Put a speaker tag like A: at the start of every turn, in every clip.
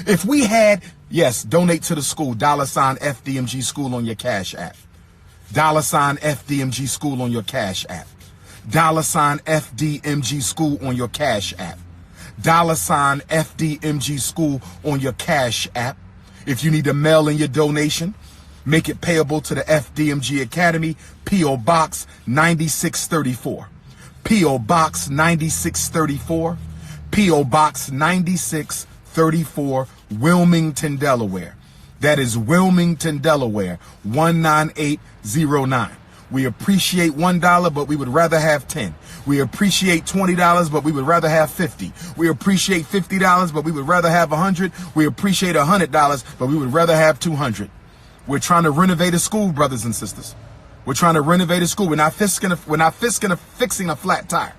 A: If we had, yes, donate to the school, $ FDMG school on your Cash App. $ FDMG school on your Cash App. $ FDMG school on your Cash App. $ FDMG school on your Cash App. If you need to mail in your donation, make it payable to the FDMG Academy, P.O. Box 9634. P.O. Box 9634. P.O. Box 9634, Wilmington, Delaware. That is Wilmington, Delaware, 19809. We appreciate $1, but we would rather have 10. We appreciate $20, but we would rather have 50. We appreciate $50, but we would rather have 100. We appreciate $100, but we would rather have 200. We're trying to renovate a school, brothers and sisters. We're trying to renovate a school. We're not fixing a flat tire.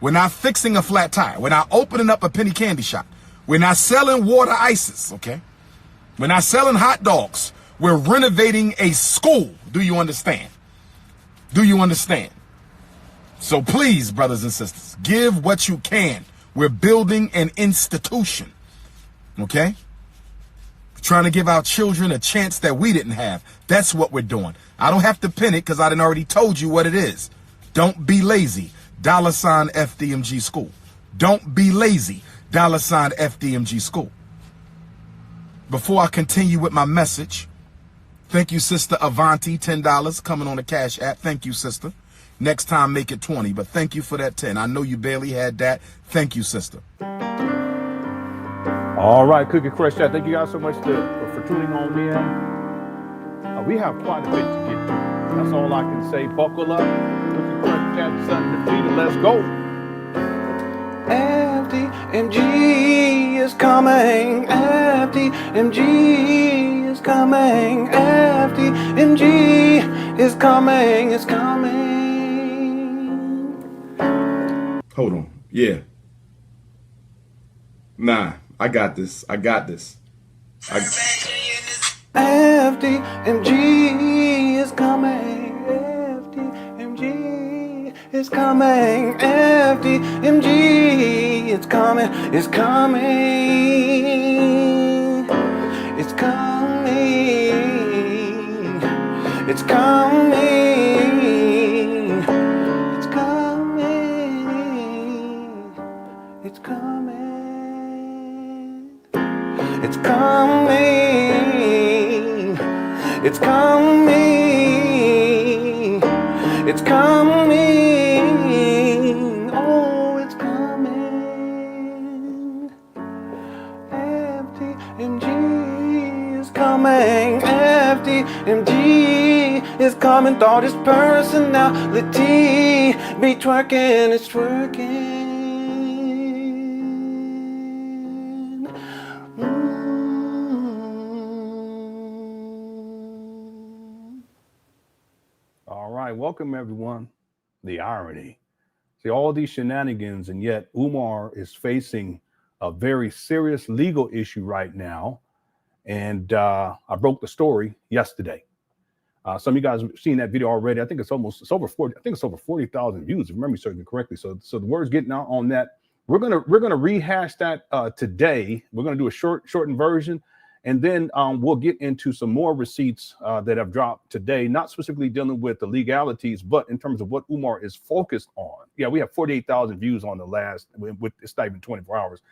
A: We're not fixing a flat tire. We're not opening up a penny candy shop. We're not selling water ices, okay? We're not selling hot dogs. We're renovating a school. Do you understand? Do you understand? So please, brothers and sisters, give what you can. We're building an institution, okay? We're trying to give our children a chance that we didn't have. That's what we're doing. I don't have to pin it because I done already told you what it is. Don't be lazy. $ FDMG school. Don't be lazy. $ FDMG school. Before I continue with my message, thank you, Sister Avanti, $10 coming on the Cash App. Thank you, sister. Next time, make it 20, but thank you for that 10. I know you barely had that. Thank you, sister.
B: All right, Cookie Crush Chat. Thank you guys so much for tuning on in. We have quite a bit to get to. That's all I can say. Buckle up. Cookie Crush Chat, something defeated. Let's go.
C: FDMG is coming. FDMG is coming. FDMG is coming. It's coming.
A: Hold on. Yeah. Nah, I got this. I got this.
C: FDMG is coming. FDMG is coming. FDMG is coming. It's coming. It's coming. It's coming. It's coming. It's coming. It's coming. It's coming. It's coming. Oh, it's coming. FDMG is coming. FDMG is coming. Thought his personality be twerking. It's twerking.
B: All right, welcome everyone. The irony. See, all these shenanigans, and yet Umar is facing a very serious legal issue right now. And I broke the story yesterday. Some of you guys have seen that video already. I think it's over 40,000 views, if memory serves me correctly. So the word's getting out on that. We're gonna rehash that today. We're gonna do a shortened version. And then we'll get into some more receipts that have dropped today, not specifically dealing with the legalities, but in terms of what Umar is focused on. Yeah, we have 48,000 views on the last, with it's not even 24 hours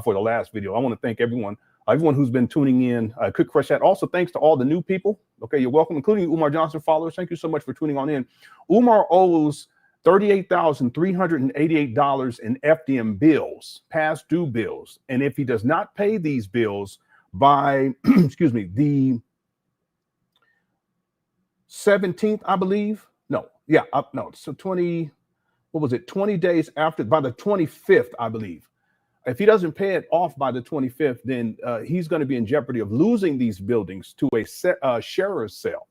B: for the last video. I want to thank everyone who's been tuning in. Quick Crush Chat. Also, thanks to all the new people. Okay, you're welcome, including Umar Johnson followers. Thank you so much for tuning on in. Umar owes $38,388 in FDM bills, past due bills. And if he does not pay these bills by, excuse me, the 17th, I believe. No, yeah, no. So 20 days after, by the 25th, I believe. If he doesn't pay it off by the 25th, then he's going to be in jeopardy of losing these buildings to a sharer's sale.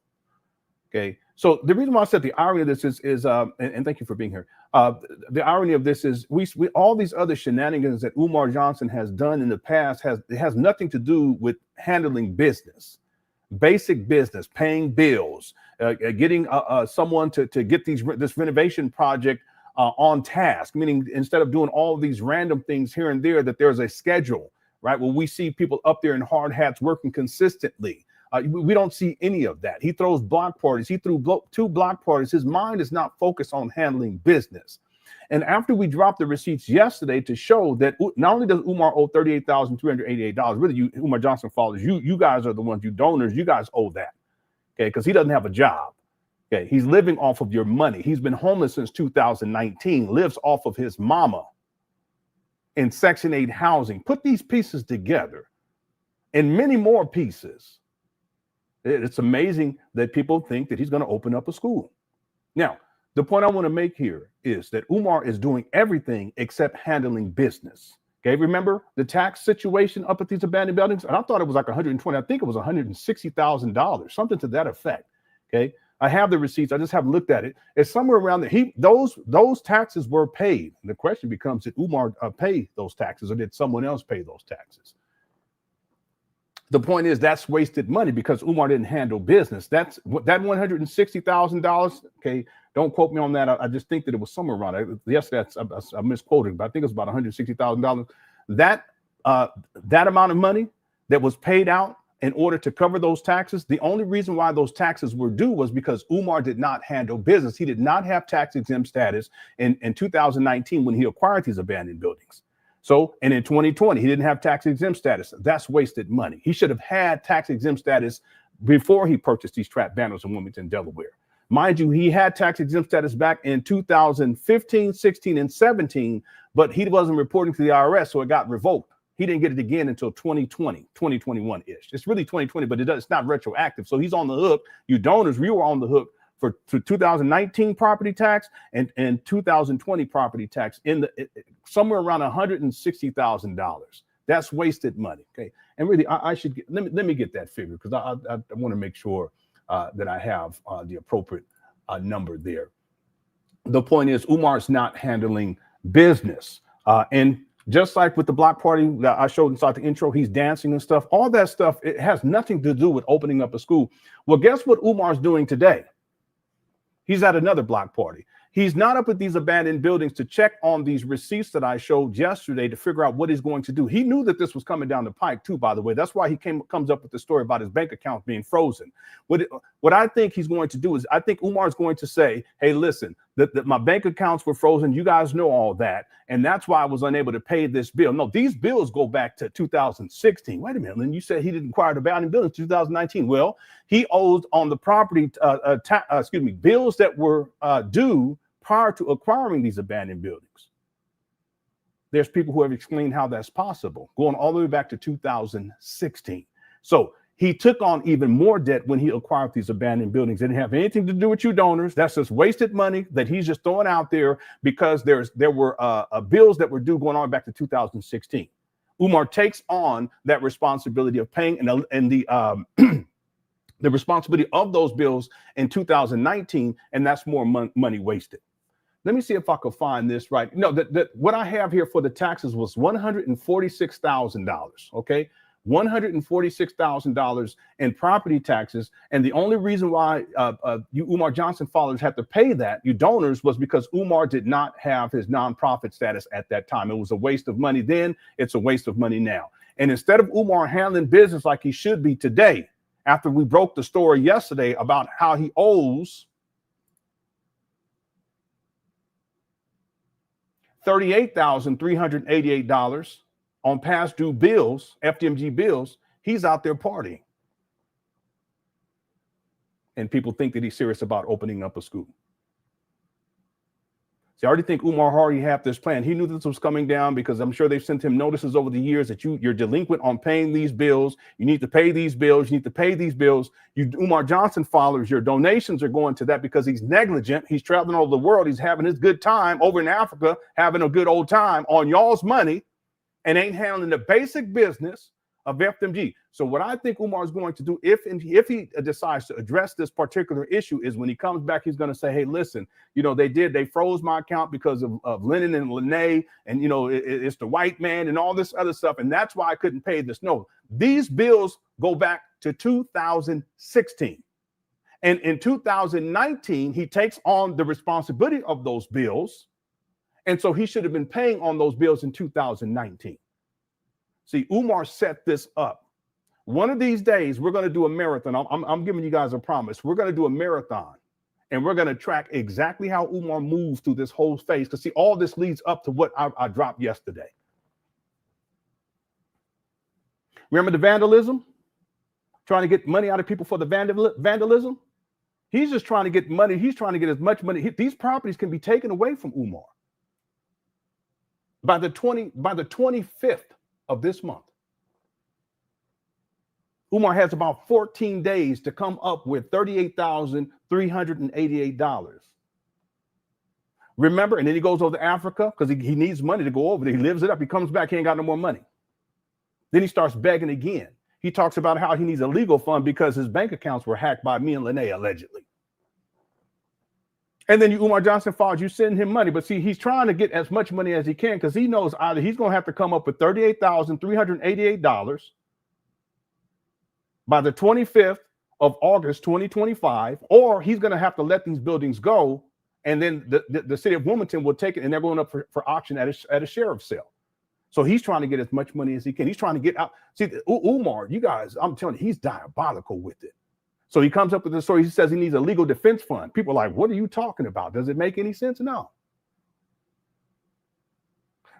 B: Okay. So the reason why I said the irony of this is and thank you for being here. The irony of this is we all these other shenanigans that Umar Johnson has done in the past has nothing to do with handling business, basic business, paying bills, getting someone to get this renovation project on task. Meaning instead of doing all of these random things here and there, that there's a schedule. right? Well, we see people up there in hard hats working consistently. We don't see any of that. He throws block parties. He threw 2 block parties. His mind is not focused on handling business. And after we dropped the receipts yesterday to show that not only does Umar owe $38,388, really, you Umar Johnson followers, you guys are the ones, you donors, you guys owe that, okay? Because he doesn't have a job, okay? He's living off of your money. He's been homeless since 2019, lives off of his mama in Section 8 housing. Put these pieces together and many more pieces. It's amazing that people think that he's going to open up a school. Now, the point I want to make here is that Umar is doing everything except handling business. Okay, remember the tax situation up at these abandoned buildings? And I thought it was like 120. I think it was $160,000, something to that effect. Okay, I have the receipts. I just haven't looked at it. It's somewhere around there. Those taxes were paid. And the question becomes, did Umar pay those taxes, or did someone else pay those taxes? The point is that's wasted money because Umar didn't handle business. That $160,000. Okay, don't quote me on that. I just think that it was somewhere around it. Yes, I misquoted, but I think it was about $160,000. That amount of money that was paid out in order to cover those taxes. The only reason why those taxes were due was because Umar did not handle business. He did not have tax exempt status in 2019 when he acquired these abandoned buildings. So, and in 2020, he didn't have tax exempt status. That's wasted money. He should have had tax exempt status before he purchased these trap banners in Wilmington, Delaware. Mind you, he had tax exempt status back in 2015, 16, and 17, but he wasn't reporting to the IRS, so it got revoked. He didn't get it again until 2020, 2021-ish. It's really 2020, but it's not retroactive. So he's on the hook. You donors, we were on the hook for 2019 property tax and 2020 property tax somewhere around $160,000. That's wasted money. Okay, and really, I should get, let me get that figure because I want to make sure that I have the appropriate number there. The point is, Umar's not handling business, and just like with the block party that I showed inside the intro, he's dancing and stuff. All that stuff, it has nothing to do with opening up a school. Well, guess what Umar's doing today? He's at another block party. He's not up at these abandoned buildings to check on these receipts that I showed yesterday to figure out what he's going to do. He knew that this was coming down the pike too, by the way. That's why he comes up with the story about his bank account being frozen. What I think he's going to do is, I think Umar is going to say, hey, listen, that my bank accounts were frozen. You guys know all that. And that's why I was unable to pay this bill. No, these bills go back to 2016. Wait a minute, Lynn, you said he didn't acquire the abandoned buildings in 2019. Well, he owes on the property, bills that were due prior to acquiring these abandoned buildings. There's people who have explained how that's possible, going all the way back to 2016. So he took on even more debt when he acquired these abandoned buildings. It didn't have anything to do with you donors. That's just wasted money that he's just throwing out there because there were bills that were due going on back to 2016. Umar takes on that responsibility of paying and the responsibility of those bills in 2019, and that's more money wasted. Let me see if I could find this right. No, what I have here for the taxes was $146,000. Okay, $146,000 in property taxes, and the only reason why you Umar Johnson followers had to pay that, you donors, was because Umar did not have his nonprofit status at that time. It was a waste of money then. It's a waste of money now. And instead of Umar handling business like he should be today, after we broke the story yesterday about how he owes $38,388 on past due bills, FDMG bills, he's out there partying. And people think that he's serious about opening up a school. See, I already think Umar already had this plan. He knew this was coming down because I'm sure they've sent him notices over the years that you're delinquent on paying these bills. You need to pay these bills. You need to pay these bills. You Umar Johnson followers, your donations are going to that because he's negligent. He's traveling all over the world. He's having his good time over in Africa, having a good old time on y'all's money and ain't handling the basic business of FDMG. So what I think Umar is going to do, if he decides to address this particular issue, is when he comes back, he's going to say, hey, listen, you know, they froze my account because of Lenon and Lenon, and, you know, it's the white man and all this other stuff. And that's why I couldn't pay this. No, these bills go back to 2016. And in 2019, he takes on the responsibility of those bills. And so he should have been paying on those bills in 2019. See, Umar set this up. One of these days, we're going to do a marathon. I'm giving you guys a promise. We're going to do a marathon, and we're going to track exactly how Umar moves through this whole phase. Because see, all this leads up to what I dropped yesterday. Remember the vandalism? Trying to get money out of people for the vandalism? He's just trying to get money. He's trying to get as much money. These properties can be taken away from Umar by the 25th of this month. Umar has about 14 days to come up with $38,388. Remember, and then he goes over to Africa because he needs money to go over there. He lives it up. He comes back. He ain't got no more money. Then he starts begging again. He talks about how he needs a legal fund because his bank accounts were hacked by me and Lene, allegedly. And then Umar Johnson files, you send him money. But see, he's trying to get as much money as he can because he knows either he's going to have to come up with $38,388 by the 25th of August, 2025, or he's going to have to let these buildings go. And then the city of Wilmington will take it and they're going up for auction at a sheriff's sale. So he's trying to get as much money as he can. He's trying to get out. See, Umar, you guys, I'm telling you, he's diabolical with it. So he comes up with this story. He says he needs a legal defense fund. People are like, what are you talking about? Does it make any sense? No.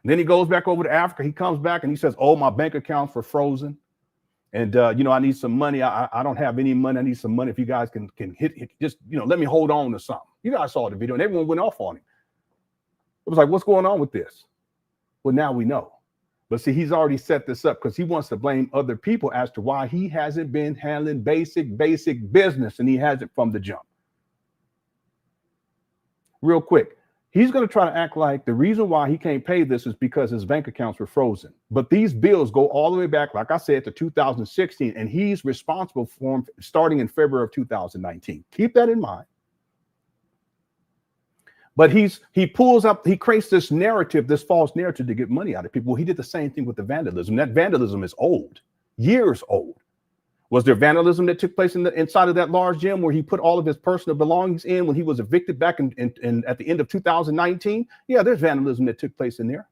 B: And then he goes back over to Africa. He comes back and he says, oh, my bank accounts were frozen. And, I need some money. I don't have any money. I need some money. If you guys can hit, just, let me hold on to something. You guys saw the video and everyone went off on him. It was like, what's going on with this? Well, now we know. But see, he's already set this up because he wants to blame other people as to why he hasn't been handling basic business, and he has it from the jump. Real quick, he's going to try to act like the reason why he can't pay this is because his bank accounts were frozen. But these bills go all the way back, like I said, to 2016, and he's responsible for them starting in February of 2019. Keep that in mind. But he creates this narrative, this false narrative to get money out of people. Well, he did the same thing with the vandalism. That vandalism is old, years old. Was there vandalism that took place inside of that large gym where he put all of his personal belongings in when he was evicted back in at the end of 2019? Yeah, there's vandalism that took place in there.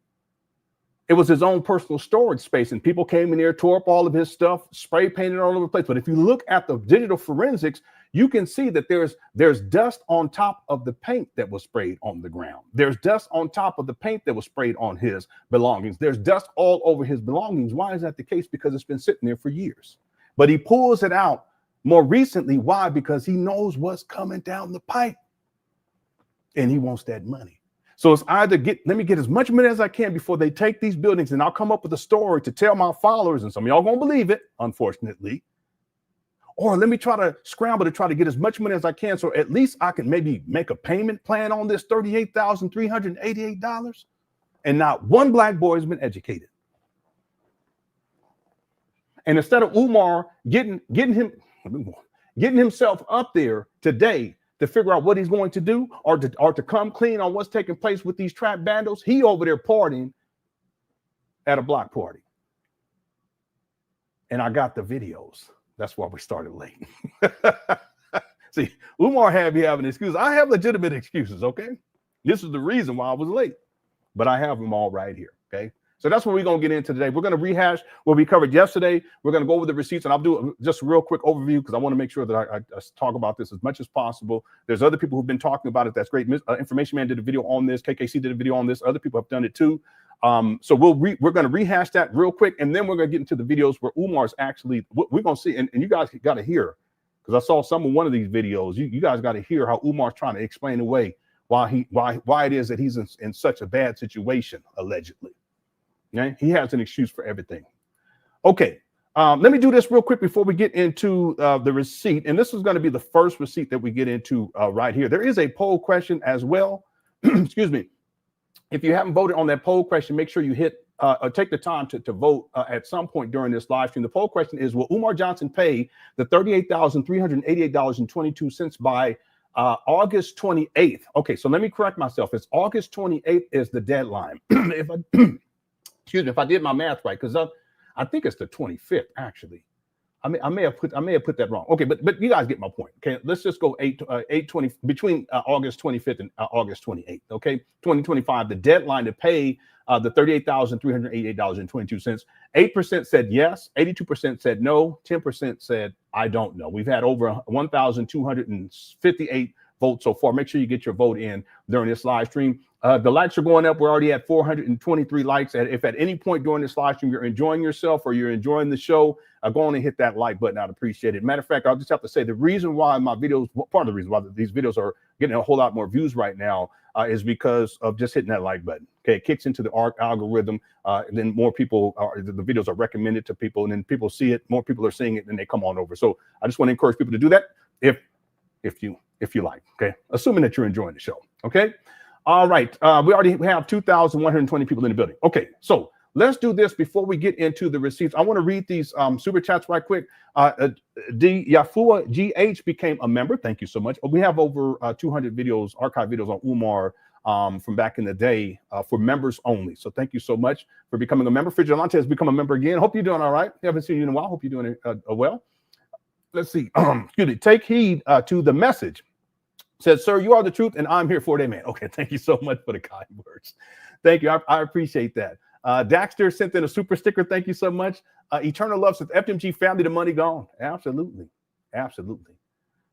B: It was his own personal storage space, and people came in there, tore up all of his stuff, spray painted all over the place. But if you look at the digital forensics, you can see that there's dust on top of the paint that was sprayed on the ground. There's dust on top of the paint that was sprayed on his belongings. There's dust all over his belongings. Why is that the case? Because it's been sitting there for years. But he pulls it out more recently. Why? Because he knows what's coming down the pipe, and he wants that money. So it's either let me get as much money as I can before they take these buildings, and I'll come up with a story to tell my followers, and some of y'all gonna believe it, unfortunately. Or let me try to scramble to try to get as much money as I can, so at least I can maybe make a payment plan on this $38,388. And not one black boy has been educated. And instead of Umar getting himself up there today to figure out what he's going to do, or to come clean on what's taking place with these trap vandals, he over there partying at a block party. And I got the videos. That's why we started late. See, Umar had me having excuses. I have legitimate excuses, okay? This is the reason why I was late. But I have them all right here, okay? So that's what we're going to get into today. We're going to rehash what we covered yesterday. We're going to go over the receipts, and I'll do just a real quick overview because I want to make sure that I talk about this as much as possible. There's other people who've been talking about it. That's great. Information Man did a video on this. KKC did a video on this. Other people have done it too. So we're going to rehash that real quick, and then we're going to get into the videos where Umar's actually, we're going to see, and you guys got to hear, because I saw one of these videos. You guys got to hear how Umar's trying to explain away why it is that he's in such a bad situation, allegedly. Okay? He has an excuse for everything. Okay, let me do this real quick before we get into the receipt, and this is going to be the first receipt that we get into right here. There is a poll question as well. Excuse me. If you haven't voted on that poll question, make sure you take the time to vote at some point during this live stream. The poll question is, will Umar Johnson pay the $38,388.22 by August 28th? Okay, so let me correct myself. It's August 28th is the deadline. Excuse me, if I did my math right, because I think it's the 25th, actually. I may have put that wrong. Okay, but you guys get my point. Okay, let's just go 8/20 between August 25th and August 28th. Okay, 2025. The deadline to pay the $38,388.22. 8% said yes, 82% said no, 10% said I don't know. We've had over 1,258 votes so far. Make sure you get your vote in during this live stream. The likes are going up. We're already at 423 likes. And if at any point during this live stream you're enjoying yourself or you're enjoying the show, go on and hit that like button. I'd appreciate it. Matter of fact, I'll just have to say the reason why my videos, part of the reason why these videos are getting a whole lot more views right now is because of just hitting that like button. Okay, it kicks into the algorithm. And then more people the videos are recommended to people, and then people see it. More people are seeing it, and they come on over. So I just want to encourage people to do that if you like. Okay, assuming that you're enjoying the show. Okay. All right. We already have 2,120 people in the building. Okay, so let's do this before we get into the receipts. I want to read these super chats right quick. D Yafua GH became a member. Thank you so much. We have over 200 videos, archive videos on Umar from back in the day for members only. So thank you so much for becoming a member. Vigilante has become a member again. Hope you're doing all right. Haven't seen you in a while. Hope you're doing well. Let's see. Excuse me. Take heed to the message. Says, sir, you are the truth, and I'm here for it. Amen. Okay, thank you so much for the kind words. Thank you. I appreciate that. Daxter sent in a super sticker. Thank you so much. Eternal Love says, FDMG family, the money gone. Absolutely. Absolutely.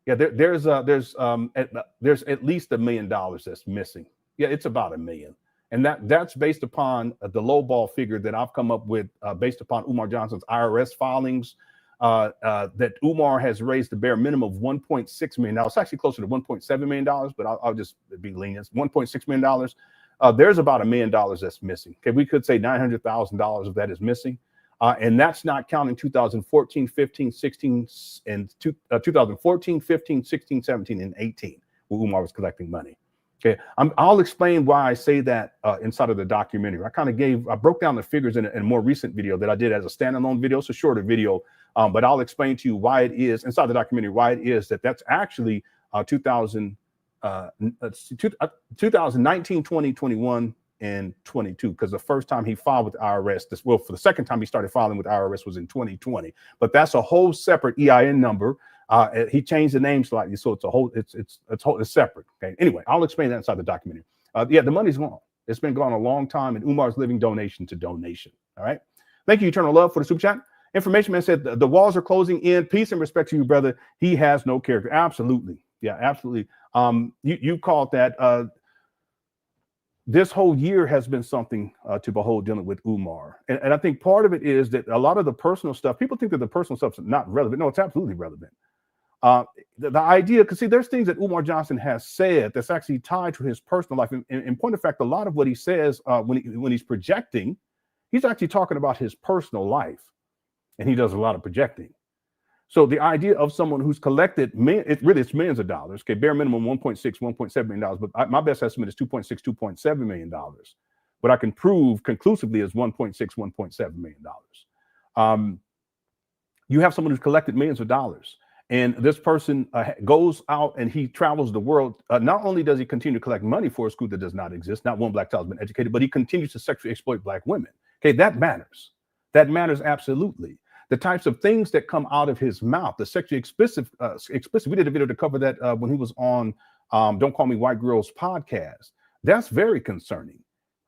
B: Yeah, there's at least $1 million that's missing. Yeah, it's about $1 million. And that's based upon the lowball figure that I've come up with based upon Umar Johnson's IRS filings. That Umar has raised the bare minimum of $1.6 million. It's actually closer to $1.7 million, but I'll just be lenient. $1.6 million. There's about $1 million that's missing. Okay, we could say $900,000 of that is missing. And that's not counting 2014, 15, 16, and 2014, 15, 16, 17, and 18, where Umar was collecting money. Okay, I'll explain why I say that inside of the documentary. I broke down the figures in a more recent video that I did as a standalone video. It's a shorter video, but I'll explain to you why it is inside the documentary, why it is that's actually 2019, 20, 21, and 22. Because the first time he filed with the IRS, for the second time he started filing with the IRS was in 2020. But that's a whole separate EIN number. He changed the name slightly, so it's separate. Okay. Anyway, I'll explain that inside the documentary. Yeah, the money's gone. It's been gone a long time, and Umar's living donation to donation. All right. Thank you, Eternal Love, for the super chat. Information man said the walls are closing in. Peace and respect to you, brother. He has no character. Absolutely. Yeah, absolutely. You called that. This whole year has been something to behold dealing with Umar. And I think part of it is that a lot of the personal stuff, people think that the personal stuff is not relevant. No, it's absolutely relevant. The idea, because see, there's things that Umar Johnson has said that's actually tied to his personal life. In point of fact, a lot of what he says when he's projecting, he's actually talking about his personal life. And he does a lot of projecting. So the idea of someone who's collected, it's millions of dollars. Okay, bare minimum $1.6, $1.7 million. But my best estimate is $2.6, $2.7 million. What I can prove conclusively is $1.6, $1.7 million. You have someone who's collected millions of dollars. And this person goes out and he travels the world. Not only does he continue to collect money for a school that does not exist, not one black child has been educated, but he continues to sexually exploit black women. Okay, that matters. That matters absolutely. The types of things that come out of his mouth, the sexually explicit. We did a video to cover that when he was on Don't Call Me White Girls podcast. That's very concerning.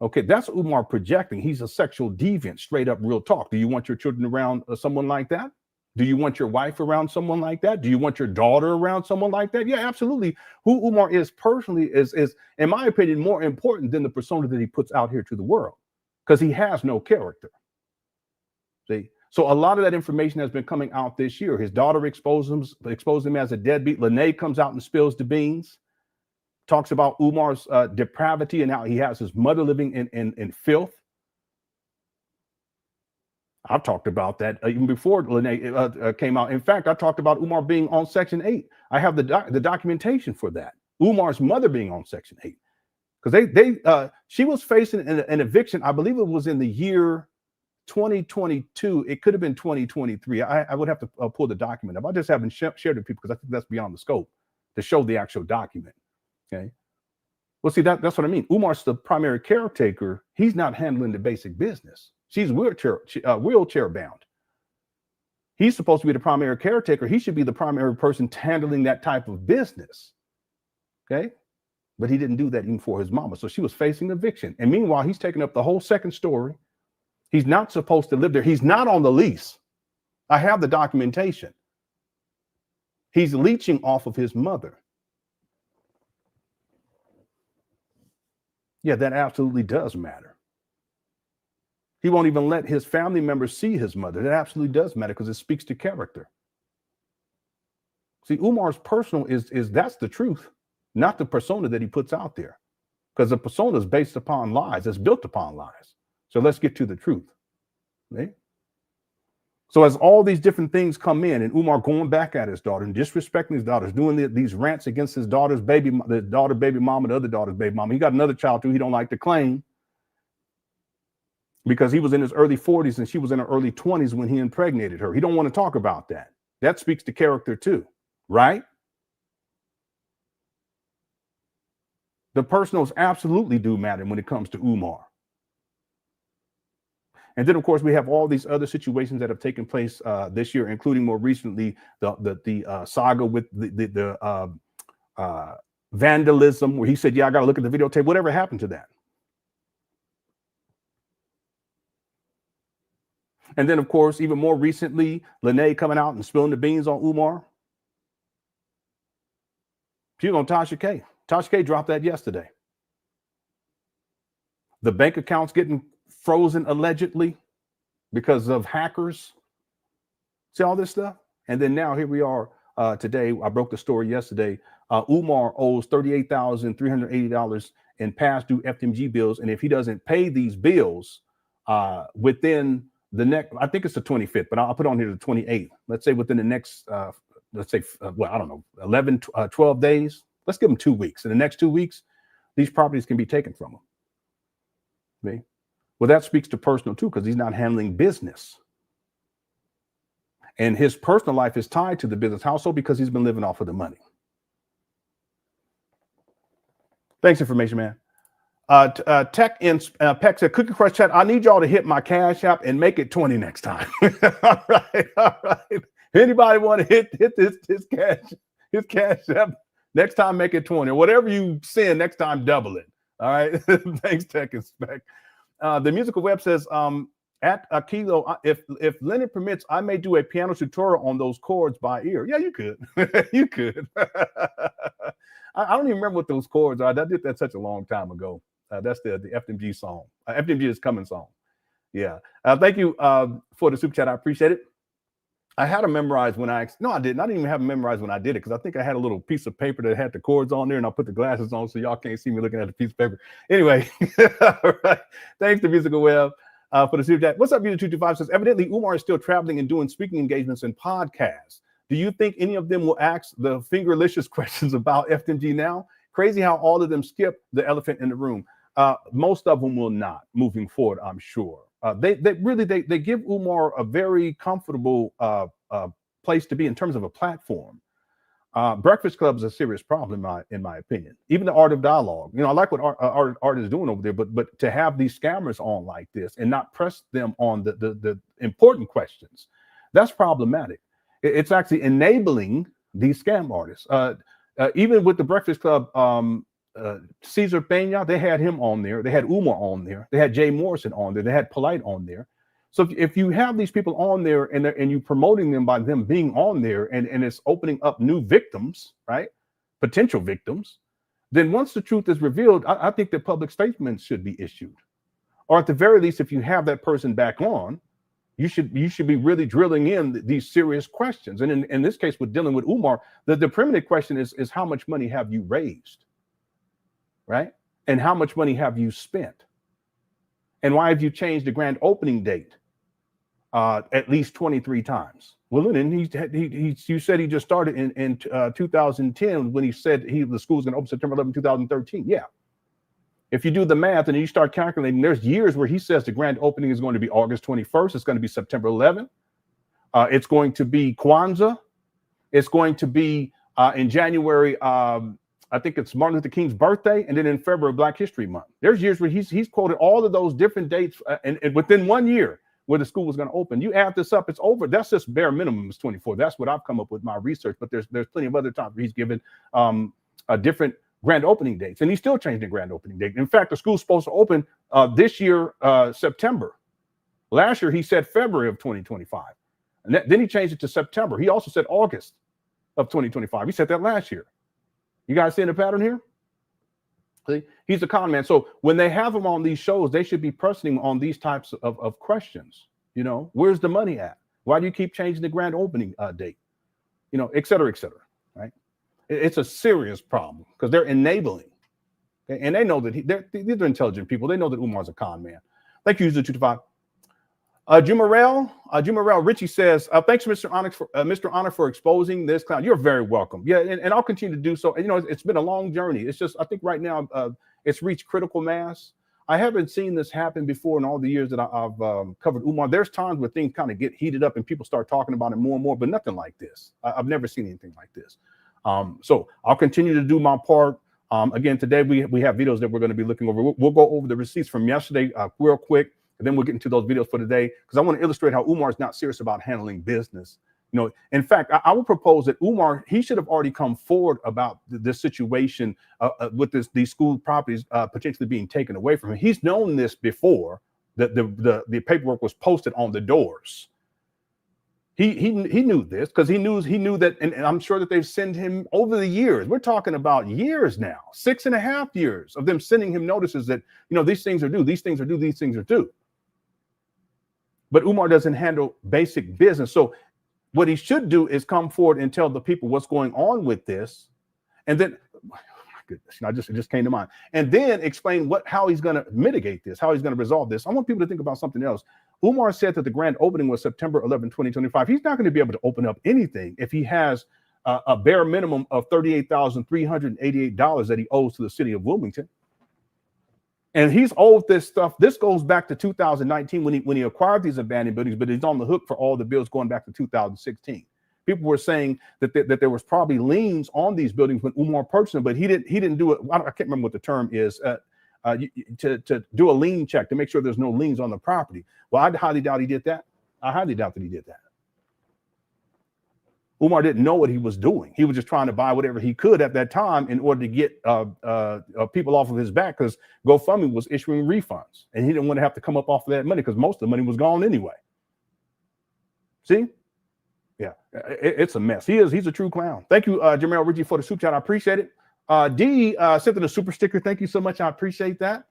B: Okay, that's Umar projecting. He's a sexual deviant, straight up real talk. Do you want your children around someone like that? Do you want your wife around someone like that? Do you want your daughter around someone like that? Yeah, absolutely. Who Umar is personally is, in my opinion, more important than the persona that he puts out here to the world, because he has no character. See? So a lot of that information has been coming out this year. His daughter exposed him as a deadbeat. Lenon comes out and spills the beans, talks about Umar's depravity and how he has his mother living in filth. I've talked about that even before Lenon came out. In fact, I talked about Umar being on Section 8. I have the documentation for that. Umar's mother being on Section 8. Because she was facing an eviction. I believe it was in the year 2022. It could have been 2023. I would have to pull the document up. I just haven't shared it with people because I think that's beyond the scope to show the actual document. Okay. Well, see, that's what I mean. Umar's the primary caretaker. He's not handling the basic business. She's wheelchair bound. He's supposed to be the primary caretaker. He should be the primary person handling that type of business. Okay. But he didn't do that even for his mama. So she was facing eviction. And meanwhile, he's taking up the whole second story. He's not supposed to live there. He's not on the lease. I have the documentation. He's leeching off of his mother. Yeah, that absolutely does matter. He won't even let his family members see his mother. That absolutely does matter because it speaks to character. See, Umar's personal is that's the truth, not the persona that he puts out there, because the persona is based upon lies. It's built upon lies. So let's get to the truth. Okay? So as all these different things come in, and Umar going back at his daughter and disrespecting his daughters, doing these rants against his daughter's baby, the daughter baby mama, the other daughter's baby mama. He got another child too. He don't like to claim because he was in his early 40s and she was in her early 20s when he impregnated her. He don't want to talk about that. That speaks to character too, right? The personals absolutely do matter when it comes to Umar. And then, of course, we have all these other situations that have taken place this year, including more recently the saga with the vandalism, where he said, "Yeah, I got to look at the videotape." Whatever happened to that? And then, of course, even more recently, Lenon coming out and spilling the beans on Umar. She's on Tasha K. Tasha K dropped that yesterday. The bank accounts getting frozen allegedly because of hackers. See all this stuff? And then now here we are today. I broke the story yesterday. Umar owes $38,380 in past due FDMG bills. And if he doesn't pay these bills within the next, I think it's the 25th, but I'll put on here the 28th. Let's say within the next, let's say, well, I don't know, 11, 12 days. Let's give him 2 weeks. In the next 2 weeks, these properties can be taken from him. See? Well, that speaks to personal too, because he's not handling business. And his personal life is tied to the business household because he's been living off of the money. Thanks, information man. Tech in Peck said, Cookie Crush Chat, I need y'all to hit my Cash App and make it 20 next time. All right. Anybody want to hit his Cash App next time, make it 20. Or whatever you send next time, double it. All right. Thanks, Tech and Spec. The musical web says, at a kilo, if Lenon permits, I may do a piano tutorial on those chords by ear. Yeah, you could. You could. I don't even remember what those chords are. I did that such a long time ago. That's the FDMG song. FDMG is coming song. Yeah. Thank you for the super chat. I appreciate it. I had to memorize when I didn't. I didn't even have them memorized when I did it because I think I had a little piece of paper that had the chords on there, and I put the glasses on so y'all can't see me looking at the piece of paper. Anyway, all right. Thanks to Musical Web for the super chat. What's up, User225 says, evidently Umar is still traveling and doing speaking engagements and podcasts. Do you think any of them will ask the fingerlicious questions about FDMG now? Crazy how all of them skip the elephant in the room. Most of them will not moving forward, I'm sure. They give Umar a very comfortable place to be in terms of a platform. Breakfast Club is a serious problem in my opinion. Even the Art of Dialogue, I like what Art is doing over there, but to have these scammers on like this and not press them on the important questions, that's problematic. It's actually enabling these scam artists. Even with the Breakfast Club, Cesar Peña, they had him on there. They had Umar on there. They had Jay Morrison on there. They had Polite on there. So if you have these people on there and you promoting them by them being on there and it's opening up new victims, right? Potential victims, then once the truth is revealed, I think that public statements should be issued. Or at the very least, if you have that person back on, you should be really drilling in these serious questions. And in this case, with dealing with Umar, the primitive question is how much money have you raised? Right? And how much money have you spent? And why have you changed the grand opening date at least 23 times? Well, then you said he just started in 2010 when he said the school was going to open September 11, 2013. Yeah. If you do the math and you start calculating, there's years where he says the grand opening is going to be August 21st. It's going to be September 11th. It's going to be Kwanzaa. It's going to be in January. I think it's Martin Luther King's birthday, and then in February, Black History Month. There's years where he's quoted all of those different dates, and within 1 year, where the school was going to open. You add this up, it's over. That's just bare minimum is 24. That's what I've come up with my research. But there's plenty of other times where he's given a different grand opening dates, and he's still changing the grand opening date. In fact, the school's supposed to open this year, September. Last year, he said February of 2025. And then he changed it to September. He also said August of 2025. He said that last year. You guys seeing the pattern here? See, he's a con man. So when they have him on these shows, they should be pressing him on these types of questions. You know, where's the money at? Why do you keep changing the grand opening date? You know, et cetera, right? It's a serious problem because they're enabling. Okay? And they know that these are intelligent people. They know that Umar's a con man. Thank you, User 225. Jumarel Richie says, thanks, Mr. Honor, for exposing this clown. You're very welcome. Yeah, and I'll continue to do so. And, you know, it's been a long journey. It's just, I think right now it's reached critical mass. I haven't seen this happen before in all the years that I've covered Umar. There's times where things kind of get heated up and people start talking about it more and more, but nothing like this. I've never seen anything like this. So I'll continue to do my part. Again, today we have videos that we're going to be looking over. We'll go over the receipts from yesterday real quick. And then we'll get into those videos for today because I want to illustrate how Umar is not serious about handling business. You know, in fact, I would propose that Umar, he should have already come forward about this situation with these school properties potentially being taken away from him. He's known this before that the paperwork was posted on the doors. He knew this because he knew that, and I'm sure that they've sent him over the years. We're talking about years now, 6.5 years of them sending him notices that, you know, these things are due, these things are due, these things are due. But Umar doesn't handle basic business. So what he should do is come forward and tell the people what's going on with this. And then, oh my goodness, you know, it just came to mind. And then explain how he's going to mitigate this, how he's going to resolve this. I want people to think about something else. Umar said that the grand opening was September 11, 2025. He's not going to be able to open up anything if he has a bare minimum of $38,388 that he owes to the city of Wilmington. And he's owed this stuff. This goes back to 2019 when he acquired these abandoned buildings, but he's on the hook for all the bills going back to 2016. People were saying that there was probably liens on these buildings when Umar purchased them, but he didn't do it. I can't remember what the term is to do a lien check to make sure there's no liens on the property. Well, I highly doubt he did that. I highly doubt that he did that. Umar didn't know what he was doing. He was just trying to buy whatever he could at that time in order to get people off of his back because GoFundMe was issuing refunds. And he didn't want to have to come up off of that money because most of the money was gone anyway. See? Yeah, it's a mess. He's a true clown. Thank you, Jermaine Richie, for the super chat. I appreciate it. D sent in a super sticker. Thank you so much. I appreciate that.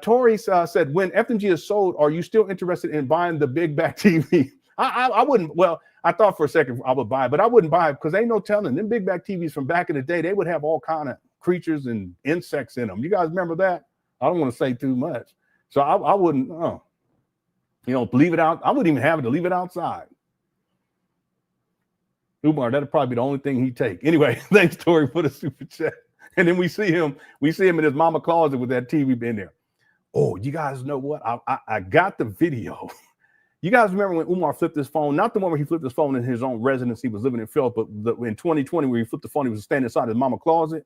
B: Tori said, when FDMG is sold, are you still interested in buying the big back TV? I wouldn't. Well, I thought for a second I would buy it, but I wouldn't buy it because ain't no telling. Them big back TVs from back in the day, they would have all kind of creatures and insects in them. You guys remember that? I don't want to say too much. So I wouldn't, leave it out. I wouldn't even have it to leave it outside. Umar, that'd probably be the only thing he'd take. Anyway, thanks, Tori, for the super chat. And then we see him in his mama closet with that TV in there. Oh, you guys know what? I got the video. You guys remember when Umar flipped his phone? Not the one where he flipped his phone in his own residence. He was living in Philly, but in 2020 where he flipped the phone, he was standing inside his mama closet.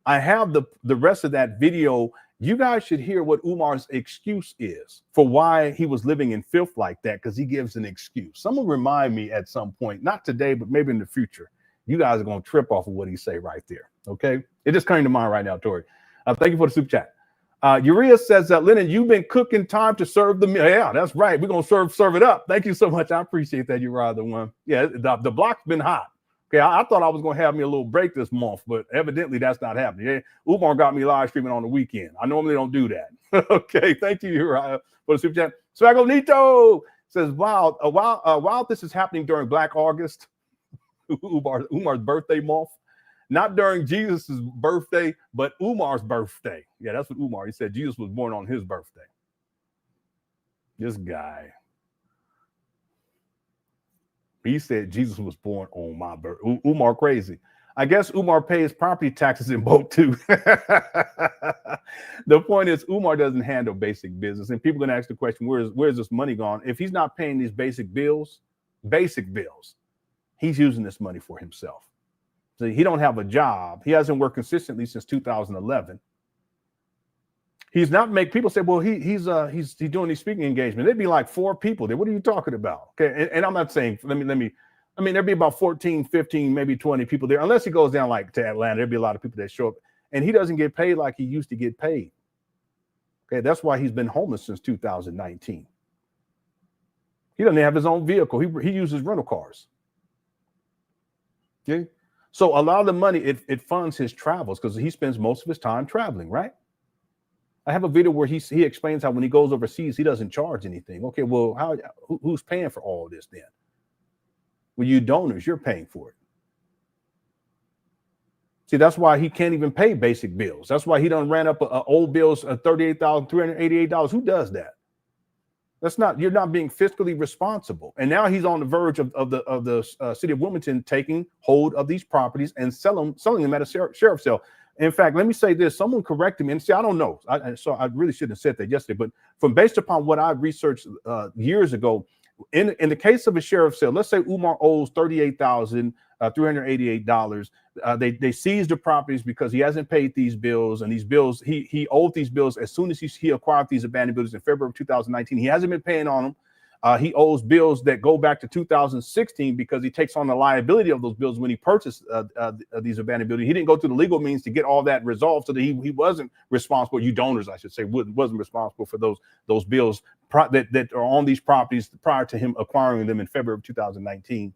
B: I have the rest of that video. You guys should hear what Umar's excuse is for why he was living in filth like that, because he gives an excuse. Someone remind me at some point, not today, but maybe in the future. You guys are going to trip off of what he say right there, okay? It just came to mind right now, Tori. Thank you for the super chat. Urea says that, Lenon, you've been cooking time to serve the meal. Yeah, that's right. We're going to serve it up. Thank you so much. I appreciate that, Uriah, the one. Yeah, the block's been hot. Okay, I thought I was going to have me a little break this month, but evidently that's not happening. Yeah, Umar got me live streaming on the weekend. I normally don't do that. Okay, thank you, Uriah, for the super chat. Swagonito says, while this is happening during Black August, Umar's birthday month, not during Jesus's birthday, but Umar's birthday. Yeah, that's what Umar, he said Jesus was born on his birthday. This guy. He said Jesus was born on my birthday. Umar crazy. I guess Umar pays property taxes in both too. The point is Umar doesn't handle basic business. And people are going to ask the question, where's this money gone? If he's not paying these basic bills, he's using this money for himself. So he don't have a job. He hasn't worked consistently since 2011. He's not make people say, well, he's doing these speaking engagements. There'd be like 4 people there. What are you talking about? Okay. And I'm not saying, I mean, there'd be about 14, 15, maybe 20 people there. Unless he goes down like to Atlanta, there'd be a lot of people that show up, and he doesn't get paid like he used to get paid. Okay. That's why he's been homeless since 2019. He doesn't have his own vehicle. He uses rental cars. Okay. So a lot of the money, it funds his travels because he spends most of his time traveling, right? I have a video where he explains how when he goes overseas, he doesn't charge anything. Okay, well, who's paying for all of this then? Well, you donors, you're paying for it. See, that's why he can't even pay basic bills. That's why he done ran up old bills of $38,388. Who does that? You're not being fiscally responsible. And now he's on the verge of the city of Wilmington taking hold of these properties and selling them at a sheriff's sale. In fact, let me say this. Someone corrected me and say, I don't know. So I really shouldn't have said that yesterday. But based upon what I researched years ago, in the case of a sheriff's sale, let's say Umar owes $38,388. They seized the properties because he hasn't paid these bills. And these bills, he owed these bills as soon as he acquired these abandoned buildings in February of 2019. He hasn't been paying on them. He owes bills that go back to 2016 because he takes on the liability of those bills when he purchased these abandoned buildings. He didn't go through the legal means to get all that resolved, so that he wasn't responsible. You donors, I should say, wasn't responsible for those bills that are on these properties prior to him acquiring them in February of 2019.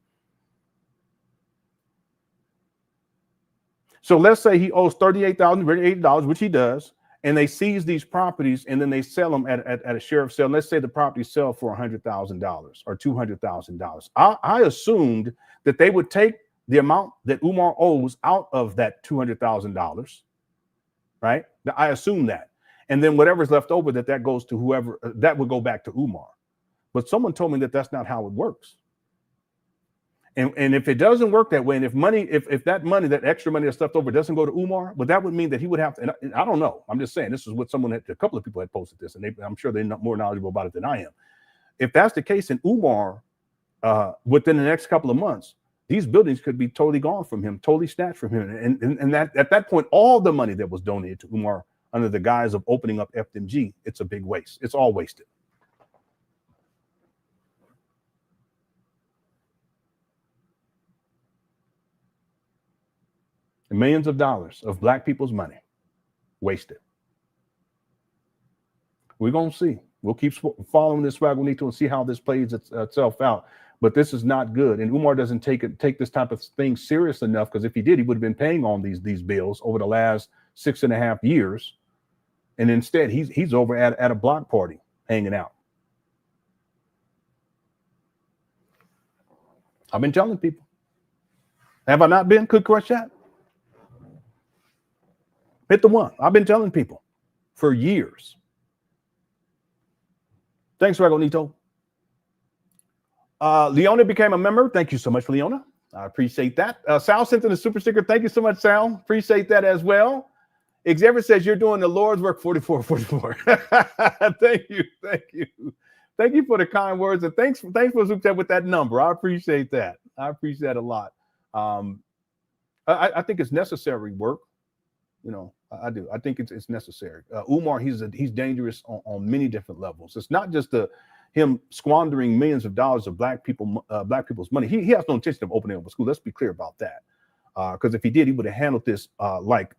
B: So let's say he owes $38,080, which he does. And they seize these properties and then they sell them at a sheriff's sale. Let's say the properties sell for $100,000 or $200,000. I assumed that they would take the amount that Umar owes out of that $200,000, right? I assume that. And then whatever's left over, that goes to whoever, that would go back to Umar. But someone told me that that's not how it works. And if it doesn't work that way, and if that extra money that's left over doesn't go to Umar, but that would mean that he would have to, and I don't know. I'm just saying, this is what a couple of people had posted this, and I'm sure they're more knowledgeable about it than I am. If that's the case, then Umar, within the next couple of months, these buildings could be totally gone from him, totally snatched from him. And that at that point, all the money that was donated to Umar under the guise of opening up FDMG, it's a big waste. It's all wasted. Millions of dollars of Black people's money wasted. We're going to see. We'll keep following this Swaggonito and see how this plays itself out. But this is not good. And Umar doesn't take this type of thing serious enough, because if he did, he would have been paying on these bills over the last 6.5 years. And instead, he's over at a block party hanging out. I've been telling people. Have I not been? Could crush that? Hit the one. I've been telling people for years. Thanks, Swaggonito. Leona became a member. Thank you so much, Leona. I appreciate that. Sal sent in a super sticker. Thank you so much, Sal. Appreciate that as well. Xavier says you're doing the Lord's work. 44. Thank you. Thank you for the kind words, and thanks for Super Chat with that number. I appreciate that. I appreciate that a lot. I think it's necessary work. You know, I do. I think it's necessary. Umar, he's dangerous on many different levels. It's not just him squandering millions of dollars of Black people's money. He has no intention of opening up a school. Let's be clear about that. Because if he did, he would have handled this like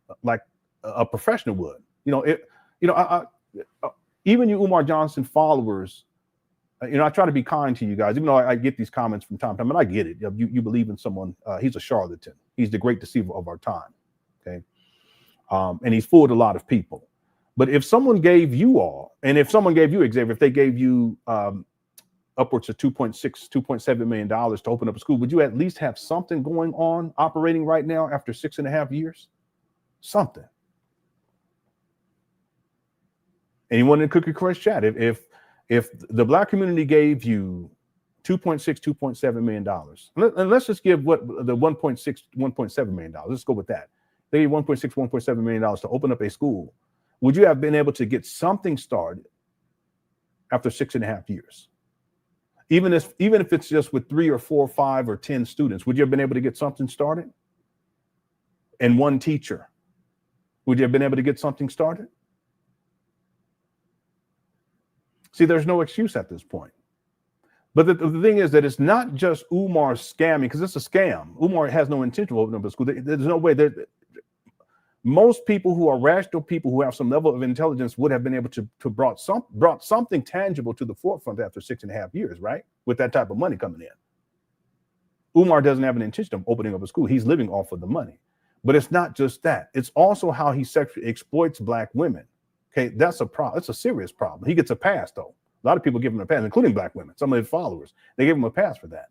B: a professional would. Even you Umar Johnson followers, I try to be kind to you guys, even though I get these comments from time to time, and I get it. You believe in someone. He's a charlatan. He's the great deceiver of our time. Okay. And he's fooled a lot of people. But if someone gave you all, and if someone gave you, Xavier, if they gave you upwards of $2.7 million to open up a school, would you at least have something going on, operating right now after 6.5 years? Something. Anyone in Cookie Crush chat, if the Black community gave you $2.7 million, and let's just give what the $1.7 million, let's go with that. They gave $1.7 million to open up a school. Would you have been able to get something started after 6.5 years? Even if it's just with 3 or 4 or 5 or 10 students, would you have been able to get something started? And one teacher, would you have been able to get something started? See, there's no excuse at this point. But the thing is that it's not just Umar scamming, because it's a scam. Umar has no intention of opening up a school. There's no way. Most people who are rational people who have some level of intelligence would have been able to brought something tangible to the forefront after 6.5 years, right? With that type of money coming in. Umar doesn't have an intention of opening up a school. He's living off of the money. But it's not just that. It's also how he sexually exploits black women. Okay, that's a problem. It's a serious problem. He gets a pass, though. A lot of people give him a pass, including black women. Some of his followers, they give him a pass for that.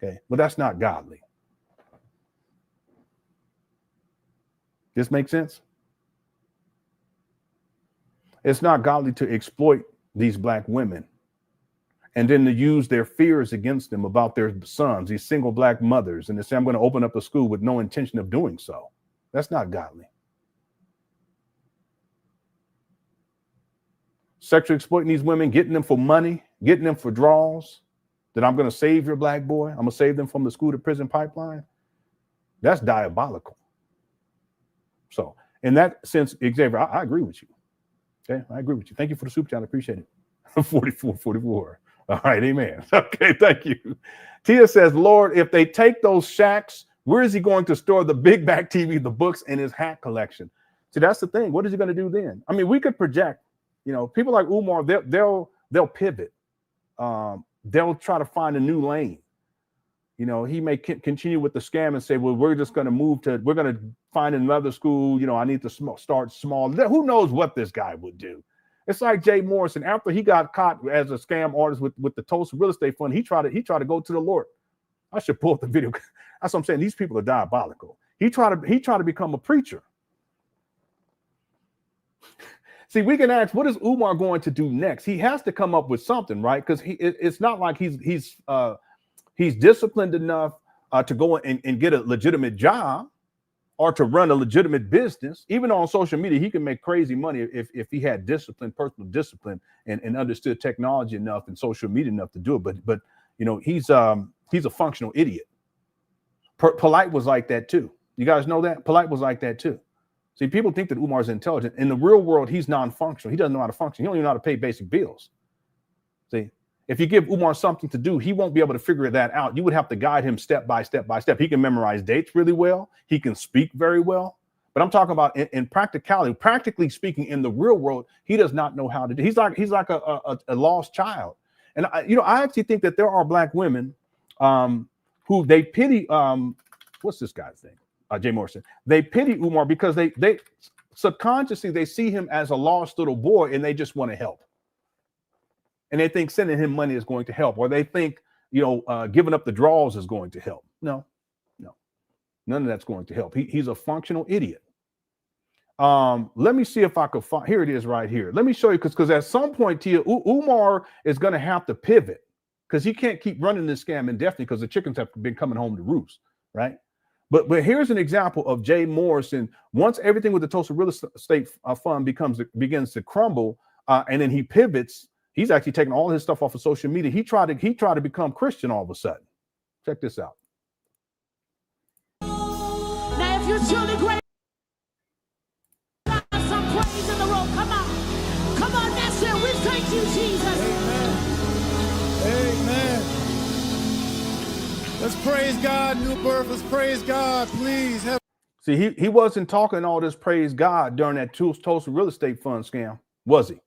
B: Okay, but that's not godly. This makes sense? It's not godly to exploit these black women and then to use their fears against them about their sons, these single black mothers, and to say, I'm going to open up a school with no intention of doing so. That's not godly. Sexually exploiting these women, getting them for money, getting them for draws, that I'm going to save your black boy, I'm going to save them from the school to prison pipeline. That's diabolical. So in that sense, Xavier, I agree with you. Okay, I agree with you. Thank you for the super chat. I appreciate it. 44. All right, amen. Okay, thank you. Tia says, Lord, if they take those shacks, where is he going to store the big back TV, the books, and his hat collection? See, that's the thing. What is he going to do then? I mean, we could project, you know, people like Umar, they'll pivot. They'll try to find a new lane. You know, he may continue with the scam and say, well, we're just going to we're going to find another school. You know, I need to start small. Who knows what this guy would do? It's like Jay Morrison. After he got caught as a scam artist with the Tulsa real estate fund, he tried to go to the Lord. I should pull up the video. That's what I'm saying. These people are diabolical. He tried to become a preacher. See, we can ask, what is Umar going to do next? He has to come up with something, right? Because it's not like he's disciplined enough to go and get a legitimate job or to run a legitimate business. Even on social media, he can make crazy money if he had discipline, personal discipline, and understood technology enough and social media enough to do it. But you know, he's a functional idiot. Polite was like that too. You guys know that? Polite was like that too. See, people think that Umar is intelligent. In the real world, he's non-functional. He doesn't know how to function. He don't even know how to pay basic bills. See, if you give Umar something to do, he won't be able to figure that out. You would have to guide him step by step by step. He can memorize dates really well. He can speak very well. But I'm talking about in practicality, practically speaking, in the real world, he does not know how to do. He's like a lost child. And I actually think that there are black women who they pity. What's this guy's name? Jay Morrison. They pity Umar because they subconsciously they see him as a lost little boy and they just want to help. And they think sending him money is going to help, or they think, giving up the draws is going to help. No, none of that's going to help. He's a functional idiot. Let me see if I could find. Here it is right here. Let me show you because at some point, Tia, Umar is going to have to pivot because he can't keep running this scam indefinitely because the chickens have been coming home to roost, right? But here's an example of Jay Morrison. Once everything with the Tulsa real estate fund begins to crumble, and then he pivots. He's actually taking all his stuff off of social media. He tried to become Christian all of a sudden. Check this out.
D: Now, if you're truly great, some praise in the room. Come on, that's it. We thank you, Jesus.
E: Amen. Let's praise God, New Birth. Let's praise God, please.
B: See, he wasn't talking all this praise God during that Tulsa real estate fund scam, was he?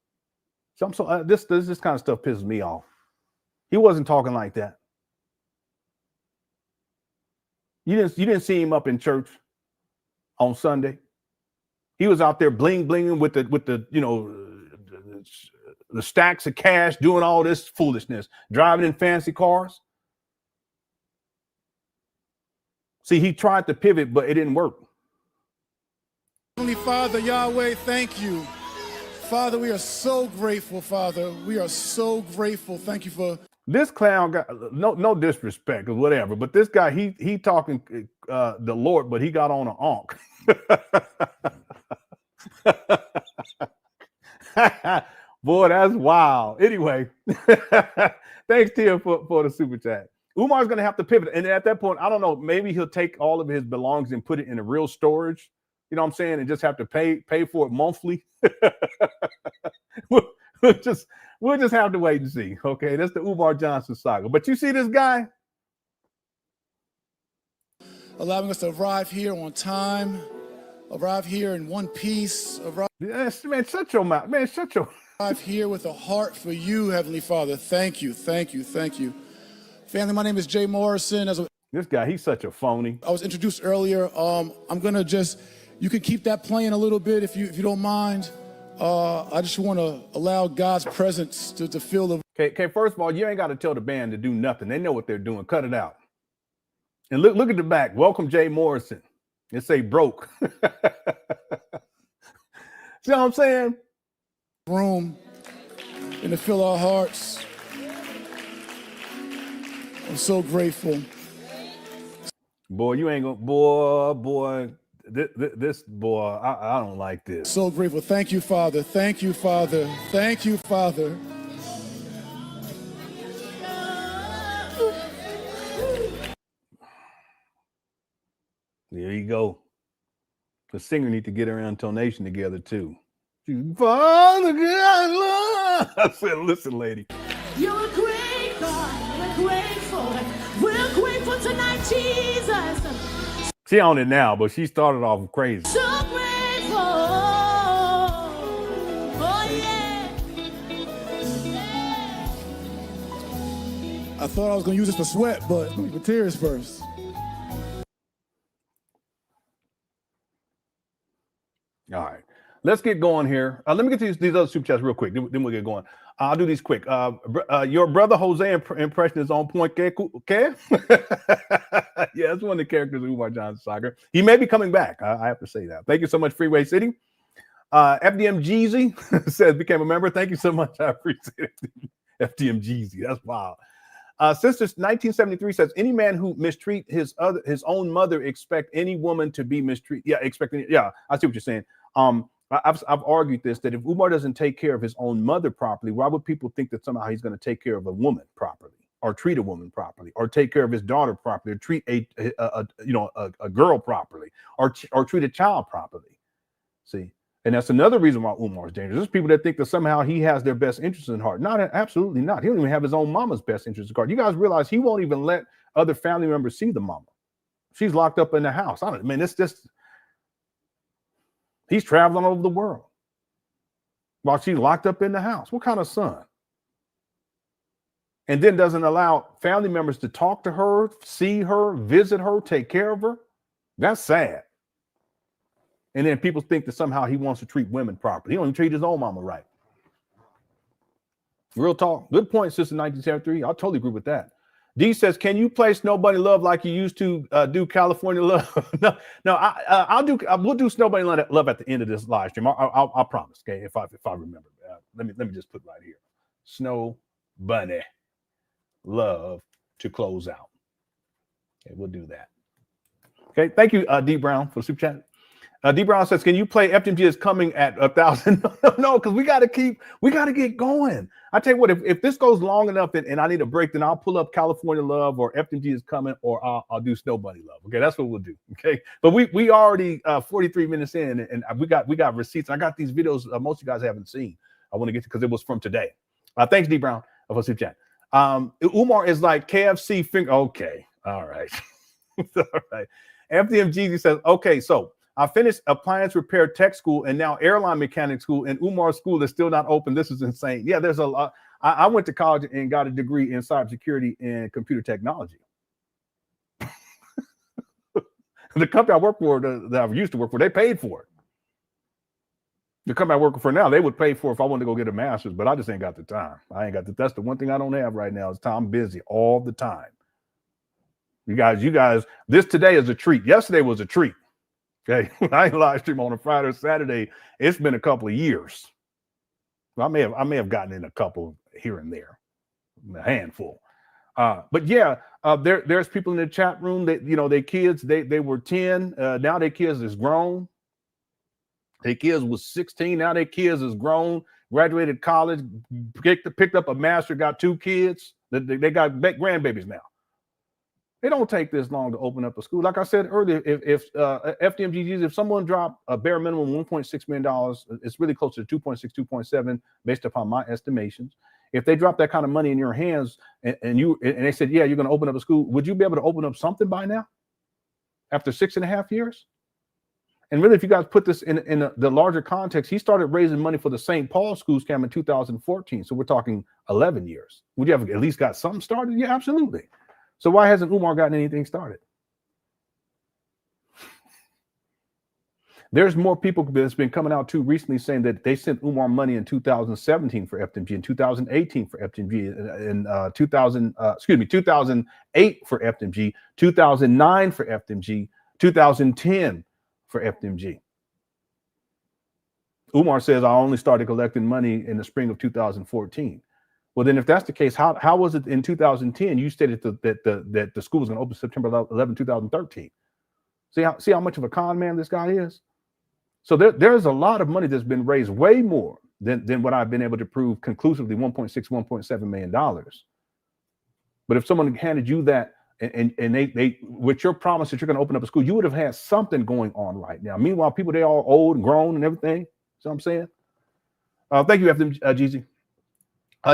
B: This kind of stuff pisses me off. He wasn't talking like that. You didn't see him up in church on Sunday. He was out there blinging with the stacks of cash, doing all this foolishness, driving in fancy cars. See, he tried to pivot, but it didn't work.
E: Heavenly Father, Yahweh, thank you. Father, we are so grateful, Father. We are so grateful. Thank you for
B: this clown guy. No disrespect or whatever, but this guy, he talking the Lord, but he got on an onk. Boy, that's wild. Anyway, thanks, Tia, for the super chat. Umar's going to have to pivot. And at that point, I don't know, maybe he'll take all of his belongings and put it in a real storage. You know what I'm saying? And just have to pay for it monthly. we'll just have to wait and see. Okay, that's the Umar Johnson saga. But you see this guy
E: allowing us to arrive here on time, arrive here in one piece,
B: yes, man, shut your mouth. Man, shut your
E: arrive here with a heart for you, Heavenly Father. Thank you, thank you, thank you. Family, my name is Jay Morrison.
B: This guy, he's such a phony.
E: I was introduced earlier. I'm gonna you can keep that playing a little bit if you don't mind. I just want to allow God's presence to fill the.
B: Okay, first of all, you ain't got to tell the band to do nothing. They know what they're doing. Cut it out. And look at the back. Welcome, Jay Morrison. It say broke. See what I'm saying?
E: Room and to fill our hearts. I'm so grateful.
B: Boy, you ain't gonna, boy. This boy, I don't like this.
E: So grateful. Thank you, Father. Thank you, Father. Thank you, Father.
B: There you go. The singer need to get her intonation together too. Father God, Lord. I said, listen, lady.
D: You're a great God. We're grateful. We're grateful tonight, Jesus.
B: She on it now, but she started off crazy.
D: So grateful. Oh, yeah.
E: I thought I was going to use this for sweat, but for tears first.
B: All right, let's get going here. Let me get to these other super chats real quick. Then we'll get going. I'll do these quick. Your brother Jose impression is on point. Okay? Yeah, that's one of the characters of Umar Johnson saga. He may be coming back. I have to say that. Thank you so much, Freeway City. FDMG says became a member. Thank you so much. I appreciate it. FDMG. That's wild. Sister 1973 says any man who mistreat his own mother expect any woman to be mistreated. Yeah, expecting. Yeah, I see what you're saying. I've argued this, that if Umar doesn't take care of his own mother properly, why would people think that somehow he's going to take care of a woman properly, or treat a woman properly, or take care of his daughter properly, or treat a girl properly, or treat a child properly? See, and that's another reason why Umar is dangerous. There's people that think that somehow he has their best interests in heart. Not, absolutely not. He don't even have his own mama's best interests in heart. You guys realize he won't even let other family members see the mama. She's locked up in the house. It's just. He's traveling over the world while she's locked up in the house. What kind of son? And then doesn't allow family members to talk to her, see her, visit her, take care of her. That's sad. And then people think that somehow he wants to treat women properly. He don't even treat his own mama right. Real talk. Good point, Sister 1973. I totally agree with that. D says, can you play Snow Bunny Love like you used to do California Love? We'll do Snow Bunny Love at the end of this live stream. I'll promise, okay, if I remember. Let me just put it right here. Snow Bunny Love to close out. Okay, we'll do that. Okay, thank you, D Brown, for the super chat. D Brown says, can you play FDMG is coming at 1,000? No, because we got to get going. I tell you what, if this goes long enough and I need a break, then I'll pull up California Love or FDMG is coming, or I'll do Snow Bunny Love. Okay, that's what we'll do. Okay, but we already 43 minutes in, and we got receipts. I got these videos most of you guys haven't seen. I want to get to because it was from today. Thanks, D Brown, for super chat. Umar is like KFC finger. Okay, all right, all right. FDMG says, okay, so I finished appliance repair tech school and now airline mechanic school, and Umar's school is still not open. This is insane. Yeah, there's a lot. I went to college and got a degree in cybersecurity and computer technology. The company I work for, that I used to work for, they paid for it. The company I work for now, they would pay for it if I wanted to go get a master's, but I just ain't got the time. That's the one thing I don't have right now is time. I'm busy all the time. You guys, this today is a treat. Yesterday was a treat. Okay, I ain't live stream on a Friday or Saturday. It's been a couple of years. I may have gotten in a couple here and there, a handful. But yeah, there's people in the chat room that their kids they were 10. Now their kids is grown. Their kids was 16. Now their kids is grown. Graduated college, picked up a master, got 2 kids. They got grandbabies now. It don't take this long to open up a school. Like I said earlier, if FDMG, if someone dropped a bare minimum $1.6 million, it's really close to 2.6, 2.7, based upon my estimations. If they drop that kind of money in your hands and they said, yeah, you're going to open up a school, would you be able to open up something by now? After 6.5 years? And really, if you guys put this in the larger context, he started raising money for the St. Paul school scam in 2014. So we're talking 11 years. Would you have at least got something started? Yeah, absolutely. So why hasn't Umar gotten anything started? There's more people that's been coming out too recently saying that they sent Umar money in 2017 for FDMG, in 2018 for FDMG, in 2008 for FDMG, 2009 for FDMG, 2010 for FDMG. Umar says, I only started collecting money in the spring of 2014. Well, then if that's the case, how was it in 2010? You stated that the school was going to open September 11, 2013. See how much of a con man this guy is? So there's a lot of money that's been raised, way more than what I've been able to prove conclusively, $1.6, $1.7 million. But if someone handed you that and they with your promise that you're going to open up a school, you would have had something going on right now. Meanwhile, people, they all old and grown and everything. See what I'm saying? Thank you, FDMG.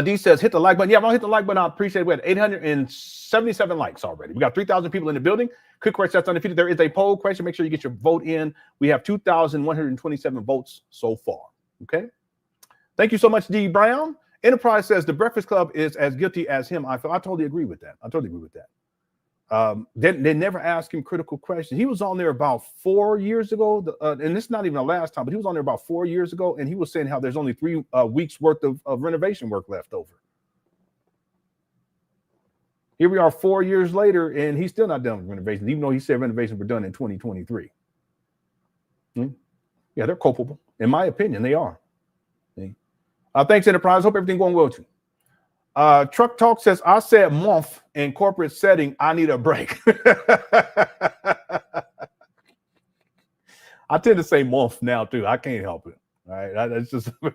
B: D says, hit the like button. Yeah, if I hit the like button, I appreciate it. We had 877 likes already. We got 3,000 people in the building. Quick question, that's undefeated. There is a poll question. Make sure you get your vote in. We have 2,127 votes so far. Okay. Thank you so much, D Brown. Enterprise says the Breakfast Club is as guilty as him. I totally agree with that. They never asked him critical questions. He was on there about 4 years ago, and it's not even the last time, but he was on there about 4 years ago, and he was saying how there's only 3 weeks worth of renovation work left over. Here we are 4 years later, and he's still not done with renovations, even though he said renovations were done in 2023. Yeah, they're culpable. In my opinion, they are. Thanks, Enterprise. Hope everything going well with you. Truck Talk says, I said month in corporate setting, I need a break. I tend to say month now too. I can't help it. All right. That's just I've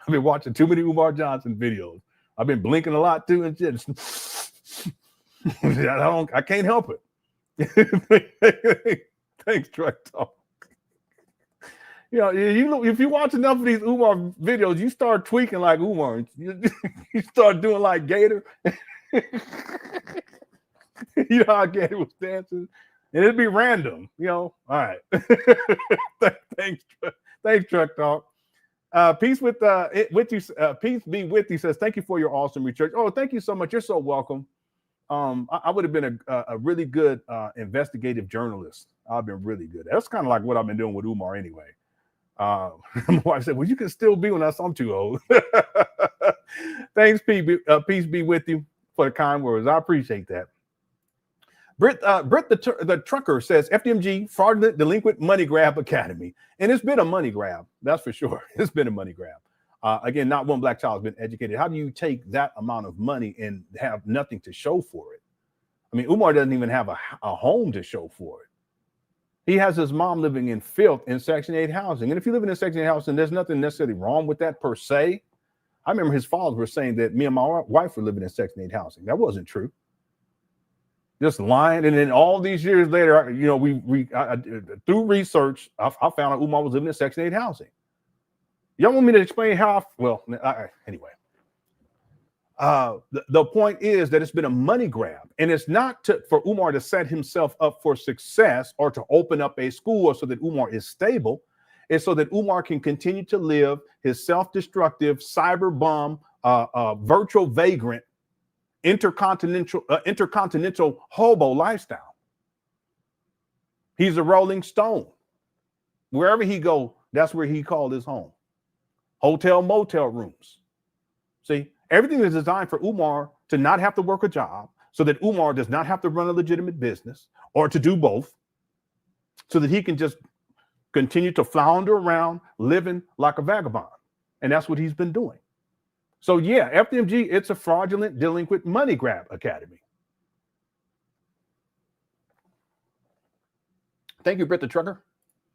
B: been watching too many Umar Johnson videos. I've been blinking a lot too and shit. I can't help it. Thanks, Truck Talk. You know, if you watch enough of these Umar videos, you start tweaking like Umar. You start doing like Gator. You know how Gator was dancing, and it'd be random. You know. All right. Thanks, Truck Talk. Peace with you. Peace be with you. Says thank you for your awesome research. Oh, thank you so much. You're so welcome. I would have been a really good investigative journalist. I've been really good. That's kind of like what I've been doing with Umar anyway. My wife said, well, you can still be with us. I'm too old. Thanks, peace be with you for the kind words. I appreciate that. Britt the trucker says, FDMG, Fraudulent Delinquent Money Grab Academy. And it's been a money grab. That's for sure. It's been a money grab. Again, not one black child has been educated. How do you take that amount of money and have nothing to show for it? I mean, Umar doesn't even have a home to show for it. He has his mom living in filth in Section 8 housing. And if you live in a Section 8 housing, there's nothing necessarily wrong with that per se. I remember his fathers were saying that me and my wife were living in Section 8 housing. That wasn't true. Just lying. And then all these years later, you know, through research, I found out Umar was living in Section 8 housing. Y'all want me to explain how? Anyway. The point is that it's been a money grab, and it's not for Umar to set himself up for success or to open up a school or so that Umar is stable. It's so that Umar can continue to live his self-destructive, cyber bomb, virtual vagrant, intercontinental hobo lifestyle. He's a rolling stone. Wherever he go, that's where he called his home. Hotel, motel rooms. See? Everything is designed for Umar to not have to work a job, so that Umar does not have to run a legitimate business or to do both, so that he can just continue to flounder around living like a vagabond. And that's what he's been doing. So yeah, FDMG, it's a fraudulent delinquent money grab academy. Thank you, Britt the Trucker.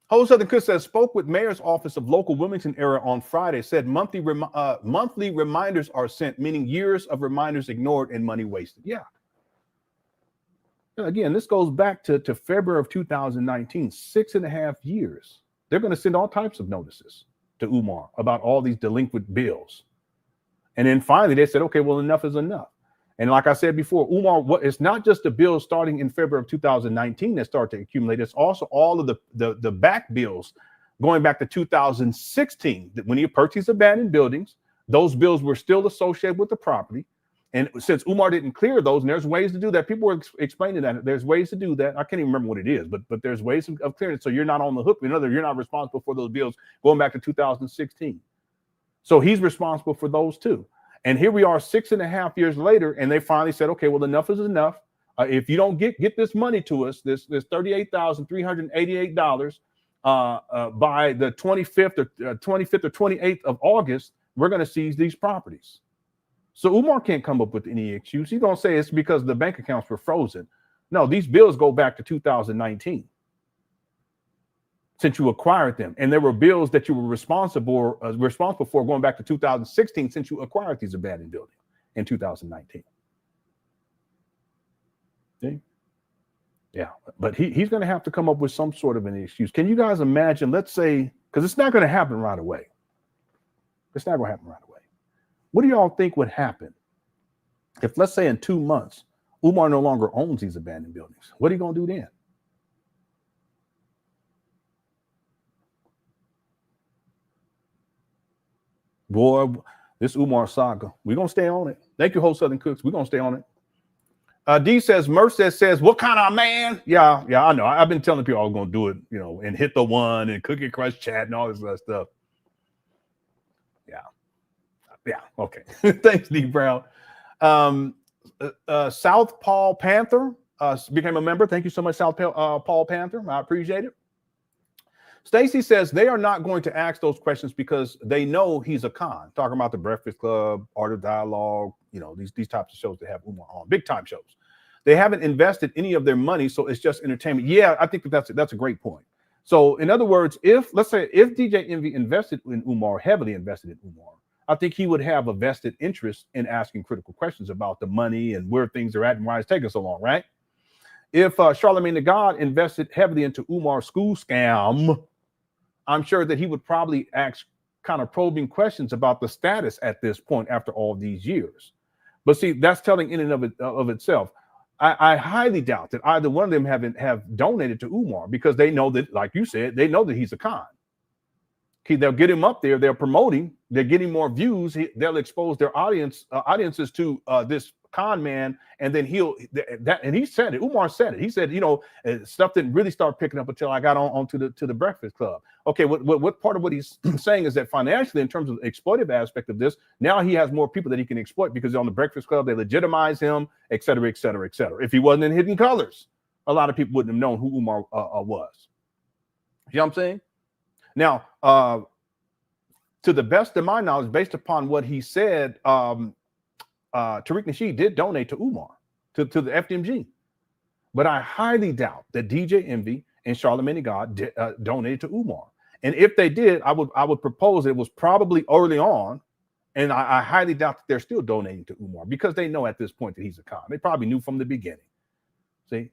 B: Whole Southern Chris says, spoke with Mayor's Office of Local Wilmington area on Friday, said monthly reminders are sent, meaning years of reminders ignored and money wasted. Yeah. Again, this goes back to February of 2019, 6.5 years. They're going to send all types of notices to Umar about all these delinquent bills. And then finally they said, okay, well, enough is enough. And like I said before, Umar, it's not just the bills starting in February of 2019 that start to accumulate. It's also all of the back bills going back to 2016. When he purchased abandoned buildings, those bills were still associated with the property. And since Umar didn't clear those, and there's ways to do that, people were explaining that there's ways to do that. I can't even remember what it is, but there's ways of clearing it so you're not on the hook. In other words, you're not responsible for those bills going back to 2016. So he's responsible for those too. And here we are 6.5 years later, and they finally said, okay, well, enough is enough. If you don't get this money to us, this $38,388 by the 25th or 28th of August, we're going to seize these properties. So Umar can't come up with any excuse. He don't say it's because the bank accounts were frozen. No, these bills go back to 2019 since you acquired them. And there were bills that you were responsible for going back to 2016 since you acquired these abandoned buildings in 2019. See? Yeah, but he's going to have to come up with some sort of an excuse. Can you guys imagine, let's say, because it's not going to happen right away. It's not going to happen right away. What do y'all think would happen if, let's say, in 2 months, Umar no longer owns these abandoned buildings? What are you going to do then? Boy, this Umar saga, we're going to stay on it. Thank you, Whole Southern Cooks. We're going to stay on it. D says, Merce says, what kind of man? Yeah, I know. I've been telling people I was going to do it, and hit the one and Cookie Crush chat and all this other stuff. Yeah, okay. Thanks, D Brown. South Paul Panther became a member. Thank you so much, South Paul Panther. I appreciate it. Stacy says they are not going to ask those questions because they know he's a con. Talking about the Breakfast Club, Art of Dialogue, these types of shows that have Umar on, big time shows. They haven't invested any of their money, so it's just entertainment. Yeah, I think that's a great point. So in other words, let's say if DJ Envy invested in Umar, heavily invested in Umar, I think he would have a vested interest in asking critical questions about the money and where things are at and why it's taking so long, right? If Charlamagne the God invested heavily into Umar's school scam, I'm sure that he would probably ask kind of probing questions about the status at this point after all these years. But see, that's telling in and of itself. I highly doubt that either one of them have donated to Umar because they know that, like you said, they know that he's a con. Okay, they'll get him up there. They're promoting. They're getting more views. They'll expose their audiences to this con man, and then and he said it. Umar said it. He said, stuff didn't really start picking up until I got onto the Breakfast Club. Okay, what part of what he's saying is that financially, in terms of the exploitive aspect of this, now he has more people that he can exploit because on the Breakfast Club they legitimize him, et cetera, et cetera, et cetera. If he wasn't in Hidden Colors, a lot of people wouldn't have known who Umar was. You know what I'm saying? Now, to the best of my knowledge, based upon what he said, Tariq Nasheed did donate to Umar, to the FDMG. But I highly doubt that DJ Envy and Charlamagne the God donated to Umar. And if they did, I would propose it was probably early on, and I highly doubt that they're still donating to Umar because they know at this point that he's a con. They probably knew from the beginning. See?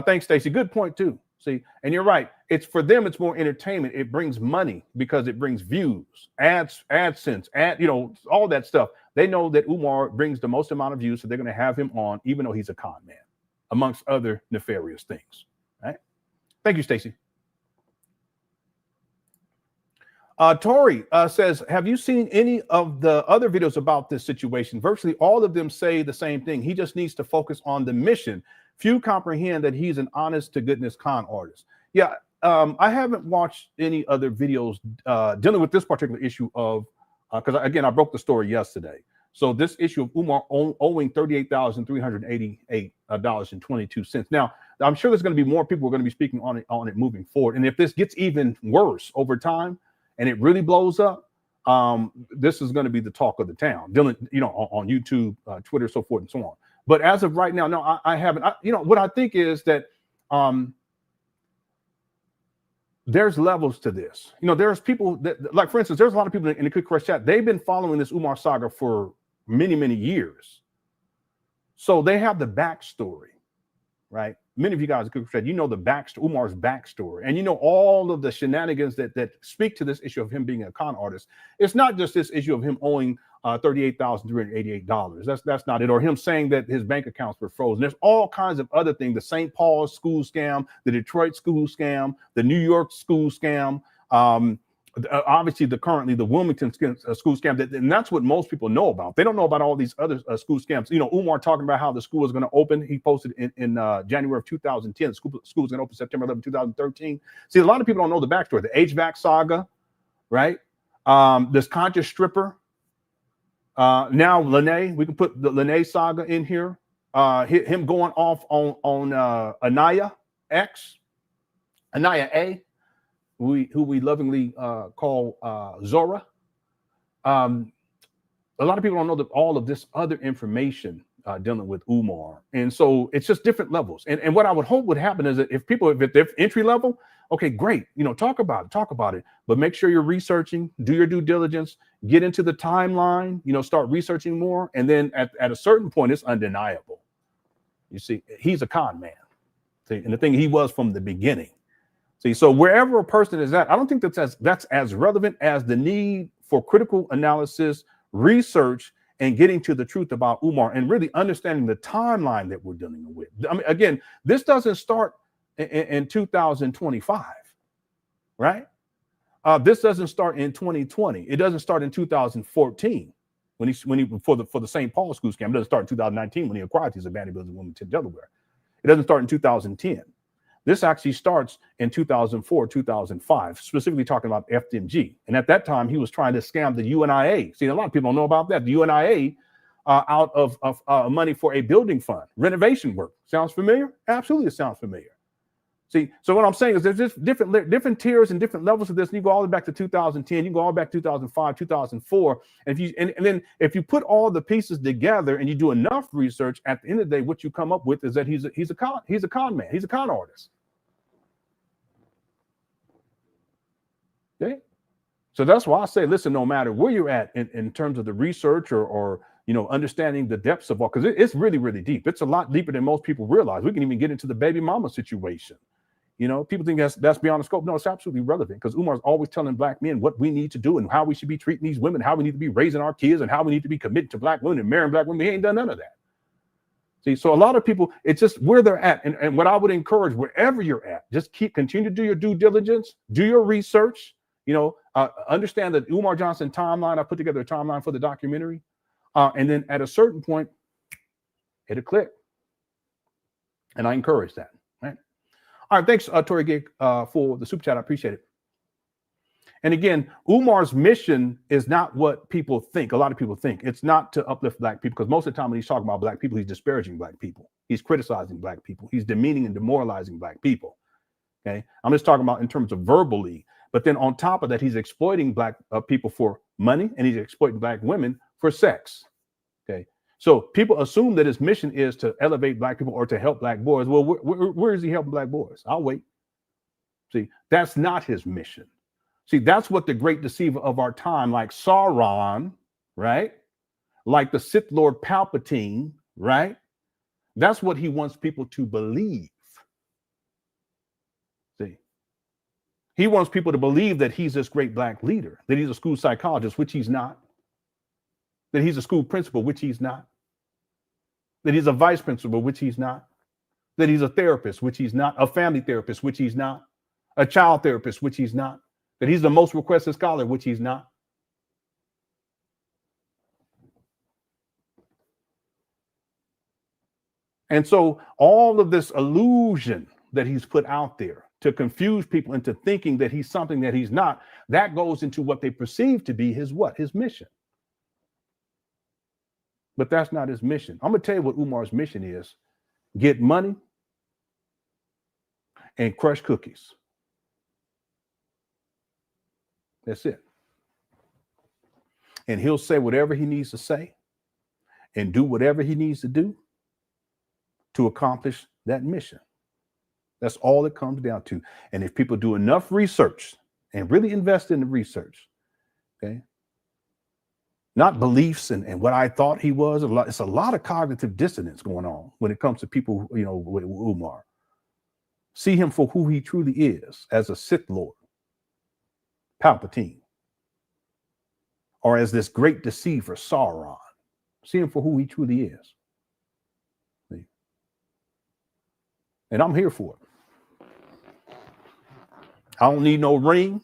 B: Thanks, Stacey. Good point, too. See, and you're right. It's for them, it's more entertainment. It brings money because it brings views, AdSense, all that stuff. They know that Umar brings the most amount of views, so they're going to have him on, even though he's a con man, amongst other nefarious things. Right? Thank you, Stacy. Tori says, have you seen any of the other videos about this situation? Virtually all of them say the same thing. He just needs to focus on the mission. Few comprehend that he's an honest to goodness con artist. Yeah, I haven't watched any other videos dealing with this particular issue of, because again, I broke the story yesterday. So this issue of Umar owing $38,388.22. Now, I'm sure there's going to be more people who are going to be speaking on it moving forward. And if this gets even worse over time and it really blows up, this is going to be the talk of the town, dealing, on YouTube, Twitter, so forth and so on. But as of right now, no, I haven't. What I think is that there's levels to this. There's people that, like, for instance, there's a lot of people in the Quick Crush chat. They've been following this Umar saga for many, many years. So they have the backstory. right? Many of you guys, you know the Umar's backstory, and you know all of the shenanigans that speak to this issue of him being a con artist. It's not just this issue of him owing $38,388. That's not it. Or him saying that his bank accounts were frozen. There's all kinds of other things. The St. Paul's school scam, the Detroit school scam, the New York school scam. Obviously, the Wilmington school scam, and that's what most people know about. They don't know about all these other school scams. You know, Umar talking about how the school is going to open. He posted in January of 2010. The school is going to open September 11, 2013. See, a lot of people don't know the backstory. The HVAC saga, right? This conscious stripper. Now Lene, we can put the Lene saga in here. Him going off on Anaya X, Anaya A, who we lovingly call Zora. A lot of people don't know that all of this other information dealing with Umar, and so it's just different levels. And what I would hope would happen is that if they're entry level, okay, great, you know, talk about it, but make sure you're researching, do your due diligence, get into the timeline, you know, start researching more, and then at a certain point, it's undeniable. You see, he's a con man, see, and the thing he was from the beginning. See, so wherever a person is at, I don't think that's as relevant as the need for critical analysis, research, and getting to the truth about Umar and really understanding the timeline that we're dealing with. I mean, again, this doesn't start in 2025, right? This doesn't start in 2020. It doesn't start in 2014 when he for the St. Paul school scam. It doesn't start in 2019 when he acquired these abandoned buildings in Wilmington, Delaware. It doesn't start in 2010. This actually starts in 2004, 2005, specifically talking about FDMG. And at that time, he was trying to scam the UNIA. See, a lot of people don't know about that. The UNIA out of money for a building fund, renovation work. Sounds familiar? Absolutely, it sounds familiar. See, so what I'm saying is there's just different tiers and different levels of this. And you go all the way back to 2010, you can go all the way back to 2005, 2004. And then if you put all the pieces together and you do enough research, at the end of the day, what you come up with is that he's a con man, he's a con artist. Okay. So that's why I say, listen, no matter where you're at in terms of the research or you know, understanding the depths of all, because it's really, really deep. It's a lot deeper than most people realize. We can even get into the baby mama situation. You know, people think that's beyond the scope. No, it's absolutely relevant because Umar's always telling black men what we need to do and how we should be treating these women, how we need to be raising our kids, and how we need to be committed to black women and marrying black women. He ain't done none of that. See, so a lot of people, it's just where they're at. And what I would encourage, wherever you're at, just continue to do your due diligence, do your research. You know, understand that Umar Johnson timeline. I put together a timeline for the documentary. And then at a certain point, it'll click. And I encourage that. Right. All right. Thanks, Tori Gig, for the super chat. I appreciate it. And again, Umar's mission is not what people think. A lot of people think it's not to uplift black people, because most of the time when he's talking about black people, he's disparaging black people. He's criticizing black people. He's demeaning and demoralizing black people. Okay. I'm just talking about in terms of verbally. But then on top of that, he's exploiting black people for money, and he's exploiting black women for sex. Okay. So people assume that his mission is to elevate black people or to help black boys. Well, where is he helping black boys? I'll wait. See, that's not his mission. See, that's what the great deceiver of our time, like Sauron, right? Like the Sith Lord Palpatine, right? That's what he wants people to believe. See, he wants people to believe that he's this great black leader, that he's a school psychologist, which he's not, that he's a school principal, which he's not, that he's a vice principal, which he's not, that he's a therapist, which he's not, a family therapist, which he's not, a child therapist, which he's not, that he's the most requested scholar, which he's not. And so all of this illusion that he's put out there to confuse people into thinking that he's something that he's not, that goes into what they perceive to be his what? His mission. But that's not his mission. I'm going to tell you what Umar's mission is. Get money and crush cookies. That's it. And he'll say whatever he needs to say and do whatever he needs to do to accomplish that mission. That's all it comes down to. And if people do enough research and really invest in the research, okay, not beliefs and what I thought he was. It's a lot of cognitive dissonance going on when it comes to people, you know, with Umar. See him for who he truly is, as a Sith Lord, Palpatine, or as this great deceiver, Sauron. See him for who he truly is. See? And I'm here for it. I don't need no ring.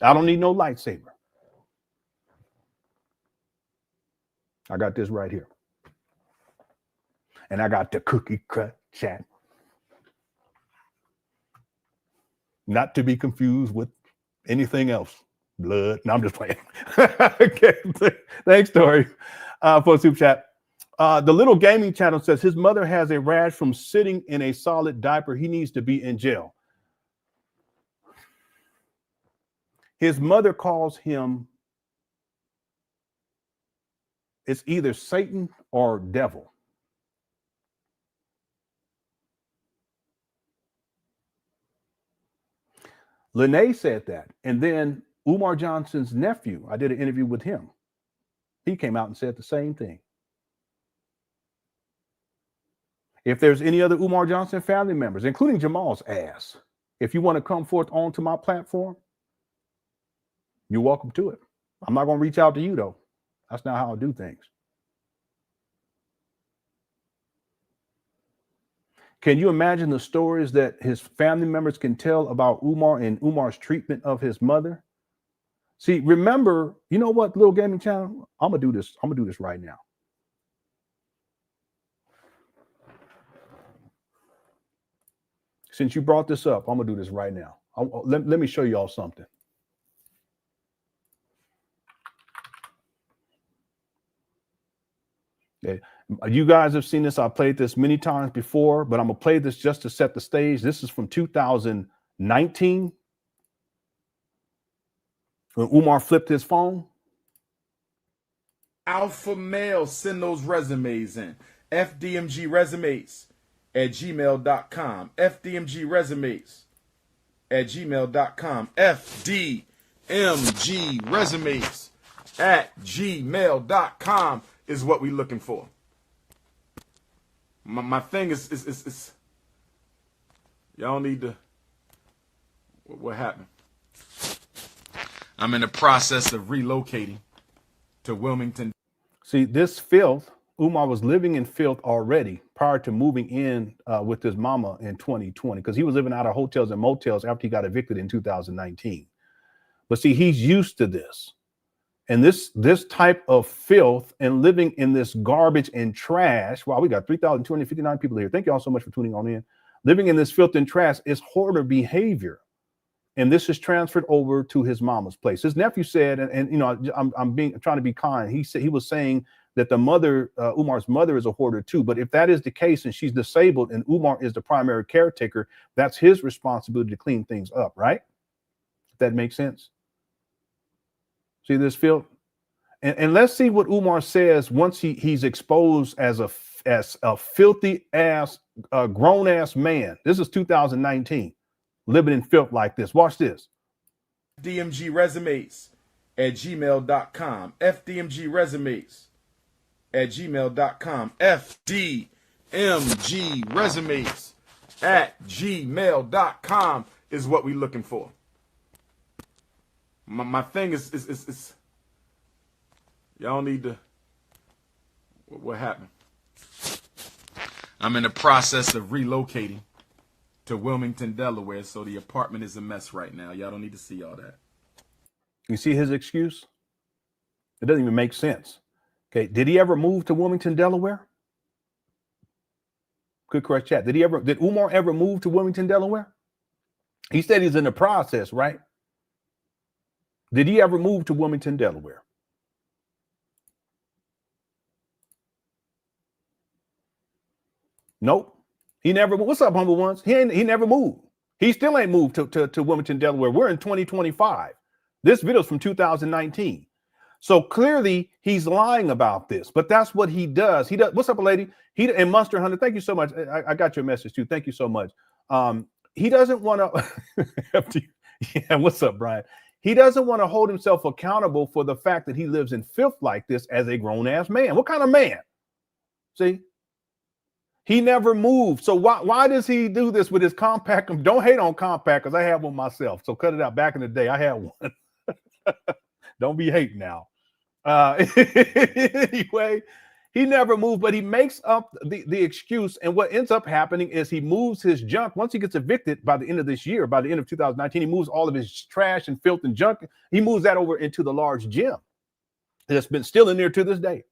B: I don't need no lightsaber. I got this right here. And I got the cookie cut chat. Not to be confused with anything else. Blood. No, I'm just playing. Okay. Thanks, Tori, for a super chat. The Little Gaming Channel says his mother has a rash from sitting in a solid diaper. He needs to be in jail. His mother calls him, it's either Satan or devil. Lene said that. And then Umar Johnson's nephew, I did an interview with him. He came out and said the same thing. If there's any other Umar Johnson family members, including Jamal's ass, if you want to come forth onto my platform, you're welcome to it. I'm not going to reach out to you, though. That's not how I do things. Can you imagine the stories that his family members can tell about Umar and Umar's treatment of his mother? See, remember, you know what, Little Gaming Channel? I'm gonna do this. I'm gonna do this right now. Since you brought this up, I'm gonna do this right now. Let me show you all something. Okay. You guys have seen this. I've played this many times before, but I'm going to play this just to set the stage. This is from 2019 when Umar flipped his phone.
A: Alpha male, send those resumes in. FDMG resumes at gmail.com. FDMG resumes at gmail.com. FDMG resumes at gmail.com is what we're looking for. My thing is y'all need to, what happened? I'm in the process of relocating to Wilmington.
B: See, this filth, Umar was living in filth already prior to moving in with his mama in 2020, because he was living out of hotels and motels after he got evicted in 2019. But see, he's used to this. And this type of filth and living in this garbage and trash. Wow, we got 3,259 people here. Thank you all so much for tuning on in. Living in this filth and trash is hoarder behavior. And this is transferred over to his mama's place. His nephew said, and you know, I'm trying to be kind. He was saying that the mother, Umar's mother, is a hoarder too. But if that is the case and she's disabled and Umar is the primary caretaker, that's his responsibility to clean things up, right? If that makes sense. See this filth? And let's see what Umar says once he's exposed as a filthy ass, grown ass man. This is 2019, living in filth like this. Watch this.
A: FDMG resumes at gmail.com. FDMG resumes at gmail.com. FDMG resumes at gmail.com is what we're looking for. My thing is y'all need to, what happened? I'm in the process of relocating to Wilmington, Delaware, so the apartment is a mess right now. Y'all don't need to see all that.
B: You see his excuse? It doesn't even make sense. Okay, did he ever move to Wilmington, Delaware? Good correct chat. Did Umar ever move to Wilmington, Delaware? He said he's in the process, right? Did he ever move to Wilmington, Delaware? Nope. He never. What's up, humble ones? He never moved. He still ain't moved to Wilmington, Delaware. We're in 2025. This video's from 2019. So clearly he's lying about this, but that's what he does. He does. What's up, lady? And Monster Hunter, thank you so much. I got your message too. Thank you so much. He doesn't want to. Yeah, what's up, Brian? He doesn't want to hold himself accountable for the fact that he lives in filth like this as a grown-ass man. What kind of man? See? He never moved. So why does he do this with his compact? Don't hate on compact, because I have one myself. So cut it out. Back in the day, I had one. Don't be hating now. Anyway, he never moved, but he makes up the excuse. And what ends up happening is he moves his junk. Once he gets evicted by the end of this year, by the end of 2019, he moves all of his trash and filth and junk. He moves that over into the large gym that's been still in there to this day.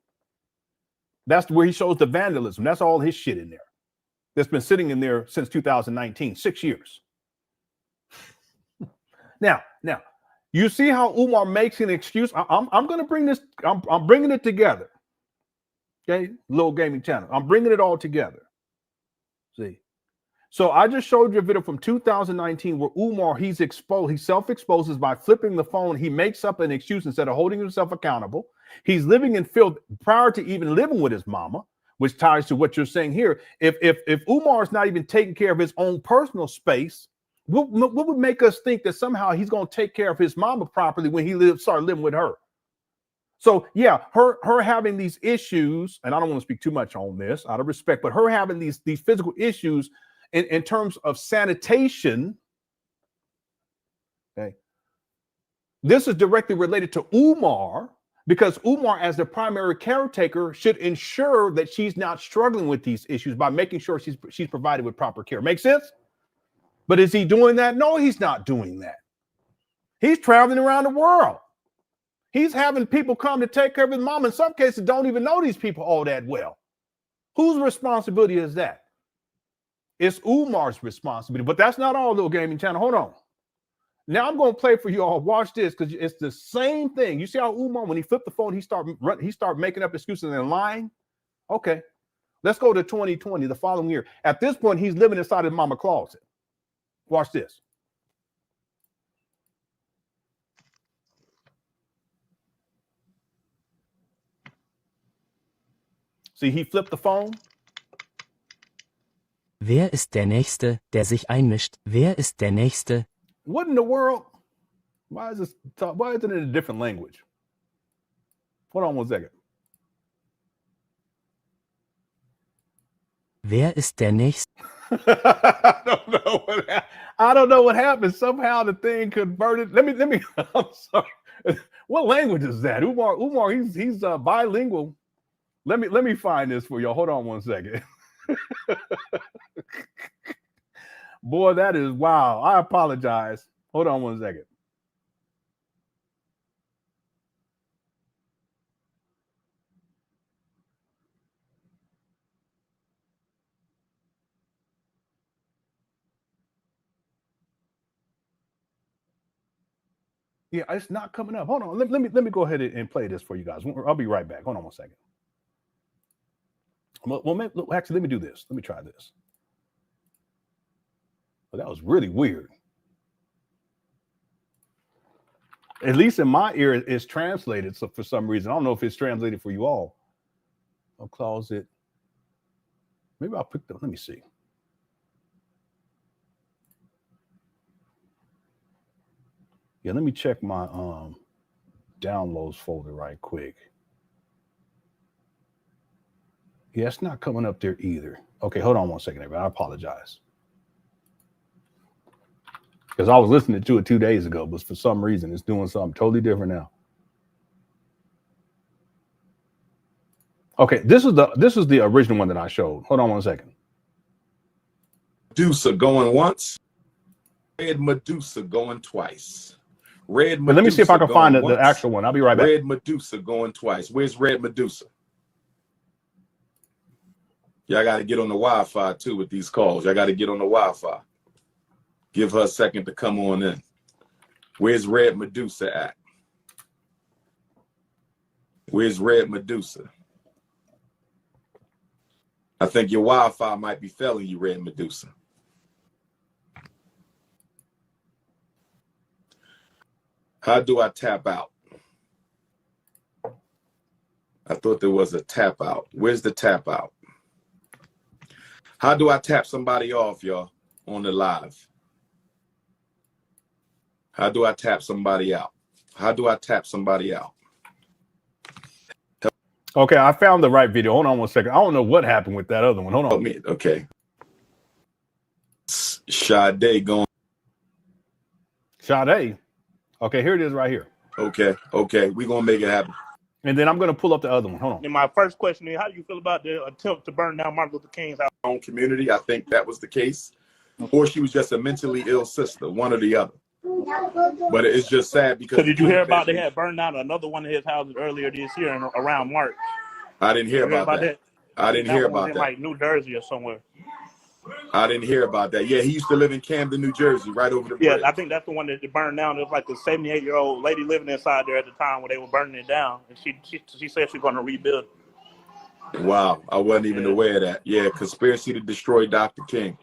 B: That's where he shows the vandalism. That's all his shit in there. That's been sitting in there since 2019, 6 years. Now, you see how Umar makes an excuse. I'm going to bring this. I'm bringing it together. Okay, Little Gaming Channel. I'm bringing it all together. See, so I just showed you a video from 2019 where Umar, he's exposed. He self-exposes by flipping the phone. He makes up an excuse instead of holding himself accountable. He's living in filth prior to even living with his mama, which ties to what you're saying here. If Umar is not even taking care of his own personal space, what would make us think that somehow he's going to take care of his mama properly when he started living with her? So yeah, her having these issues, and I don't want to speak too much on this out of respect, but her having these physical issues in terms of sanitation, okay, this is directly related to Umar, because Umar, as the primary caretaker, should ensure that she's not struggling with these issues by making sure she's provided with proper care. Make sense? But is he doing that? No, he's not doing that. He's traveling around the world. He's having people come to take care of his mom. In some cases, don't even know these people all that well. Whose responsibility is that? It's Umar's responsibility. But that's not all, Little Gaming Channel. Hold on. Now I'm going to play for you all. Watch this, because it's the same thing. You see how Umar, when he flipped the phone, he started making up excuses and lying? Okay. Let's go to 2020, the following year. At this point, he's living inside his mama closet. Watch this. See, he flipped the phone.
F: Wer ist der Nächste, der sich einmischt? Wer ist der Nächste?
B: What in the world? Why is it in a different language? Hold on one second.
F: Wer ist der Nächste?
B: I don't know what happened. Somehow the thing converted. Let me. I'm sorry. What language is that? Umar, he's bilingual. Let me find this for y'all. Hold on one second. Boy, that is wow. I apologize. Hold on one second. Yeah, it's not coming up. Hold on. Let me go ahead and play this for you guys. I'll be right back. Hold on one second. Well, actually, let me do this. Let me try this. Well, that was really weird. At least in my ear, it's translated. So for some reason, I don't know if it's translated for you all. I'll close it. Maybe I'll pick them. Let me see. Yeah, let me check my downloads folder right quick. Yeah, it's not coming up there either. Okay, hold on one second, everybody. I apologize. Because I was listening to it 2 days ago, but for some reason, it's doing something totally different now. Okay, this is the original one that I showed. Hold on one second.
G: Medusa going once. Red Medusa going twice. Red Medusa.
B: But let me see if I can find the actual one. I'll be right back.
G: Red Medusa going twice. Where's Red Medusa? Y'all got to get on the Wi-Fi too with these calls. Y'all got to get on the Wi-Fi. Give her a second to come on in. Where's Red Medusa at? Where's Red Medusa? I think your Wi-Fi might be failing you, Red Medusa. How do I tap out? I thought there was a tap out. Where's the tap out? How do I tap somebody off, y'all, on the live? How do I tap somebody out? How do I tap somebody out?
B: Okay, I found the right video. Hold on 1 second. I don't know what happened with that other one. Hold on.
G: Help me. Okay. Sade going.
B: Sade. Okay, here it is right here.
G: Okay. Okay. We're going to make it happen.
B: And then I'm going to pull up the other one. Hold on.
H: And my first question is, how do you feel about the attempt to burn down Martin Luther King's house?
G: Own community. I think that was the case. Or she was just a mentally ill sister, one or the other. But it's just sad because.
H: So did you hear about they had burned down another one of his houses earlier this year around March?
G: I didn't hear about that. I didn't hear about that.
H: Like New Jersey or somewhere.
G: I didn't hear about that. Yeah, he used to live in Camden, New Jersey, right over the bridge.
H: Yeah, I think that's the one that they burned down. It was like a 78-year-old lady living inside there at the time when they were burning it down, and she said she's going to rebuild.
G: Wow, I wasn't even aware of that. Yeah, conspiracy to destroy Dr. King.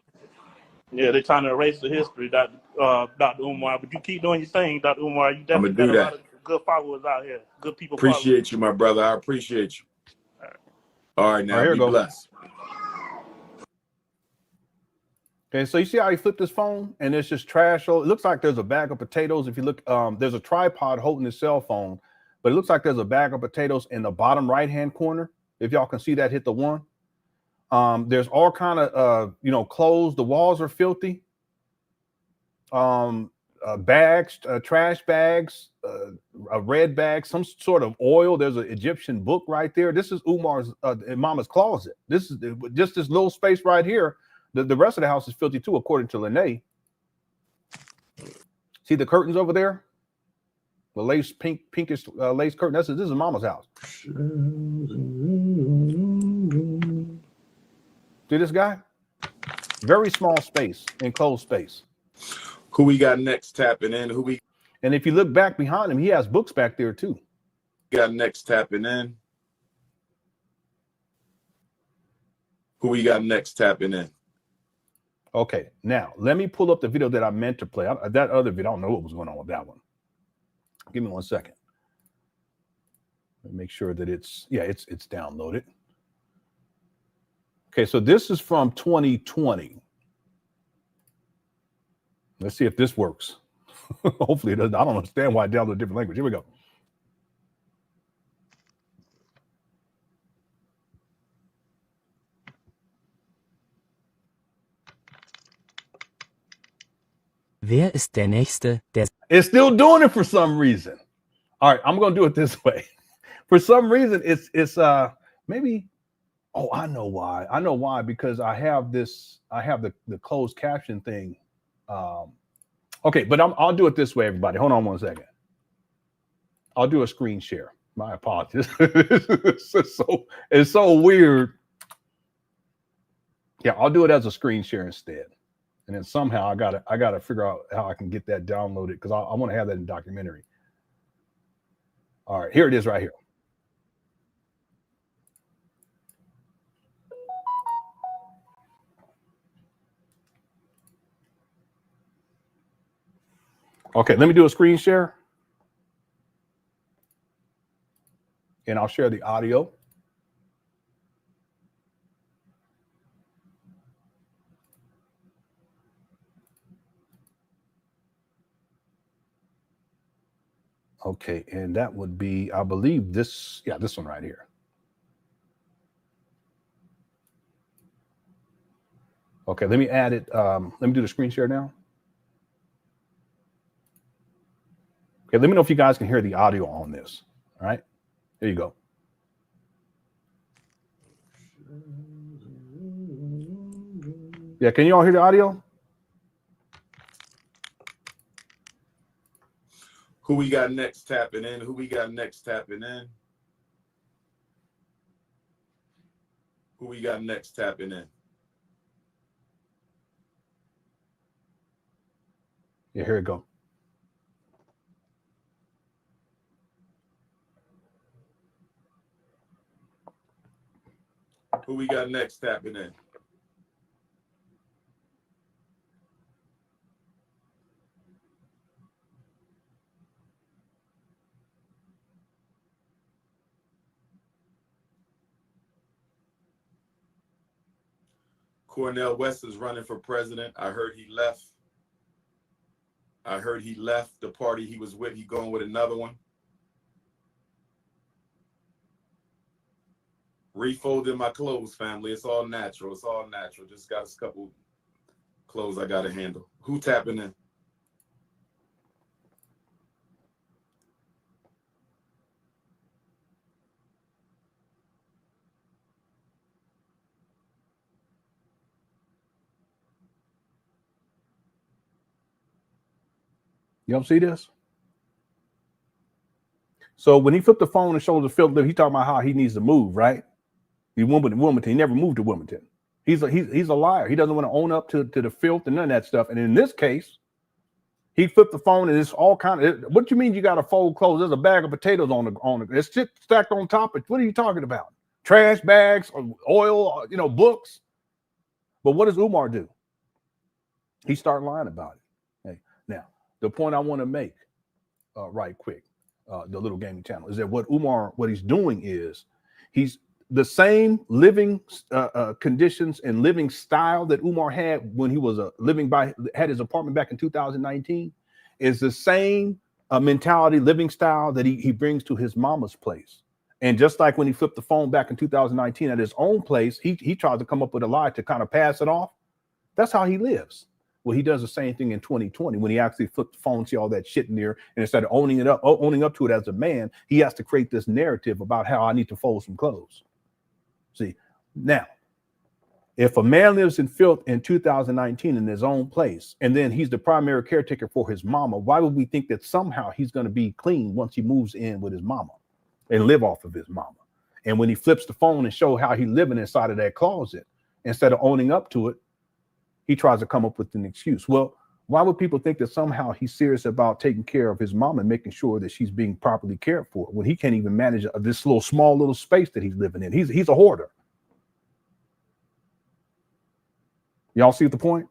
H: Yeah, they're trying to erase the history, Dr. Umar. But you keep doing your thing, Dr. Umar. You definitely got a lot of good followers out here. Good people.
G: Appreciate you, my brother. I appreciate you. All right, now be blessed.
B: Okay, so you see how he flipped his phone and it's just trash. So it looks like there's a bag of potatoes. If you look, there's a tripod holding his cell phone, but it looks like there's a bag of potatoes in the bottom right-hand corner. If y'all can see that, hit the one. There's all kind of, clothes. The walls are filthy. Bags, trash bags, a red bag, some sort of oil. There's an Egyptian book right there. This is Umar's mama's closet. This is just this little space right here. The rest of the house is filthy too, according to Lenon. See the curtains over there? The lace, pinkish lace curtain. This is mama's house. See this guy? Very small space, enclosed space.
G: Who we got next tapping in?
B: And if you look back behind him, he has books back there too.
G: Got next tapping in? Who we got next tapping in?
B: Okay, now let me pull up the video that I meant to play. That other video, I don't know what was going on with that one. Give me 1 second. Let me make sure that it's downloaded. Okay, so this is from 2020. Let's see if this works. Hopefully it doesn't. I don't understand why I downloaded a different language. Here we go.
F: Wer ist der Nächste, der...
B: It's still doing it for some reason. All right, I'm going to do it this way. For some reason, it's maybe... Oh, I know why. I know why, because I have the closed caption thing. Okay, but I'll do it this way, everybody. Hold on 1 second. I'll do a screen share. My apologies. It's so weird. Yeah, I'll do it as a screen share instead. And then somehow I gotta figure out how I can get that downloaded, because I want to have that in documentary. All right, here it is right here. Okay, let me do a screen share. And I'll share the audio. Okay, and that would be, I believe this one right here. Okay, let me add it. Let me do the screen share now. Okay, let me know if you guys can hear the audio on this. All right, there you go. Yeah, can you all hear the audio?
G: Who we got next tapping in? Who we got next tapping in? Who we got next tapping in?
B: Yeah, here we go.
G: Who we got next tapping in? Cornel West is running for president. I heard he left. I heard he left the party he was with. He going with another one. Refolding my clothes, family. It's all natural. It's all natural. Just got a couple clothes I got to handle. Who tapping in?
B: Y'all see this? So when he flipped the phone and showed the filter, he talking about how he needs to move, right? He went to Wilmington. He never moved to Wilmington. He's a liar. He doesn't want to own up to the filth and none of that stuff. And in this case, he flipped the phone and it's all kind of. What do you mean you got to fold clothes? There's a bag of potatoes on the. It's just stacked on top of. What are you talking about? Trash bags, oil, books. But what does Umar do? He started lying about it. Hey, now the point I want to make, right quick, the little gaming channel is that what he's doing is he's the same living conditions and living style that Umar had when he was had his apartment back in 2019 is the same mentality, living style that he brings to his mama's place. And just like when he flipped the phone back in 2019 at his own place, he tried to come up with a lie to kind of pass it off. That's how he lives. Well, he does the same thing in 2020 when he actually flipped the phone, see all that shit in there, and instead of owning up to it as a man, he has to create this narrative about how I need to fold some clothes. See, now, if a man lives in filth in 2019 in his own place, and then he's the primary caretaker for his mama, why would we think that somehow he's going to be clean once he moves in with his mama and live off of his mama? And when he flips the phone and show how he's living inside of that closet, instead of owning up to it, he tries to come up with an excuse. Well, why would people think that somehow he's serious about taking care of his mom and making sure that she's being properly cared for when he can't even manage this small little space that he's living in? He's a hoarder. Y'all see the point?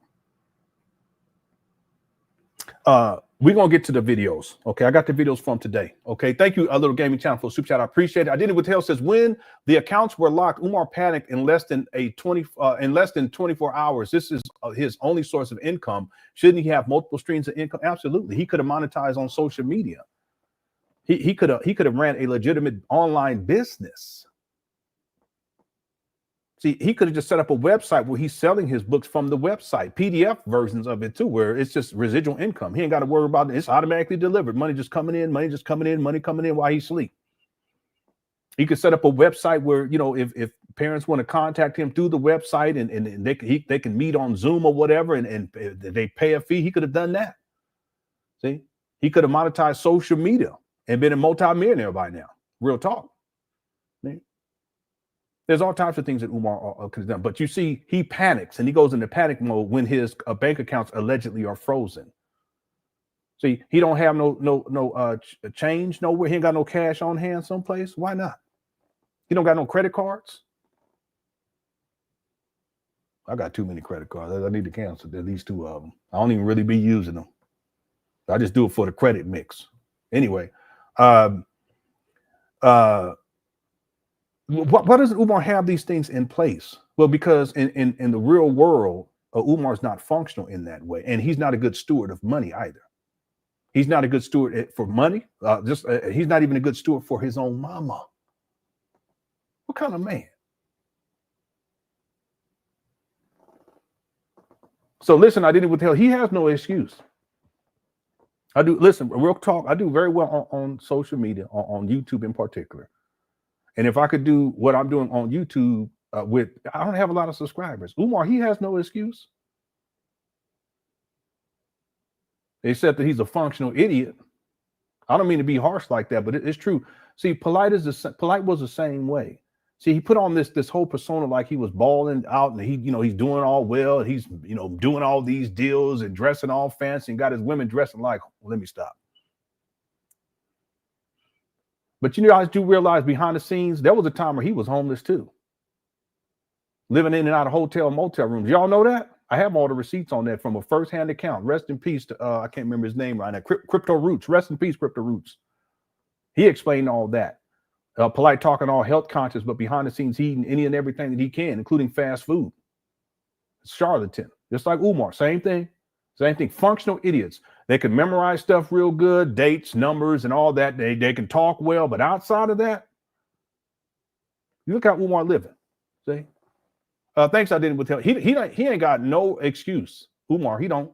B: We're going to get to the videos. Okay, I got the videos from today. Okay, thank you, a little gaming channel, for super chat. I appreciate it. Identity with Tail says, when the accounts were locked, Umar panicked in less than 24 hours. This is his only source of income. Shouldn't he have multiple streams of income? Absolutely. He could have monetized on social media. He could have ran a legitimate online business. See, he could have just set up a website where he's selling his books from the website, PDF versions of it too, where it's just residual income. He ain't got to worry about it. It's automatically delivered. Money just coming in, money coming in while he sleep. He could set up a website where, if parents want to contact him through the website and they can meet on Zoom or whatever, and they pay a fee, he could have done that. See, he could have monetized social media and been a multi-millionaire by now. Real talk. See? There's all types of things that Umar could have done, but you see, he panics and he goes into panic mode when his bank accounts allegedly are frozen. See, he don't have no change nowhere. He ain't got no cash on hand someplace. Why not? He don't got no credit cards. I got too many credit cards. I need to cancel at least 2 of them. I don't even really be using them. I just do it for the credit mix. Anyway, why doesn't Umar have these things in place? Well, because in the real world, Umar's not functional in that way. And he's not a good steward of money either. He's not a good steward for money. He's not even a good steward for his own mama. What kind of man? So listen, I didn't tell. He has no excuse. Listen, real talk. I do very well on social media, on YouTube in particular. And if I could do what I'm doing on YouTube I don't have a lot of subscribers. Umar, he has no excuse. Except that he's a functional idiot. I don't mean to be harsh like that, but it's true. See, Polite was the same way. See, he put on this whole persona like he was balling out and he's doing all well. And he's, doing all these deals and dressing all fancy and got his women dressing like, let me stop. But I do realize behind the scenes, there was a time where he was homeless too. Living in and out of hotel and motel rooms. Y'all know that? I have all the receipts on that from a first-hand account. Rest in peace to, I can't remember his name right now. Crypto Roots. Rest in peace, Crypto Roots. He explained all that. Polite talking all health conscious, but behind the scenes, he eating any and everything that he can, including fast food. Charlatan. Just like Umar, same thing. Same thing, functional idiots. They can memorize stuff real good, dates, numbers, and all that. They can talk well, but outside of that, you look how Umar living. See? Thanks, I didn't tell. He ain't got no excuse. Umar, he don't.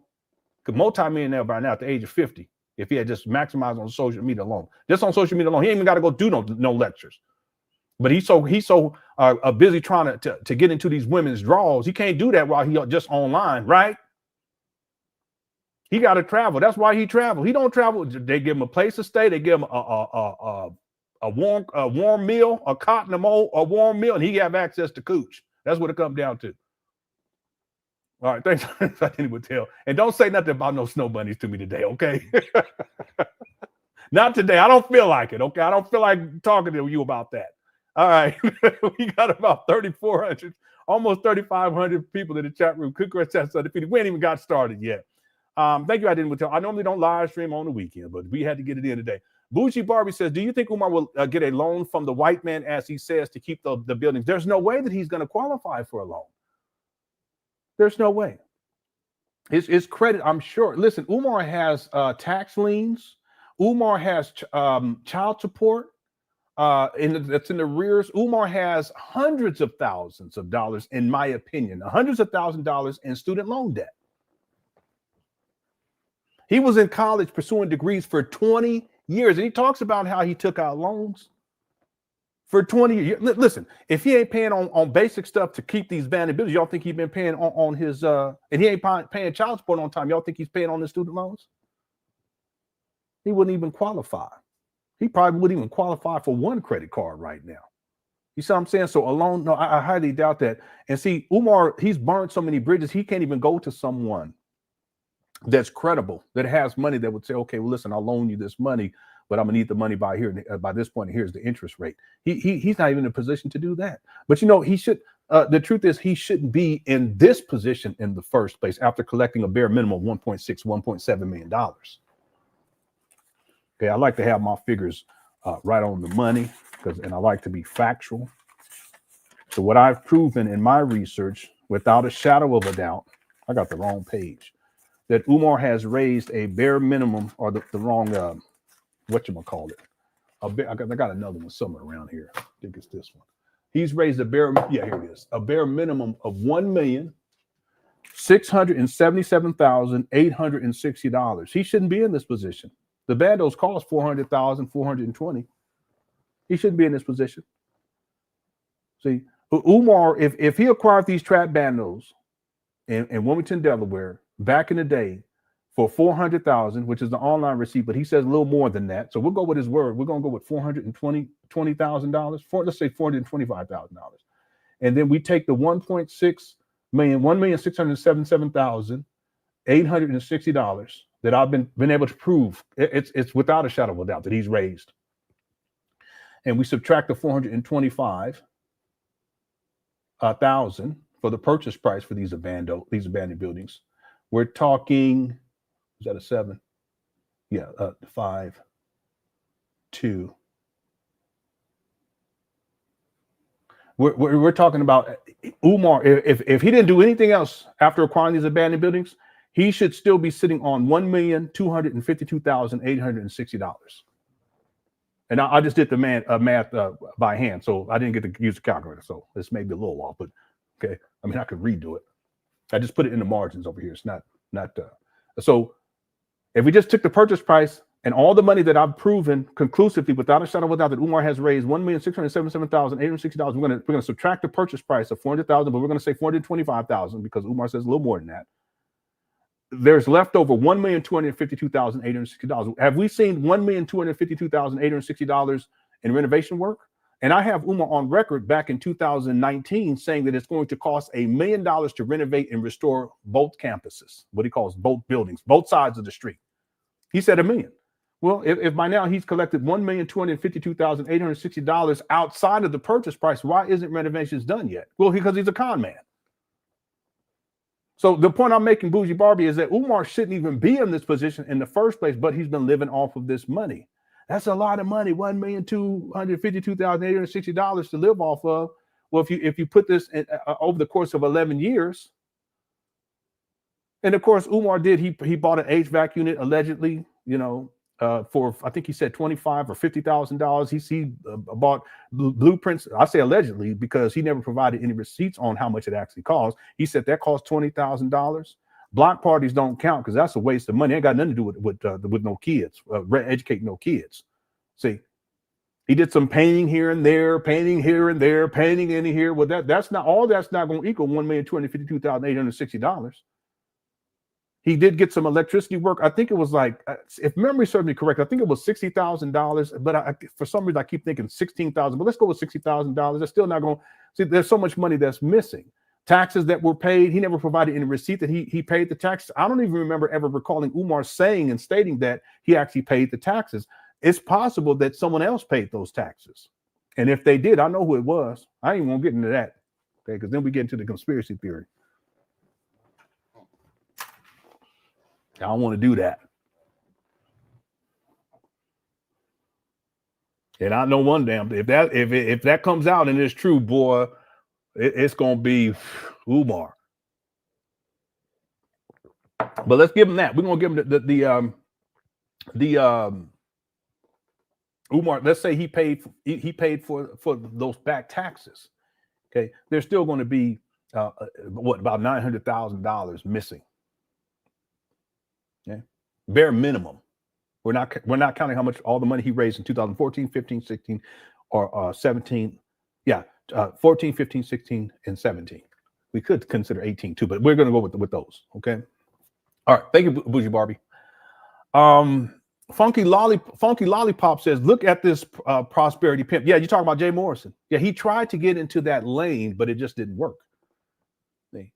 B: Because multi-millionaire by now at the age of 50, if he had just maximized on social media alone. Just on social media alone, he ain't even got to go do no lectures. But he's so busy trying to get into these women's draws. He can't do that while he just online, right? He got to travel. That's why he traveled. He don't travel. They give him a place to stay. They give him a warm meal, a cotton, a warm meal, and he have access to cooch. That's what it comes down to. All right, thanks. I didn't tell. And don't say nothing about no snow bunnies to me today, okay? Not today. I don't feel like it, okay? I don't feel like talking to you about that. All right, we got about 3,400, almost 3,500 people in the chat room. Congrats, undefeated. We ain't even got started yet. Thank you. I didn't tell. I normally don't live stream on the weekend, but we had to get it in today. Bougie Barbie says, do you think Umar will get a loan from the white man, as he says, to keep the buildings? There's no way that he's going to qualify for a loan. There's no way. His credit, I'm sure. Listen, Umar has tax liens. Umar has child support. That's in the rears. Umar has hundreds of thousands of dollars, in my opinion, hundreds of thousands of dollars in student loan debt. He was in college pursuing degrees for 20 years, and he talks about how he took out loans for 20 years. Listen, if he ain't paying on basic stuff to keep these bandit bills, y'all think he's been paying on his and he ain't paying child support on time, y'all think he's paying on his student loans? He wouldn't even qualify. He probably wouldn't even qualify for one credit card right now. You see what I'm saying? So a loan, no, I highly doubt that. And see, Umar, he's burned so many bridges, he can't even go to someone that's credible, that has money, that would say, okay, well, listen, I'll loan you this money, but I'm gonna need the money by here. By this point, here's the interest rate. He's not even in a position to do that. But you know, he should. The truth is, he shouldn't be in this position in the first place after collecting a bare minimum of $1.7 million. Okay, I like to have my figures right on the money, and I like to be factual. So what I've proven in my research, without a shadow of a doubt, I got the wrong page, that Umar has raised a bare minimum, or the wrong, whatchamacallit. I got another one somewhere around here. I think it's this one. He's raised a bare, yeah, here it is, a bare minimum of $1,677,860. He shouldn't be in this position. The bandos cost $400,420. He shouldn't be in this position. See, Umar, if he acquired these trap bandos in Wilmington, Delaware, back in the day for $400,000, which is the online receipt, but he says a little more than that. So we'll go with his word. We're going to go with $420,000, let's say $425,000. And then we take the $1,677,860 that I've been able to prove. It's without a shadow of a doubt that he's raised. And we subtract the $425,000 for the purchase price for these abandoned buildings. We're talking, is that a 7? Yeah, 5, 2. We're talking about Umar. If he didn't do anything else after acquiring these abandoned buildings, he should still be sitting on $1,252,860. And I just did the math by hand, so I didn't get to use the calculator. So this may be a little off, but okay. I mean, I could redo it. I just put it in the margins over here. It's not. So if we just took the purchase price and all the money that I've proven conclusively, without a shadow of a doubt, that Umar has raised $1,677,860, we're gonna subtract the purchase price of $400,000, but we're gonna say $425,000 because Umar says a little more than that. There's left over $1,252,860. Have we seen $1,252,860 in renovation work? And I have Umar on record back in 2019 saying that it's going to cost $1 million to renovate and restore both campuses, what he calls both buildings, both sides of the street. He said $1 million. Well, if by now he's collected $1,252,860 outside of the purchase price, why isn't renovations done yet? Well, because he's a con man. So the point I'm making, Bougie Barbie, is that Umar shouldn't even be in this position in the first place, but he's been living off of this money. That's a lot of money, $1,252,860 to live off of. Well, if you put this in, over the course of 11 years, And of course, Umar did. He bought an HVAC unit allegedly, for I think he said $25,000 or $50,000. He bought blueprints. I say allegedly because he never provided any receipts on how much it actually cost. He said that cost $20,000. Block parties don't count because that's a waste of money. Ain't got nothing to do with no kids, educating no kids. See, he did some painting here and there, painting in here. Well, that's not going to equal $1,252,860. He did get some electricity work. I think it was like, if memory serves me correct, I think it was $60,000. But for some reason, I keep thinking $16,000. But let's go with $60,000. That's still not going to see. There's so much money that's missing. Taxes that were paid. He never provided any receipt that he paid the taxes. I don't even remember ever recalling Umar saying and stating that he actually paid the taxes. It's possible that someone else paid those taxes. And if they did, I know who it was. I ain't gonna get into that. Okay, because then we get into the conspiracy theory. I don't want to do that. And I know one damn if that comes out and it's true, boy, it's gonna be Umar. But let's give him that. We're gonna give him the Umar. Let's say he paid for those back taxes. Okay, there's still going to be about $900,000 missing. Okay, bare minimum. We're not counting how much all the money he raised in 2014, 15, 16, or 17. Yeah, 14, 15, 16, and 17. We could consider 18 too, but we're going to go with those. Okay. All right. Thank you, Bougie Barbie. Funky Lollipop says, look at this prosperity pimp. Yeah, you're talking about Jay Morrison. Yeah, he tried to get into that lane, but it just didn't work. See?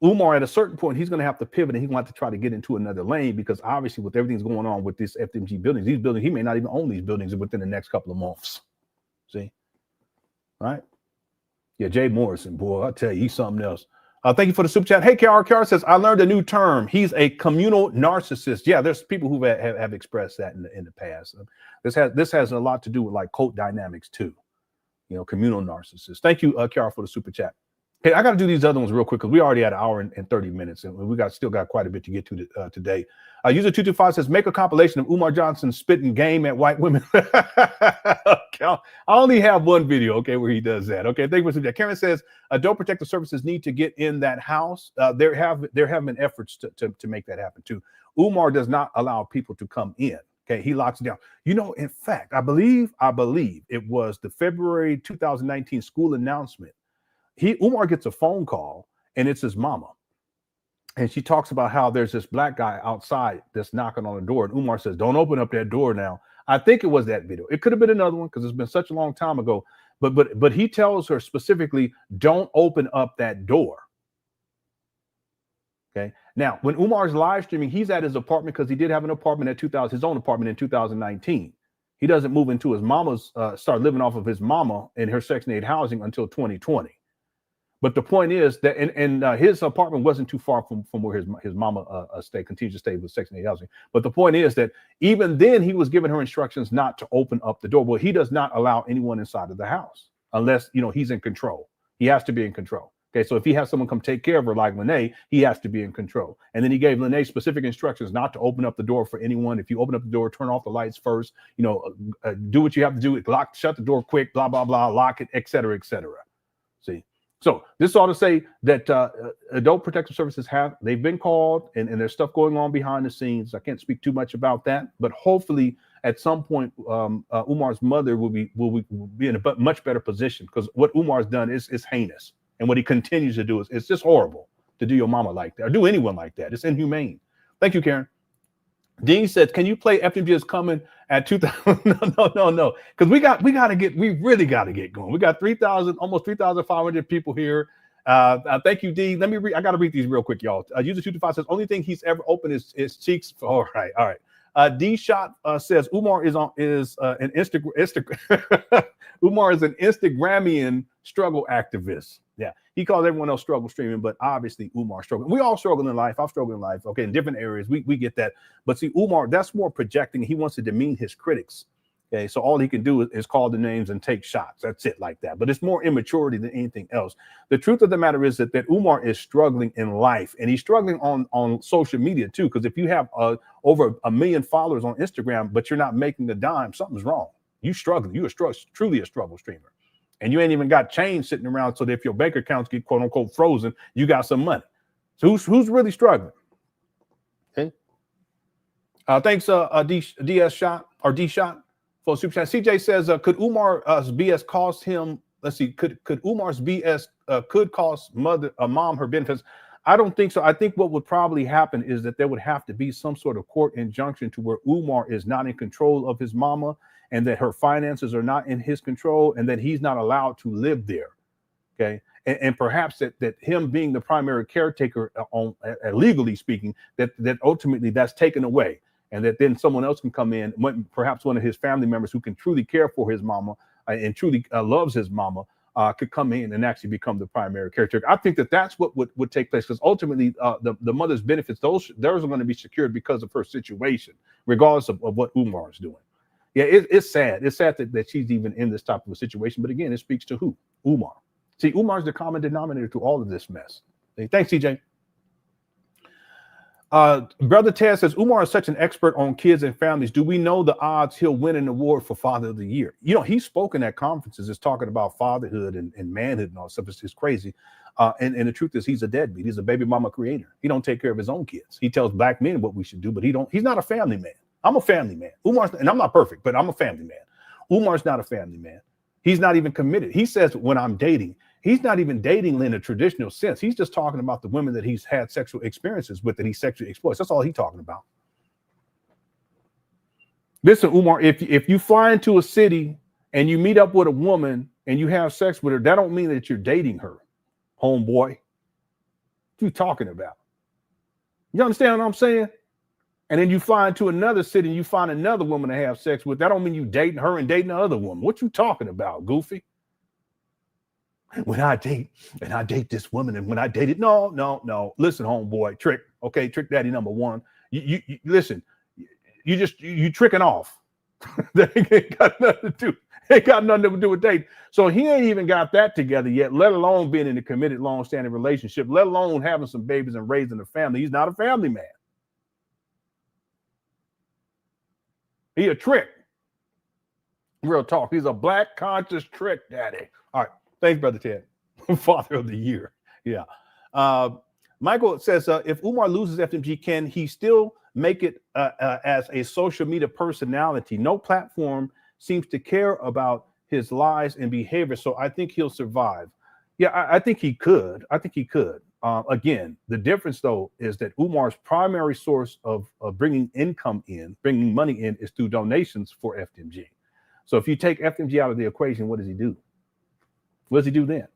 B: Umar, at a certain point, he's going to have to pivot and he's going to have to try to get into another lane because obviously with everything's going on with this FDMG buildings, these buildings, he may not even own these buildings within the next couple of months. See? Right? Yeah, Jay Morrison, boy, I tell you, he's something else. Thank you for the super chat. Hey, KR says, I learned a new term. He's a communal narcissist. Yeah, there's people who have expressed that in the past. This has a lot to do with like cult dynamics too. Communal narcissist. Thank you, KR, for the super chat. Hey, I got to do these other ones real quick because we already had an hour and 30 minutes, and we still got quite a bit to get to today. User 225 says, make a compilation of Umar Johnson spitting game at white women. I only have one video, okay, where he does that. Okay, thank you for that. Karen says, adult protective services need to get in that house. There have been efforts to make that happen too. Umar does not allow people to come in. Okay, he locks it down. In fact, I believe it was the February 2019 school announcement. Umar gets a phone call and it's his mama. And she talks about how there's this black guy outside that's knocking on the door. And Umar says, don't open up that door now. I think it was that video. It could have been another one because it's been such a long time ago. But he tells her specifically, don't open up that door. Okay. Now, when Umar's live streaming, he's at his apartment because he did have an apartment his own apartment in 2019. He doesn't move into his mama's, start living off of his mama in her Section 8 housing until 2020. But the point is that, and his apartment wasn't too far from where his mama continues to stay with Section 8 housing. But the point is that even then he was giving her instructions not to open up the door. Well, he does not allow anyone inside of the house unless, he's in control. He has to be in control. Okay, so if he has someone come take care of her like Lene, he has to be in control. And then he gave Lene specific instructions not to open up the door for anyone. If you open up the door, turn off the lights first, do what you have to do. Shut the door quick, blah, blah, blah, lock it, et cetera, et cetera. See? So this ought to say that adult protective services they've been called and there's stuff going on behind the scenes. I can't speak too much about that, but hopefully at some point Umar's mother will be in a much better position because what Umar's done is heinous. And what he continues to do it's just horrible to do your mama like that or do anyone like that. It's inhumane. Thank you, Karen. Dean said, can you play FDMG is coming at 2000? No. Because we really got to get going. We got almost 3,500 people here. Thank you, Dean. I got to read these real quick, y'all. User 225 says, only thing he's ever opened is his cheeks. All right. D Shot says, Umar is an Umar is an Instagramian struggle activist. Yeah, he calls everyone else struggle streaming, but obviously Umar struggling. We all struggle in life. I've struggled in life. Okay, in different areas, we get that. But see, Umar, that's more projecting. He wants to demean his critics. Okay, so all he can do is call the names and take shots. That's it, like that. But it's more immaturity than anything else. The truth of the matter is that Umar is struggling in life, and he's struggling on social media too. Because if you have over 1 million followers on Instagram, but you're not making a dime, something's wrong. You struggling. You are truly a struggle streamer, and you ain't even got change sitting around so that if your bank accounts get quote unquote frozen, you got some money. So who's really struggling? Okay. Thanks, DS shot or D shot. For super chat, CJ says, could Umar's BS cost him? Let's see, could Umar's BS could cost mom her benefits? I don't think so. I think what would probably happen is that there would have to be some sort of court injunction to where Umar is not in control of his mama, and that her finances are not in his control, and that he's not allowed to live there. Okay, and perhaps that him being the primary caretaker, legally speaking, that ultimately that's taken away. And that then someone else can come in, perhaps one of his family members who can truly care for his mama and truly loves his mama, could come in and actually become the primary caretaker. I think that's what would take place, because ultimately the mother's benefits, those are going to be secured because of her situation, regardless of what Umar is doing. Yeah, it's sad. It's sad that she's even in this type of a situation. But again, it speaks to who? Umar. See, Umar's the common denominator to all of this mess. Thanks, CJ. Brother Ted says, Umar is such an expert on kids and families. Do we know the odds he'll win an award for Father of the Year? You know, he's spoken at conferences, is talking about fatherhood and manhood and all stuff. It's crazy. And the truth is, he's a deadbeat. He's a baby mama creator. He don't take care of his own kids. He tells black men what we should do, but he's not a family man. I'm a family man. And I'm not perfect, but I'm a family man. Umar's not a family man. He's not even committed. He says when I'm dating, he's not even dating in a traditional sense. He's just talking about the women that he's had sexual experiences with, that he sexually exploits. That's all he's talking about. Listen, Umar, if you fly into a city and you meet up with a woman and you have sex with her, that don't mean that you're dating her, homeboy. What you talking about? You understand what I'm saying? And then you fly into another city and you find another woman to have sex with. That don't mean you dating her and dating the other woman. What you talking about, goofy? When I date this woman, and when I dated, no. Listen, homeboy, trick. Okay, trick daddy number one. You listen. You tricking off. That ain't got nothing to do. Ain't got nothing to do with dating. So he ain't even got that together yet. Let alone being in a committed, long-standing relationship. Let alone having some babies and raising a family. He's not a family man. He a trick. Real talk. He's a black conscious trick daddy. All right. Thanks, Brother Ted. Father of the Year. Yeah. Michael says, if Umar loses FDMG, can he still make it as a social media personality? No platform seems to care about his lies and behavior, so I think he'll survive. Yeah, I think he could. Again, the difference, though, is that Umar's primary source of bringing money in, is through donations for FDMG. So if you take FDMG out of the equation, what does he do? What does he do then?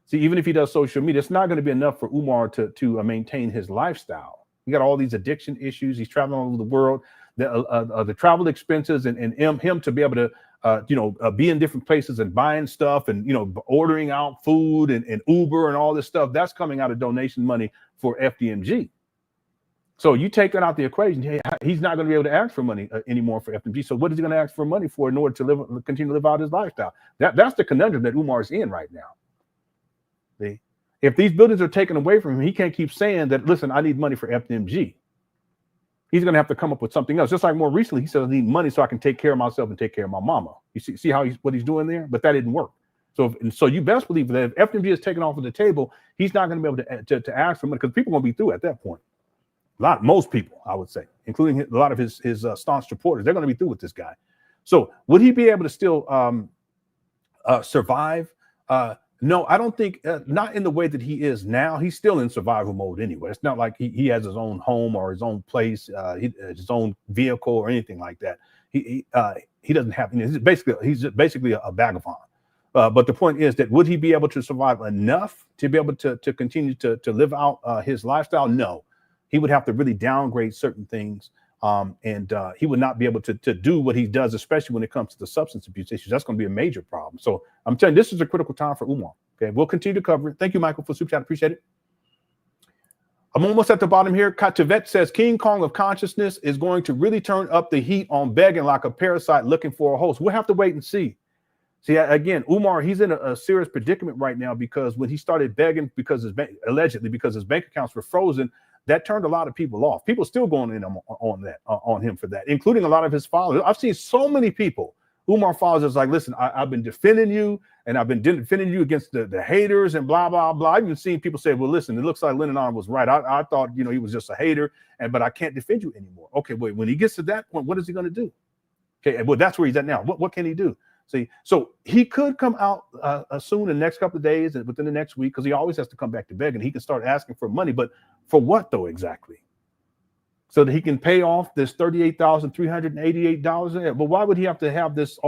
B: See, even if he does social media, it's not going to be enough for Umar to maintain his lifestyle. He got all these addiction issues. He's traveling all over the world. The travel expenses and him to be able to be in different places and buying stuff and ordering out food and Uber and all this stuff, that's coming out of donation money for FDMG. So you take that out the equation, he's not going to be able to ask for money anymore for FDMG. So what is he going to ask for money for in order to continue to live out his lifestyle? That's the conundrum that Umar is in right now. See? If these buildings are taken away from him, he can't keep saying that, listen, I need money for FDMG. He's going to have to come up with something else. Just like more recently, he said, I need money so I can take care of myself and take care of my mama. You see how what he's doing there? But that didn't work. So you best believe that if FDMG is taken off of the table, he's not going to be able to ask for money, because people are going to be through at that point. Most people, I would say, including a lot of his staunch supporters, they're going to be through with this guy. So would he be able to still survive? No, I don't think, not in the way that he is now. He's still in survival mode anyway. It's not like he has his own home or his own place, his own vehicle or anything like that. He doesn't have, he's basically a vagabond. But the point is that would he be able to survive enough to be able to continue to live out his lifestyle? No. He would have to really downgrade certain things, and he would not be able to do what he does, especially when it comes to the substance abuse issues. That's going to be a major problem. So I'm telling you, this is a critical time for Umar. Okay, we'll continue to cover it. Thank you, Michael, for super chat. Appreciate it. I'm almost at the bottom here. Katavet says King Kong of consciousness is going to really turn up the heat on begging like a parasite looking for a host. We'll have to wait and see. See, again, Umar, he's in a serious predicament right now because when he started begging because allegedly because his bank accounts were frozen, that turned a lot of people off. People still going in on him for that, including a lot of his followers. I've seen so many people, Umar followers, is like, listen, I've been defending you and I've been defending you against the haters and blah, blah, blah. I've even seen people say, well, listen, it looks like LenonHonor was right. I thought, you know, he was just a hater, but I can't defend you anymore. Okay, wait, when he gets to that point, what is he going to do? Okay, well, that's where he's at now. What can he do? See, so he could come out soon in the next couple of days and within the next week, because he always has to come back to begging. He can start asking for money, but for what though exactly? So that he can pay off this $38,388. But why would he have to have these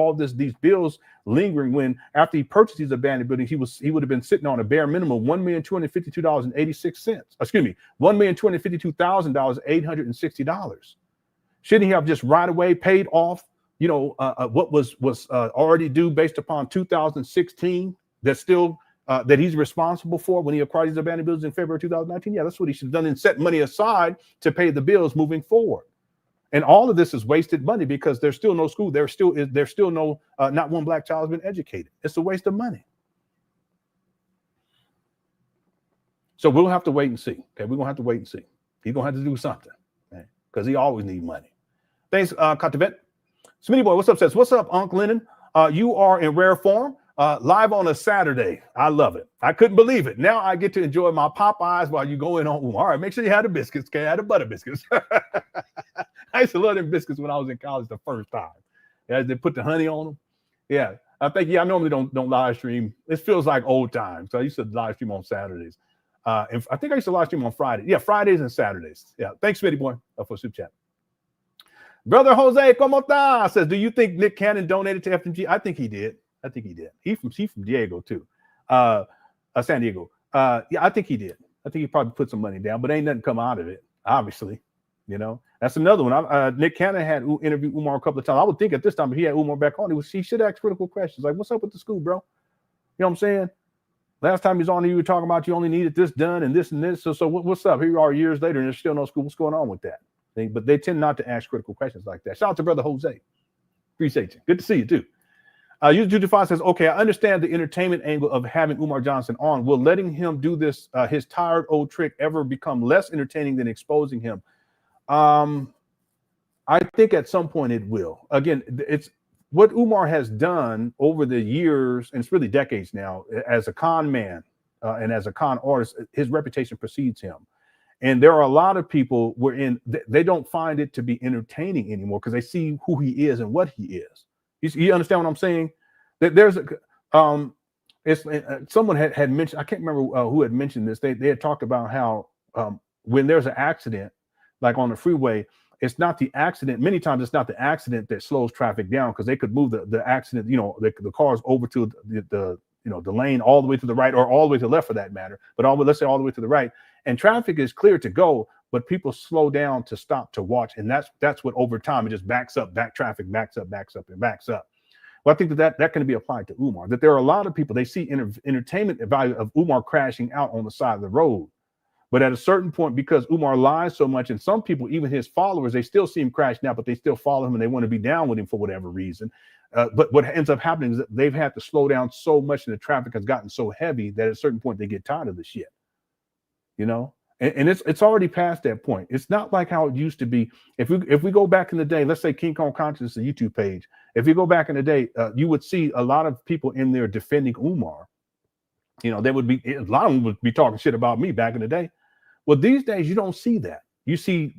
B: bills lingering when after he purchased these abandoned buildings, he would have been sitting on a bare minimum of $1,252,086. Excuse me, $1,252,860. Shouldn't he have just right away paid off, you know, what was already due based upon 2016 that's still that he's responsible for when he acquired these abandoned buildings in February 2019? Yeah, that's what he should have done, and set money aside to pay the bills moving forward. And all of this is wasted money because there's still no school. There's still no not one black child has been educated. It's a waste of money. So we'll have to wait and see. Okay, we're gonna have to wait and see. He's gonna have to do something, because he always needs money. Thanks, Katavet. Smitty Boy, what's up, says, what's up, Unc Lenon? You are in rare form, live on a Saturday. I love it. I couldn't believe it. Now I get to enjoy my Popeyes while you go in on Umar. All right, make sure you have the biscuits, okay? I had the butter biscuits. I used to love them biscuits when I was in college the first time. Yeah, they put the honey on them. Yeah, I normally don't live stream. It feels like old times. So I used to live stream on Saturdays. And I think I used to live stream on Friday. Yeah, Fridays and Saturdays. Yeah, thanks, Smitty Boy, for super chat. Brother Jose, ¿cómo está? Says, do you think Nick Cannon donated to FDMG? I think he did. He from Diego too, San Diego. Yeah, I think he did. I think he probably put some money down, but ain't nothing come out of it. Obviously, you know, that's another one. Nick Cannon had interviewed Umar a couple of times. I would think at this time, if he had Umar back on, he should ask critical questions like, "What's up with the school, bro?" You know what I'm saying? Last time he was on, you were talking about you only needed this done and this and this. So what's up? Here you are years later, and there's still no school. What's going on with that? But they tend not to ask critical questions like that. Shout out to Brother Jose. Appreciate you. Good to see you too. User 225 says, okay, I understand the entertainment angle of having Umar Johnson on. Will letting him do this, his tired old trick, ever become less entertaining than exposing him? I think at some point it will. Again, it's what Umar has done over the years, and it's really decades now, as a con man and as a con artist, his reputation precedes him. And there are a lot of people wherein they don't find it to be entertaining anymore because they see who he is and what he is. You understand what I'm saying? That there's someone had mentioned, I can't remember who had mentioned this. They had talked about how when there's an accident, like on the freeway, it's not the accident. Many times it's not the accident that slows traffic down, because they could move the accident, you know, the cars over to the lane all the way to the right, or all the way to the left for that matter, but let's say all the way to the right. And traffic is clear to go, but people slow down to stop to watch. And that's what over time, it just backs up, traffic backs up, and backs up. Well, I think that can be applied to Umar, that there are a lot of people, they see entertainment value of Umar crashing out on the side of the road. But at a certain point, because Umar lies so much, and some people, even his followers, they still see him crashing out, but they still follow him and they want to be down with him for whatever reason. But what ends up happening is that they've had to slow down so much and the traffic has gotten so heavy that at a certain point they get tired of the shit. You know, and it's already past that point. It's not like how it used to be. If we go back in the day, let's say King Kong Consciousness, the YouTube page. If you go back in the day, you would see a lot of people in there defending Umar. You know, a lot of them would be talking shit about me back in the day. Well, these days you don't see that. You see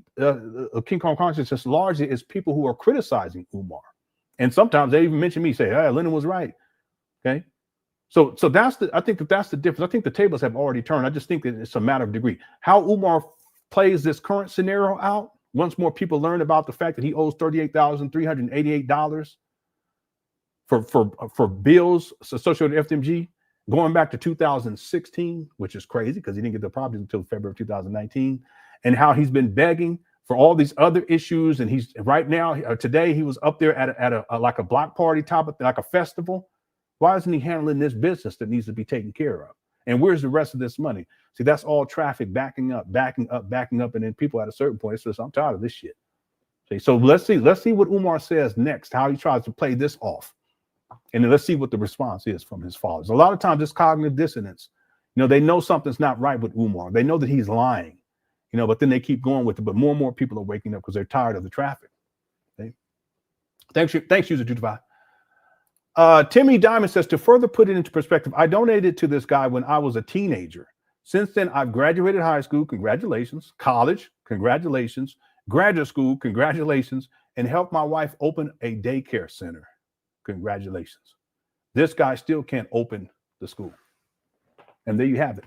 B: King Kong Consciousness largely is people who are criticizing Umar, and sometimes they even mention me, say, "Hey, Lenon was right." Okay. So I think that's the difference. I think the tables have already turned. I just think that it's a matter of degree. How Umar plays this current scenario out, once more people learn about the fact that he owes $38,388 for bills associated with FDMG, going back to 2016, which is crazy because he didn't get the properties until February of 2019, and how he's been begging for all these other issues. And he's right now, today, he was up there at a like a block party topic, like a festival. Why isn't he handling this business that needs to be taken care of? And where's the rest of this money? See, that's all traffic backing up. And then people at a certain point says, I'm tired of this shit. See, so let's see what Umar says next, how he tries to play this off. And then let's see what the response is from his followers. A lot of times it's cognitive dissonance. They know something's not right with Umar. They know that he's lying, but then they keep going with it. But more and more people are waking up because they're tired of the traffic. Okay? Thanks, user 225. Timmy Diamond says, to further put it into perspective, I donated to this guy when I was a teenager. Since then, I've graduated high school, congratulations, college, congratulations, graduate school, congratulations, and helped my wife open a daycare center. Congratulations. This guy still can't open the school. And there you have it.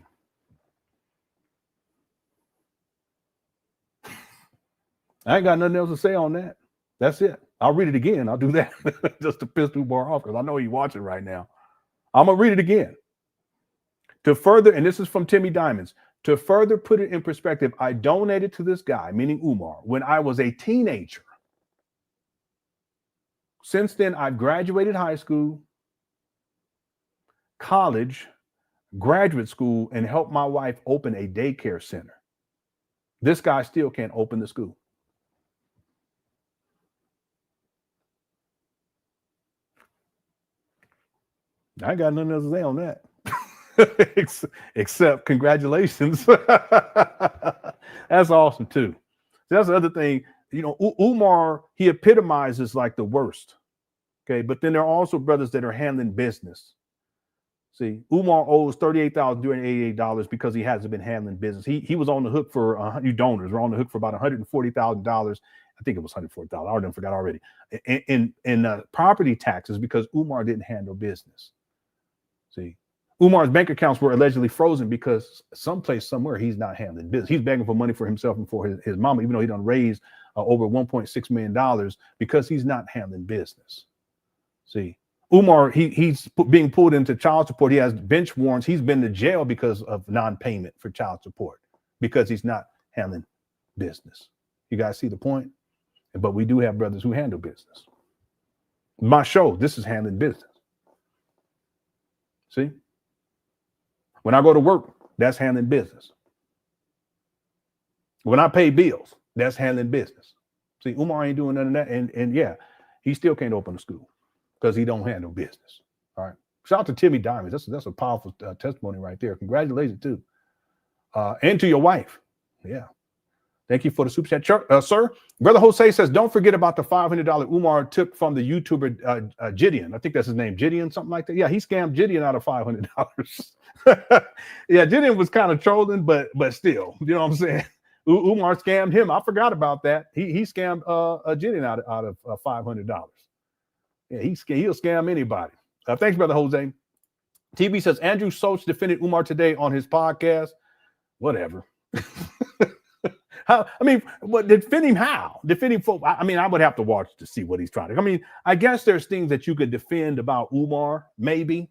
B: I ain't got nothing else to say on that. That's it. I'll read it again. I'll do that just to piss Umar off because I know he's watching right now. I'm going to read it again. To further, and this is from Timmy Diamonds, to further put it in perspective, I donated to this guy, meaning Umar, when I was a teenager. Since then, I've graduated high school, college, graduate school, and helped my wife open a daycare center. This guy still can't open the school. I got nothing else to say on that. Except congratulations. That's awesome too. That's the other thing. Umar, he epitomizes like the worst. Okay, but then there are also brothers that are handling business. See, Umar owes $38,288 because he hasn't been handling business. He was on the hook for 100 donors. We're on the hook for about $140,000. I think it was $140,000. I already forgot already. In property taxes because Umar didn't handle business. See, Umar's bank accounts were allegedly frozen because someplace somewhere he's not handling business. He's begging for money for himself and for his mama, even though he done raised over $1.6 million because he's not handling business. See, Umar, he's being pulled into child support. He has bench warrants. He's been to jail because of non-payment for child support because he's not handling business. You guys see the point? But we do have brothers who handle business. My show, this is handling business. See? When I go to work, that's handling business. When I pay bills, that's handling business. See, Umar ain't doing none of that. And yeah, he still can't open a school because he don't handle business. All right. Shout out to Timmy Diamonds. That's a powerful testimony right there. Congratulations too. And to your wife. Yeah. Thank you for the super chat, sir. Brother Jose says, don't forget about the $500 Umar took from the YouTuber Gideon. I think that's his name, Gideon, something like that. Yeah, he scammed Gideon out of $500. Yeah, Gideon was kind of trolling, but still, you know what I'm saying? Umar scammed him. I forgot about that. He scammed Gideon out of $500. Yeah, he'll scam anybody. Thanks, Brother Jose. TB says, Andrew Soch defended Umar today on his podcast. Whatever. What defend him how? Defend him for, I would have to watch to see what he's trying to. I guess there's things that you could defend about Umar, maybe.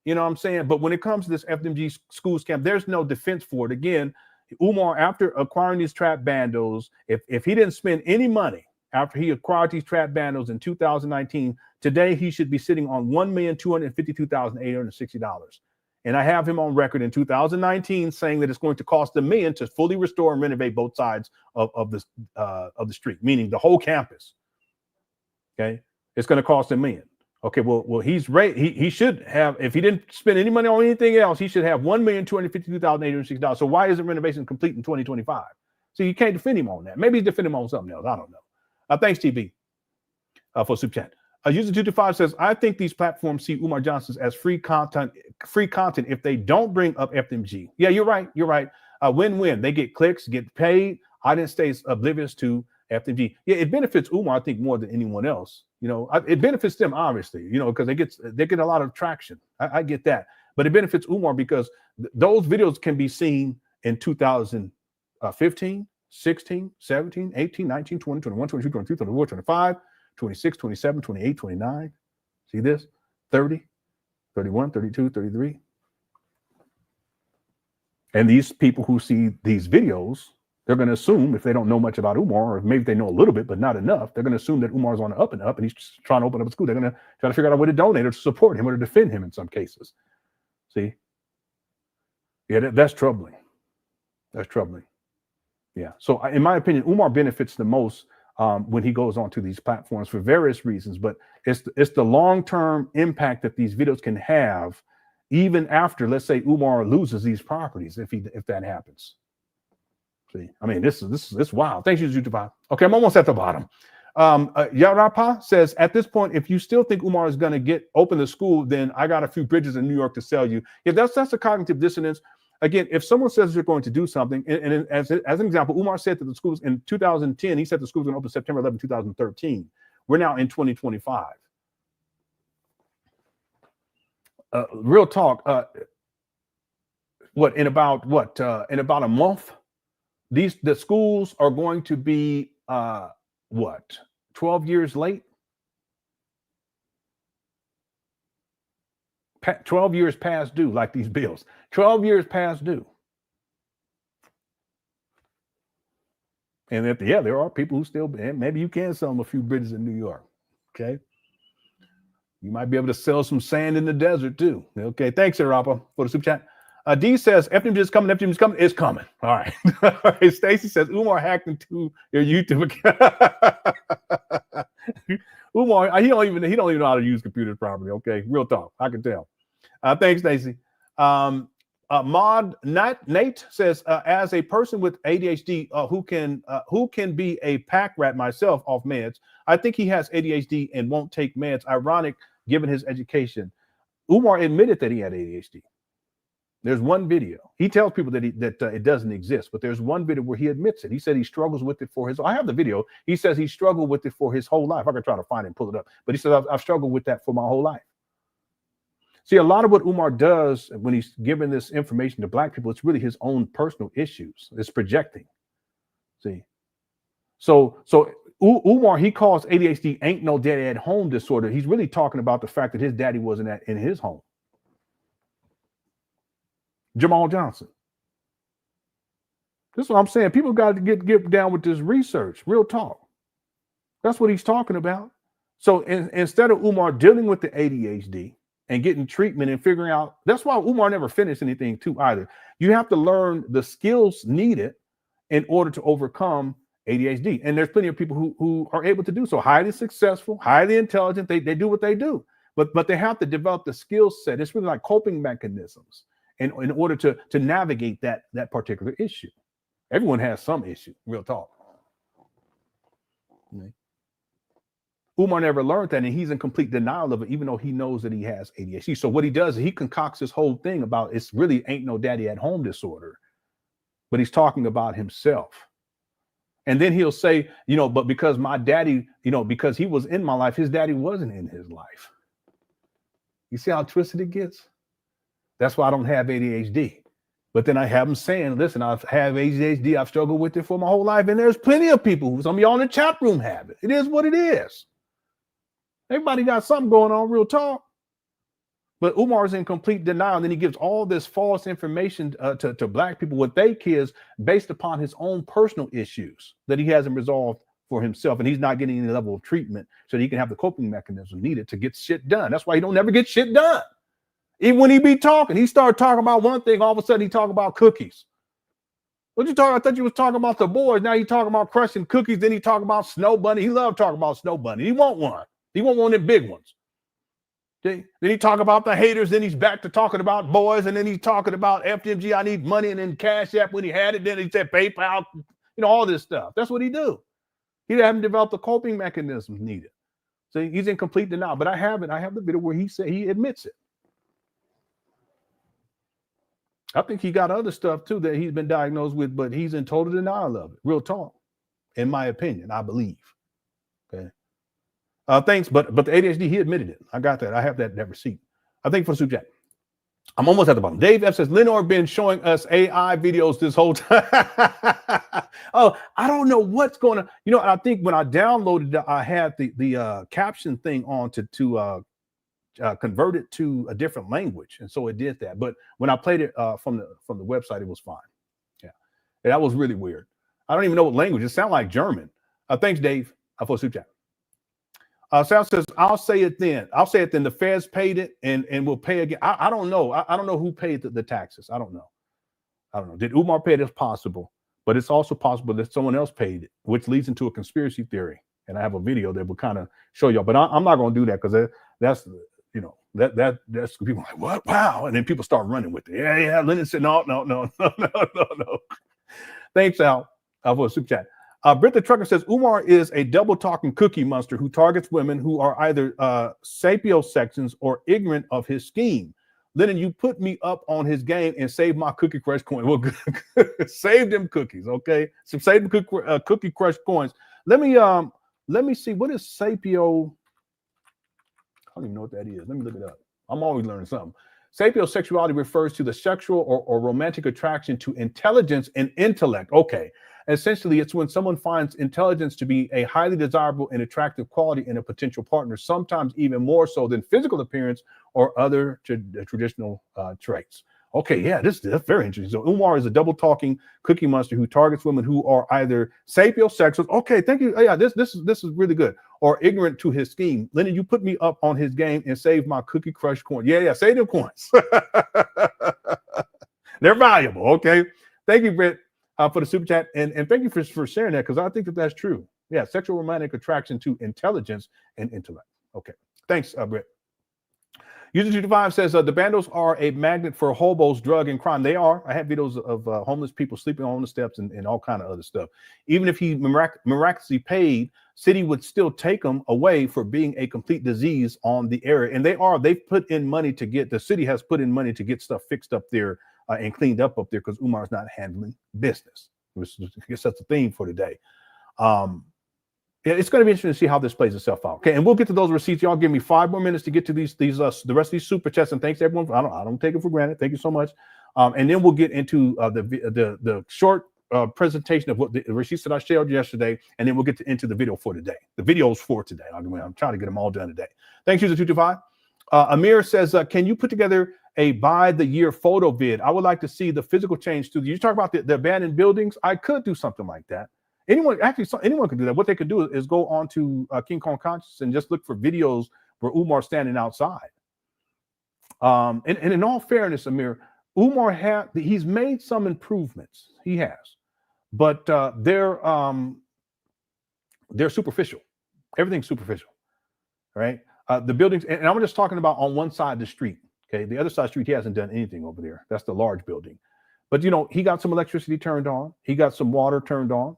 B: You know what I'm saying? But when it comes to this FDMG school scam, there's no defense for it. Again, Umar, after acquiring these trap bandos, if he didn't spend any money after he acquired these trap bandos in 2019, today he should be sitting on $1,252,860. And I have him on record in 2019 saying that it's going to cost $1 million to fully restore and renovate both sides of the street, meaning the whole campus. Okay, it's going to cost $1 million. Okay, well he's right. He should have, if he didn't spend any money on anything else, he should have $1,252,860. So why isn't renovation complete in 2025? So you can't defend him on that. Maybe defend him on something else. I don't know. Thanks, TB, for super chat. User 225 says, I think these platforms see Umar Johnson as free content if they don't bring up FDMG. Yeah, you're right. You're right. Win-win. They get clicks, get paid. I didn't stay oblivious to FDMG. Yeah, it benefits Umar, I think, more than anyone else. It benefits them, obviously, because they get a lot of traction. I get that. But it benefits Umar because those videos can be seen in 2015, 16, 17, 18, 19, 20, 21, 22, 23, 24, 25, 26, 27, 28, 29. See this? 30, 31, 32, 33. And these people who see these videos, they're going to assume, if they don't know much about Umar, or maybe they know a little bit, but not enough, they're going to assume that Umar's on the up and up, and he's trying to open up a school. They're going to try to figure out a way to donate or to support him or to defend him in some cases. See? Yeah, that's troubling. That's troubling. Yeah. So in my opinion, Umar benefits the most when he goes onto these platforms for various reasons, but it's the long-term impact that these videos can have even after, let's say, Umar loses these properties, if that happens. See, I mean, this is wild. Thank you, YouTube. Okay, I'm almost at the bottom. Yarapa says, at this point, if you still think Umar is going to open the school, then I got a few bridges in New York to sell you. Yeah, that's a cognitive dissonance. Again, if someone says you're going to do something, and as an example, Umar said that the schools in 2010, he said the schools going to open September 11, 2013. We're now in 2025. Real talk. In about a month, the schools are going to be 12 years late? 12 years past due, like these bills. 12 years past due. And there are people who still, maybe you can sell them a few bridges in New York. Okay. You might be able to sell some sand in the desert too. Okay. Thanks, Arapa, for the super chat. D says, FDMG is coming. FDMG is coming. It's coming. All right. All right. Stacy says, Umar hacked into your YouTube account. Umar, he don't even know how to use computers properly. Okay. Real talk. I can tell. Thanks, Stacy. Nate says, as a person with ADHD who can be a pack rat myself off meds, I think he has ADHD and won't take meds. Ironic, given his education. Umar admitted that he had ADHD. There's one video. He tells people that it doesn't exist, but there's one video where he admits it. He said he struggles with it I have the video. He says he struggled with it for his whole life. I can try to find it and pull it up, but he says I've struggled with that for my whole life. See, a lot of what Umar does when he's giving this information to Black people, it's really his own personal issues. It's projecting. See, so Umar, he calls ADHD ain't no daddy at home disorder. He's really talking about the fact that his daddy wasn't in his home. Jamal Johnson. This is what I'm saying. People got to get down with this research. Real talk. That's what he's talking about. So instead of Umar dealing with the ADHD and getting treatment and figuring out, that's why Umar never finished anything too either. You have to learn the skills needed in order to overcome ADHD. And there's plenty of people who are able to do so. Highly successful, highly intelligent. They do what they do. But they have to develop the skill set. It's really like coping mechanisms in order to navigate that particular issue. Everyone has some issue, real talk. Okay. Umar never learned that, and he's in complete denial of it, even though he knows that he has ADHD. So what he does is he concocts this whole thing about it's really ain't no daddy at home disorder, but he's talking about himself. And then he'll say, but because my daddy, because he was in my life, his daddy wasn't in his life. You see how twisted it gets? That's why I don't have ADHD. But then I have them saying, listen, I have ADHD. I've struggled with it for my whole life. And there's plenty of people, some of y'all in the chat room have it. It is what it is. Everybody got something going on, real talk. But Umar is in complete denial. And then he gives all this false information to Black people with their kids based upon his own personal issues that he hasn't resolved for himself. And he's not getting any level of treatment so that he can have the coping mechanism needed to get shit done. That's why he don't never get shit done. Even when he be talking, he started talking about one thing, all of a sudden he talk about cookies. What you talking? I thought you was talking about the boys. Now you talking about crushing cookies. Then he talk about Snow Bunny. He loved talking about Snow Bunny. He want one. He want one of the big ones. Okay? Then he talk about the haters. Then he's back to talking about boys. And then he's talking about FDMG. I need money. And then CashApp when he had it. Then he said PayPal. All this stuff. That's what he do. He haven't developed the coping mechanisms needed. So he's in complete denial. But I have it. I have the video where he said he admits it. I think he got other stuff too that he's been diagnosed with, but he's in total denial of it. Real talk, in my opinion, I believe. Okay. Thanks, but the ADHD, he admitted it. I got that. I have that receipt. I think for the super chat. I'm almost at the bottom. Dave F says, Lenon been showing us AI videos this whole time. Oh, I don't know what's going to, I think when I downloaded it, I had the caption thing on to convert it to a different language, and so it did that. But when I played it from the website, it was fine. Yeah, and that was really weird. I don't even know what language. It sounded like German. Thanks, Dave, for super chat. Sal says, I'll say it then. The feds paid it, and we'll pay again. I don't know. I don't know who paid the taxes. I don't know. I don't know. Did Umar pay it? It's possible, but it's also possible that someone else paid it, which leads into a conspiracy theory. And I have a video that will kind of show y'all, but I'm not going to do that because that's, you know, that's people like, what? Wow. And then people start running with it. Yeah. Lenon said, no. Thanks, Al, for a super chat. Britt the Trucker says, Umar is a double talking cookie monster who targets women who are either sapiosexuals or ignorant of his scheme. Lenon, you put me up on his game and saved my Cookie Crush coin. Well, save them cookies, okay? So save the Cookie Crush coins. Let me see, what is sapio? I don't even know what that is. Let me look it up. I'm always learning something. Sapiosexuality refers to the sexual or romantic attraction to intelligence and intellect. Okay. Essentially, it's when someone finds intelligence to be a highly desirable and attractive quality in a potential partner, sometimes even more so than physical appearance or other traditional traits. Okay, yeah, that's very interesting. So Umar is a double-talking cookie monster who targets women who are either sapiosexuals. Okay, thank you. Yeah, this is really good. Or ignorant to his scheme. Lenon, you put me up on his game and saved my Cookie Crush coin. Yeah, save them coins. They're valuable. Okay, thank you, Britt, for the super chat, and thank you for sharing that because I think that's true. Yeah, sexual romantic attraction to intelligence and intellect. Okay, thanks, Britt. User25 says the bandos are a magnet for hobos, drug, and crime. They are. I have videos of homeless people sleeping on the steps and all kind of other stuff. Even if he miraculously paid, city would still take them away for being a complete disease on the area. And they've put in money to get, the city has put in money to get stuff fixed up there and cleaned up there because Umar's not handling business. I guess that's the theme for today. It's going to be interesting to see how this plays itself out. Okay, and we'll get to those receipts. Y'all give me 5 more minutes to get to the rest of these super chats. And thanks everyone. I don't take it for granted. Thank you so much. And then we'll get into the short presentation of what the receipts that I shared yesterday, and then we'll get into the video for today. The videos for today. I'm trying to get them all done today. Thanks, user 225. Amir says, can you put together a by the year photo vid? I would like to see the physical change to you talk about the abandoned buildings. I could do something like that. Anyone can do that. What they could do is go on to King Kong Conscious and just look for videos where Umar's standing outside. And in all fairness, Amir, Umar he's made some improvements. He has, but they're superficial. Everything's superficial, right? The buildings, and I'm just talking about on one side of the street. Okay, the other side of the street, he hasn't done anything over there. That's the large building. But he got some electricity turned on. He got some water turned on.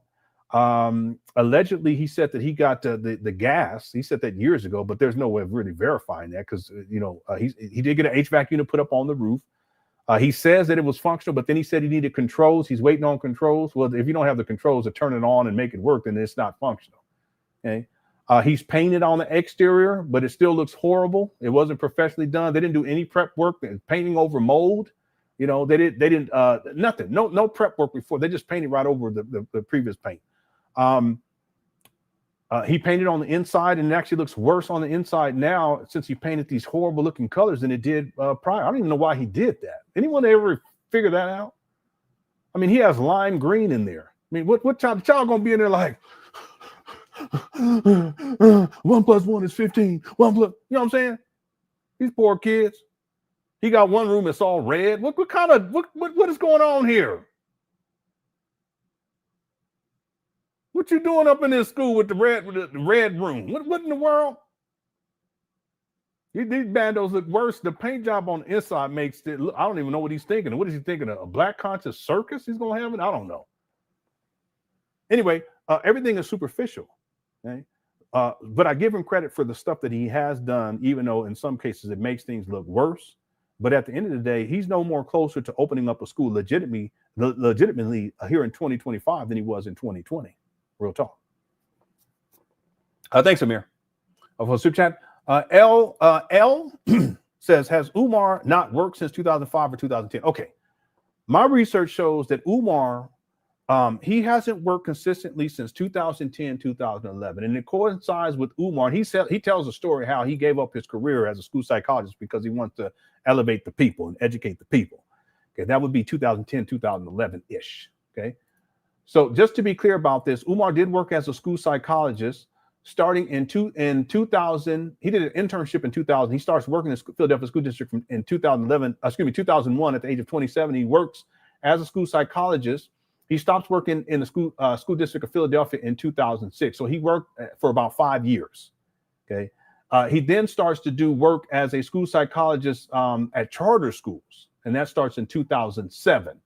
B: Allegedly, he said that he got the gas. He said that years ago, but there's no way of really verifying that because he did get an HVAC unit put up on the roof. He says that it was functional, but then he said he needed controls. He's waiting on controls. Well, if you don't have the controls to turn it on and make it work, then it's not functional. Okay. He's painted on the exterior, but it still looks horrible. It wasn't professionally done. They didn't do any prep work. Painting over mold. They didn't nothing. No prep work before. They just painted right over the previous paint. He painted on the inside, and it actually looks worse on the inside now since he painted these horrible looking colors than it did prior. I don't even know why he did that. Anyone ever figure that out? I mean, he has lime green in there. I mean, what child gonna be in there like 1 + 1 is 15. 1 +, you know what I'm saying? These poor kids. He got one room that's all red. What is going on here? What you doing up in this school with the red room? What in the world? These bandos look worse. The paint job on the inside makes it look, I don't even know what he's thinking. What is he thinking? A black conscious circus he's gonna have it? I don't know. Anyway, everything is superficial. Okay? But I give him credit for the stuff that he has done, even though in some cases it makes things look worse. But at the end of the day, he's no more closer to opening up a school legitimately here in 2025 than he was in 2020. Real talk. Thanks, Amir. For super chat, L says, has Umar not worked since 2005 or 2010? Okay. My research shows that Umar, he hasn't worked consistently since 2010, 2011. And it coincides with Umar. He tells a story how he gave up his career as a school psychologist because he wants to elevate the people and educate the people. Okay. That would be 2010, 2011-ish. Okay. So just to be clear about this, Umar did work as a school psychologist starting in 2000. He did an internship in 2000. He starts working in Philadelphia School District in 2001 at the age of 27. He works as a school psychologist. He stopped working in the school district of Philadelphia in 2006. So he worked for about 5 years. Okay. He then starts to do work as a school psychologist at charter schools, and that starts in 2007.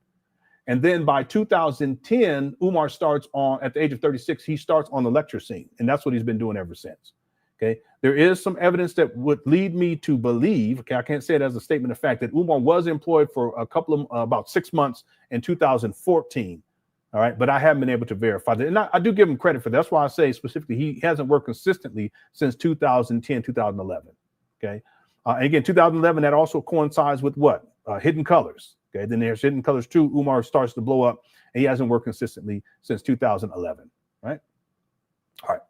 B: And then by 2010, Umar starts on, at the age of 36, he starts on the lecture scene, and that's what he's been doing ever since. Okay, there is some evidence that would lead me to believe, okay, I can't say it as a statement of fact, that Umar was employed for a couple of about 6 months in 2014. All right, but I haven't been able to verify that. And I do give him credit for that. That's why I say specifically he hasn't worked consistently since 2010, 2011. Okay, and again, 2011, that also coincides with what? Hidden Colors. Okay, then there's Hidden Colors 2. Umar starts to blow up, and he hasn't worked consistently since 2011. Right. All right.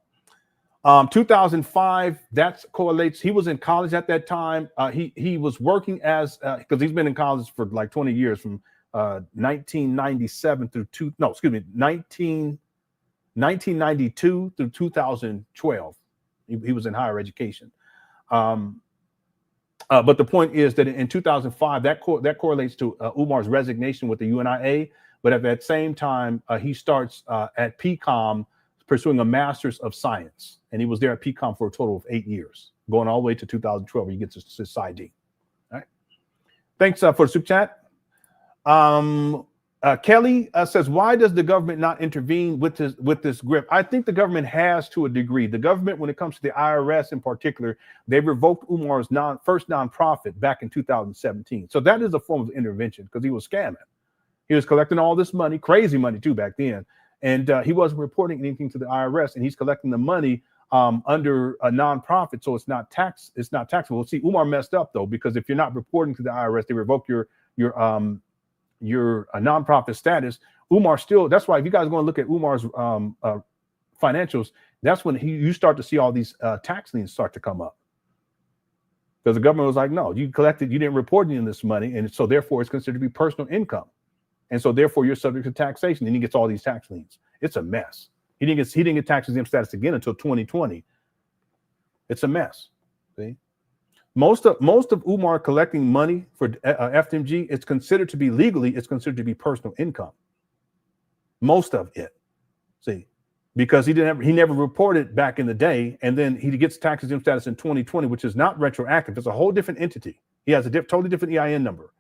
B: 2005. That correlates. He was in college at that time. He was working as because he's been in college for like 20 years from 1997 through 1992 through 2012. He was in higher education. But the point is that in 2005, that correlates to Umar's resignation with the UNIA. But at that same time, he starts at PCOM pursuing a master's of science. And he was there at PCOM for a total of 8 years, going all the way to 2012, where he gets his PsyD. All right. Thanks for the super chat. Kelly says, why does the government not intervene with this grip? I think the government has to a degree. The government, when it comes to the IRS in particular, they revoked Umar's first nonprofit back in 2017. So that is a form of intervention because he was scamming. He was collecting all this money, crazy money too back then. And he wasn't reporting anything to the IRS, and he's collecting the money under a nonprofit. So it's not taxable. See, Umar messed up though, because if you're not reporting to the IRS, they revoke your nonprofit status. Umar still, that's why if you guys are going to look at Umar's financials, that's when you start to see all these tax liens start to come up. Because the government was like, no, you didn't report any of this money, and so therefore it's considered to be personal income. And so therefore you're subject to taxation, and he gets all these tax liens. It's a mess. He didn't get tax exempt status again until 2020. It's a mess. See? Most of Umar collecting money for FDMG, it's considered to be legally, it's considered to be personal income. Most of it, see, because he never reported back in the day, and then he gets tax exempt status in 2020, which is not retroactive. It's a whole different entity. He has a totally different EIN number.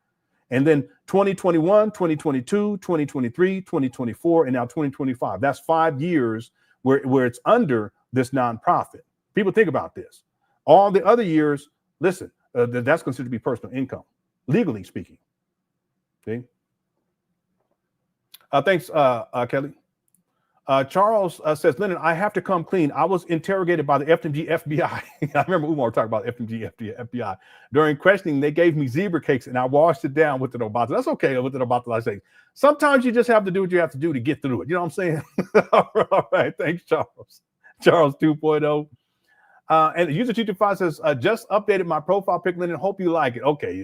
B: And then 2021, 2022, 2023, 2024, and now 2025. That's 5 years where it's under this nonprofit. People think about this. All the other years, listen, that's considered to be personal income, legally speaking. See? Thanks, Kelly. Charles says, Lenon, I have to come clean. I was interrogated by the FDMG FBI. I remember Umar talking about FDMG FBI. During questioning, they gave me zebra cakes, and I washed it down with the Obata. That's okay with the Obata. I say, sometimes you just have to do what you have to do to get through it. You know what I'm saying? All right. Thanks, Charles. Charles 2.0. And user 225 says, just updated my profile pic, Lenon. Hope you like it. Okay,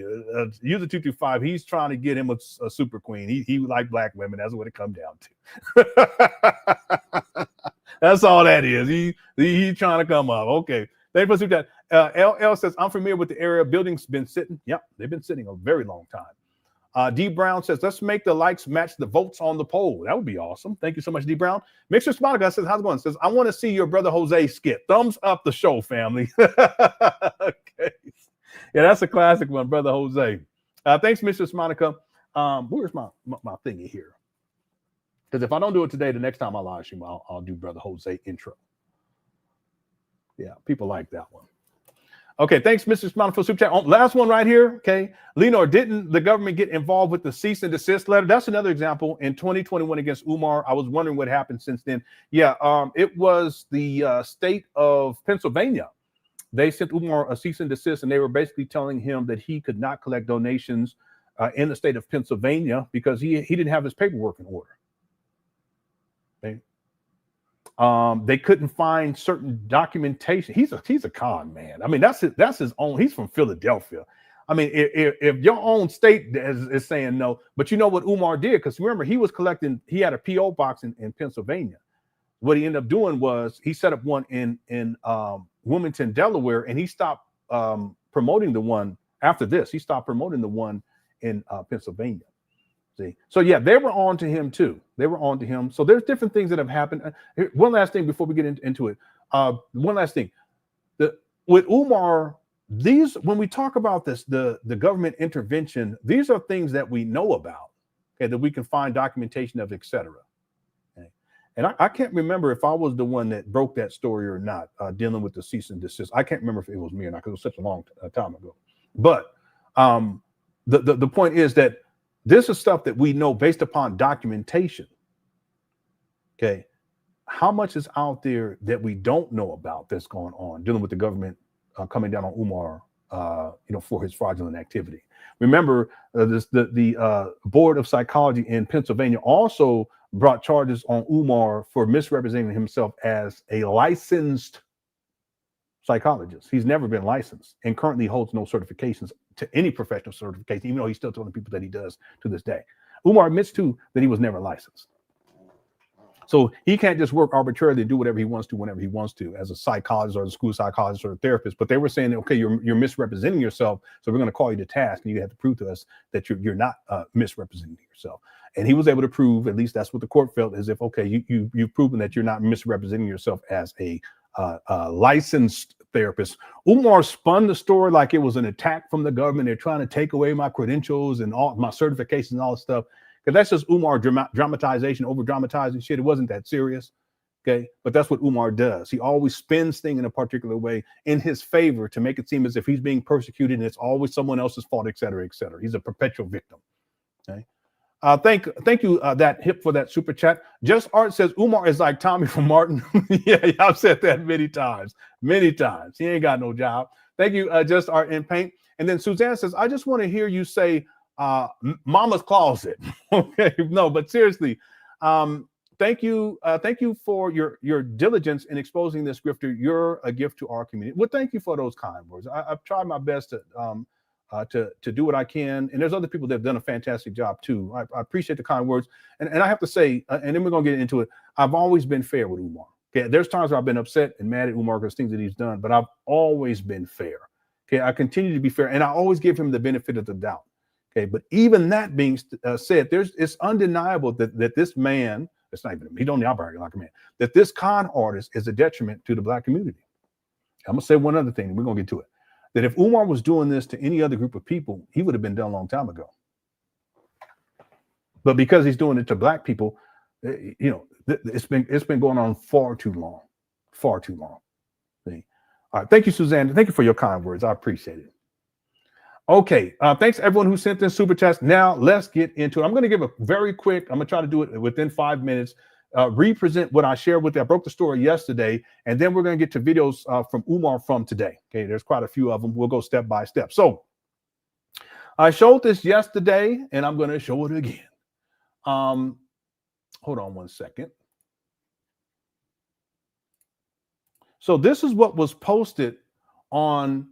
B: user 225, he's trying to get him a super queen. He like black women. That's what it comes down to. That's all that is. He trying to come up. Okay, thanks for super chat. LL says, I'm familiar with the area. Buildings been sitting. Yep, they've been sitting a very long time. D Brown says, let's make the likes match the votes on the poll. That would be awesome. Thank you so much, D Brown. Mixer Spotica says, how's it going? Says, I want to see your brother Jose skit. Thumbs up the show, family. Okay. Yeah, that's a classic one, brother Jose. Thanks, Mr. Spotica. Where's my thingy here? Because if I don't do it today, the next time I live stream, I'll do brother Jose intro. Yeah, people like that one. Okay, thanks, Mr. Smiley, for super chat. Last one right here. Okay, Lenon, didn't the government get involved with the cease and desist letter? That's another example. In 2021 against Umar, I was wondering what happened since then. Yeah, it was the state of Pennsylvania. They sent Umar a cease and desist, and they were basically telling him that he could not collect donations in the state of Pennsylvania because he didn't have his paperwork in order. Okay. They couldn't find certain documentation. He's a con man. I mean, that's his own. He's from Philadelphia. I mean, if your own state is saying no, but you know what Umar did? Because remember, he was collecting. He had a PO box in Pennsylvania. What he ended up doing was he set up one in Wilmington, Delaware, and he stopped promoting the one after this. He stopped promoting the one in Pennsylvania. See, so yeah, they were on to him too. They were on to him. So there's different things that have happened. Here, one last thing before we get into it. One last thing. With Umar, when we talk about this, the government intervention, these are things that we know about, okay, that we can find documentation of, etc. Okay? And I can't remember if I was the one that broke that story or not, dealing with the cease and desist. I can't remember if it was me or not because it was such a long time ago. But the point is that this is stuff that we know based upon documentation. Okay. How much is out there that we don't know about that's going on, dealing with the government coming down on Umar, for his fraudulent activity? Remember, the Board of Psychology in Pennsylvania also brought charges on Umar for misrepresenting himself as a licensed psychologist. He's never been licensed and currently holds no certifications to any professional certification, even though he's still telling people that he does to this day. Umar admits too that he was never licensed. So he can't just work arbitrarily and do whatever he wants to whenever he wants to as a psychologist or a school psychologist or a therapist. But they were saying, okay, you're misrepresenting yourself, so we're going to call you to task, and you have to prove to us that you're not misrepresenting yourself. And he was able to prove, at least that's what the court felt, as if, okay, you've proven that you're not misrepresenting yourself as a licensed therapist. Umar spun the story like it was an attack from the government. They're trying to take away my credentials and all my certifications and all this stuff. Because that's just Umar dramatization, over dramatizing shit. It wasn't that serious. Okay. But that's what Umar does. He always spins things in a particular way in his favor to make it seem as if he's being persecuted and it's always someone else's fault, et cetera, et cetera. He's a perpetual victim. Okay. Thank you, that hip, for that super chat. Just Art says Umar is like Tommy from Martin. Yeah, I've said that many times. He ain't got no job. Thank you, Just Art in Paint. And then Suzanne says, I just want to hear you say Mama's closet. Okay, no, but seriously, thank you for your diligence in exposing this grifter. You're a gift to our community. Well, thank you for those kind words. I've tried my best to do what I can, and there's other people that have done a fantastic job too. I appreciate the kind words, and I have to say, and then we're gonna get into it. I've always been fair with Umar. Okay, there's times where I've been upset and mad at Umar because things that he's done, but I've always been fair. Okay, I continue to be fair, and I always give him the benefit of the doubt. Okay, but even that being said, it's undeniable that this man, it's not even, he don't operate like a man, that this con artist is a detriment to the Black community. I'm gonna say one other thing, and we're gonna get to it. That if Umar was doing this to any other group of people, he would have been done a long time ago. But because he's doing it to Black people, it's been going on far too long. See? All right, thank you, Suzanne. Thank you for your kind words. I appreciate it. Okay, thanks everyone who sent in super chats. Now let's get into it. I'm going to give a very quick, I'm going to try to do it within 5 minutes, represent what I shared with you. I broke the story yesterday, and then we're going to get to videos from Umar from today. Okay, there's quite a few of them. We'll go step by step. So I showed this yesterday, and I'm going to show it again. Hold on one second. So this is what was posted on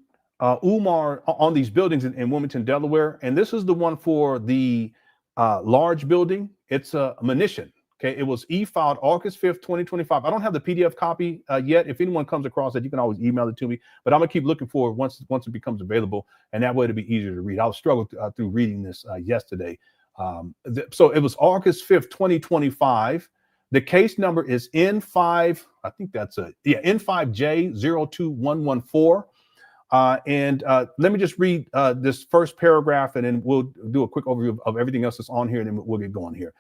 B: Umar on these buildings in Wilmington, Delaware. And this is the one for the large building. It's a munition. Okay, it was e-filed August 5th, 2025. I don't have the PDF copy yet. If anyone comes across it, you can always email it to me. But I'm gonna keep looking for it once it becomes available, and that way it'll be easier to read. I'll struggle through reading this yesterday. So it was August 5th, 2025. The case number is N5. I think that's N5J02114. And let me just read this first paragraph, and then we'll do a quick overview of everything else that's on here, and then we'll get going here.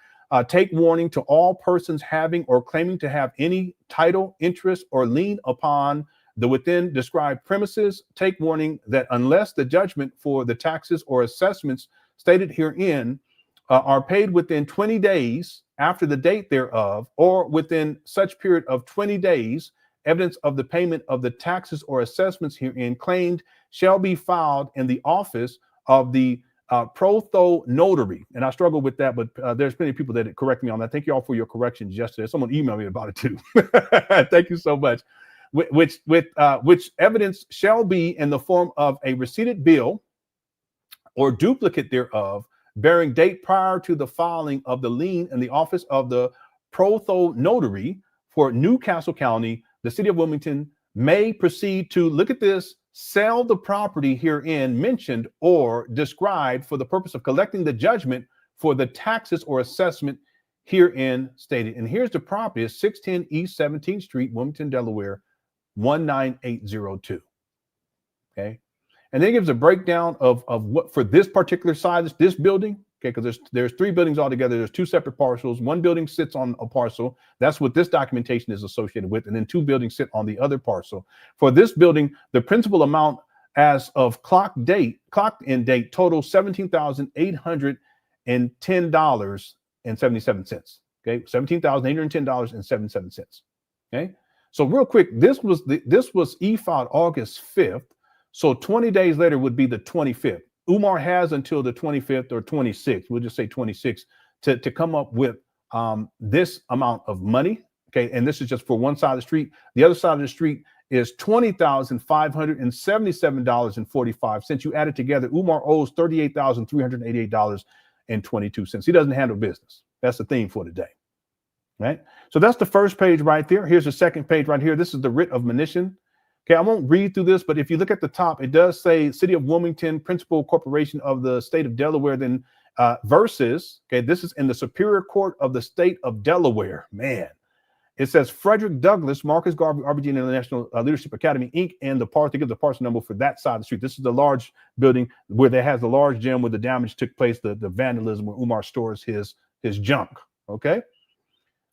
B: Take warning to all persons having or claiming to have any title, interest, or lien upon the within described premises. Take warning that unless the judgment for the taxes or assessments stated herein are paid within 20 days after the date thereof, or within such period of 20 days, evidence of the payment of the taxes or assessments herein claimed shall be filed in the office of the protho notary. And I struggle with that, but there's plenty of people that correct me on that. Thank you all for your corrections yesterday. Someone emailed me about it too. Thank you so much. Which evidence shall be in the form of a receipted bill or duplicate thereof, bearing date prior to the filing of the lien in the office of the protho notary for Newcastle County. The city of Wilmington may proceed to, look at this, sell the property herein mentioned or described for the purpose of collecting the judgment for the taxes or assessment herein stated. And here's the property. It's 610 East 17th Street, Wilmington, Delaware, 19802. Okay. And then it gives a breakdown of what for this particular size, this building. Okay, because there's 3 buildings altogether. There's 2 separate parcels. 1 building sits on a parcel. That's what this documentation is associated with. And then 2 buildings sit on the other parcel. For this building, the principal amount as of clocked in date total $17,810.77. Okay, $17,810.77. Okay, so real quick, this was e-filed August 5th. So 20 days later would be the 25th. Umar has until the 25th or 26th, we'll just say 26th, to come up with this amount of money. Okay, and this is just for one side of the street. The other side of the street is $20,577.45. You add it together, Umar owes $38,388.22. He doesn't handle business. That's the theme for today. Right? So that's the first page right there. Here's the second page right here. This is the writ of monition. Okay, I won't read through this, but if you look at the top, it does say City of Wilmington, Principal Corporation of the State of Delaware, then versus, okay, this is in the Superior Court of the State of Delaware. Man, it says Frederick Douglass, Marcus Garvey, RBG International Leadership Academy, Inc., and the parcel, to give the parcel number for that side of the street. This is the large building where there has the large gym where the damage took place, the vandalism, where Umar stores his junk, okay?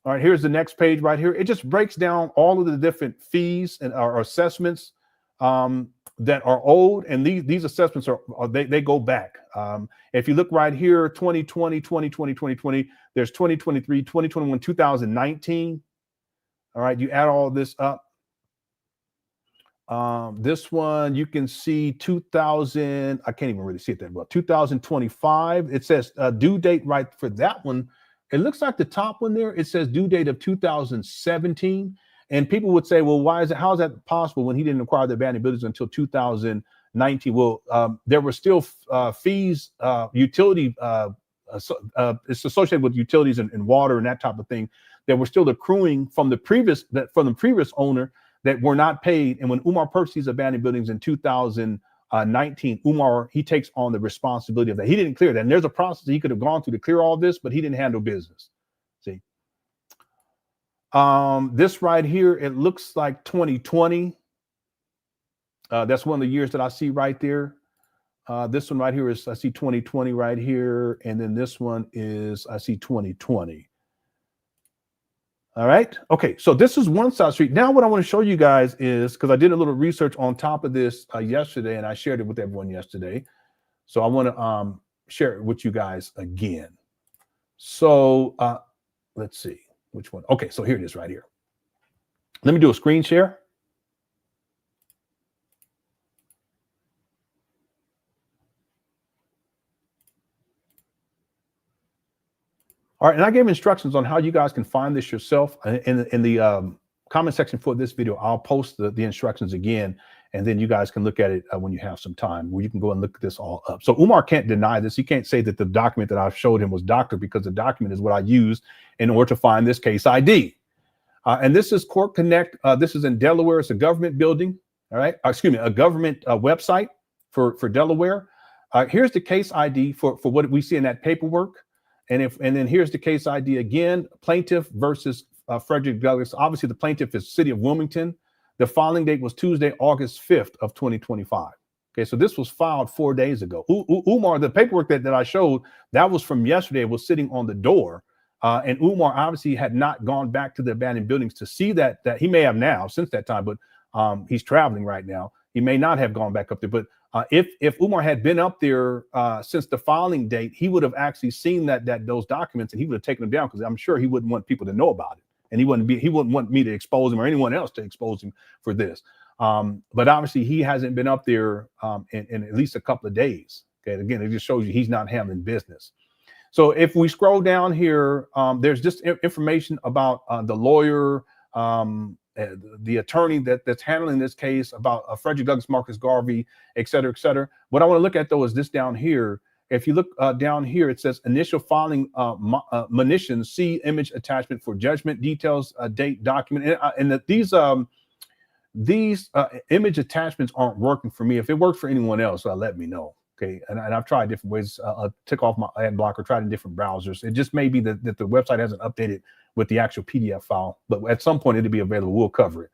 B: All right, here's the next page right here. It just breaks down all of the different fees and or assessments that are owed, and these assessments they go back. If you look right here, 2020, 2020, 2020, there's 2023, 2021, 2019. All right, you add all this up. This one you can see 2000. I can't even really see it that well. 2025. It says due date right for that one. It looks like the top one there, it says due date of 2017. And people would say, well, how is that possible when he didn't acquire the abandoned buildings until 2019? Well, there were still fees, utility, it's associated with utilities and water and that type of thing that were still accruing from the previous owner that were not paid. And when Umar purchased these abandoned buildings in 2019, Umar, he takes on the responsibility of that. He didn't clear that. And there's a process he could have gone through to clear all this, but he didn't handle business. See, this right here, it looks like 2020. That's one of the years that I see right there. This one right here is, I see 2020 right here. And then this one is, I see 2020. All right. Okay. So this is one side street. Now what I want to show you guys is, because I did a little research on top of this yesterday, and I shared it with everyone yesterday. So I want to share it with you guys again. So let's see which one. Okay. So here it is right here. Let me do a screen share. All right, and I gave instructions on how you guys can find this yourself in the comment section for this video. I'll post the instructions again, and then you guys can look at it when you have some time, where you can go and look this all up. So Umar can't deny this. He can't say that the document that I showed him was doctored, because the document is what I used in order to find this case ID. And this is Court Connect. This is in Delaware. It's a government building. All right, excuse me, a government website for Delaware. Here's the case ID for what we see in that paperwork. And then here's the case ID again, plaintiff versus Frederick Douglass. Obviously, the plaintiff is City of Wilmington. The filing date was Tuesday, August 5th of 2025. Okay, so this was filed 4 days ago. Umar, the paperwork that I showed, that was from yesterday. It was sitting on the door. And Umar obviously had not gone back to the abandoned buildings to see that he may have now since that time, but he's traveling right now. He may not have gone back up there, but if Umar had been up there since the filing date, he would have actually seen those documents, and he would have taken them down, because I'm sure he wouldn't want people to know about it, and he wouldn't want me to expose him or anyone else to expose him for this. But obviously, he hasn't been up there in at least a couple of days. Okay, again, it just shows you he's not handling business. So if we scroll down here, there's just information about the lawyer. The attorney that's handling this case, about Frederick Douglass, Marcus Garvey, et cetera, et cetera. What I want to look at, though, is this down here. If you look down here, it says initial filing monition, see image attachment for judgment, details, date, document. And these image attachments aren't working for me. If it works for anyone else, let me know. Okay, and I've tried different ways. Took off my ad blocker, tried in different browsers. It just may be that the website hasn't updated with the actual PDF file, but at some point it'll be available. We'll cover it.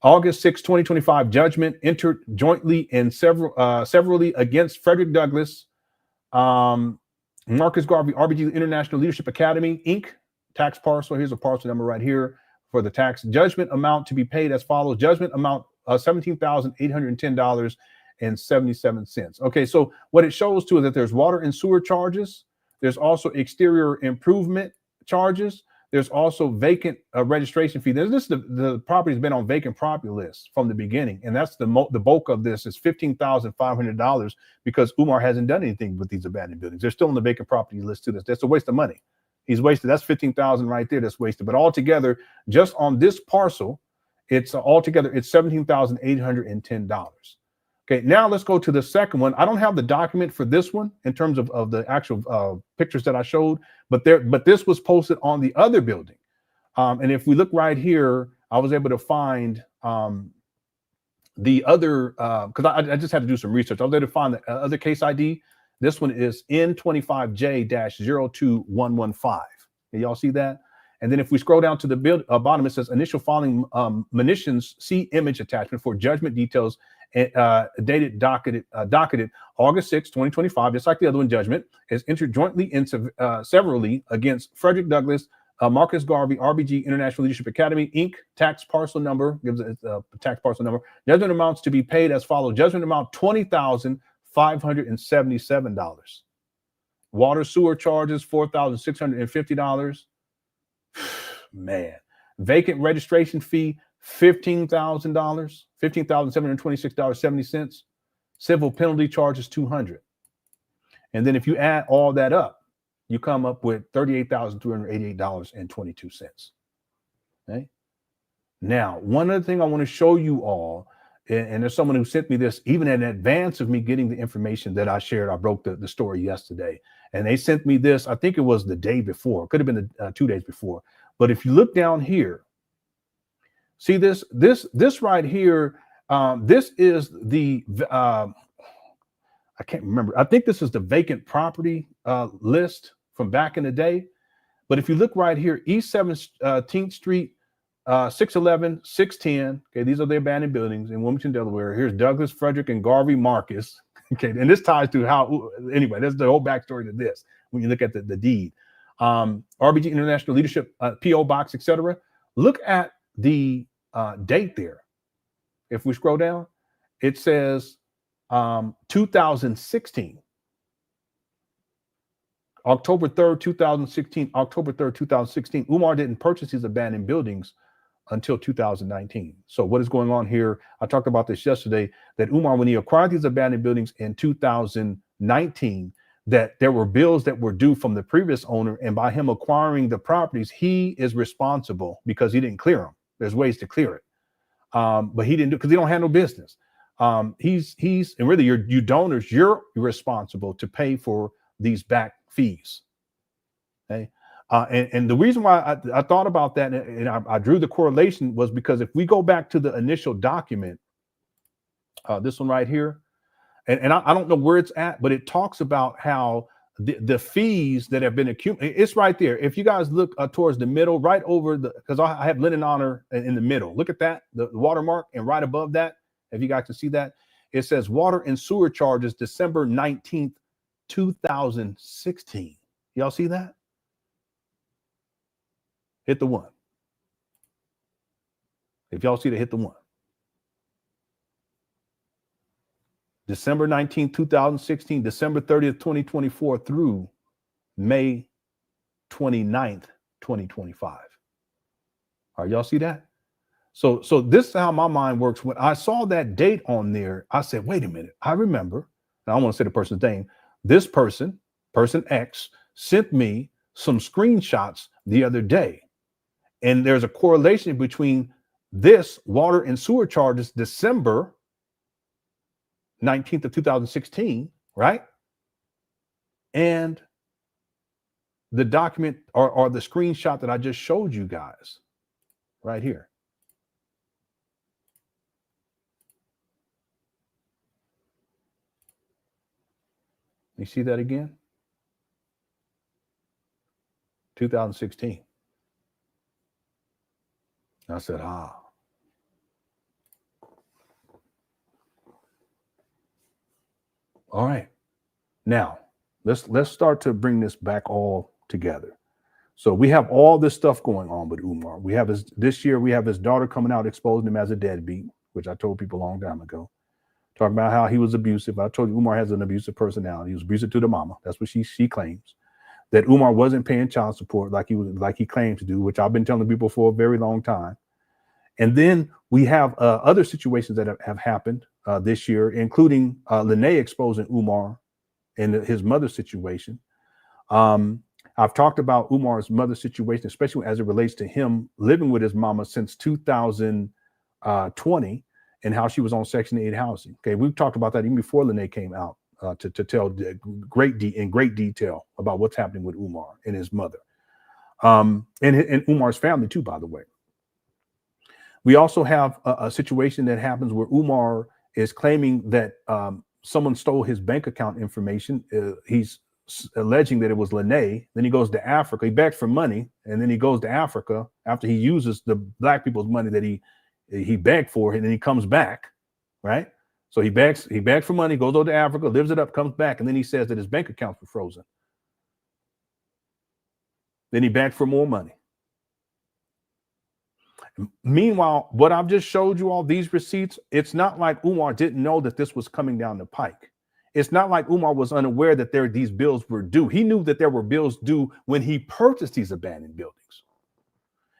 B: August 6, 2025, judgment entered jointly and severally against Frederick Douglass, Marcus Garvey, RBG International Leadership Academy, Inc., tax parcel. Here's a parcel number right here for the tax. Judgment amount to be paid as follows. Judgment amount $17,810.77. Okay, so what it shows too is that there's water and sewer charges. There's also exterior improvement charges. There's also vacant registration fee. This the property's been on vacant property list from the beginning, and that's the bulk of this is $15,500 because Umar hasn't done anything with these abandoned buildings. They're still on the vacant property list too. That's a waste of money. He's wasted. That's $15,000 right there. That's wasted. But altogether, just on this parcel, it's altogether it's $17,810. Okay, now let's go to the second one. I don't have the document for this one in terms of the actual pictures that I showed, but this was posted on the other building. And if we look right here, I was able to find the other, because I just had to do some research. I was able to find the other case ID. This one is N25J-02115. Y'all see that? And then if we scroll down to the bottom, it says initial filing munitions, see image attachment for judgment details, dated docketed August 6, 2025, just like the other one, judgment is entered jointly and severally against Frederick Douglass, Marcus Garvey, RBG International Leadership Academy, Inc., tax parcel number, gives it a tax parcel number. Judgment amounts to be paid as follows. Judgment amount, $20,577. Water sewer charges, $4,650. Man. Vacant registration fee, $15,000, $15,726.70. Civil penalty charges, $200. And then if you add all that up, you come up with $38,388.22. Okay. Now, one other thing I want to show you all, and there's someone who sent me this even in advance of me getting the information that I shared. I broke the story yesterday, and they sent me this. I think it was the day before. It could have been the 2 days before. But if you look down here, see this right here. This is the I can't remember. I think this is the vacant property list from back in the day. But if you look right here, East 17th Street, 611, 610. Okay, these are the abandoned buildings in Wilmington, Delaware. Here's Douglas, Frederick, and Garvey Marcus. Okay, and this ties to how. Anyway, that's the whole backstory to this. When you look at the deed, RBG International Leadership, PO Box, etc. Look at the date there. If we scroll down, it says 2016. October 3rd, 2016. October 3rd, 2016. Umar didn't purchase these abandoned buildings until 2019. So what is going on here? I talked about this yesterday, that Umar, when he acquired these abandoned buildings in 2019, that there were bills that were due from the previous owner, and by him acquiring the properties, he is responsible because he didn't clear them. There's ways to clear it, but he didn't do, because he don't handle business. He's and really, you donors, you're responsible to pay for these back fees. Okay, and the reason why I thought about that and I drew the correlation was because if we go back to the initial document, this one right here. And I don't know where it's at, but it talks about how the fees that have been accumulated. It's right there. If you guys look towards the middle, right over because I have LenonHonor in the middle. Look at that, the watermark, and right above that, if you guys can see that, it says water and sewer charges, December 19th, 2016. Y'all see that? Hit the one. If y'all see that, hit the one. December 19th, 2016, December 30th, 2024 through May 29th, 2025. All right, y'all see that? So this is how my mind works. When I saw that date on there, I said, wait a minute, I remember, and I don't want to say the person's name, this person X, sent me some screenshots the other day. And there's a correlation between this water and sewer charges, December 19th of 2016, right? And the document or the screenshot that I just showed you guys right here. You see that again? 2016. I said, ah. All right. Now, let's start to bring this back all together. So we have all this stuff going on with Umar. We have this year, we have his daughter coming out exposing him as a deadbeat, which I told people a long time ago. Talking about how he was abusive. I told you Umar has an abusive personality. He was abusive to the mama. That's what she claims. That Umar wasn't paying child support like he claimed to do, which I've been telling people for a very long time. And then we have other situations that have happened this year, including Lenon exposing Umar and his mother's situation. I've talked about Umar's mother's situation, especially as it relates to him living with his mama since 2020 and how she was on Section 8 housing. Okay, we've talked about that even before Lenon came out to tell in great detail about what's happening with Umar and his mother, and Umar's family too, by the way. We also have a situation that happens where Umar is claiming that someone stole his bank account information. He's alleging that it was Lenon. Then he goes to Africa. He begs for money, and then he goes to Africa after he uses the black people's money that he begged for, and then he comes back, right? So he begs for money, goes over to Africa, lives it up, comes back, and then he says that his bank accounts were frozen. Then he begged for more money. Meanwhile, what I've just showed you, all these receipts, it's not like Umar didn't know that this was coming down the pike. It's not like Umar was unaware that these bills were due. He knew that there were bills due when he purchased these abandoned buildings.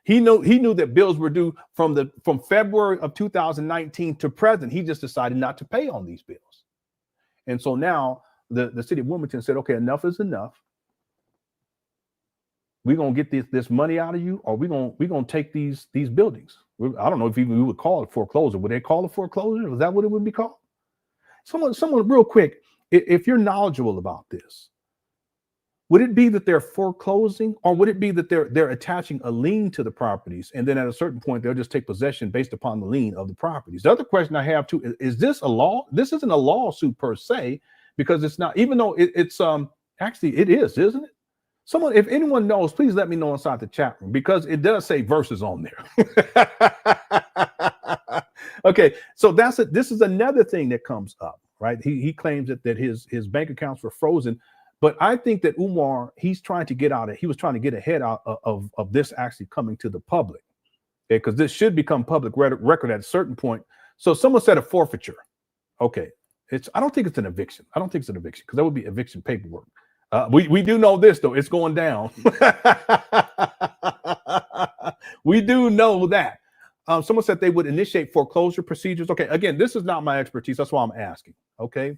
B: He knew that bills were due from February of 2019 to present. He just decided not to pay on these bills. And so now the city of Wilmington said, okay, enough is enough. We're going to get this money out of you, or we're going to take these buildings. I don't know if even we would call it foreclosure. Would they call it foreclosure? Was that what it would be called? Someone real quick, if you're knowledgeable about this, would it be that they're foreclosing, or would it be that they're attaching a lien to the properties, and then at a certain point they'll just take possession based upon the lien of the properties? The other question I have too is this a law? This isn't a lawsuit per se, because it's not, even though it's actually it is, isn't it? Someone, if anyone knows, please let me know inside the chat room, because it does say verses on there. Okay, so this is another thing that comes up, right? He claims that his bank accounts were frozen, but I think that Umar, he was trying to get ahead of this actually coming to the public, okay? Because this should become public record at a certain point. So someone said a forfeiture. Okay, I don't think it's an eviction. I don't think it's an eviction, because that would be eviction paperwork. We do know this, though. It's going down. We do know that. Someone said they would initiate foreclosure procedures. Okay, again, this is not my expertise. That's why I'm asking. Okay.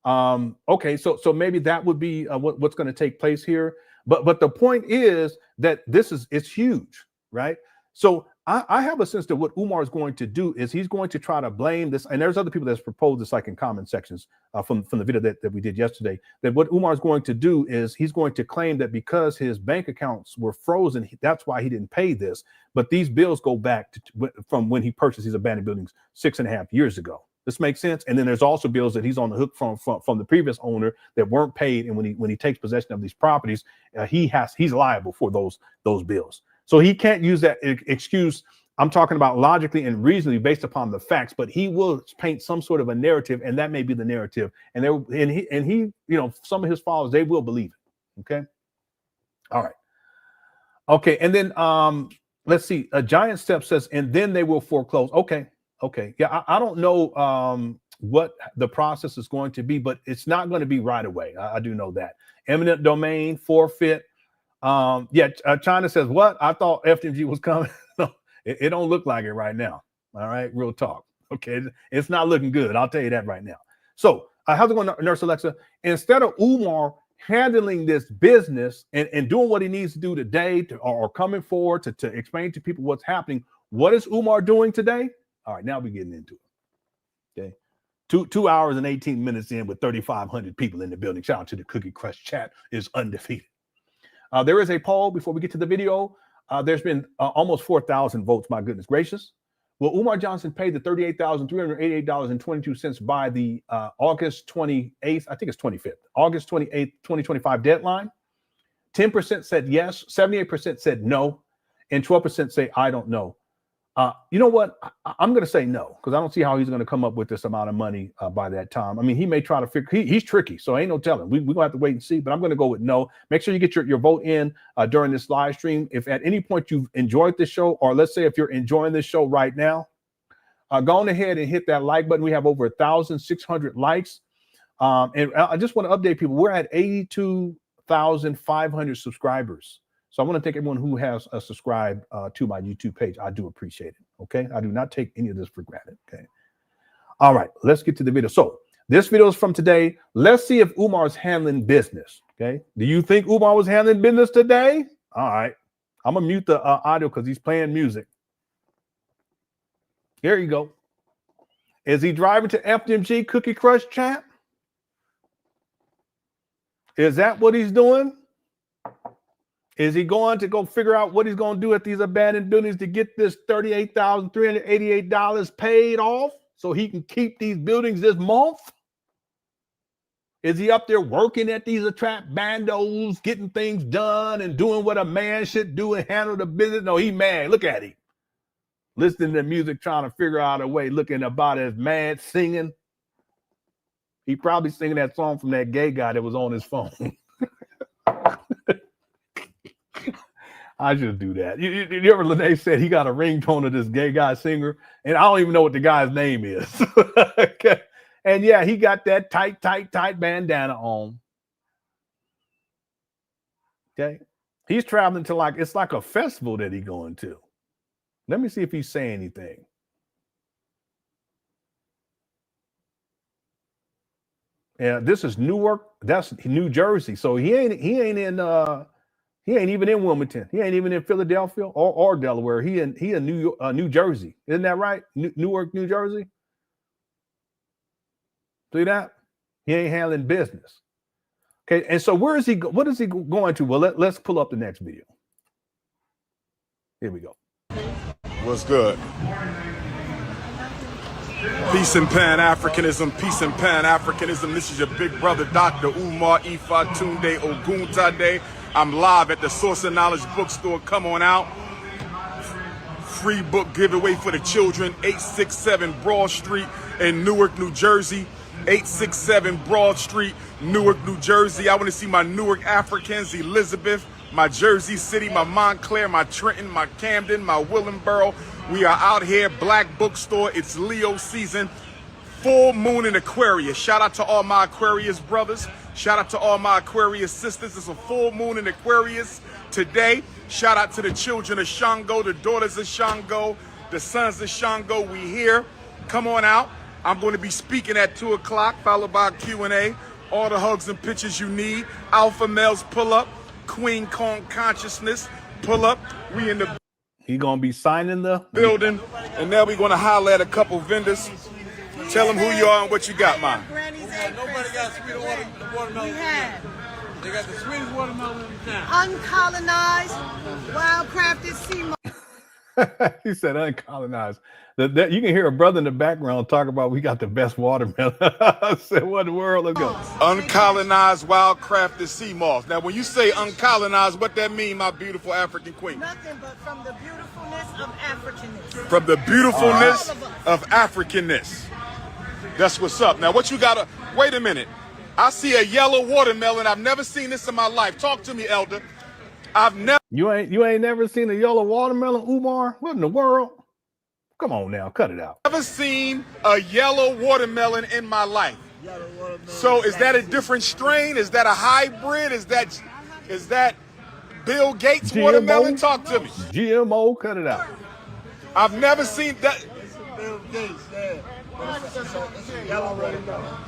B: Okay, so maybe that would be what's going to take place here. But the point is that it's huge, right? So I have a sense that what Umar is going to do is he's going to try to blame this, and there's other people that's proposed this, like in comment sections from the video that we did yesterday, that what Umar is going to do is he's going to claim that because his bank accounts were frozen, that's why he didn't pay this. But these bills go back from when he purchased these abandoned buildings 6.5 years ago. This makes sense. And then there's also bills that he's on the hook from the previous owner that weren't paid, and when he takes possession of these properties, he's liable for those bills. So he can't use that excuse. I'm talking about logically and reasonably based upon the facts, but he will paint some sort of a narrative, and that may be the narrative. And he, some of his followers, they will believe it. Okay. All right. Okay. And then let's see. A Giant Step says, and then they will foreclose. Okay. Okay. Yeah. I don't know what the process is going to be, but it's not going to be right away. I do know that. Eminent domain, forfeit. China says, what? I thought FDMG was coming. No, it don't look like it right now. All right, real talk. Okay, it's not looking good. I'll tell you that right now. So how's it going, Nurse Alexa? Instead of Umar handling this business and doing what he needs to do today, or coming forward to explain to people what's happening, what is Umar doing today? All right, now we're getting into it. Okay, 2 hours and 18 minutes in with 3,500 people in the building. Shout out to the Cookie Crush chat is undefeated. There is a poll before we get to the video. There's been almost 4,000 votes. My goodness gracious. Well, Umar Johnson paid the $38,388.22 by the August 28th, I think it's 25th, August 28th, 2025 deadline. 10% said yes, 78% said no, and 12% say, I don't know. You know what? I'm going to say no, because I don't see how he's going to come up with this amount of money by that time. I mean, he may try to figure, he's tricky, so ain't no telling. We're going to have to wait and see, but I'm going to go with no. Make sure you get your vote in during this live stream. If at any point you've enjoyed this show, or let's say if you're enjoying this show right now, go on ahead and hit that like button. We have over 1,600 likes. And I just want to update people. We're at 82,500 subscribers. So I want to thank everyone who has subscribed to my YouTube page. I do appreciate it. Okay. I do not take any of this for granted. Okay. All right. Let's get to the video. So this video is from today. Let's see if Umar's handling business. Okay. Do you think Umar was handling business today? All right. I'm going to mute the audio because he's playing music. Here you go. Is he driving to FDMG Cookie Crush, champ? Is that what he's doing? Is he going to go figure out what he's going to do at these abandoned buildings to get this $38,388 paid off so he can keep these buildings this month? Is he up there working at these attract bandos, getting things done and doing what a man should do and handle the business? No, he mad. Look at him. Listening to music, trying to figure out a way, looking about as mad, singing. He probably singing that song from that gay guy that was on his phone. I should do that. You ever, Lene said he got a ringtone of this gay guy singer, and I don't even know what the guy's name is. Okay. And yeah, he got that tight bandana on. Okay. He's traveling to it's like a festival that he's going to. Let me see if he's saying anything. Yeah, this is Newark. That's New Jersey. So he ain't even in Wilmington. He ain't even in Philadelphia or Delaware. He in New Jersey. Isn't that right? Newark, New Jersey. See that? He ain't handling business. Okay, and so where is he? What is he going to? Well, let's pull up the next video. Here we go.
A: What's good? Peace and Pan Africanism, peace and Pan Africanism. This is your big brother, Dr. Umar Ifatunde Oguntade. I'm live at the Source of Knowledge bookstore. Come on out. Free book giveaway for the children. 867 Broad Street in Newark, New Jersey. 867 Broad Street, Newark, New Jersey. I want to see my Newark Africans, Elizabeth, my Jersey City, my Montclair, my Trenton, my Camden, my Willingboro. We are out here, Black Bookstore. It's Leo season. Full moon in Aquarius. Shout out to all my Aquarius brothers. Shout out to all my Aquarius sisters. It's a full moon in Aquarius today. Shout out to the children of Shango, the daughters of Shango, the sons of Shango. We here. Come on out. I'm going to be speaking at 2 o'clock, followed by Q&A. All the hugs and pictures you need. Alpha males pull up. Queen Kong consciousness pull up. We in the
B: He gonna be signing the
A: building, and now we're gonna holler at a couple vendors. Tell them who you are and what you got, man.
I: Nobody got sweet watermelon.
J: We have
I: They got the sweetest watermelon in town.
J: uncolonized, wild-crafted sea moss.
B: He said uncolonized. You can hear a brother in the background talk about we got the best watermelon. I said, what in the world? Let's go.
A: Uncolonized, wild-crafted sea moss. Now, when you say uncolonized, what that mean, my beautiful African queen?
J: Nothing but from the beautifulness of Africanness.
A: From the beautifulness of Africanness. That's what's up. Now, what you got? Wait a minute. I see a yellow watermelon. I've never seen this in my life. Talk to me, elder. I've never.
B: You ain't never seen a yellow watermelon, Umar? What in the world? Come on now, cut it out.
A: Never seen a yellow watermelon in my life. So is that a different strain? Is that a hybrid? Is that Bill Gates
B: GMO?
A: watermelon? Talk to me.
B: GMO, cut it out.
A: I've never seen that.
I: Bill Gates, yeah.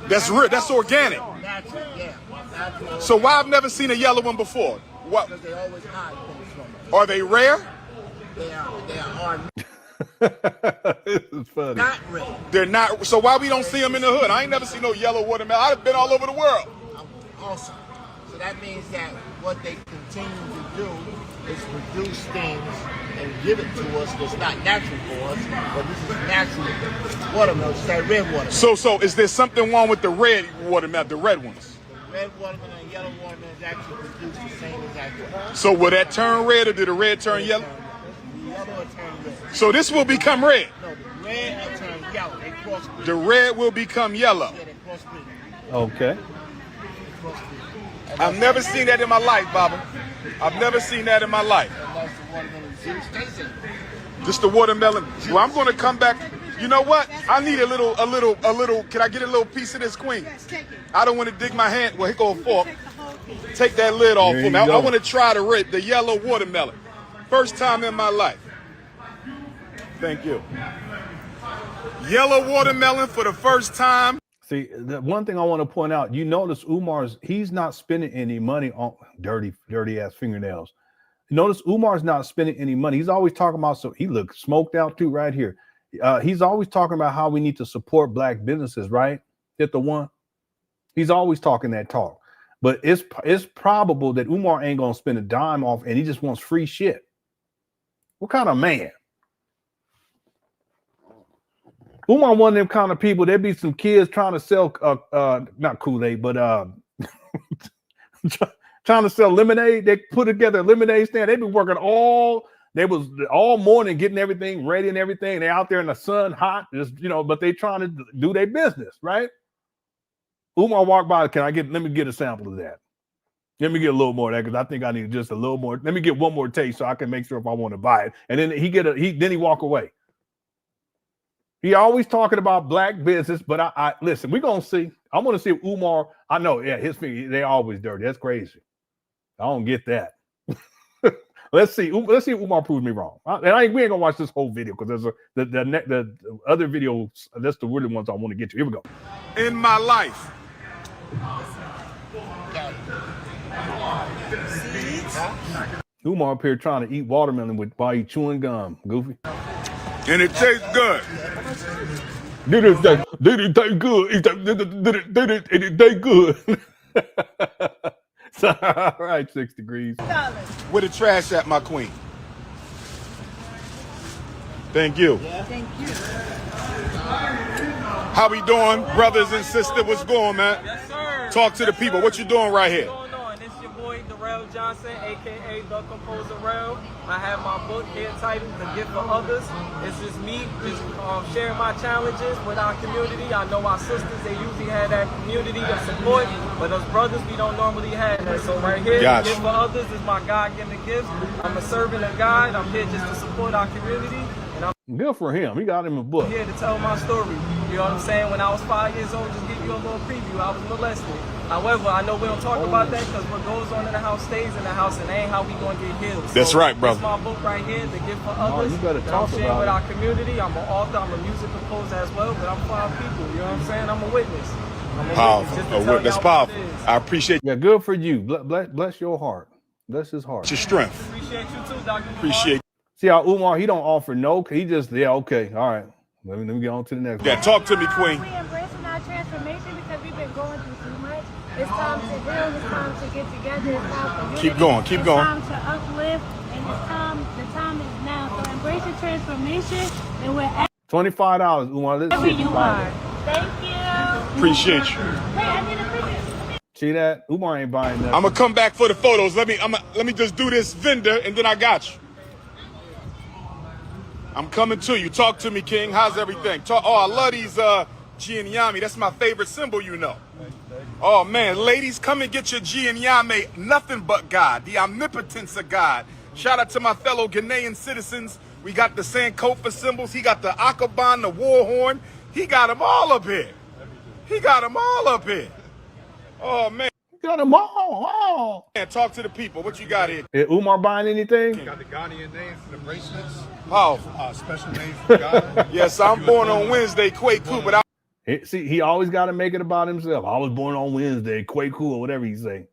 A: That's real. That's organic.
I: Natural, yeah. Natural.
A: So why I've never seen a yellow one before? What?
I: Because they always hide things from us.
A: Are they rare?
I: They are
B: This is funny.
I: not rare.
A: They're not. So why we don't see them in the hood? I ain't never seen no yellow watermelon. I've been all over the world.
I: Awesome. So that means that what they continue to do is produce things and give it to us that's not natural for us, but this is natural watermelon. It's that red watermelon.
A: So is there something wrong with the red watermelon, the red ones?
I: The red watermelon and yellow watermelon is actually produced the same exact.
A: So will that turn red or did the red turn yellow?
I: The yellow will turn red.
A: So this will become red.
I: No, the red will turn yellow. They cross breed.
A: The red will become yellow.
I: Yeah, they cross breed.
B: Okay.
I: They cross breed.
A: I've never seen that in my life, Baba. I've never seen that in my life.
I: And that's the watermelon juice. Taste it.
A: Just the watermelon. Well, I'm going to come back. You know what? I need a little. Can I get a little piece of this, Queen?
J: Yes, take it.
A: I don't want to dig my hand. Well, here go a fork.
J: Take the whole piece.
A: Take that lid off
B: There
A: for me.
B: you
A: I
B: go.
A: want to try the yellow watermelon. First time in my life. Thank you. Yellow watermelon for the first time.
B: See, the one thing I want to point out, you notice he's not spending any money on dirty ass fingernails. You notice Umar's not spending any money. He's always talking about, so he looks smoked out too right here. He's always talking about how we need to support black businesses, right? Hit the one. He's always talking that talk. But it's probable that Umar ain't gonna spend a dime off and he just wants free shit. What kind of man? Umar one of them kind of people. There'd be some kids trying to sell not Kool-Aid, but trying to sell lemonade. They put together a lemonade stand. They've been working all morning getting everything ready and everything. They're out there in the sun, hot, just but they trying to do their business, right? Umar walked by. Let me get a sample of that. Let me get a little more of that because I think I need just a little more. Let me get one more taste so I can make sure if I want to buy it. And then he walk away. He always talking about black business, but I listen, we're gonna see. I'm gonna see if Umar. I know, yeah, his feet, they always dirty. That's crazy. I don't get that. Let's see. Let's see if Umar proves me wrong. We ain't gonna watch this whole video because there's the other videos. That's the really ones I want to get to. Here we go.
A: In my life.
B: Umar up here trying to eat watermelon while he chewing gum. Goofy.
A: And it tastes good.
B: Did it taste good? Did it taste good? So, all right, 6 degrees.
A: Where the trash at, my queen? Thank you.
J: Thank you.
A: How we doing, brothers and sisters? What's going, man?
K: Yes, sir.
A: Talk to the people. What you doing right here?
K: What's going on? It's your boy, Darrell Johnson, a.k.a. The Composer Rel. I have my book here titled The Gift for Others. It's just me sharing my challenges with our community. I know our sisters, they usually have that community of support, but us brothers, we don't normally have that. So right here, The Gift for Others is my God-given gift. I'm a servant of God. I'm here just to support our community.
B: Good for him. He got him a book.
K: I'm here to tell my story. You know what I'm saying? When I was 5 years old, just give you a little preview, I was molested. However, I know we don't talk about that because what goes on in the house stays in the house, and that ain't how we gonna get healed.
A: That's right, brother.
K: It's my book right here, The Gift for Others.
B: You better talk
K: I'm sharing
B: about
K: with
B: it.
K: our community. I'm an author. I'm a music composer as well, but I'm 5 people. You know what I'm saying? I'm a witness.
A: Powerful. That's powerful. I appreciate
B: Yeah, good for you. Bless your heart. Bless his heart.
A: your strength.
K: Appreciate you too, Dr.
A: Appreciate.
B: See how Umar, he don't offer no. He just, okay, all right. Let me get on to the next
A: Yeah,
B: one.
A: talk to me, queen.
L: We embracing our transformation because we've been going through too much. It's time to heal. It's time to get together. It's time for unity.
A: Keep going. Keep going.
L: It's time to uplift, and the time is now. So embrace your transformation, and we're
B: $25, Umar. Let's
L: wherever
B: see
L: you are. Thank you.
A: Appreciate you.
L: Wait, I need a picture.
B: See that? Umar ain't buying that.
A: I'm gonna come back for the photos. Let me just do this vendor, and then I got you. I'm coming to you. Talk to me, King. How's everything? I love these Gianyame. That's my favorite symbol, you know. Oh, man. Ladies, come and get your Gianyame. Nothing but God. The omnipotence of God. Shout out to my fellow Ghanaian citizens. We got the Sankofa symbols. He got the Akaban, the war horn. He got them all up here. He got them all up here. Oh, man.
B: Got them all.
A: Man, talk to the people. What you got here?
B: Is Umar buying anything?
M: Got the Ghanaian names for the bracelets.
A: Powerful.
M: Special names for God.
A: Yes, I'm born on Wednesday, Kwaku, but
B: See, he always got to make it about himself. I was born on Wednesday, Kwaku, or whatever he say.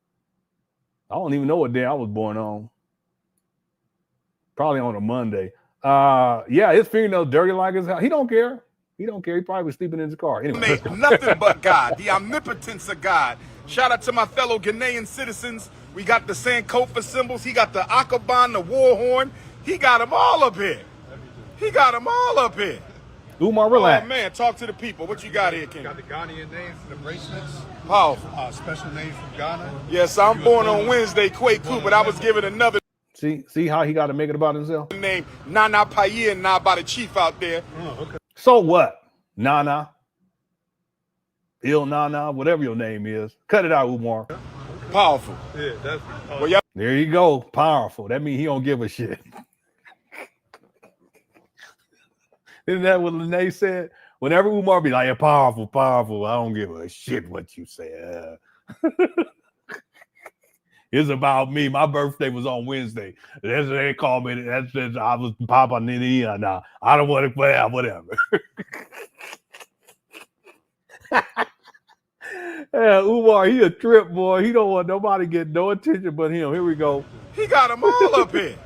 B: I don't even know what day I was born on. Probably on a Monday. Yeah, his fingernails dirty like his house. He don't care. He don't care. He probably was sleeping in his car. Anyway.
A: Nothing but God. The omnipotence of God. Shout out to my fellow Ghanaian citizens. We got the Sankofa symbols. He got the Akaban, the war horn. He got them all up here. He got them all up here.
B: Umar, relax.
A: Oh, man, talk to the people. What you got here, King?
M: Got the Ghanaian names for the bracelets.
A: Powerful.
M: Special names from Ghana.
A: Yes, I'm born on Wednesday, Kwaku, but I was given another
B: See how he got to make it about himself?
A: name, Nana Paye, and by the chief out there.
M: Oh, okay.
B: So what? Nana, Il Nana, whatever your name is. Cut it out, Umar.
A: Powerful.
M: Yeah, that's
A: Well, y'all
B: There you go. Powerful. That means he don't give a shit. Isn't that what Lene said? Whenever Umar be like, yeah, powerful, powerful, I don't give a shit what you say. It's about me. My birthday was on Wednesday. That's what they call me. That's I was Papa Nini. Now I don't want to play out, whatever. Yeah, Umar, he a trip, boy. He don't want nobody getting no attention but him. Here we go.
A: He got them all up here.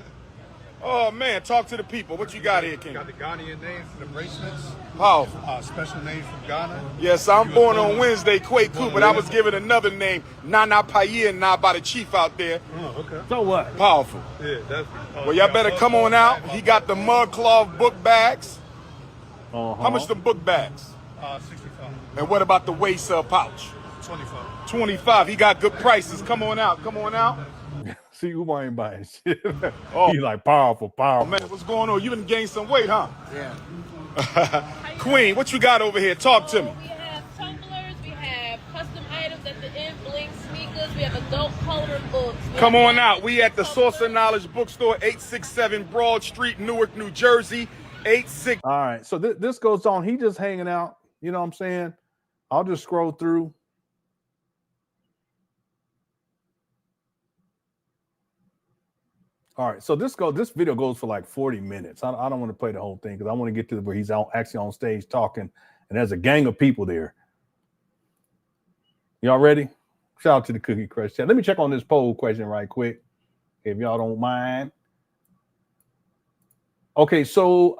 A: Oh, man, talk to the people. What you got here, King?
M: got the Ghanaian names for the bracelets.
A: Powerful.
M: Special names from Ghana.
A: Yes, I'm born on Wednesday, Kwaku, but I was given another name, Nana Paye, and by the chief out there.
M: Oh, okay.
B: So what?
A: Powerful.
M: Yeah, that's.
A: Well, y'all better come on out. He got the mud cloth book bags. How much the book bags?
M: 65.
A: And what about the waist pouch?
M: 25.
A: 25. He got good prices. Come on out. Come on out.
B: See, Umar ain't buying shit.
A: Oh.
B: He's like powerful,
A: Oh,
B: powerful.
A: man, what's going on? You done gained some weight, huh?
N: Yeah.
A: Queen, what you got over here? Talk to me.
N: We have tumblers, we have custom items at the end, bling sneakers, we have adult coloring books.
A: Come on out. We at the Source of Knowledge Bookstore, 867 Broad Street, Newark, New Jersey. 86.
B: All right. So this goes on. He just hanging out. You know what I'm saying? I'll just scroll through. All right. So this video goes for like 40 minutes. I don't want to play the whole thing because I want to get to where he's actually on stage talking, and there's a gang of people there. Y'all ready? Shout out to the Cookie Crush chat. Let me check on this poll question right quick, if y'all don't mind. Okay, so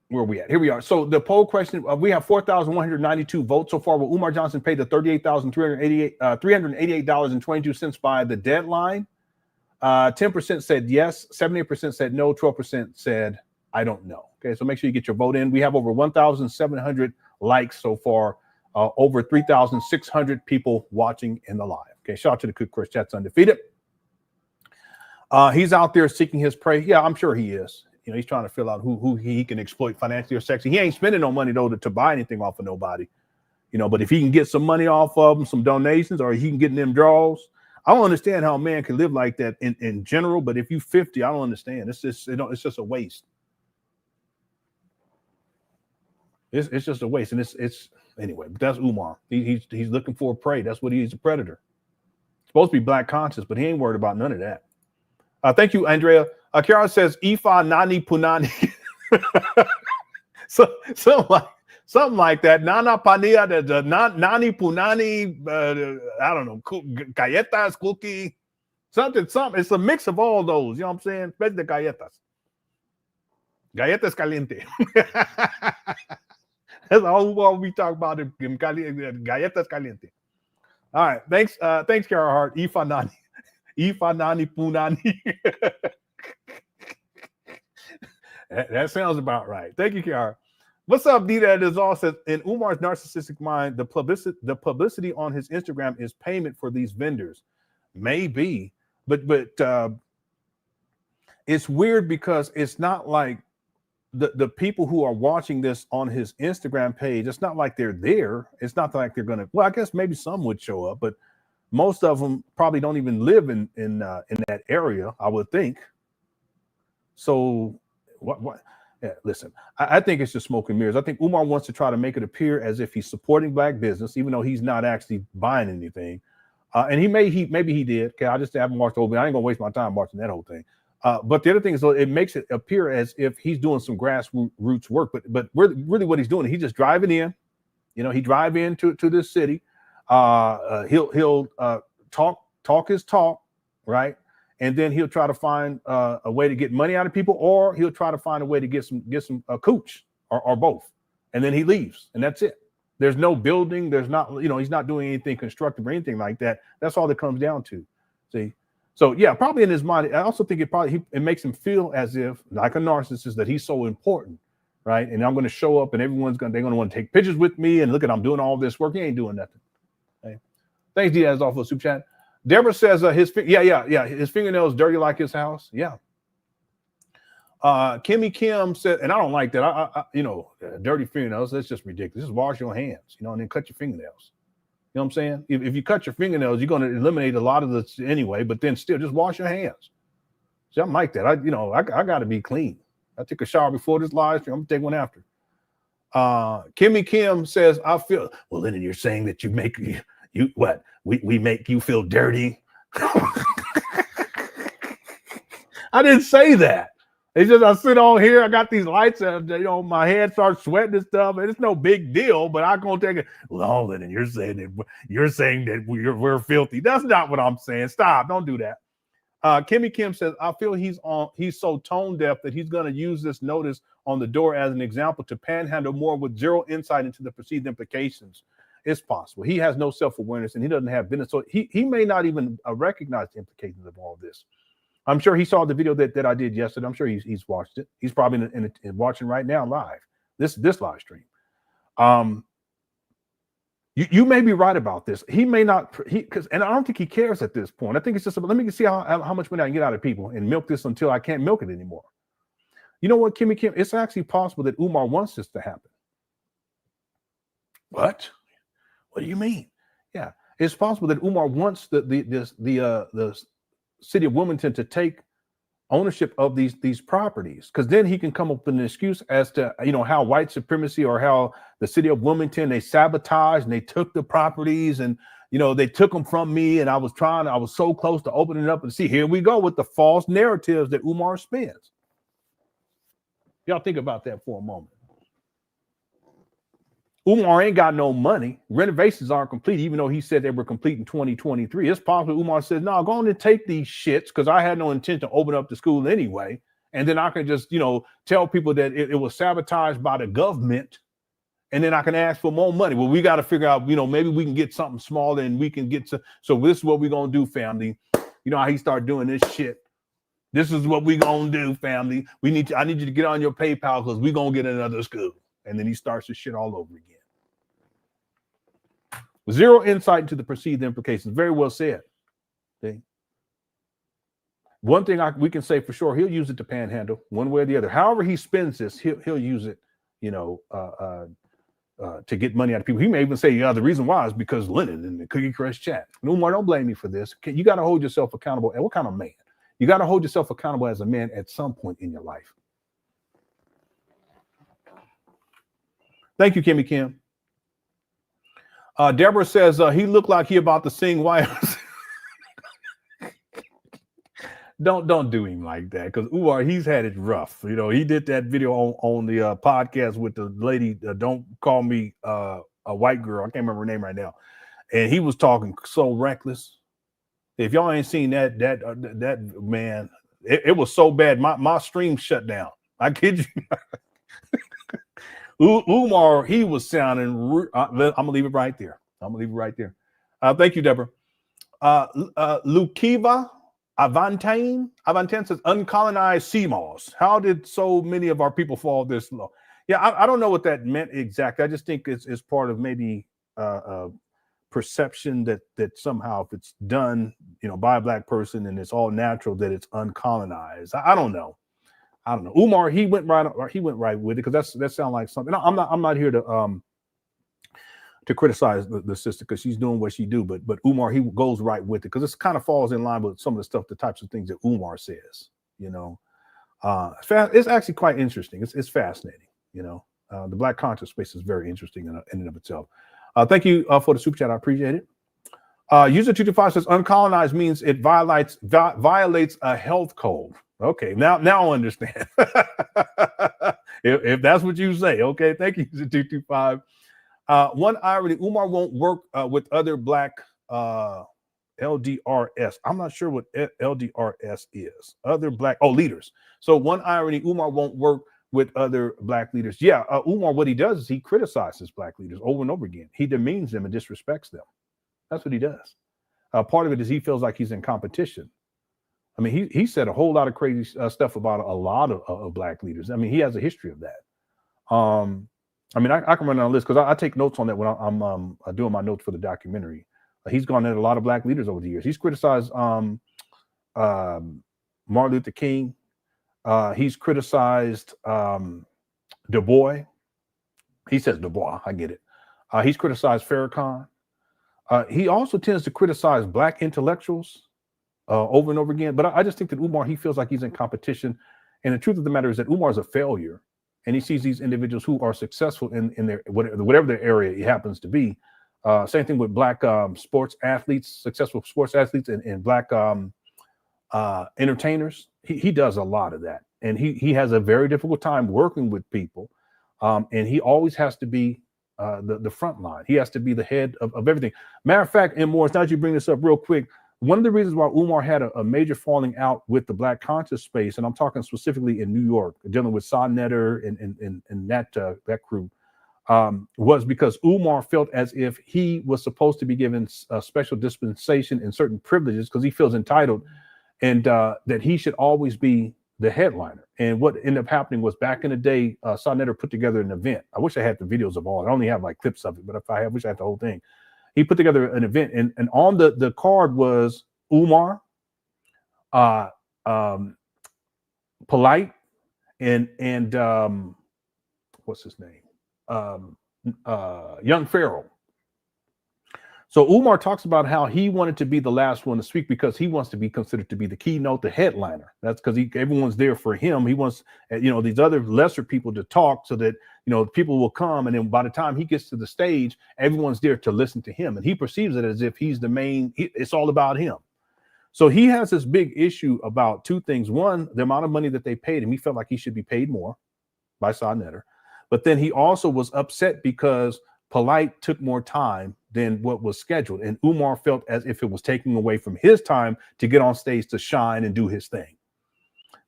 B: where are we at? Here we are. So the poll question, we have 4,192 votes so far. Will Umar Johnson pay the $38,388.22 by the deadline? 10% said yes, 78% said no, 12% said I don't know. Okay, so make sure you get your vote in. We have over 1,700 likes so far, over 3,600 people watching in the live. Okay, shout out to the Cook Chris Chat's undefeated. He's out there seeking his prey. Yeah, I'm sure he is. You know, he's trying to fill out who he can exploit financially or sexually. He ain't spending no money though to buy anything off of nobody. You know, but if he can get some money off of them, some donations, or he can get in them draws, I don't understand how a man can live like that in general. But if you 50, I don't understand. It's just it's just a waste. It's just a waste, and it's anyway. But that's Umar. He's looking for a prey. That's what he's a predator. Supposed to be black conscious, but he ain't worried about none of that. Thank you, Andrea. Kiara says Ifa Nani Punani. something like that. Nana Pania, the Nani Punani, I don't know, galletas, cookie, something. It's a mix of all those. You know what I'm saying? Especially the galletas. Galletas caliente. That's all we talk about. Galletas caliente. All right. Thanks, Kiara Hart. Ifa Nani. Ifa Nani Punani. That sounds about right. Thank you, Kiara. What's up, Dita? It is all says in Umar's narcissistic mind, the publicity on his Instagram is payment for these vendors. Maybe, but it's weird because it's not like the people who are watching this on his Instagram page. It's not like they're there. It's not like they're gonna. Well, I guess maybe some would show up, but most of them probably don't even live in that area, I would think. So what? Yeah, listen, I think it's just smoke and mirrors. I think Umar wants to try to make it appear as if he's supporting black business, even though he's not actually buying anything. And maybe he did. Okay, I just haven't watched the whole thing. I ain't gonna waste my time watching that whole thing. But the other thing is, it makes it appear as if he's doing some grassroots work. But really, what he's doing, he's just driving in. You know, he drive into this city. He'll talk his talk, right? And then he'll try to find a way to get money out of people, or he'll try to find a way to get some cooch or both. And then he leaves, and that's it. There's no building. There's not, he's not doing anything constructive or anything like that. That's all that comes down to. See? So yeah, probably in his mind, I also think it makes him feel as if, like a narcissist, that he's so important, right? And I'm going to show up, and they're going to want to take pictures with me, and look at, I'm doing all this work. He ain't doing nothing. Okay? Thanks, Diaz, off of super chat. Deborah says his fingernails dirty like his house. Yeah. Kimmy Kim said, and I don't like that. I dirty fingernails. That's just ridiculous. Just wash your hands, and then cut your fingernails. You know what I'm saying? If you cut your fingernails, you're going to eliminate a lot of this anyway, but then still just wash your hands. See, I'm like that. I got to be clean. I took a shower before this live stream. I'm going to take one after. Kimmy Kim says, I feel, well, Lenon, you're saying that we make you feel dirty. I didn't say that. It's just I sit on here, I got these lights, and my head starts sweating and stuff, and it's no big deal. But I'm gonna take it. Well, then you're saying that we're filthy. That's not what I'm saying. Stop! Don't do that. Kimmy Kim says, I feel he's so tone deaf that he's gonna use this notice on the door as an example to panhandle more with zero insight into the perceived implications. It's possible. He has no self-awareness, and he doesn't have business, so he may not even recognize the implications of all this. I'm sure he saw the video that I did yesterday. I'm sure he's watched it. He's probably watching right now live, this live stream. You may be right about this. He may not, and I don't think he cares at this point. I think it's just, let me see how much money I can get out of people and milk this until I can't milk it anymore. You know what, Kimmy Kim? It's actually possible that Umar wants this to happen. What? What do you mean? Yeah, it's possible that Umar wants the city of Wilmington to take ownership of these properties, because then he can come up with an excuse as to how white supremacy, or how the city of Wilmington, they sabotaged and they took the properties, and they took them from me, and I was so close to opening it up, and see, here we go with the false narratives that Umar spins. Y'all think about that for a moment. Umar ain't got no money. Renovations aren't complete, even though he said they were complete in 2023. It's possible Umar says, no, go on and take these shits, because I had no intention to open up the school anyway. And then I can just, tell people that it was sabotaged by the government. And then I can ask for more money. Well, we got to figure out, maybe we can get something smaller, and we can get to. So this is what we're going to do, family. You know how he started doing this shit. This is what we're going to do, family. I need you to get on your PayPal, because we're going to get another school. And then he starts this shit all over again. Zero insight into the perceived implications. Very well said. See? One thing we can say for sure, he'll use it to panhandle one way or the other. However he spends this, he'll use it, to get money out of people. He may even say, the reason why is because Lenon in the Cookie Crush chat. Umar, don't blame me for this. You got to hold yourself accountable. And what kind of man? You got to hold yourself accountable as a man at some point in your life. Thank you, Kimmy Kim. Deborah says he looked like he about to sing wires. Don't do him like that, because Umar, he's had it rough. He did that video on the podcast with the lady. Don't call me a white girl. I can't remember her name right now. And he was talking so reckless. If y'all ain't seen that man, it was so bad. My stream shut down. I kid you. Umar, he was sounding. I'm gonna leave it right there. Thank you, Deborah. Lukiva Avantane says uncolonized sea moss. How did so many of our people fall this low? Yeah, I don't know what that meant exactly. I just think it's part of maybe perception that somehow if it's done, by a black person and it's all natural, that it's uncolonized. I don't know. Umar, he went right with it, because that sounds like something. I'm not here to criticize the sister, because she's doing what she do, but Umar, he goes right with it, because it kind of falls in line with some of the stuff, the types of things that Umar says. It's actually quite interesting. It's fascinating. The black conscious space is very interesting in and of itself. Thank you for the super chat. I appreciate it. User 225 says uncolonized means it violates a health code. Okay, now I understand. if that's what you say, okay. Thank you, 225. One irony: Umar won't work with other black LDRS. I'm not sure what LDRS is. Other black leaders. So one irony: Umar won't work with other black leaders. Yeah, Umar, what he does is he criticizes black leaders over and over again. He demeans them and disrespects them. That's what he does. Part of it is he feels like he's in competition. I mean, he said a whole lot of crazy stuff about a lot of black leaders. I mean, he has a history of that. I mean, I can run down a list because I take notes on that when I'm doing my notes for the documentary. He's gone at a lot of black leaders over the years. He's criticized Martin Luther King. He's criticized Du Bois. He says Du Bois. I get it. He's criticized Farrakhan. He also tends to criticize black intellectuals over and over again. But I just think that Umar, he feels like he's in competition. And the truth of the matter is that Umar is a failure. And he sees these individuals who are successful in their whatever their area it happens to be. Same thing with black sports athletes, successful sports athletes, and black entertainers. He does a lot of that. And he has a very difficult time working with people. And he always has to be the front line. He has to be the head of everything. Matter of fact, and Morris, now that you bring this up real quick, one of the reasons why Umar had a major falling out with the black conscious space, and I'm talking specifically in New York, dealing with Sonnetta and that crew, was because Umar felt as if he was supposed to be given a special dispensation and certain privileges because he feels entitled, and that he should always be the headliner. And what ended up happening was back in the day, Sonnetta put together an event. I wish I had the videos of all. I only have like clips of it, but if I wish I had the whole thing. He put together an event, and on the card was Umar, Polite, and what's his name? Young Pharaoh. So Umar talks about how he wanted to be the last one to speak because he wants to be considered to be the keynote, the headliner. That's because everyone's there for him. He wants, these other lesser people to talk so that, people will come. And then by the time he gets to the stage, everyone's there to listen to him. And he perceives it as if he's the main, it's all about him. So he has this big issue about two things. One, the amount of money that they paid him. He felt like he should be paid more by Sonnetta. But then he also was upset because Polite took more time than what was scheduled. And Umar felt as if it was taking away from his time to get on stage to shine and do his thing.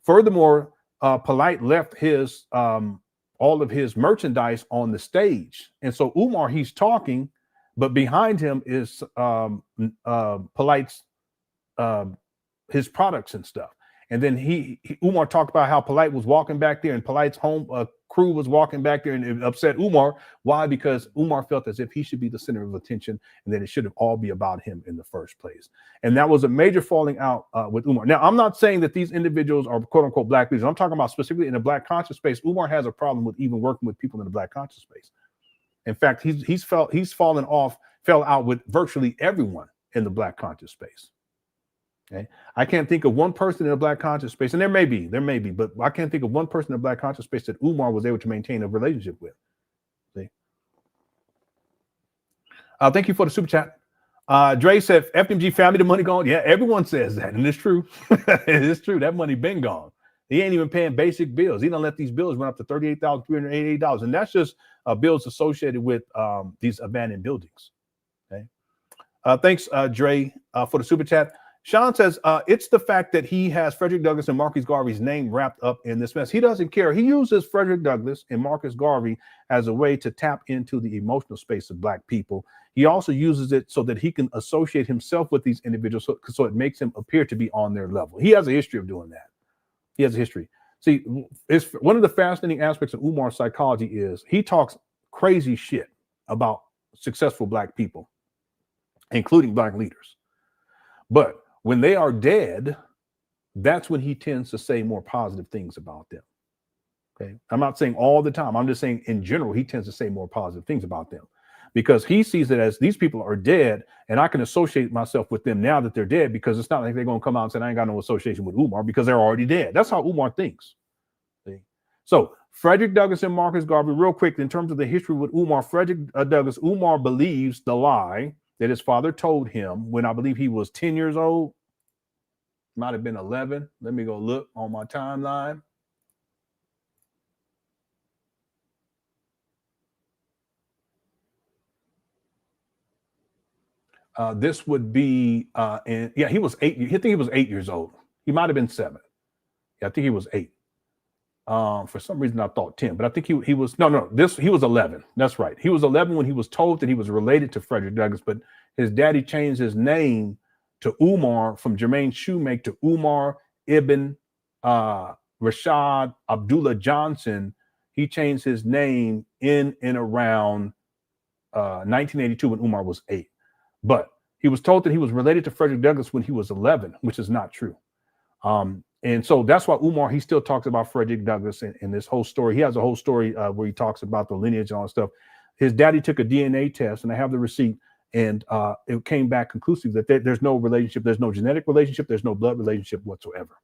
B: Furthermore, Polite left his all of his merchandise on the stage. And so Umar, he's talking, but behind him is Polite's his products and stuff. And then Umar talked about how Polite was walking back there, and Polite's home crew was walking back there, and it upset Umar. Why? Because Umar felt as if he should be the center of attention, and that it should have all be about him in the first place. And that was a major falling out with Umar. Now, I'm not saying that these individuals are quote unquote black leaders. I'm talking about specifically in the black conscious space. Umar has a problem with even working with people in the black conscious space. In fact, fell out with virtually everyone in the black conscious space. Okay, I can't think of one person in the black conscious space, and there may be, but I can't think of one person in the black conscious space that Umar was able to maintain a relationship with. See? Thank you for the super chat. Dre said, FDMG family, the money gone. Yeah, everyone says that, and it's true. It is true. That money been gone. He ain't even paying basic bills. He don't let these bills run up to $38,388, and that's just bills associated with these abandoned buildings. Okay. Thanks, Dre, for the super chat. Sean says, it's the fact that he has Frederick Douglass and Marcus Garvey's name wrapped up in this mess. He doesn't care. He uses Frederick Douglass and Marcus Garvey as a way to tap into the emotional space of black people. He also uses it so that he can associate himself with these individuals, so it makes him appear to be on their level. He has a history of doing that. He has a history. See, it's one of the fascinating aspects of Umar's psychology is he talks crazy shit about successful black people, including black leaders. But when they are dead, that's when he tends to say more positive things about them. Okay. I'm not saying all the time. I'm just saying in general, he tends to say more positive things about them because he sees it as these people are dead and I can associate myself with them now that they're dead, because it's not like they're going to come out and say, I ain't got no association with Umar because they're already dead. That's how Umar thinks. See? So Frederick Douglass and Marcus Garvey, real quick, in terms of the history with Umar, Frederick Douglass, Umar believes the lie that his father told him when I believe he was 10 years old, might have been 11. Let me go look on my timeline. This would be, he was 8. I think he was 8 years old. He might have been 7. Yeah, I think he was 8. For some reason, I thought 10, but I think he was he was 11. That's right. He was 11 when he was told that he was related to Frederick Douglass, but his daddy changed his name to Umar from Jermaine Shoemake to Umar ibn Rashad Abdullah Johnson. He changed his name in and around 1982 when Umar was 8. But he was told that he was related to Frederick Douglass when he was 11, which is not true. And so that's why Umar, he still talks about Frederick Douglass in this whole story. He has a whole story where he talks about the lineage and all that stuff. His daddy took a DNA test, and I have the receipt, and it came back conclusive that there's no relationship, there's no genetic relationship, there's no blood relationship whatsoever.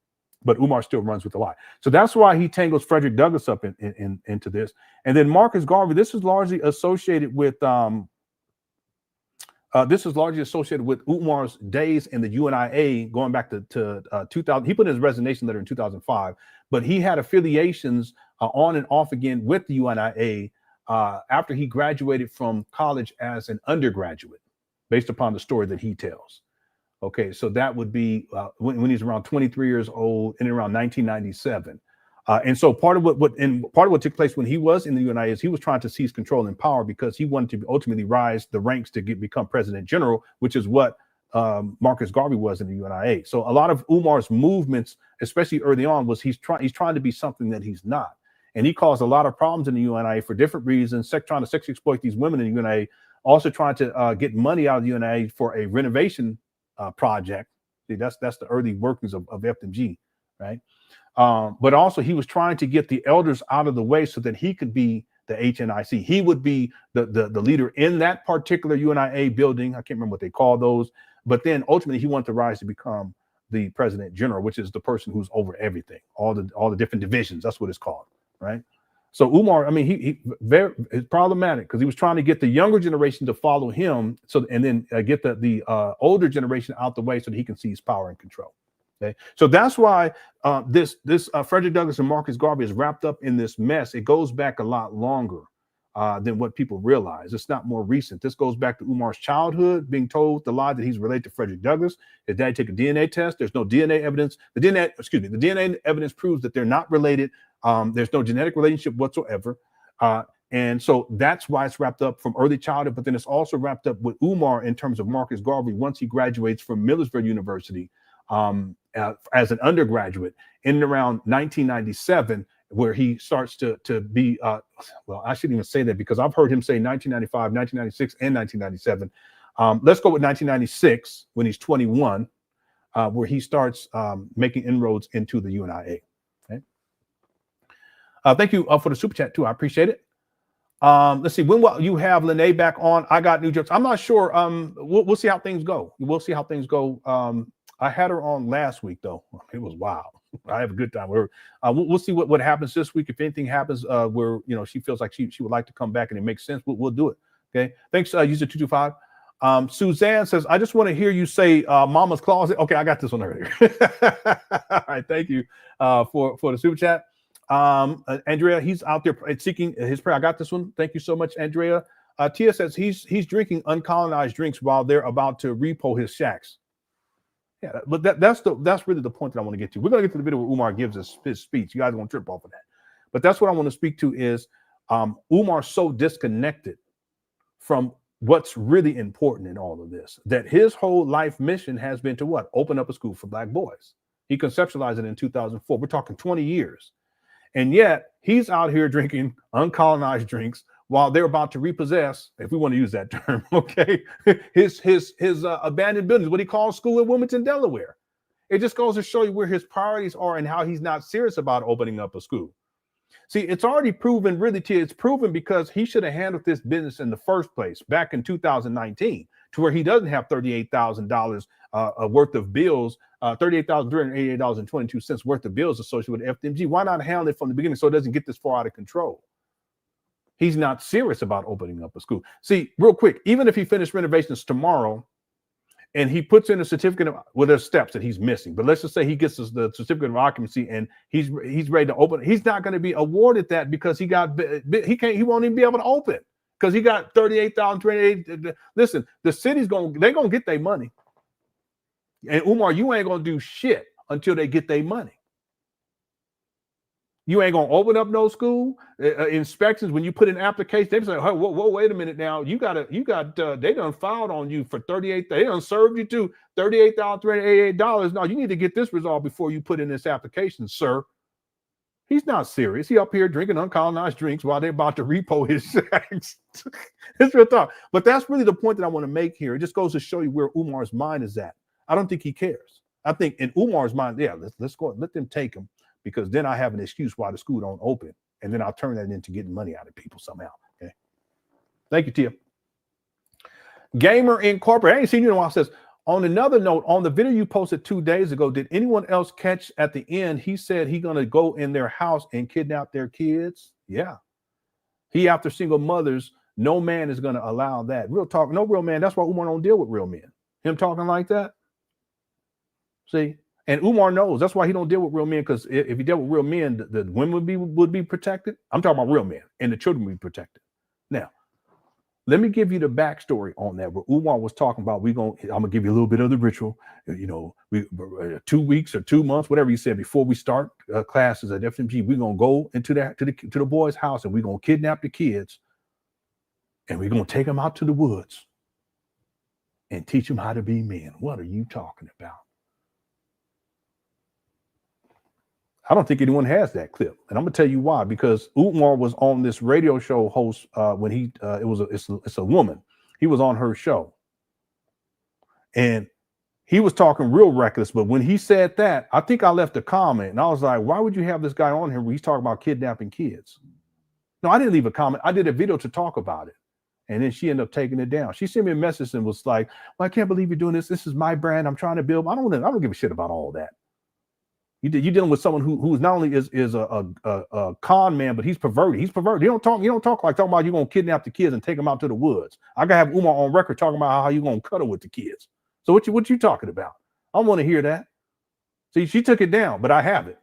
B: But Umar still runs with the lie. So that's why he tangles Frederick Douglass up into this. And then Marcus Garvey, this is largely associated with Umar's days in the UNIA, going back to 2000. He put in his resignation letter in 2005, but he had affiliations on and off again with the UNIA after he graduated from college as an undergraduate, based upon the story that he tells. Okay, so that would be when he's around 23 years old, in around 1997. And so part of what took place when he was in the UNIA is he was trying to seize control and power because he wanted to ultimately rise the ranks to become president general, which is what Marcus Garvey was in the UNIA. So a lot of Umar's movements, especially early on, was he's trying to be something that he's not. And he caused a lot of problems in the UNIA for different reasons, trying to sexually exploit these women in the UNIA, also trying to get money out of the UNIA for a renovation project. See, that's the early workings of FDMG, right? But also he was trying to get the elders out of the way so that he could be the HNIC. He would be the leader in that particular UNIA building. I can't remember what they call those. But then ultimately he wanted to rise to become the president general, which is the person who's over everything, all the different divisions. That's what it's called, right? So Umar, I mean, he very problematic because he was trying to get the younger generation to follow him, and then get the older generation out the way so that he can seize power and control. Okay, so that's why this Frederick Douglass and Marcus Garvey is wrapped up in this mess. It goes back a lot longer than what people realize. It's not more recent. This goes back to Umar's childhood, being told the lie that he's related to Frederick Douglass. His dad took a DNA test. There's no DNA evidence. The DNA evidence proves that they're not related. There's no genetic relationship whatsoever. And so that's why it's wrapped up from early childhood, but then it's also wrapped up with Umar in terms of Marcus Garvey once he graduates from Millersville University as an undergraduate in and around 1997, where he starts to be, well, I shouldn't even say that because I've heard him say 1995, 1996, and 1997. Let's go with 1996 when he's 21, where he starts making inroads into the UNIA. Okay. Thank you for the super chat too. I appreciate it. Let's see, when will you have Lene back on? I got new jokes. I'm not sure. We'll see how things go. We'll see how things go. I had her on last week though. It was wild. I have a good time. We'll see what happens this week. If anything happens where she feels like she would like to come back and it makes sense, we'll do it. Okay. Thanks, user 225. Suzanne says, I just want to hear you say Mama's Closet. Okay, I got this one earlier. All right, thank you for the super chat. Andrea, he's out there seeking his prayer. I got this one. Thank you so much, Andrea. Tia says he's drinking uncolonized drinks while they're about to repo his shacks. Yeah, but that's really the point that I want to get to. We're going to get to the video where Umar gives his speech. You guys are going to trip off of that. But that's what I want to speak to is Umar's so disconnected from what's really important in all of this, that his whole life mission has been to what? Open up a school for Black boys. He conceptualized it in 2004. We're talking 20 years. And yet he's out here drinking uncolonized drinks while they're about to repossess, if we want to use that term, okay, his abandoned buildings, what he calls school in Wilmington, Delaware. It just goes to show you where his priorities are and how he's not serious about opening up a school. See, it's already proven, really, it's proven because he should have handled this business in the first place back in 2019, to where he doesn't have $38,000 worth of bills, $38,388.22 worth of bills associated with FDMG. Why not handle it from the beginning so it doesn't get this far out of control? He's not serious about opening up a school. See, real quick, even if he finished renovations tomorrow and he puts in a certificate of, well, there's steps that he's missing, but let's just say he gets the certificate of occupancy and he's ready to open. He's not going to be awarded that because he won't even be able to open because he got $38,388. Listen, the city's they're going to get their money. And Umar, you ain't going to do shit until they get their money. You ain't gonna open up no school inspections when you put in application. They say, "Hey, whoa, wait a minute now. You got they done filed on you for 38. They done served you to $38,388. No, you need to get this resolved before you put in this application, sir." He's not serious. He up here drinking uncolonized drinks while they're about to repo his checks. It's real talk. But that's really the point that I want to make here. It just goes to show you where Umar's mind is at. I don't think he cares. I think in Umar's mind, yeah, let's go. Let them take him, because then I have an excuse why the school don't open. And then I'll turn that into getting money out of people somehow. Okay. Thank you, Tia. Gamer Incorporated. I ain't seen you in a while. Says, on another note, on the video you posted 2 days ago, did anyone else catch at the end? He said he's going to go in their house and kidnap their kids. Yeah. He after single mothers. No man is going to allow that. Real talk. No real man. That's why Umar don't deal with real men. Him talking like that. See? And Umar knows. That's why he don't deal with real men, because if he dealt with real men, the women would be protected. I'm talking about real men, and the children would be protected. Now, let me give you the backstory on that. Where Umar was talking about, I'm gonna give you a little bit of the ritual. You know, 2 weeks or 2 months, whatever he said, before we start classes at FDMG, we're gonna go into to the boys' house, and we're gonna kidnap the kids, and we're gonna take them out to the woods and teach them how to be men. What are you talking about? I don't think anyone has that clip, and I'm gonna tell you why. Because Umar was on this radio show host when it's a woman. He was on her show, and he was talking real reckless. But when he said that, I think I left a comment, and I was like, "Why would you have this guy on here where he's talking about kidnapping kids?" No, I didn't leave a comment. I did a video to talk about it, and then she ended up taking it down. She sent me a message and was like, "Well, I can't believe you're doing this. This is my brand. I'm trying to build." I don't give a shit about all that. You're dealing with someone who's not only is a con man, but he's perverted. He's perverted. You don't talk like talking about you're gonna kidnap the kids and take them out to the woods. I gotta have Umar on record talking about how you gonna cuddle with the kids. So what you talking about? I want to hear that. See, she took it down, but I have it.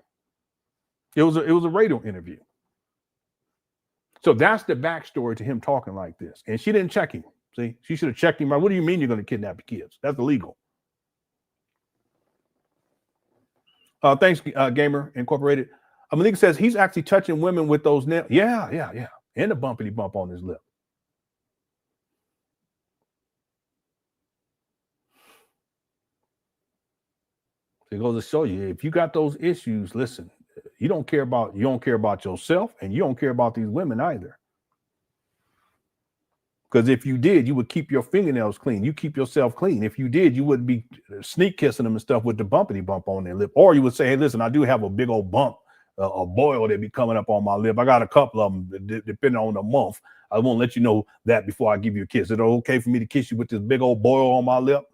B: It was a radio interview. So that's the backstory to him talking like this. And she didn't check him. See, she should have checked him. Right? What do you mean you're gonna kidnap the kids? That's illegal. Thanks, Gamer Incorporated. Malik says he's actually touching women with those nails. Yeah. And a bumpity bump on his lip. So it goes to show you, if you got those issues, listen, you don't care about yourself, and you don't care about these women either. Because if you did, you would keep your fingernails clean. You keep yourself clean. If you did, you wouldn't be sneak kissing them and stuff with the bumpity bump on their lip. Or you would say, hey, listen, I do have a big old bump, a boil that be coming up on my lip. I got a couple of them, depending on the month. I won't let you know that before I give you a kiss. Is it okay for me to kiss you with this big old boil on my lip?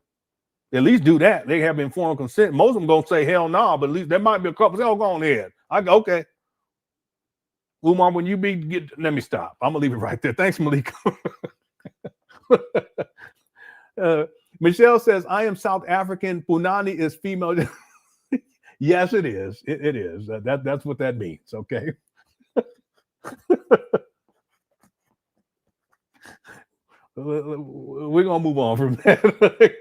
B: At least do that. They have informed consent. Most of them going to say, hell no, nah, but at least there might be a couple say, oh, go on ahead. I go, okay. Umar, when you let me stop. I'm going to leave it right there. Thanks, Malik. Michelle says, I am South African. Punani is female. Yes, it is. It is. That's what that means. Okay. We're going to move on from that. Okay.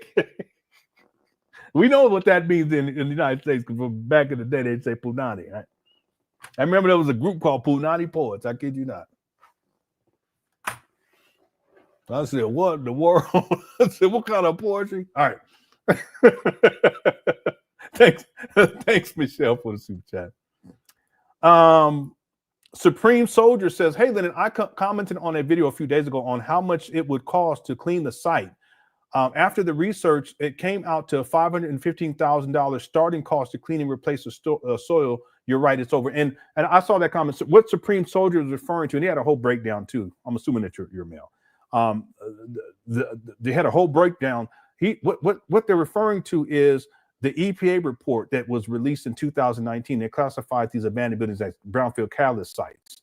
B: We know what that means in the United States, because back in the day, they'd say Punani. Right? I remember there was a group called Punani Poets. I kid you not. I said, what in the world? I said, what kind of poetry? All right. Thanks, Michelle, for the super chat. Supreme Soldier says, hey, Lenon, I commented on a video a few days ago on how much it would cost to clean the site. After the research, it came out to $515,000 starting cost to clean and replace the soil. You're right, it's over. And I saw that comment. So what Supreme Soldier is referring to, and he had a whole breakdown too. I'm assuming that you're male. They had a whole breakdown. What they're referring to is the EPA report that was released in 2019. They classified these abandoned buildings as brownfield catalyst sites,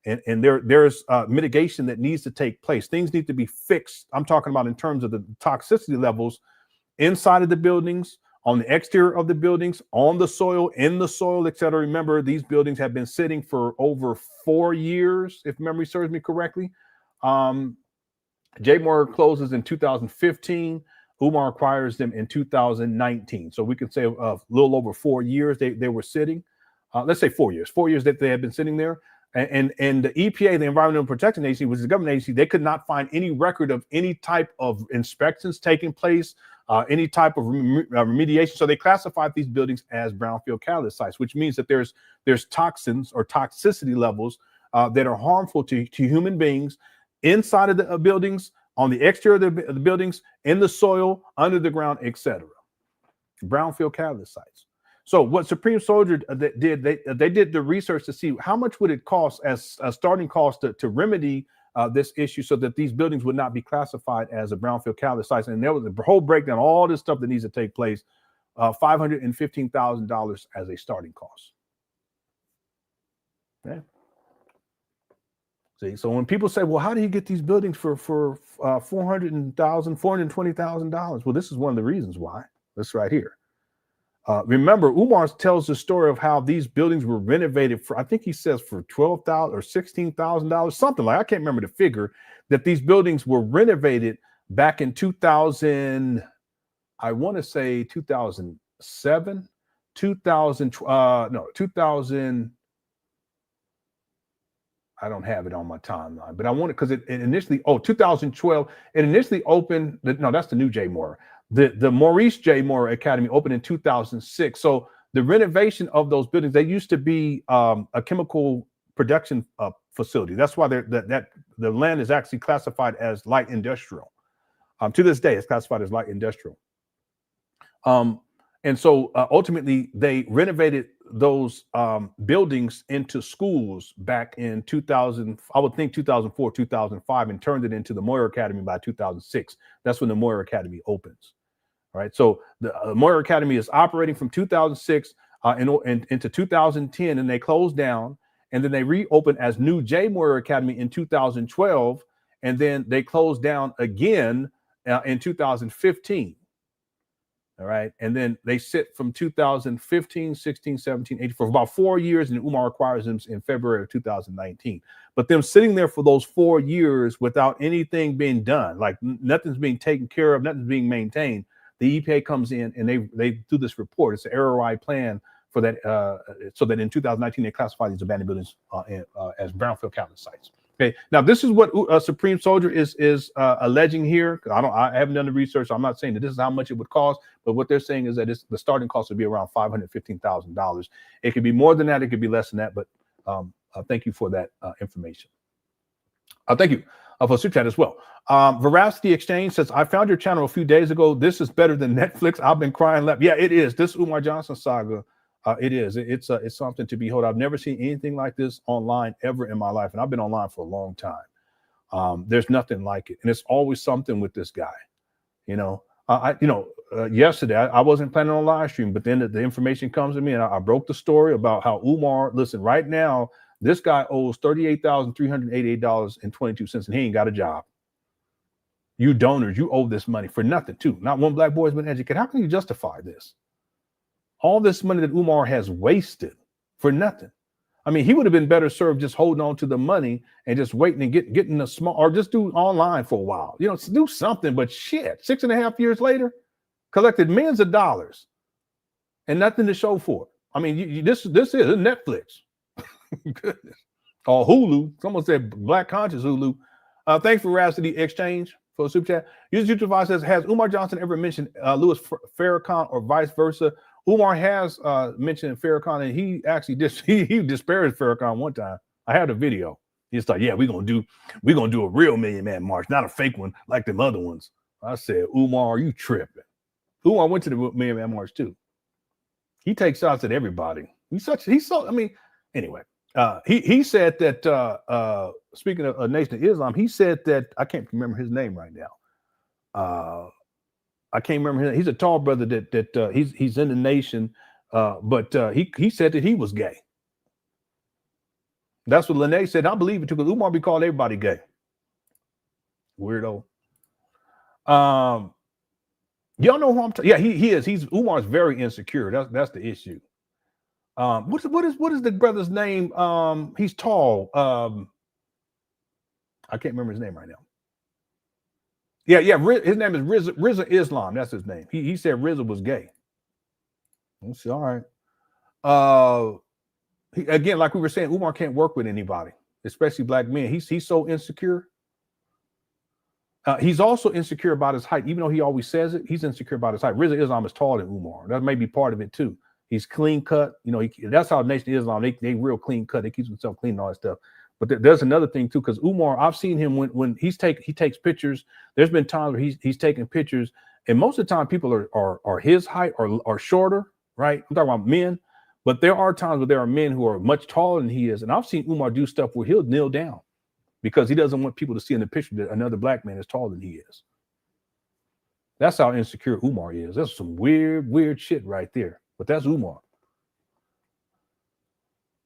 B: and there's mitigation that needs to take place. Things need to be fixed. I'm talking about in terms of the toxicity levels inside of the buildings, on the exterior of the buildings, on the soil, in the soil, etc. Remember, these buildings have been sitting for over 4 years, if memory serves me correctly. J-Moore closes in 2015. Umar acquires them in 2019. So we could say a little over 4 years they were sitting. let's say 4 years that they had been sitting there. And the EPA, the Environmental Protection Agency, which is a government agency, they could not find any record of any type of inspections taking place, any type of remediation. So they classified these buildings as brownfield catalyst sites, which means that there's toxins or toxicity levels that are harmful to human beings inside of the buildings, on the exterior of the buildings, in the soil, under the ground, etc. Brownfield catalyst sites. So what Supreme Soldier did, they did the research to see how much would it cost as a starting cost to remedy this issue so that these buildings would not be classified as a brownfield catalyst site. And there was a whole breakdown, all this stuff that needs to take place, $515,000 as a starting cost. Okay. See, so when people say, well, how do you get these buildings for $400,000, $420,000? Well, this is one of the reasons why. This right here. Remember, Umar tells the story of how these buildings were renovated for, I think he says for $12,000 or $16,000, something like, I can't remember the figure, that these buildings were renovated back in 2000, I want to say 2007, 2000, I don't have it on my timeline, but I want it because it initially, 2012, it initially opened, no, that's the new J. Moore. The Maurice J. Moore Academy opened in 2006. So the renovation of those buildings, they used to be a chemical production facility. That's why the land is actually classified as light industrial. To this day, it's classified as light industrial. And so ultimately, they renovated those buildings into schools back in 2000, I would think 2004, 2005, and turned it into the Moyer Academy by 2006. That's when the Moyer Academy opens. All right. So the Moyer Academy is operating from 2006 into 2010, and they closed down, and then they reopened as New J. Moyer Academy in 2012, and then they closed down again in 2015. All right. And then they sit from 2015, 16, 17, 18 for about 4 years. And Umar acquires them in February of 2019. But them sitting there for those 4 years without anything being done, like nothing's being taken care of, nothing's being maintained. The EPA comes in and they do this report. It's an ROI plan for that, so that in 2019 they classify these abandoned buildings as brownfield catalyst sites. Okay, now this is what Supreme Soldier is alleging here. I haven't done the research, so I'm not saying that this is how much it would cost, but what they're saying is that the starting cost would be around $515,000. It could be more than that, it could be less than that, but thank you for that information. Thank you for Super Chat as well. Veracity Exchange says, I found your channel a few days ago. This is better than Netflix. I've been crying left. Yeah, it is. This Umar Johnson saga. It is. It's something to behold. I've never seen anything like this online ever in my life, and I've been online for a long time. There's nothing like it, and it's always something with this guy. You know, yesterday I wasn't planning on live stream, but then the information comes to me, and I broke the story about how Umar. Listen, right now this guy owes $38,388.22, and he ain't got a job. You donors, you owe this money for nothing too. Not one black boy has been educated. How can you justify this? All this money that Umar has wasted for nothing. I mean, he would have been better served just holding on to the money and just waiting and getting a small, or just do online for a while. You know, do something. But shit, 6.5 years later, collected millions of dollars and nothing to show for it. I mean, this is Netflix. Goodness. Or Hulu. Someone said Black Conscious Hulu. Thanks for Veracity Exchange for the super chat. User YouTube says, has Umar Johnson ever mentioned Louis Farrakhan or vice versa? Umar has mentioned Farrakhan, and he actually he disparaged Farrakhan one time. I had a video. He's like, yeah, we're gonna do a real Million Man March, not a fake one like them other ones. I said, Umar, you tripping. Umar went to the Million Man March too. He takes shots at everybody. He said that speaking of Nation of Islam, he said that, I can't remember his name right now. I can't remember his name. He's a tall brother that he's in the nation, but he said that he was gay. That's what Lene said. I believe it too, because Umar be called everybody gay. Weirdo. Y'all know who I'm talking. Yeah, he is. Umar's very insecure. That's the issue. What is the brother's name? He's tall. I can't remember his name right now. Yeah. His name is Rizza Islam. That's his name. He said Rizza was gay. Let's see. All right. again, like we were saying, Umar can't work with anybody, especially black men. He's so insecure. He's also insecure about his height, even though he always says it. He's insecure about his height. Rizza Islam is taller than Umar. That may be part of it too. He's clean cut. You know, that's how Nation of Islam. They real clean cut. They keep themselves clean and all that stuff. But there's another thing too, because Umar, I've seen him when he takes pictures. There's been times where he's taking pictures, and most of the time people are his height or shorter, right? I'm talking about men, but there are times where there are men who are much taller than he is, and I've seen Umar do stuff where he'll kneel down because he doesn't want people to see in the picture that another black man is taller than he is. That's how insecure Umar is. That's some weird shit right there. But that's Umar.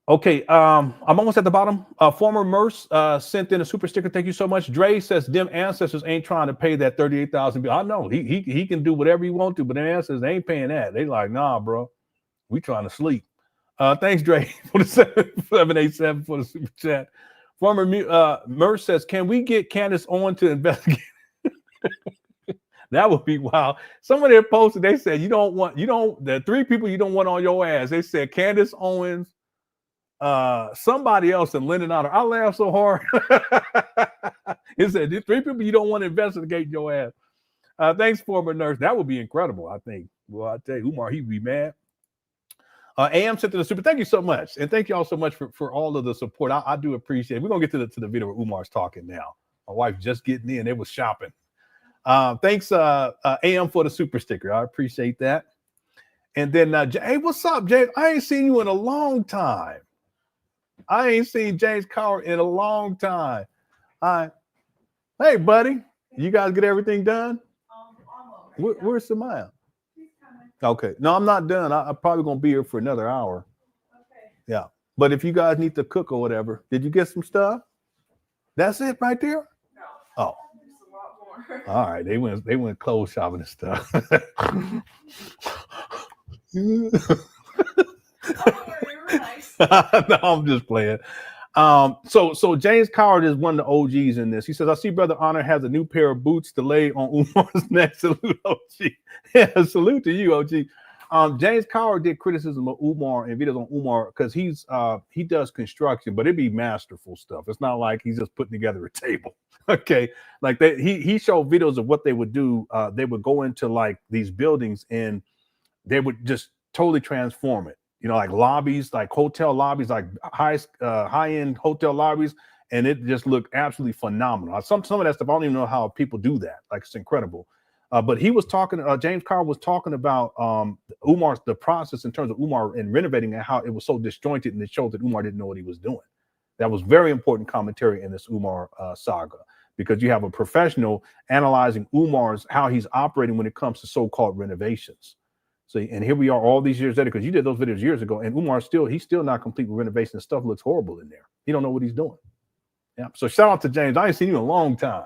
B: Okay, I'm almost at the bottom. Former Merce sent in a super sticker. Thank you so much. Dre says, them ancestors ain't trying to pay that $38,000. I know he can do whatever he want to, but them ancestors ain't paying that. They like, nah, bro, we trying to sleep. Thanks, Dre, for the 787 for the super chat. Former Merce says, can we get Candace on to investigate? That would be wild. Somebody had posted, they said, the 3 people you don't want on your ass. They said Candace Owens, somebody else, and LenonHonor. I laughed so hard. It said, 3 people you don't want to investigate your ass. Thanks, former nurse. That would be incredible, I think. Well, I tell you, Umar, he'd be mad. AM sent to the super. Thank you so much. And thank you all so much for all of the support. I do appreciate it. We're going to get to the video where Umar's talking now. My wife just getting in. They was shopping. Thanks, AM, for the super sticker. I appreciate that. And then, hey, what's up, James? I ain't seen you in a long time. I ain't seen James Coward in a long time. Hey, buddy, you guys get everything done? Where's Samaya? Okay, no, I'm not done. I'm probably gonna be here for another hour. Okay. Yeah, but if you guys need to cook or whatever, did you get some stuff? That's it right there? No. Oh. A lot more. All right, they went clothes shopping and stuff. No, I'm just playing. So James Coward is one of the OGs in this. He says, I see Brother Honor has a new pair of boots delayed on Umar's neck. Salute, OG. Yeah, salute to you, OG. James Coward did criticism of Umar and videos on Umar because he does construction, but it'd be masterful stuff. It's not like he's just putting together a table. Okay. Like he showed videos of what they would do. They would go into like these buildings and they would just totally transform it. You know, like lobbies, like hotel lobbies, like high-end hotel lobbies, and it just looked absolutely phenomenal. Some of that stuff, I don't even know how people do that. Like, it's incredible. But he was talking, James Carr was talking about the process in terms of Umar and renovating and how it was so disjointed, and it showed that Umar didn't know what he was doing. That was very important commentary in this Umar saga, because you have a professional analyzing how he's operating when it comes to so-called renovations. So, and here we are all these years later, because you did those videos years ago, and Umar he's still not complete with renovation. Stuff looks horrible in there. He don't know what he's doing. Yeah. So shout out to James. I ain't seen you in a long time.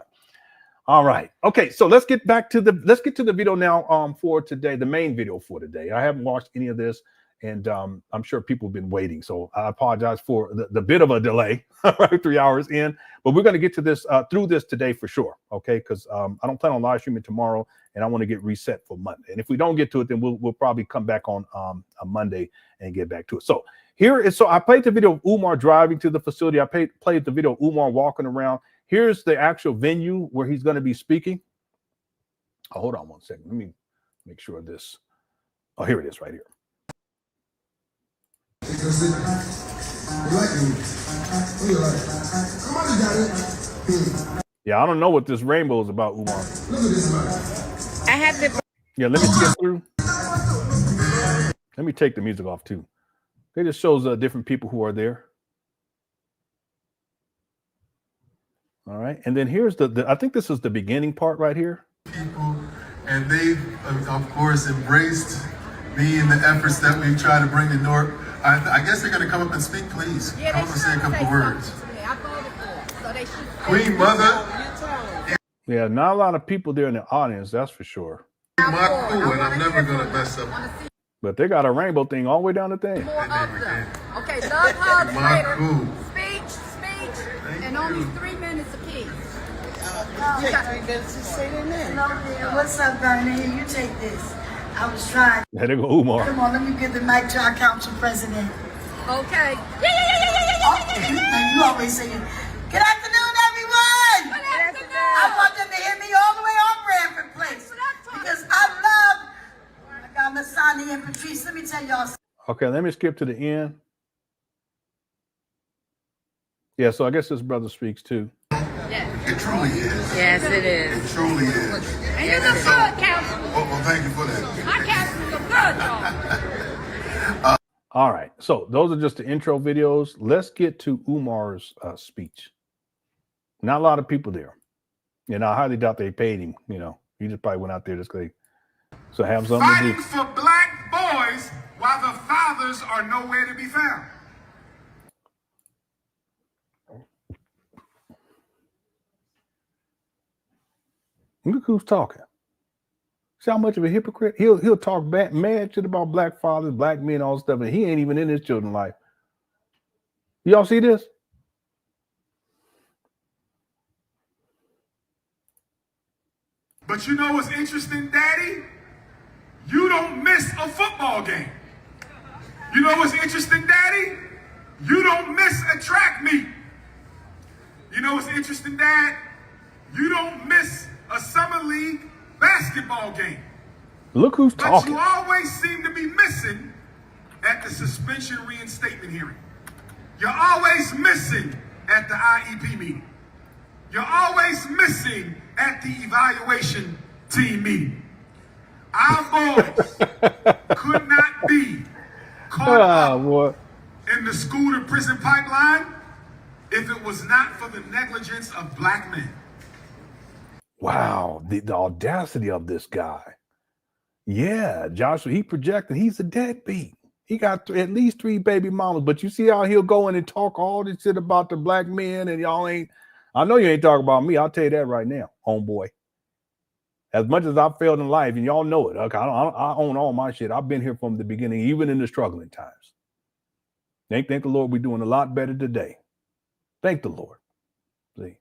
B: All right. Okay. So let's get to the video now for today, the main video for today. I haven't watched any of this, and I'm sure people have been waiting. So I apologize for the bit of a delay, 3 hours in, but we're going to get to this through this today for sure. Okay. Because I don't plan on live streaming tomorrow, and I want to get reset for Monday. And if we don't get to it, then we'll probably come back on a Monday and get back to it. So I played the video of Umar driving to the facility. I played the video of Umar walking around. Here's the actual venue where he's going to be speaking. Oh, hold on one second. Let me make sure this. Oh, here it is right here. Yeah, I don't know what this rainbow is about, Umar.
J: I have to.
B: Yeah, let me skip through. Let me take the music off too. It just shows different people who are there. All right, and then here's I think this is the beginning part right here.
O: People, and they've of course embraced me and the efforts that we try to bring to Newark. I guess they're going to come up and speak, please.
J: Yeah,
O: come up and say a couple words.
J: I voted for, so they should.
O: Queen Mother.
B: Yeah, not a lot of people there in the audience, that's for sure.
O: My cool, and I'm never going to mess up.
B: But they got a rainbow thing all the way down the thing.
J: Okay, love hugs later.
O: Cool.
J: Speech, and only 3 minutes apiece.
P: What's up, Bernie? You take this. I was trying.
B: There they go, Umar.
P: Come on, let me give the mic to our council president. Okay. You always say, good afternoon, everyone. Good afternoon. I want them to hear me all the way on Bradford Place because I got Masani and Patrice. Let me tell y'all.
B: Okay, let me skip to the end. Yeah, so I guess this brother speaks too.
O: Yes. It truly is.
J: Yes, it is.
O: It truly is.
J: And you look good, Council.
O: Well, thank you for that.
J: My Council look good, y'all.
B: All right, so those are just the intro videos. Let's get to Umar's speech. Not a lot of people there. You know, I highly doubt they paid him. You know, he just probably went out there just because. So have something to do.
A: Fighting for black boys while the fathers are nowhere to be found.
B: Look who's talking. See how much of a hypocrite? He'll talk mad shit about black fathers, black men, all stuff, and he ain't even in his children's life. Y'all see this?
A: But you know what's interesting, Daddy? You don't miss a football game. You know what's interesting, Daddy? You don't miss a track meet. You know what's interesting, Dad? You don't miss a summer league basketball game.
B: Look who's
A: but
B: talking.
A: You always seem to be missing at the suspension reinstatement hearing. You're always missing at the IEP meeting. You're always missing at the evaluation team meeting. Our boys could not be caught up in the school to prison pipeline if it was not for the negligence of black men.
B: Wow, the audacity of this guy. Yeah, Joshua, he projected. He's a deadbeat. He got at least 3 baby mamas, but you see how he'll go in and talk all this shit about the black men, and y'all ain't. I know you ain't talking about me. I'll tell you that right now, homeboy. As much as I've failed in life, and y'all know it. Okay, I own all my shit. I've been here from the beginning, even in the struggling times. Thank the Lord, we're doing a lot better today. Thank the Lord. See,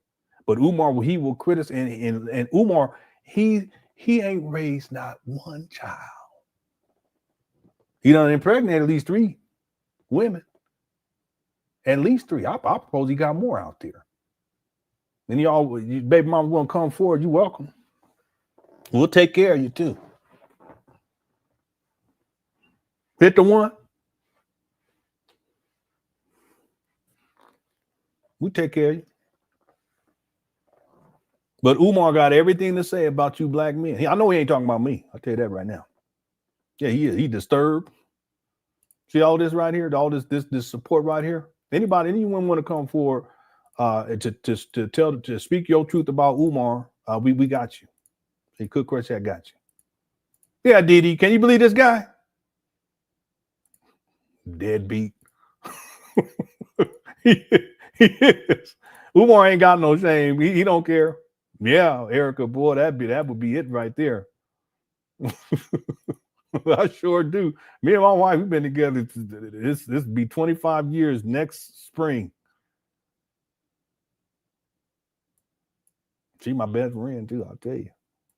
B: but Umar, he will criticize, and Umar, he ain't raised not one child. He done impregnated at least 3 women. At least 3. I propose he got more out there. And y'all, baby mama want to come forward, you welcome. We'll take care of you too. 51. We take care of you. But Umar got everything to say about you black men. I know he ain't talking about me. I'll tell you that right now. Yeah, he is. He disturbed. See all this right here, all this support right here. Anyone want to come forward to speak your truth about Umar? We got you. Hey, Cook Crush, I got you. Yeah, Didi, can you believe this guy? Deadbeat. he is. Umar ain't got no shame. He don't care. Yeah, Erica, boy, that would be it right there. I sure do. Me and my wife, we've been together. This be 25 years next spring. She my best friend too, I'll tell you.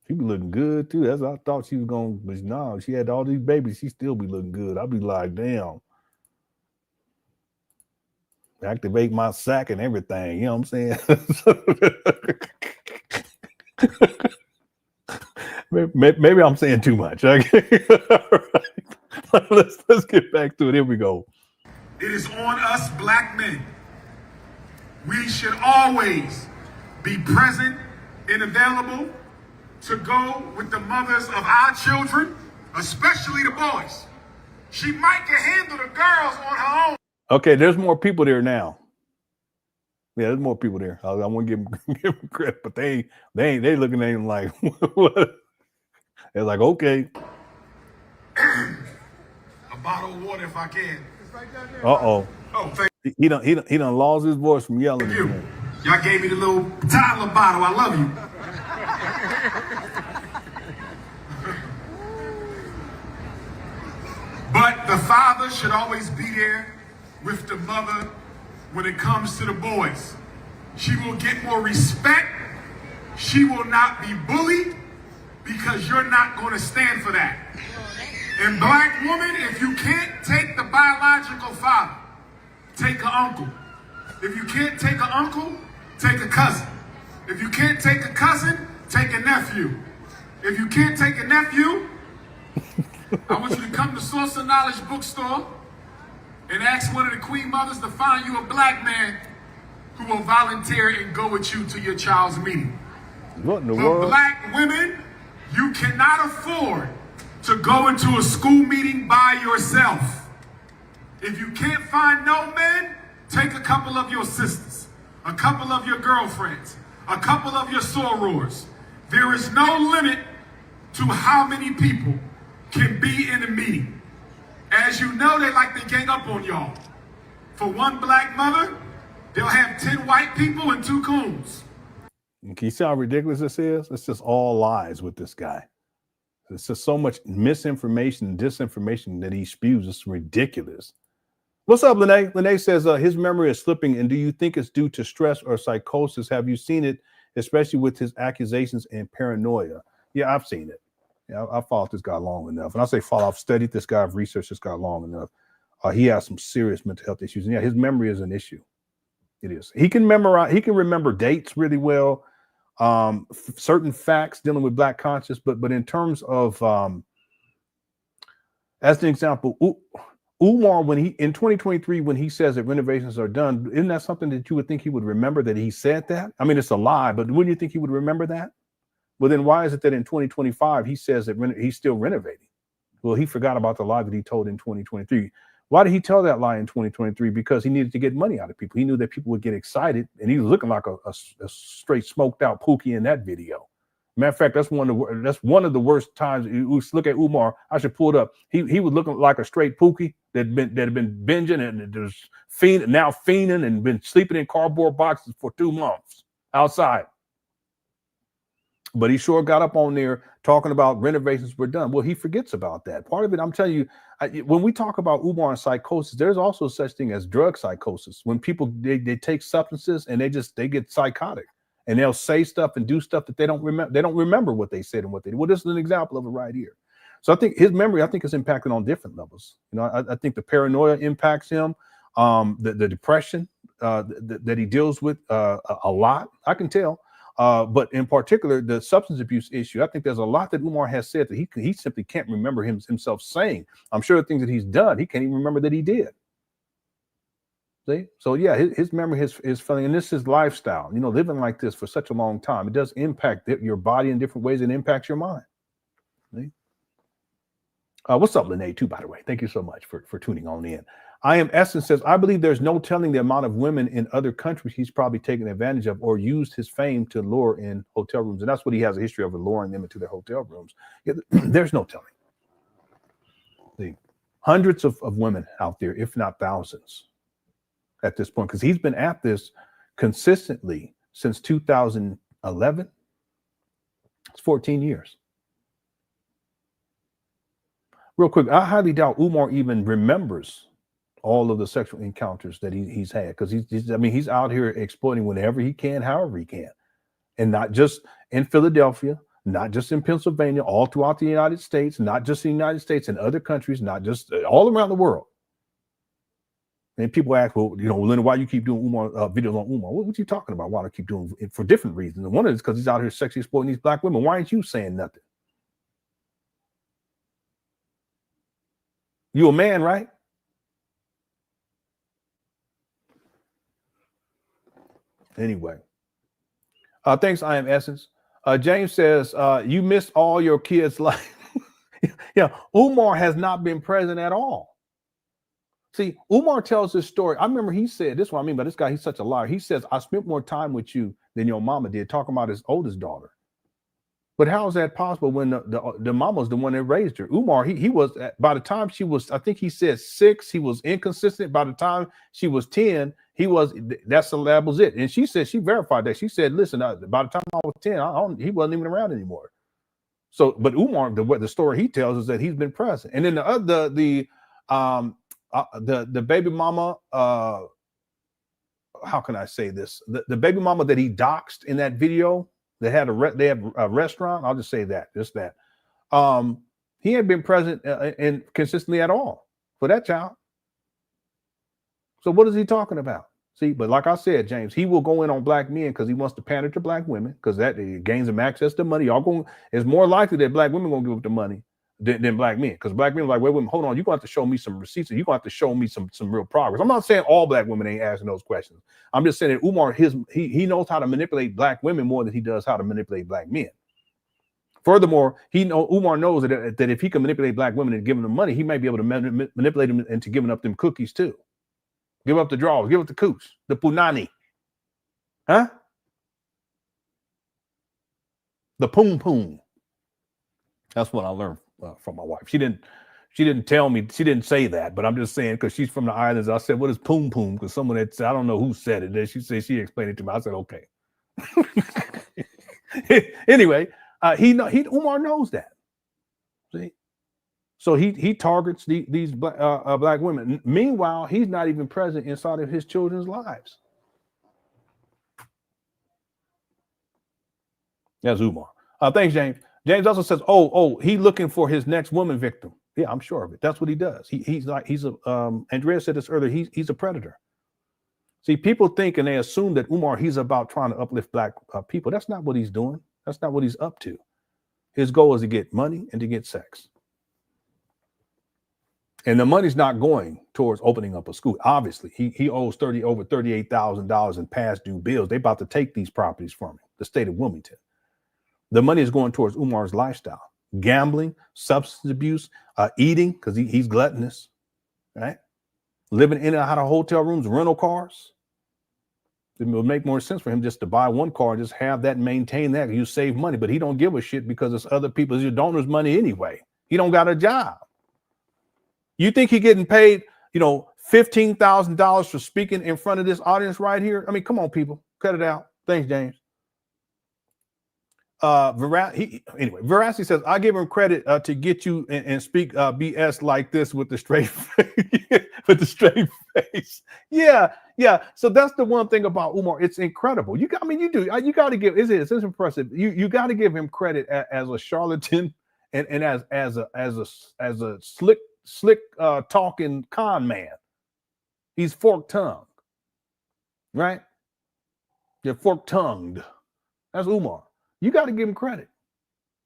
B: She be looking good too. That's what I thought she was going, but no, she had all these babies. She still be looking good. I'll be like, damn. Activate my sack and everything. You know what I'm saying? Maybe I'm saying too much. Okay. Right. Let's get back to it. Here we go.
A: It is on us black men. We should always be present and available to go with the mothers of our children, especially the boys. She might can handle the girls on her own.
B: Okay, there's more people there now. Yeah, there's more people there. I want to give them credit, but they looking at him like what? They're like, okay.
A: A bottle of water if I can.
B: Uh-oh.
A: Oh, thank
B: he done lost his voice from yelling.
A: you. Y'all gave me the little Tyler bottle. I love you. But the father should always be there with the mother when it comes to the boys. She will get more respect. She will not be bullied because you're not going to stand for that. And black woman, if you can't take the biological father
O: take an uncle. If you can't take an uncle, take a cousin. If you can't take a cousin, take a nephew. If you can't take a nephew, I want you to come to Source of Knowledge bookstore and ask one of the queen mothers to find you a black man who will volunteer and go with you to your child's meeting.
B: What in the
O: For
B: world?
O: black women, you cannot afford to go into a school meeting by yourself. If you can't find no men, take a couple of your sisters, a couple of your girlfriends, a couple of your sorors. There is no limit to how many people can be in a meeting. As you know, they like to gang up on y'all. For one black mother, they'll have 10 white people and 2 coons.
B: Can you see how ridiculous this is? It's just all lies with this guy. It's just so much misinformation and disinformation that he spews. It's ridiculous. What's up, Lene? Lene says his memory is slipping, and do you think it's due to stress or psychosis? Have you seen it, especially with his accusations and paranoia? Yeah, I've seen it. Yeah, I've followed this guy long enough. And I say follow, I've studied this guy, I've researched this guy long enough. He has some serious mental health issues. And yeah, his memory is an issue. It is. He can memorize, he can remember dates really well, certain facts dealing with Black conscious, but in terms of, as an example, Umar, when he in 2023, when he says that renovations are done, isn't that something that you would think he would remember that he said that? I mean, it's a lie, but wouldn't you think he would remember that? Well, then why is it that in 2025 he says that he's still renovating? Well, he forgot about the lie that he told in 2023. Why did he tell that lie in 2023? Because he needed to get money out of people. He knew that people would get excited, and he was looking like a straight smoked out Pookie in that video. Matter of fact, that's one of the worst times. You look at Umar. I should pull it up. He was looking like a straight Pookie that had been binging and was fiending and been sleeping in cardboard boxes for 2 months outside. But he sure got up on there talking about renovations were done. Well, he forgets about that. Part of it, I'm telling you, when we talk about Umar and psychosis, there's also such thing as drug psychosis. When people they take substances and they get psychotic. And they'll say stuff and do stuff that they don't remember. They don't remember what they said and what they did. Well, this is an example of it right here. So I think his memory, is impacted on different levels. You know, I think the paranoia impacts him, the depression that he deals with a lot. I can tell. But in particular, the substance abuse issue, I think there's a lot that Umar has said that he simply can't remember himself saying. I'm sure the things that he's done, he can't even remember that he did. See? So yeah, his memory is failing, and this is his lifestyle. You know, living like this for such a long time, it does impact your body in different ways and impacts your mind. See? What's up, Lene, too, by the way? Thank you so much for tuning on in. I Am Essence says, I believe there's no telling the amount of women in other countries he's probably taken advantage of or used his fame to lure in hotel rooms. And that's what he has a history of, luring them into their hotel rooms. There's no telling. See? Hundreds of women out there, if not thousands, at this point, because he's been at this consistently since 2011. It's 14 years. Real quick, I highly doubt Umar even remembers all of the sexual encounters that he's had, because he's out here exploiting whenever he can, however he can, and not just in Philadelphia, not just in Pennsylvania, all throughout the United States, not just in the United States, in other countries, not just all around the world. And people ask, well, you know, Leonard, why you keep doing Umar videos on Umar? What you talking about? Why do I keep doing it? For different reasons. And one is because he's out here sexually exploiting these Black women. Why aren't you saying nothing? You a man, right? Anyway, thanks, I Am Essence. James says, you missed all your kids' life. Yeah, Umar has not been present at all. See, Umar tells this story. I remember he said, this is what I mean by this guy, he's such a liar. He says, I spent more time with you than your mama did, talking about his oldest daughter. But how is that possible when the mama's the one that raised her? Umar, he was, by the time she was, I think he said 6, he was inconsistent. By the time she was 10, that was it. And she said, she verified that. She said, listen, by the time I was 10, he wasn't even around anymore. So, but Umar, the story he tells is that he's been present. And then the baby mama, how can I say this? The baby mama that he doxed in that video, they have a restaurant. I'll just say that, just that. He ain't been present and consistently at all for that child. So what is he talking about? See, but like I said, James, he will go in on black men because he wants to pander to black women because that gains them access to money. Y'all going, it's more likely that black women gonna give up the money than black men, because black men are like, wait, hold on, you're gonna have to show me some receipts, and you're gonna have to show me some real progress. I'm not saying all black women ain't asking those questions. I'm just saying that Umar, he knows how to manipulate black women more than he does how to manipulate black men. Furthermore, Umar knows that if he can manipulate black women and give them money, he might be able to manipulate them into giving up them cookies too. Give up the draws, give up the cooch, the punani. Huh? The poom poom. That's what I learned from my wife. She didn't tell me, she didn't say that, but I'm just saying because she's from the islands. I said, what is poom poom? Because someone had said, I don't know who said it. Then she said, she explained it to me. I said, okay. Anyway, Umar knows that. See? So he targets these black women. Meanwhile, he's not even present inside of his children's lives. That's Umar. Thanks, James. James also says, he looking for his next woman victim. Yeah, I'm sure of it. That's what he does. Andrea said this earlier, he's a predator. See, people think and they assume that Umar, he's about trying to uplift black people. That's not what he's doing. That's not what he's up to. His goal is to get money and to get sex. And the money's not going towards opening up a school. Obviously, he owes over $38,000 in past due bills. They're about to take these properties from him, the state of Wilmington. The money is going towards Umar's lifestyle, gambling, substance abuse, eating, because he's gluttonous, right? Living in and out of hotel rooms, rental cars. It would make more sense for him just to buy one car and just have that and maintain that. You save money, but he don't give a shit because it's other people's, your donors' money anyway. He don't got a job. You think he getting paid, $15,000 for speaking in front of this audience right here? I mean, come on, people, cut it out. Thanks, James. Veracity says, I give him credit to get you and speak BS like this with the straight face. With the straight face. Yeah. So that's the one thing about Umar. It's incredible. You got to give. It's impressive. You got to give him credit as a charlatan and as a slick talking con man. He's fork tongued, right? You're fork tongued. That's Umar. You got to give him credit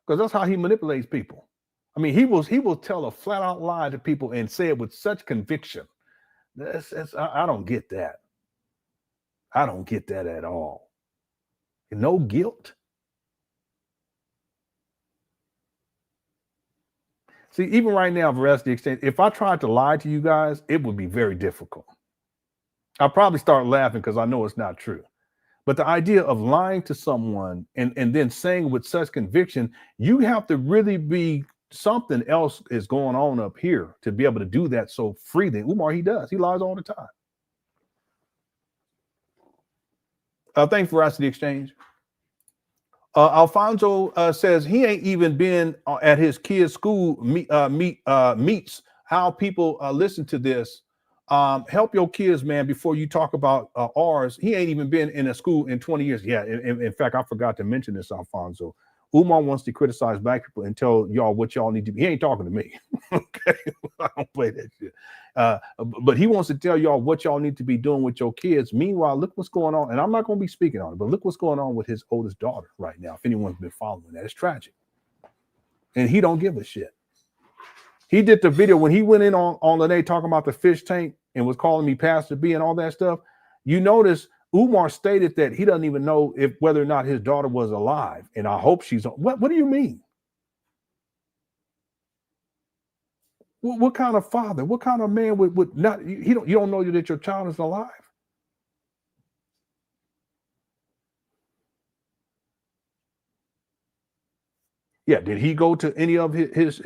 B: because that's how he manipulates people. I mean, he will tell a flat out lie to people and say it with such conviction. I don't get that. I don't get that at all. No guilt. See, even right now, Veracity Exchange, if I tried to lie to you guys, it would be very difficult. I'll probably start laughing because I know it's not true. But the idea of lying to someone and then saying with such conviction, you have to really be something else is going on up here to be able to do that so freely. Umar, he does. He lies all the time. Thanks, Veracity Exchange. Alfonso says he ain't even been at his kids' school meets. How people listen to this. Help your kids, man, before you talk about ours. He ain't even been in a school in 20 years. Yeah, in fact, I forgot to mention this, Alfonso. Umar wants to criticize black people and tell y'all what y'all need to be. He ain't talking to me. Okay, I don't play that shit. But he wants to tell y'all what y'all need to be doing with your kids. Meanwhile, look what's going on. And I'm not going to be speaking on it, but look what's going on with his oldest daughter right now. If anyone's been following that, it's tragic. And he don't give a shit. He did the video when he went in on Lene talking about the fish tank and was calling me Pastor B and all that stuff. You notice Umar stated that he doesn't even know whether or not his daughter was alive. And I hope she's. What do you mean? What kind of father? What kind of man would not? You don't know that your child is alive. Yeah, did he go to any of his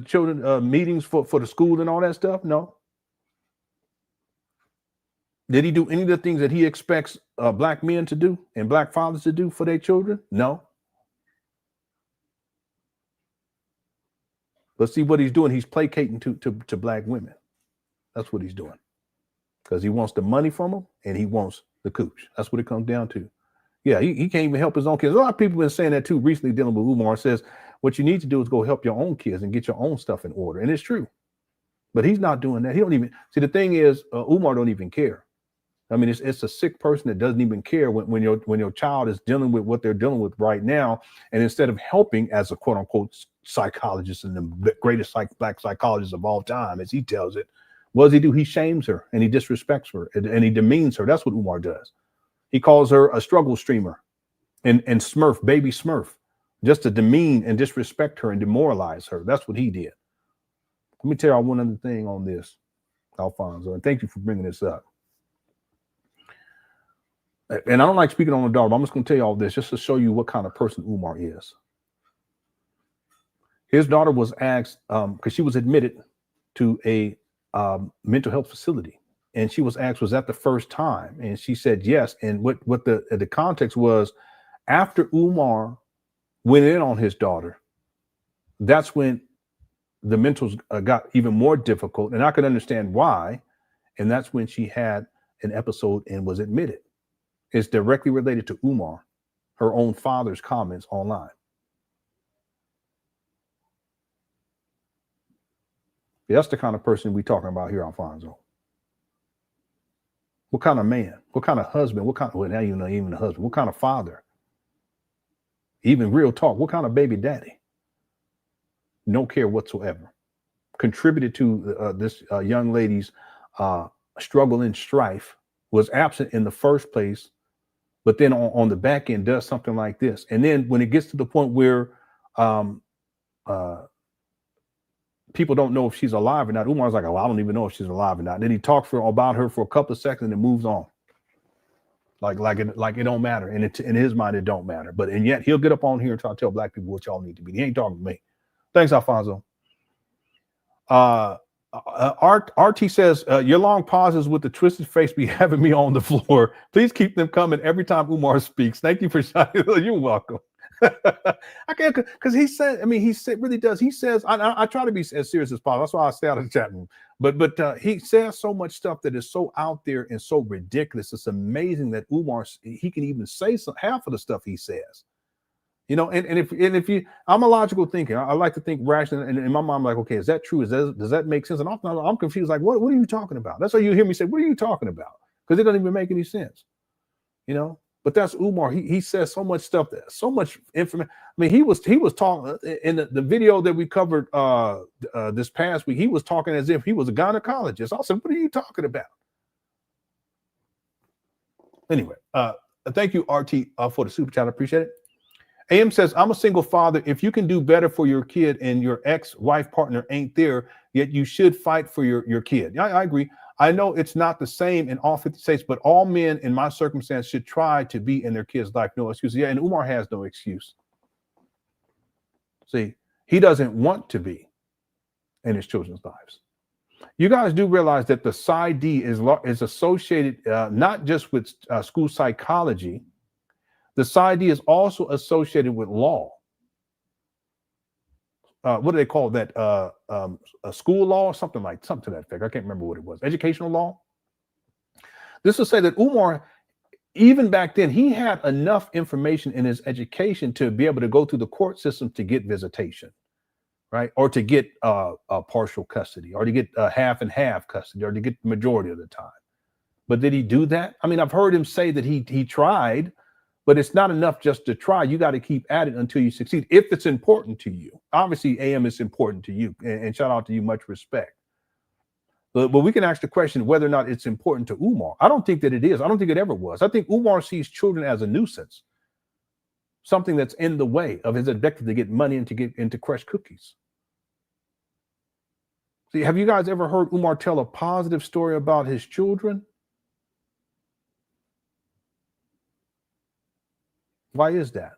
B: children meetings for the school and all that stuff? No. Did he do any of the things that he expects black men to do and black fathers to do for their children? No. But see what he's doing. He's placating to black women. That's what he's doing. Because he wants the money from them and he wants the cooch. That's what it comes down to. Yeah, he can't even help his own kids. A lot of people have been saying that too recently dealing with Umar. Says what you need to do is go help your own kids and get your own stuff in order. And it's true. But he's not doing that. He don't even see. The thing is, Umar don't even care. I mean, it's a sick person that doesn't even care when your child is dealing with what they're dealing with right now. And instead of helping as a quote unquote psychologist and the greatest black psychologist of all time, as he tells it, what does he do? He shames her and he disrespects her and he demeans her. That's what Umar does. He calls her a struggle streamer and Smurf, baby Smurf, just to demean and disrespect her and demoralize her. That's what he did. Let me tell y'all one other thing on this, Alfonso, and thank you for bringing this up. And I don't like speaking on the daughter, but I'm just going to tell you all this just to show you what kind of person Umar is. His daughter was asked, because she was admitted to a mental health facility, and she was asked, was that the first time? And she said yes. And what the context was, after Umar went in on his daughter, that's when the mentals got even more difficult, and I could understand why. And that's when she had an episode and was admitted. It's directly related to Umar, her own father's comments online. That's the kind of person we're talking about here, Alfonso. What kind of man? What kind of husband? What kind of, well, now you know, even a husband. What kind of father? Even real talk. What kind of baby daddy? No care whatsoever. Contributed to this young lady's struggle and strife, was absent in the first place, but then on the back end does something like this. And then when it gets to the point where people don't know if she's alive or not, Umar's like, oh, I don't even know if she's alive or not. And then he talks about her for a couple of seconds and moves on. Like it don't matter. And in his mind, it don't matter. And yet he'll get up on here and try to tell black people what y'all need to be. He ain't talking to me. Thanks, Alfonso. RT says, your long pauses with the twisted face be having me on the floor. Please keep them coming every time Umar speaks. Thank you for shouting. You're welcome. I can't, because he said, I mean, he really does. He says, I try to be as serious as possible. That's why I stay out of the chat room. But he says so much stuff that is so out there and so ridiculous. It's amazing that Umar, he can even say half of the stuff he says. You know, and if you, I'm a logical thinker. I like to think rationally, and in my mind, I'm like, okay, is that true? Does that make sense? And often I'm confused, like, what are you talking about? That's why you hear me say, what are you talking about? Because it doesn't even make any sense, you know. But that's Umar. He says so much stuff, so much information. I mean, he was talking in the video that we covered this past week. He was talking as if he was a gynecologist. I said, what are you talking about? Anyway, thank you, RT, for the super chat. I appreciate it. AM says, I'm a single father. If you can do better for your kid and your ex-wife partner ain't there, yet you should fight for your kid. Yeah, I agree. I know it's not the same in all 50 states, but all men in my circumstance should try to be in their kids' life. No excuse. Yeah, and Umar has no excuse. See, he doesn't want to be in his children's lives. You guys do realize that the Psi D is associated not just with school psychology. The Psi D is also associated with law. What do they call that? A school law, something to that effect. I can't remember what it was. Educational law. This will say that Umar, even back then, he had enough information in his education to be able to go through the court system to get visitation, right? Or to get partial custody, or to get half and half custody, or to get the majority of the time. But did he do that? I mean, I've heard him say that he tried. But it's not enough just to try. You got to keep at it until you succeed, if it's important to you. Obviously, AM is important to you, and shout out to you, much respect. But we can ask the question whether or not it's important to Umar. I don't think that it is. I don't think it ever was. I think Umar sees children as a nuisance, something that's in the way of his objective to get money and to get into crush cookies. See, have you guys ever heard Umar tell a positive story about his children? Why is that?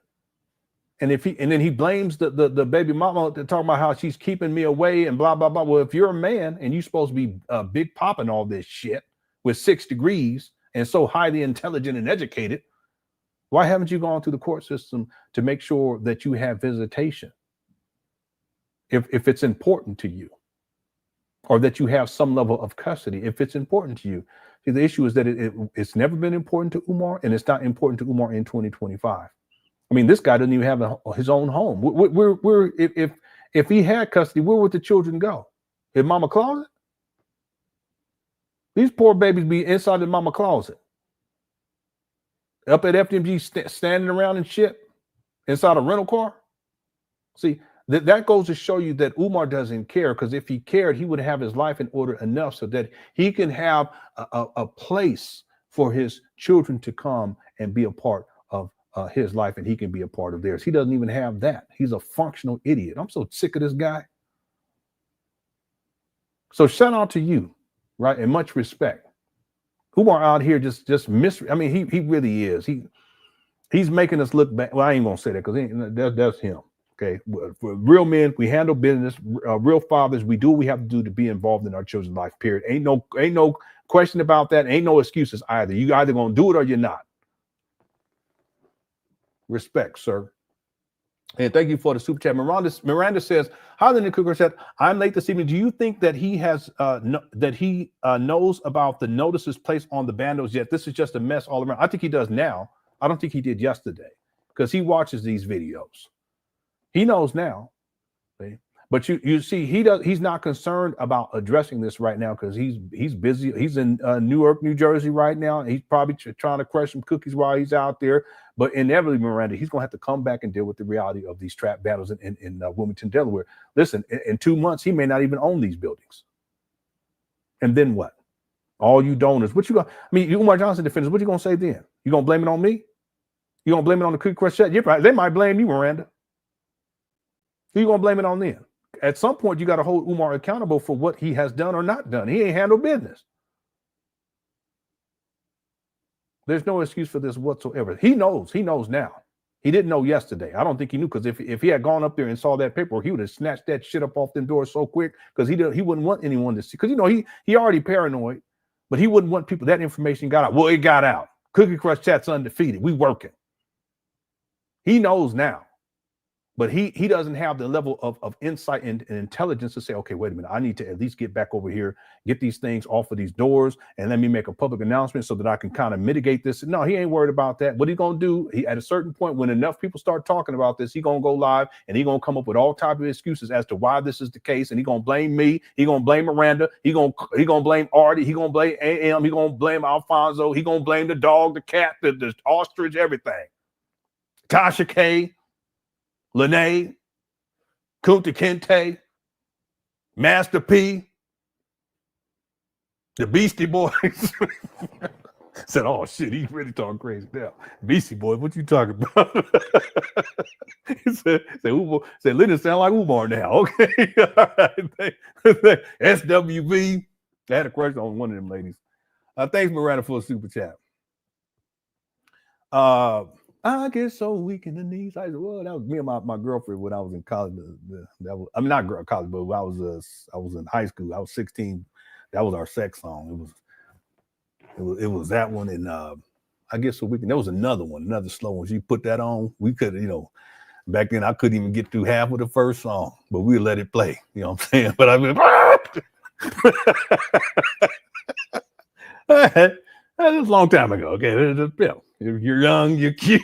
B: And then he blames the baby mama, talking about how she's keeping me away and blah blah blah. Well, if you're a man and you're supposed to be big popping all this shit with 6 degrees and so highly intelligent and educated, why haven't you gone through the court system to make sure that you have visitation? If it's important to you, or that you have some level of custody, if it's important to you. See, the issue is that it's never been important to Umar, and it's not important to Umar in 2025. I mean, this guy doesn't even have his own home. If he had custody, where would the children go? In mama closet? These poor babies be inside the mama closet. Up at FDMG standing around and shit inside a rental car. See, that goes to show you that Umar doesn't care, because if he cared, he would have his life in order enough so that he can have a place for his children to come and be a part of his life, and he can be a part of theirs. He doesn't even have that. He's a functional idiot. I'm so sick of this guy. So shout out to you, right? And much respect. Umar out here just I mean, he really is. He's making us look bad. Well, I ain't gonna say that because that's him. Okay, for real men, we handle business. Real fathers, we do what we have to do to be involved in our children's life. Period. Ain't no question about that. Ain't no excuses either. You either gonna do it or you're not. Respect, sir. And thank you for the super chat. Miranda says, "Hi, the Cooker said, I'm late this evening. Do you think that he has knows about the notices placed on the bandos yet? This is just a mess all around." I think he does now. I don't think he did yesterday, because he watches these videos. He knows now. See? But you see, he's not concerned about addressing this right now because he's busy. He's in Newark, New Jersey right now, and he's probably trying to crush some cookies while he's out there. But inevitably, Miranda, he's going to have to come back and deal with the reality of these trap battles in Wilmington, Delaware. Listen, in 2 months, he may not even own these buildings. And then what? All you donors, what you going? I mean, Umar Johnson defenders, what you going to say then? You going to blame it on me? You going to blame it on the Cookie Crush chat? They might blame you, Miranda. Who you going to blame it on then? At some point, you got to hold Umar accountable for what he has done or not done. He ain't handled business. There's no excuse for this whatsoever. He knows now. He didn't know yesterday. I don't think he knew, because if he had gone up there and saw that paperwork, he would have snatched that shit up off them doors so quick, because he wouldn't want anyone to see. Because, he already paranoid, but he wouldn't want people, that information got out. Well, it got out. Cookie Crush chat's undefeated. We working. He knows now. But he doesn't have the level of insight and intelligence to say, okay, wait a minute, I need to at least get back over here, get these things off of these doors, and let me make a public announcement so that I can kind of mitigate this. No, he ain't worried about that. What he gonna do? At a certain point, when enough people start talking about this, he gonna go live and he gonna come up with all type of excuses as to why this is the case, and he gonna blame me, he gonna blame Miranda, he gonna blame Artie, he gonna blame AM, he gonna blame Alfonso, he gonna blame the dog, the cat, the ostrich, everything. Tasha K. Lene, Kunta Kinte, Master P, the Beastie Boys. Said, oh shit, he's really talking crazy now. Beastie Boys, what you talking about? He said Lenon sound like Umar now. Okay. All right. SWV. I had a question on one of them ladies. Thanks, Miranda, for a super chat. I get so weak in the knees. I said, well, that was me and my girlfriend when I was in college. I'm not college, but when I was in high school. I was 16. That was our sex song. It was that one, and I get so weak. And there was another one, another slow one. She put that on. We could, back then I couldn't even get through half of the first song, but we let it play. You know what I'm saying? But I mean, that was a long time ago. Okay, you're young, you're cute.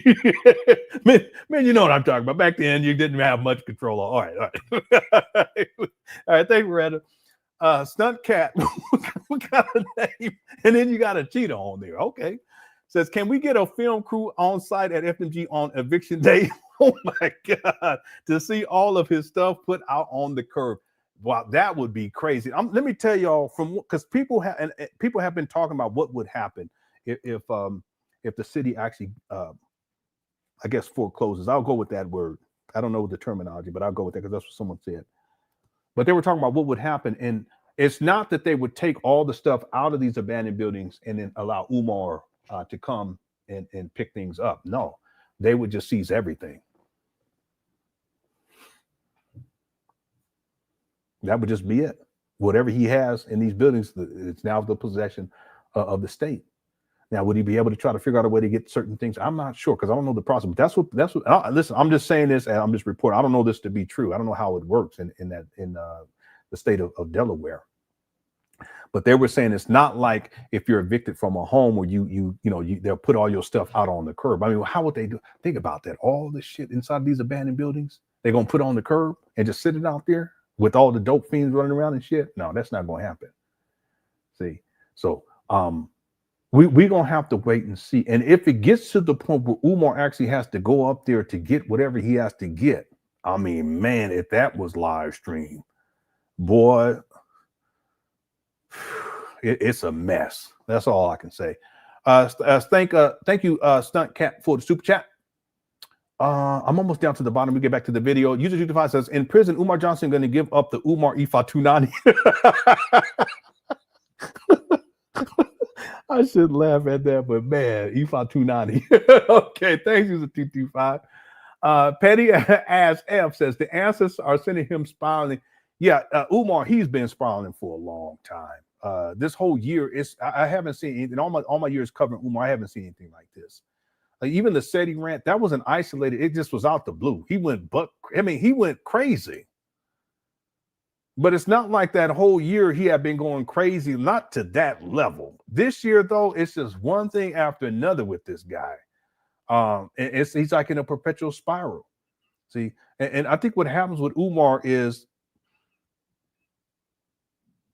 B: man, you know what I'm talking about. Back then, you didn't have much control. All right. All right, thank you, Miranda. Stunt Cat, what kind of name? And then you got a cheetah on there. Okay. Says, can we get a film crew on site at FDMG on eviction day? Oh my God. To see all of his stuff put out on the curb. Wow, that would be crazy. Let me tell y'all, because people have been talking about what would happen if the city actually, I guess, forecloses. I'll go with that word. I don't know the terminology, but I'll go with that because that's what someone said. But they were talking about what would happen. And it's not that they would take all the stuff out of these abandoned buildings and then allow Umar to come and pick things up. No, they would just seize everything. That would just be it. Whatever he has in these buildings, it's now the possession of the state. Now, would he be able to try to figure out a way to get certain things? I'm not sure, because I don't know the process. But that's what. Listen, I'm just saying this, and I'm just reporting. I don't know this to be true. I don't know how it works in the state of Delaware. But they were saying it's not like if you're evicted from a home where they'll put all your stuff out on the curb. I mean, how would they do? Think about that. All the shit inside these abandoned buildings, they're gonna put on the curb and just sit it out there with all the dope fiends running around and shit. No, that's not gonna happen. See. So we're going to have to wait and see. And if it gets to the point where Umar actually has to go up there to get whatever he has to get, I mean, man, if that was live stream, boy, it's a mess. That's all I can say. Thank you, Stunt Cat, for the super chat. I'm almost down to the bottom. We get back to the video. User 225 says, in prison, Umar Johnson going to give up the Umar Ifa 290. I should laugh at that, but man, Ifa 290. Okay, thanks, user 225. Petty Ass F says the answers are sending him spiraling. Yeah, Umar, he's been spiraling for a long time. This whole year, I haven't seen anything. All my years covering Umar, I haven't seen anything like this. Like even the SETI rant, that wasn't isolated. It just was out the blue. He went crazy. But it's not like that whole year he had been going crazy, not to that level. This year, though, it's just one thing after another with this guy. He's like in a perpetual spiral. See, and I think what happens with Umar is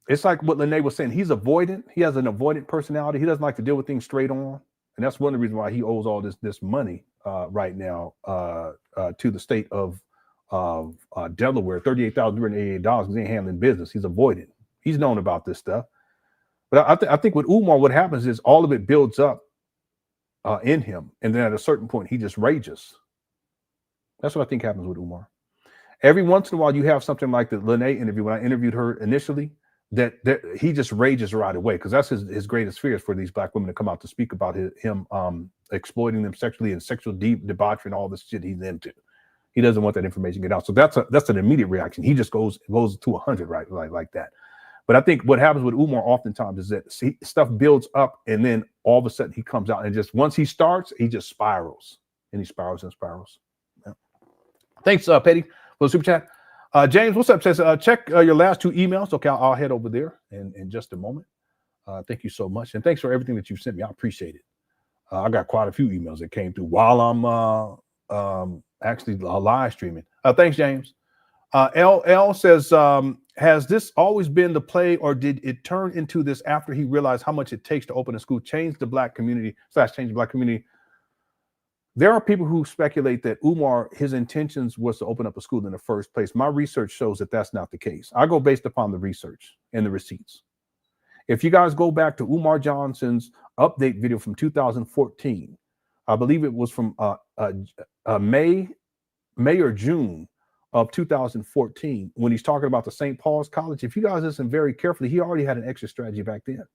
B: it's like what Lene was saying. He's avoidant. He has an avoidant personality. He doesn't like to deal with things straight on. And that's one of the reasons why he owes all this money right now to the state of Delaware, $38,388 because he ain't handling business. He's avoidant. He's known about this stuff. But I think with Umar, what happens is all of it builds up in him. And then at a certain point, he just rages. That's what I think happens with Umar. Every once in a while, you have something like the Lene interview. When I interviewed her initially, that he just rages right away because that's his greatest fear is for these black women to come out to speak about him exploiting them sexually and sexual debauchery and all this shit he's into. He doesn't want that information to get out. So that's an immediate reaction. He just goes to 100 right like that. But I think what happens with Umar oftentimes is that stuff builds up and then all of a sudden he comes out and just once he starts, he just spirals and he spirals and spirals. Yeah. Thanks, Petty, for the super chat. James, what's up? Says check your last two emails. Okay, I'll head over there in just a moment. Thank you so much, and thanks for everything that you sent me. I appreciate it. I got quite a few emails that came through while I'm actually live streaming. Thanks, James. LL says, has this always been the play, or did it turn into this after he realized how much it takes to open a school, change the black community / change the black community? There are people who speculate that Umar, his intentions was to open up a school in the first place. My research shows that that's not the case. I go based upon the research and the receipts. If you guys go back to Umar Johnson's update video from 2014, I believe it was from May or June of 2014, when he's talking about the St. Paul's College. If you guys listen very carefully, he already had an exit strategy back then.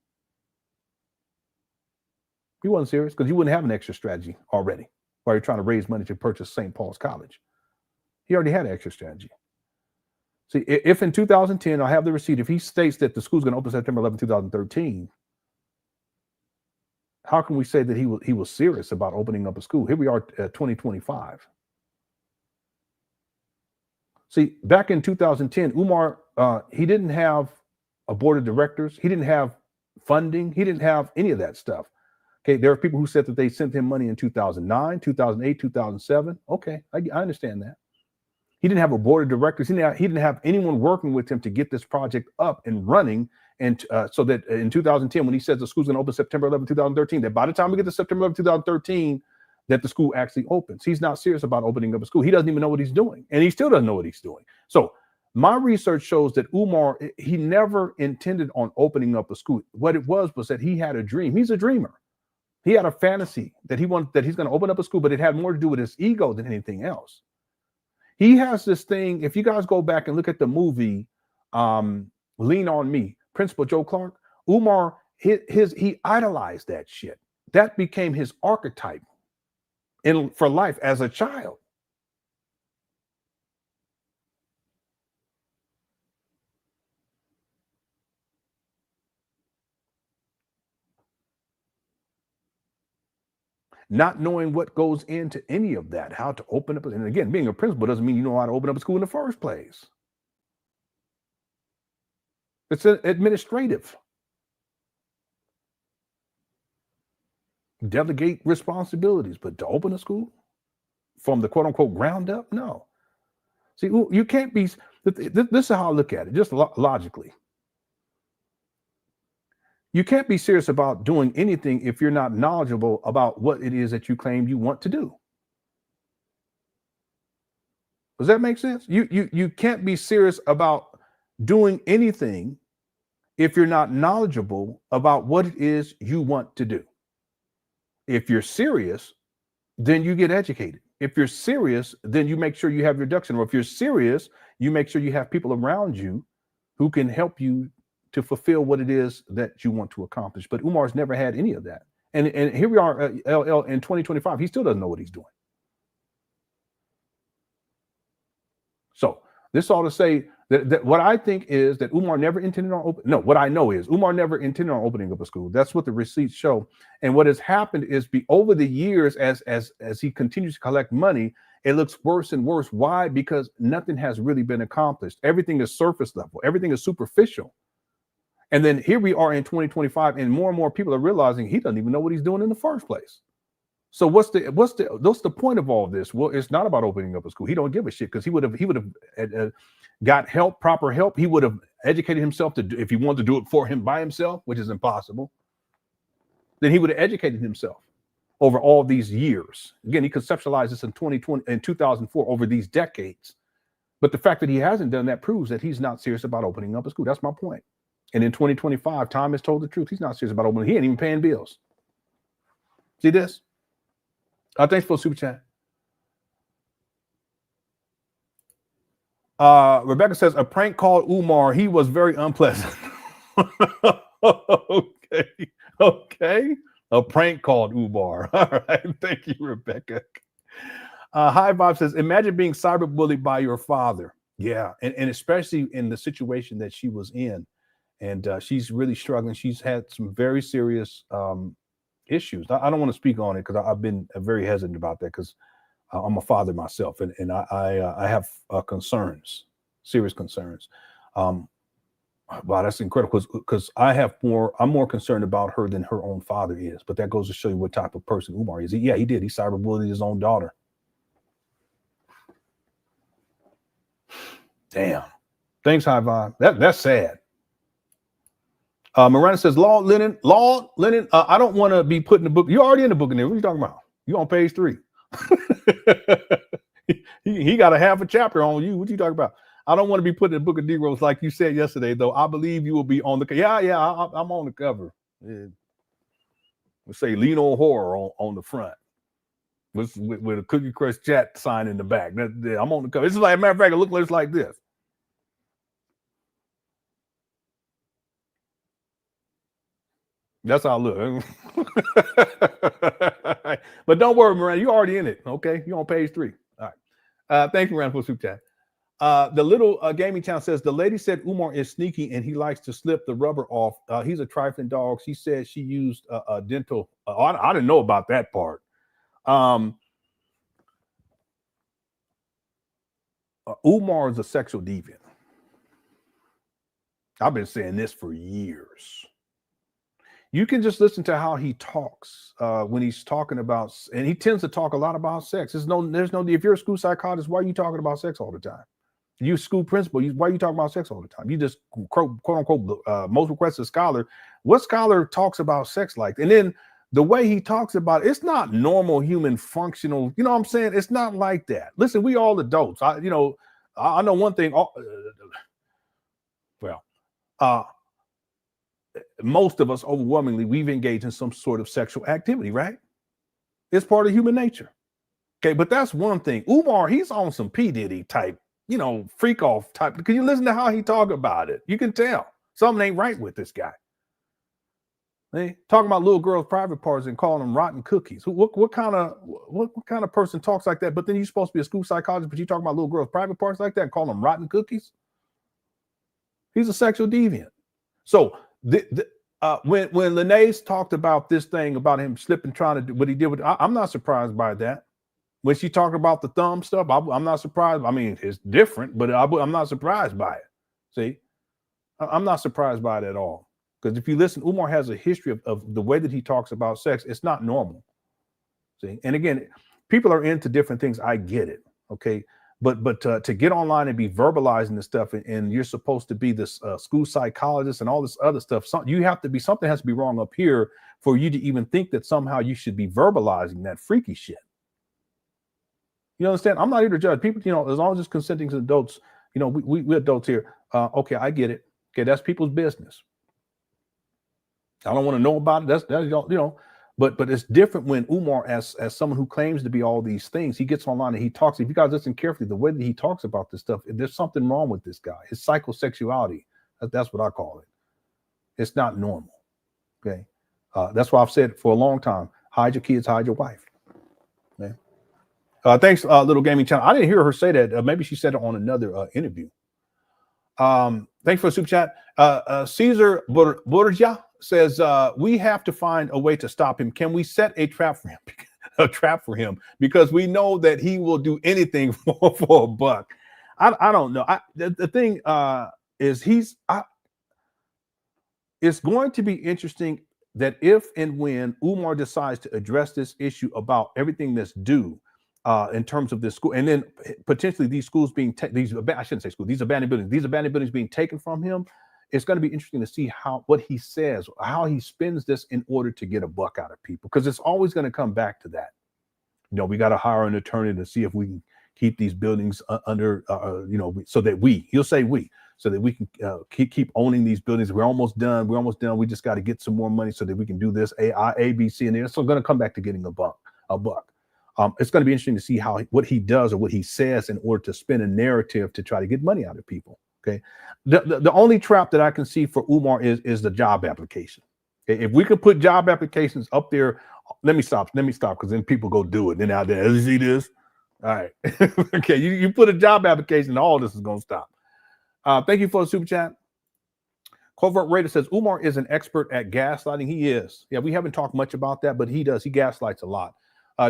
B: He wasn't serious because he wouldn't have an exit strategy already while you're trying to raise money to purchase St. Paul's College. He already had an exit strategy. See, if in 2010, I have the receipt, if he states that the school's going to open September 11, 2013, how can we say that he was serious about opening up a school? Here we are at 2025. See, back in 2010, Umar, he didn't have a board of directors. He didn't have funding. He didn't have any of that stuff. Okay, there are people who said that they sent him money in 2009, 2008, 2007. Okay, I understand that. He didn't have a board of directors. He didn't have anyone working with him to get this project up and running. And so that in 2010, when he says the school's going to open September 11, 2013, that by the time we get to September 11, 2013, that the school actually opens. He's not serious about opening up a school. He doesn't even know what he's doing. And he still doesn't know what he's doing. So my research shows that Umar, he never intended on opening up a school. What it was that he had a dream. He's a dreamer. He had a fantasy that he's going to open up a school, but it had more to do with his ego than anything else. He has this thing. If you guys go back and look at the movie Lean on Me, Principal Joe Clark, Umar, he idolized that shit. That became his archetype for life as a child. Not knowing what goes into any of that, how to open up, and again, being a principal doesn't mean you know how to open up a school in the first place. It's administrative. Delegate responsibilities, but to open a school from the quote unquote ground up, no. See, you can't be, this is how I look at it, just logically. You can't be serious about doing anything if you're not knowledgeable about what it is that you claim you want to do. Does that make sense? You can't be serious about doing anything if you're not knowledgeable about what it is you want to do. If you're serious, then you get educated. If you're serious, then you make sure you have your ducks in a row. If you're serious, you make sure you have people around you who can help you to fulfill what it is that you want to accomplish. But Umar's never had any of that. And here we are, LL, in 2025. He still doesn't know what he's doing. So this all to say that what I think is that Umar never intended on what I know is Umar never intended on opening up a school. That's what the receipts show. And what has happened is over the years, as he continues to collect money, it looks worse and worse. Why? Because nothing has really been accomplished. Everything is surface level. Everything is superficial. And then here we are in 2025, and more people are realizing he doesn't even know what he's doing in the first place. So what's the point of all of this? Well, it's not about opening up a school. He don't give a shit, because he would have got help, proper help. He would have educated himself to do, if he wanted to do it for him by himself, which is impossible. Then he would have educated himself over all these years. Again, he conceptualized this in 2004 over these decades. But the fact that he hasn't done that proves that he's not serious about opening up a school. That's my point. And in 2025, time has told the truth. He's not serious about opening. He ain't even paying bills. See this? Thanks for the super chat. Rebecca says, a prank called Umar. He was very unpleasant. Okay. A prank called Umar. All right. Thank you, Rebecca. High Vibe says, imagine being cyberbullied by your father. Yeah. And especially in the situation that she was in. And she's really struggling. She's had some very serious issues. I don't want to speak on it because I've been very hesitant about that, because I'm a father myself, and I have concerns, serious concerns. Wow, that's incredible, because I'm more concerned about her than her own father is. But that goes to show you what type of person Umar is. Yeah, he did. He cyberbullied his own daughter. Damn. Thanks, High Vibe. That's sad. Miranda says, Lord Lenon, I don't want to be put in the book. You're already in the book in there. What are you talking about? You on page 3. he got a half a chapter on you. What you talking about? I don't want to be put in the book of Negroes like you said yesterday, though. I believe you will be on the cover. I'm on the cover. Yeah. We'll say LenonHonor on the front with a Cookie Crush chat sign in the back. I'm on the cover. It's like, matter of fact, it looks like this. That's how I look. But don't worry, Miranda, you're already in it. Okay, you're on page 3. All right. Thank you, Miranda, for super chat. The little gaming channel says, the lady said Umar is sneaky and he likes to slip the rubber off. He's a trifling dog. She said she used a dental. I didn't know about that part. Umar is a sexual deviant. I've been saying this for years. You can just listen to how he talks when he's talking about, and he tends to talk a lot about sex. There's no, if you're a school psychologist, why are you talking about sex all the time? You school principal, why are you talking about sex all the time? You just quote unquote, most requested scholar. What scholar talks about sex like? And then the way he talks about it's not normal human functional. You know what I'm saying? It's not like that. Listen, we all adults. I know one thing. Most of us overwhelmingly, we've engaged in some sort of sexual activity, right? It's part of human nature. Okay, but that's one thing. Umar, he's on some P. Diddy type, freak off type. Because you listen to how he talk about it, you can tell something ain't right with this guy. Hey, talking about little girls' private parts and calling them rotten cookies. What kind of person talks like that? But then you're supposed to be a school psychologist, but you talking about little girls' private parts like that and call them rotten cookies? He's a sexual deviant. So when Lenae's talked about this thing about him slipping, trying to do what he did with, I'm not surprised by that. When she talked about the thumb stuff, I'm not surprised. I mean, it's different, but I'm not surprised by it. See, I'm not surprised by it at all. Because if you listen, Umar has a history of the way that he talks about sex. It's not normal. See, and again, people are into different things. I get it. Okay, But to get online and be verbalizing this stuff, and you're supposed to be this school psychologist and all this other stuff, something has to be wrong up here for you to even think that somehow you should be verbalizing that freaky shit. You understand? I'm not here to judge people. You know, as long as it's consenting adults, you know, we adults here. Okay, I get it. Okay, that's people's business. I don't want to know about it. That's you know. But it's different when Umar, as someone who claims to be all these things, he gets online and he talks. If you guys listen carefully, the way that he talks about this stuff, there's something wrong with this guy. His psychosexuality, that's what I call it. It's not normal. Okay, that's why I've said for a long time: hide your kids, hide your wife. Okay. Thanks, Little Gaming Channel. I didn't hear her say that. Maybe she said it on another interview. Thanks for the super chat. Caesar Borgia says we have to find a way to stop him. Can we set a trap for him? A trap for him, because we know that he will do anything for a buck. I don't know. The thing is it's going to be interesting that if and when Umar decides to address this issue about everything that's due in terms of this school, and then potentially these schools being these abandoned buildings being taken from him. It's going to be interesting to see what he says, how he spins this in order to get a buck out of people, because it's always going to come back to that. You know, we got to hire an attorney to see if we can keep these buildings under, you know, so that he'll say so that we can keep owning these buildings. We're almost done. We just got to get some more money so that we can do this A, B, C, and it's going to come back to getting a buck. It's going to be interesting to see what he does or what he says in order to spin a narrative to try to get money out of people. Okay, the only trap that I can see for Umar is the job application. Okay? If we could put job applications up there, let me stop because then people go do it. Then out there, you see this? All right, okay, you put a job application, all this is gonna stop. Thank you for the super chat. Covert Raider says Umar is an expert at gaslighting. He is. Yeah, we haven't talked much about that, but he does. He gaslights a lot.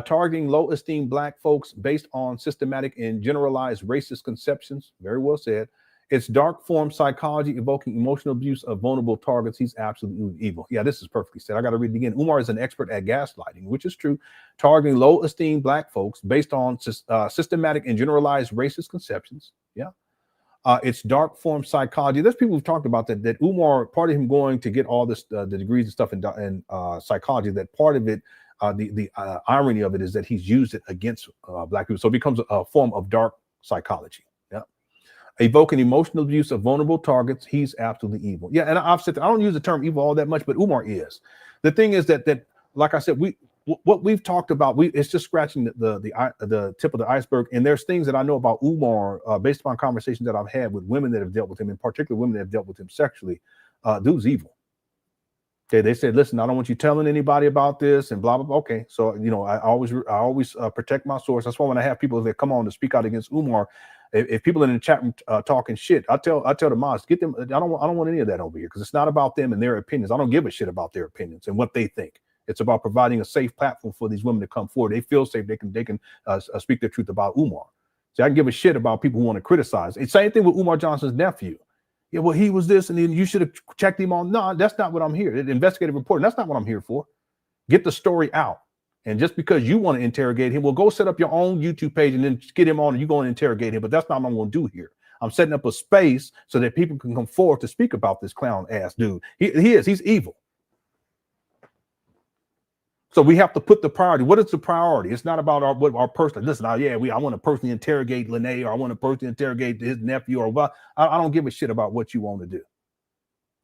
B: Targeting low-esteem Black folks based on systematic and generalized racist conceptions. Very well said. It's dark form psychology evoking emotional abuse of vulnerable targets. He's absolutely evil. Yeah, this is perfectly said. I got to read it again. Umar is an expert at gaslighting, which is true. Targeting low-esteem Black folks based on systematic and generalized racist conceptions. Yeah. It's dark form psychology. There's people who've talked about that Umar, part of him going to get all this, the degrees and stuff in psychology, that part of it, the irony of it is that he's used it against Black people. So it becomes a form of dark psychology. Yeah. Evoking emotional abuse of vulnerable targets. He's absolutely evil. Yeah. And I've said that I don't use the term evil all that much, but Umar is. The thing is that like I said, what we've talked about, it's just scratching the tip of the iceberg. And there's things that I know about Umar based upon conversations that I've had with women that have dealt with him, in particular women that have dealt with him sexually. Dude's evil. Okay, they said, listen, I don't want you telling anybody about this and blah, blah, blah. Okay, so, you know, I always protect my source. That's why when I have people that come on to speak out against Umar, if people in the chat room talking shit, I tell the mods, get them. I don't want any of that over here, because it's not about them and their opinions. I don't give a shit about their opinions and what they think. It's about providing a safe platform for these women to come forward. They feel safe. They can speak their truth about Umar. So I can give a shit about people who want to criticize. It's same thing with Umar Johnson's nephew. Yeah, well, he was this, and then you should have checked him on. No, that's not what I'm here. Investigative reporting, that's not what I'm here for. Get the story out. And just because you want to interrogate him, well, go set up your own YouTube page and then get him on and you go and interrogate him. But that's not what I'm going to do here. I'm setting up a space so that people can come forward to speak about this clown ass dude. He's evil. So we have to put the priority. What is the priority? It's not about our personal. Listen, I want to personally interrogate Lene, or I want to personally interrogate his nephew, or what. I don't give a shit about what you want to do.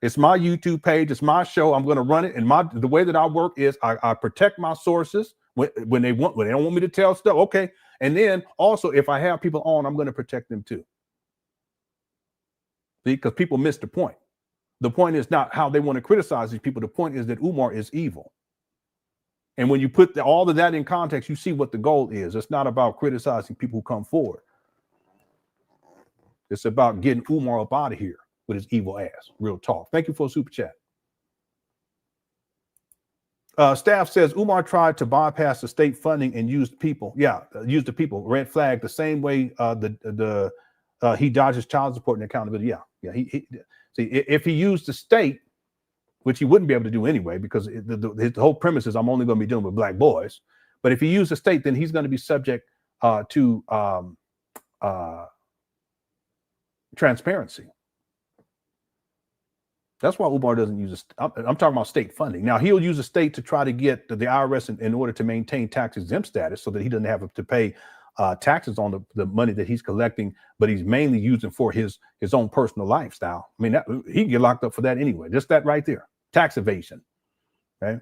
B: It's my YouTube page. It's my show. I'm going to run it. And the way that I work is I protect my sources when they don't want me to tell stuff. Okay. And then also, if I have people on, I'm going to protect them too. See, because people miss the point. The point is not how they want to criticize these people. The point is that Umar is evil. And when you put all of that in context, you see what the goal is. It's not about criticizing people who come forward. It's about getting Umar up out of here with his evil ass. Real talk. Thank you for a super chat. Staff says Umar tried to bypass the state funding and used people. Yeah, used the people. Red flag the same way he dodges child support and accountability. Yeah. See, if he used the state, which he wouldn't be able to do anyway, because the whole premise is I'm only going to be dealing with Black boys. But if he uses the state, then he's going to be subject to transparency. That's why Umar doesn't use I'm talking about state funding. Now, he'll use the state to try to get the IRS in order to maintain tax exempt status so that he doesn't have to pay taxes on the money that he's collecting, but he's mainly using for his own personal lifestyle. I mean, he can get locked up for that anyway. Just that right there, tax evasion. Okay,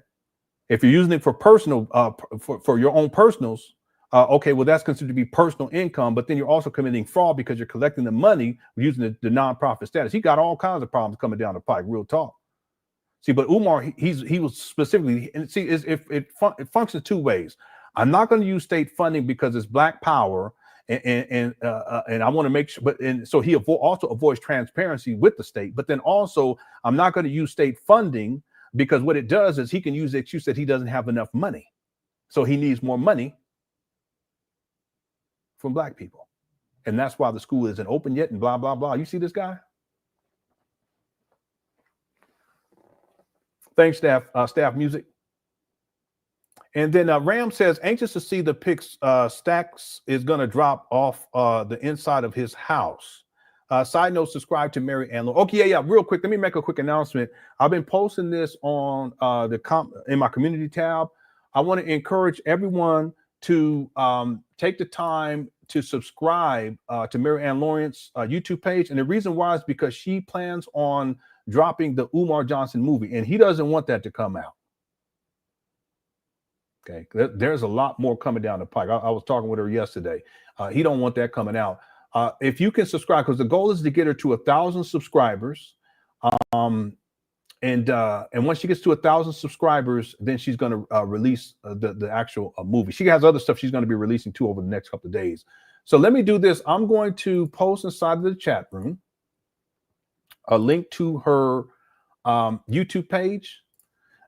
B: if you're using it for personal, for your own personals, okay, well, that's considered to be personal income, but then you're also committing fraud because you're collecting the money using the nonprofit status. He got all kinds of problems coming down the pike, real talk. See, but Umar, he was specifically, and see, it functions two ways. I'm not going to use state funding because it's Black power, and I want to make sure. So he also avoids transparency with the state. But then also, I'm not going to use state funding because what it does is he can use the excuse that he doesn't have enough money, so he needs more money from Black people, and that's why the school isn't open yet. And blah blah blah. You see this guy? Thanks, staff music. And then Ram says, anxious to see the pics. Stacks is going to drop off the inside of his house. Side note, subscribe to Mary Ann. Okay, yeah, real quick. Let me make a quick announcement. I've been posting this on in my community tab. I want to encourage everyone to take the time to subscribe to Mary Ann Lawrence's YouTube page. And the reason why is because she plans on dropping the Umar Johnson movie, and he doesn't want that to come out. Okay, there's a lot more coming down the pike. I was talking with her yesterday. He don't want that coming out. If you can subscribe, because the goal is to get her to 1,000 subscribers. And once she gets to 1,000 subscribers, then she's going to release the actual movie. She has other stuff she's going to be releasing too over the next couple of days. So let me do this. I'm going to post inside of the chat room a link to her YouTube page.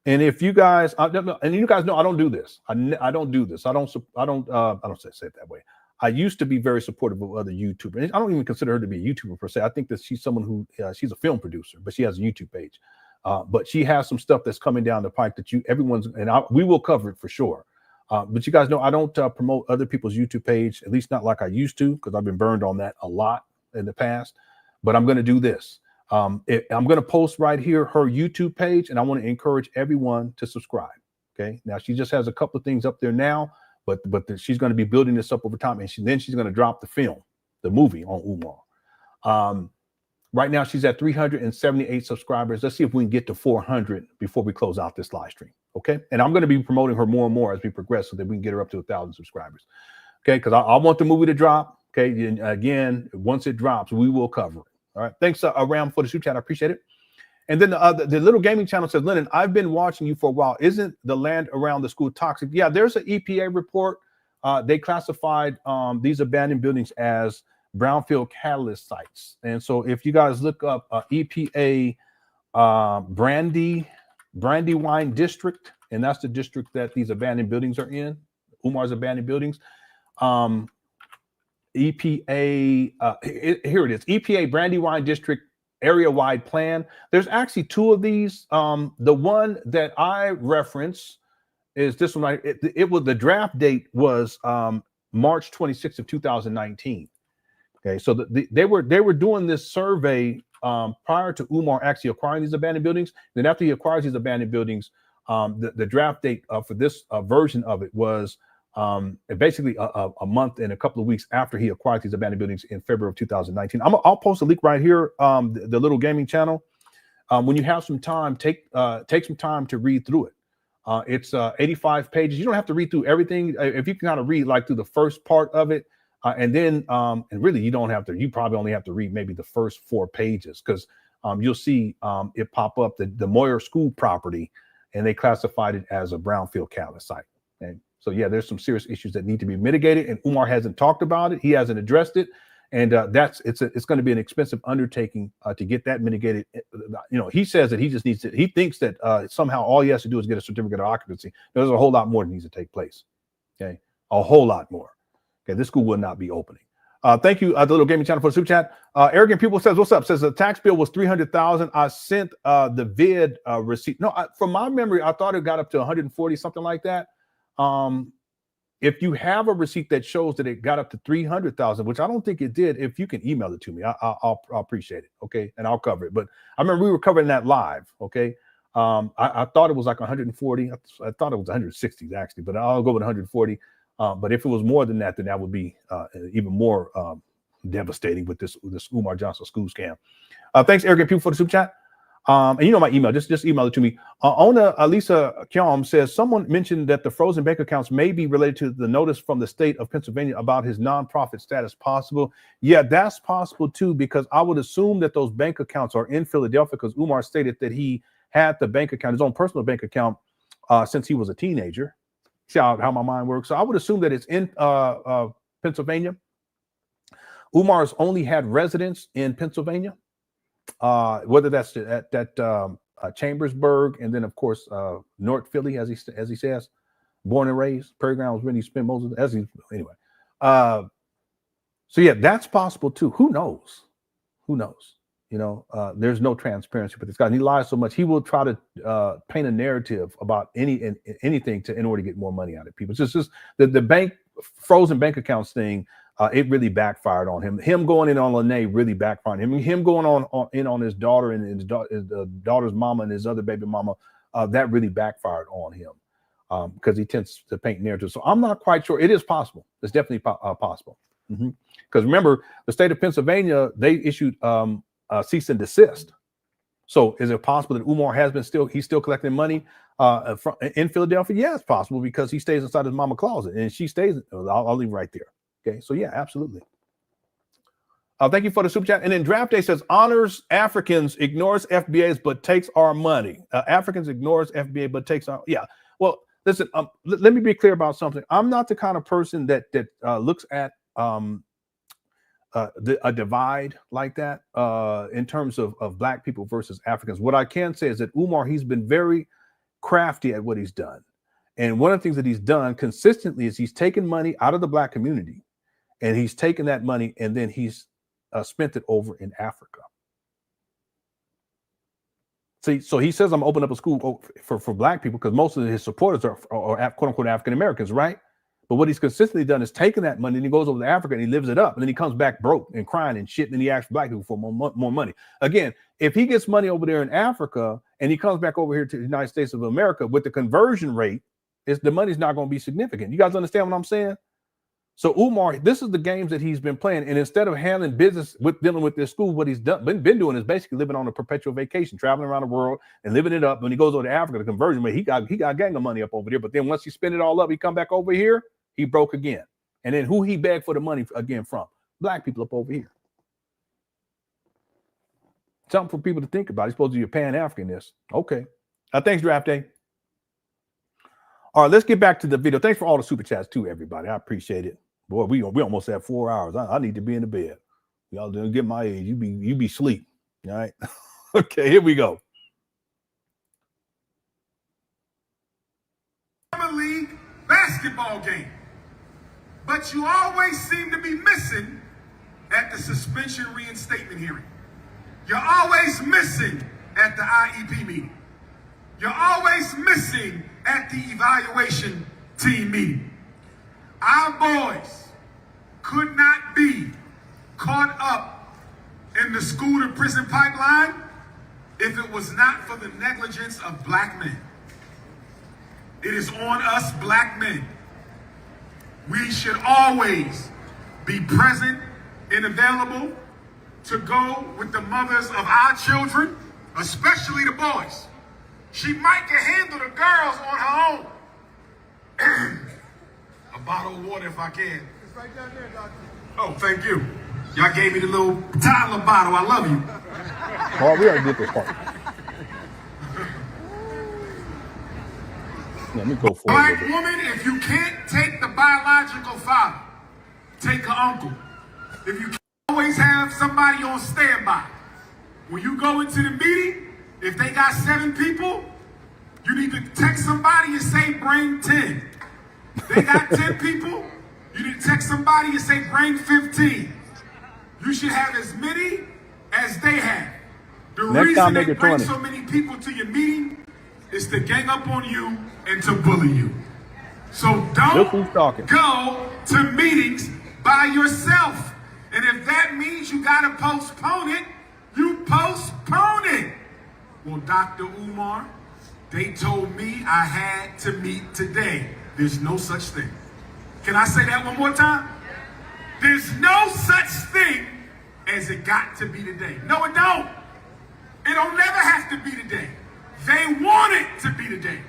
B: And if you guys, and you guys know, I don't do this. I don't do this. I don't say it that way. I used to be very supportive of other YouTubers. I don't even consider her to be a YouTuber per se. I think that she's someone who she's a film producer, but she has a YouTube page. But she has some stuff that's coming down the pike that we will cover it for sure. But you guys know I don't promote other people's YouTube page, at least not like I used to, because I've been burned on that a lot in the past. But I'm going to do this. I'm going to post right here her YouTube page, and I want to encourage everyone to subscribe. Okay. Now she just has a couple of things up there now, but she's going to be building this up over time, and then she's going to drop the movie on Umar. Right now she's at 378 subscribers. Let's see if we can get to 400 before we close out this live stream. Okay. And I'm going to be promoting her more and more as we progress so that we can get her up to 1,000 subscribers. Okay. Because I want the movie to drop. Okay. And again, once it drops, we will cover it. All right. Thanks, Ram, for the super chat. I appreciate it. And then the little gaming channel says, Lenon, I've been watching you for a while. Isn't the land around the school toxic? Yeah, there's an EPA report. They classified these abandoned buildings as brownfield catalyst sites. And so if you guys look up EPA Brandywine District, and that's the district that these abandoned buildings are in, Umar's abandoned buildings. EPA, here it is, EPA Brandywine District area-wide plan. There's actually two of these. The one that I reference is this one. It was, the draft date was March 26th of 2019. Okay, so they were doing this survey prior to Umar actually acquiring these abandoned buildings. Then after he acquires these abandoned buildings, the draft date for this version of it was basically a month and a couple of weeks after he acquired these abandoned buildings in February of 2019. I'll post a link right here, the little gaming channel. When you have some time, take some time to read through it. It's 85 pages. You don't have to read through everything. If you can kind of read like through the first part of it, and then and really you don't have to. You probably only have to read maybe the first 4 pages, because you'll see it pop up the Moyer School property, and they classified it as a brownfield catalyst site. And so, yeah, there's some serious issues that need to be mitigated, and Umar hasn't talked about it. He hasn't addressed it, and it's going to be an expensive undertaking to get that mitigated. You know, he says that he just needs to. He thinks that somehow all he has to do is get a certificate of occupancy. There's a whole lot more that needs to take place. Okay, a whole lot more. Okay, this school will not be opening. Thank you, the little gaming channel, for the super chat. Arrogant People says, "What's up?" Says the tax bill was $300,000. I sent the vid receipt. No, from my memory, I thought it got up to 140, something like that. if you have a receipt that shows that it got up to 300,000, which I don't think it did, if you can email it to me, I'll appreciate it. Okay. And I'll cover it. But I remember we were covering that live. Okay. I thought it was like 140. I thought it was 160 actually, but I'll go with 140. But if it was more than that, then that would be even more devastating with this Umar Johnson school scam. Thanks, Arrogant People, for the super chat. And you know my email, just email it to me. Ona Alisa Kyom says, someone mentioned that the frozen bank accounts may be related to the notice from the state of Pennsylvania about his nonprofit status. Possible. Yeah, that's possible too, because I would assume that those bank accounts are in Philadelphia, because Umar stated that he had the bank account, his own personal bank account, since he was a teenager. See how my mind works. So I would assume that it's in Pennsylvania. Umar's only had residence in Pennsylvania, whether that's at Chambersburg, and then of course North Philly, as he says, born and raised. Prairie Ground was when he spent most of the, anyway. So yeah, that's possible too. Who knows? Who knows? You know, there's no transparency with this guy. And he lies so much. He will try to paint a narrative about anything in order to get more money out of people. It's just the frozen bank accounts thing. It really backfired on him. Him going in on Lene really backfired on him. Him going in on his daughter and his daughter's mama and his other baby mama. That really backfired on him because he tends to paint narratives. So I'm not quite sure. It is possible. It's definitely possible. Because remember, the state of Pennsylvania, they issued cease and desist. So is it possible that Umar he's still collecting money in Philadelphia? Yeah, it's possible, because he stays inside his mama closet and she stays. I'll leave right there. Okay, so yeah, absolutely. Thank you for the super chat. And then Draft Day says, honors Africans, ignores FBAs, but takes our money. Africans ignores FBA, but takes our, yeah. Well, listen, let me be clear about something. I'm not the kind of person that looks at a divide like that in terms of Black people versus Africans. What I can say is that Umar, he's been very crafty at what he's done. And one of the things that he's done consistently is he's taken money out of the Black community, and he's taken that money and then he's spent it over in Africa. See, so he says, I'm opening up a school for Black people, because most of his supporters are quote unquote African Americans, right? But what he's consistently done is taken that money and he goes over to Africa and he lives it up. And then he comes back broke and crying and shit. And then he asks Black people for more money. Again, if he gets money over there in Africa and he comes back over here to the United States of America, with the conversion rate, the money's not going to be significant. You guys understand what I'm saying? So Umar, this is the games that he's been playing. And instead of handling business with dealing with this school, what he's been doing is basically living on a perpetual vacation, traveling around the world and living it up. When he goes over to Africa, the conversion rate, he got a gang of money up over there. But then once he spend it all up, he come back over here, he broke again. And then who he begged for the money again from? Black people up over here. Something for people to think about. He's supposed to be a Pan-Africanist. Okay. Thanks, Draft Day. All right, let's get back to the video. Thanks for all the super chats too, everybody. I appreciate it. Boy, we almost have 4 hours. I need to be in the bed. Y'all don't get my age. You be sleep. All right. Okay, here we go.
O: League basketball game. But you always seem to be missing at the suspension reinstatement hearing. You're always missing at the IEP meeting. You're always missing at the evaluation team meeting. Our boys could not be caught up in the school to prison pipeline if it was not for the negligence of Black men. It is on us Black men. We should always be present and available to go with the mothers of our children, especially the boys. She might can handle the girls on her own. A bottle of water if I can.
M: It's right down there, Doctor.
O: Oh, thank you. Y'all gave me the little toddler bottle. I love you.
B: Oh, we already did this part. Let me go for
O: Black woman, if you can't take the biological father, take an uncle. If you can't always have somebody on standby. When you go into the meeting, if they got 7 people, you need to text somebody and say, bring 10. They got 10 people, you need to text somebody and say, bring 15. You should have as many as they have. The reason they bring so many people to your meeting is to gang up on you and to bully you. So
B: Look who's
O: don't
B: talking.
O: go to meetings by yourself. And if that means you got to postpone it, you postpone it. Well, Dr. Umar, they told me I had to meet today. There's no such thing. Can I say that one more time? There's no such thing as it got to be today. No, it don't. It don't never have to be today. They want it to be today,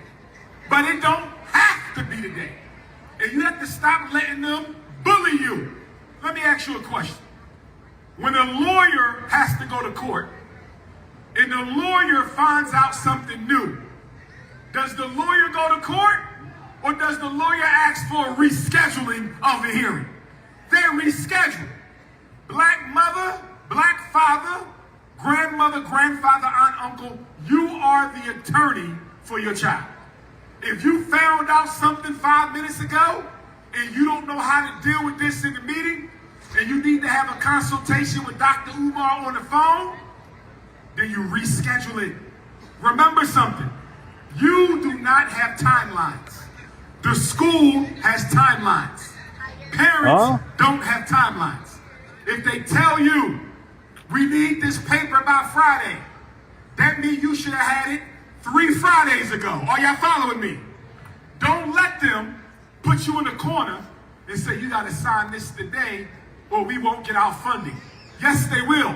O: but it don't have to be today. And you have to stop letting them bully you. Let me ask you a question. When a lawyer has to go to court and the lawyer finds out something new, does the lawyer go to court or does the lawyer ask for a rescheduling of the hearing? They reschedule. Black mother, black father, grandmother, grandfather, aunt, uncle, you are the attorney for your child. If you found out something 5 minutes ago and you don't know how to deal with this in the meeting and you need to have a consultation with Dr. Umar on the phone, then you reschedule it. Remember something, you do not have timelines. The school has timelines. Parents don't have timelines. If they tell you, we need this paper by Friday, that means you should have had it 3 Fridays ago. Are y'all following me? Don't let them put you in the corner and say you got to sign this today or we won't get our funding. Yes, they will,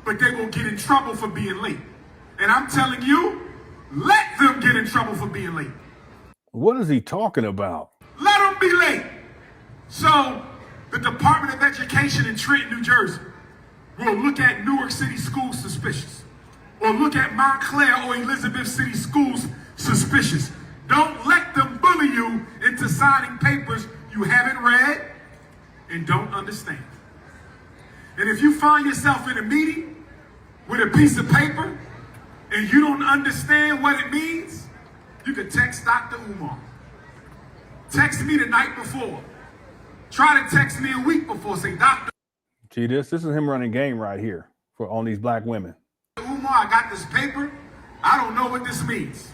O: but they will get in trouble for being late. And I'm telling you, let them get in trouble for being late.
B: What is he talking about?
O: Let them be late. So the Department of Education in Trenton, New Jersey will look at Newark City schools suspicious, or look at Montclair or Elizabeth City schools suspicious. Don't let them bully you into signing papers you haven't read and don't understand. And if you find yourself in a meeting with a piece of paper and you don't understand what it means, you can text Dr. Umar. Text me the night before. Try to text me a week before. Say, Dr.
B: See this? This is him running game right here on these black women.
O: Umar, I got this paper. I don't know what this means.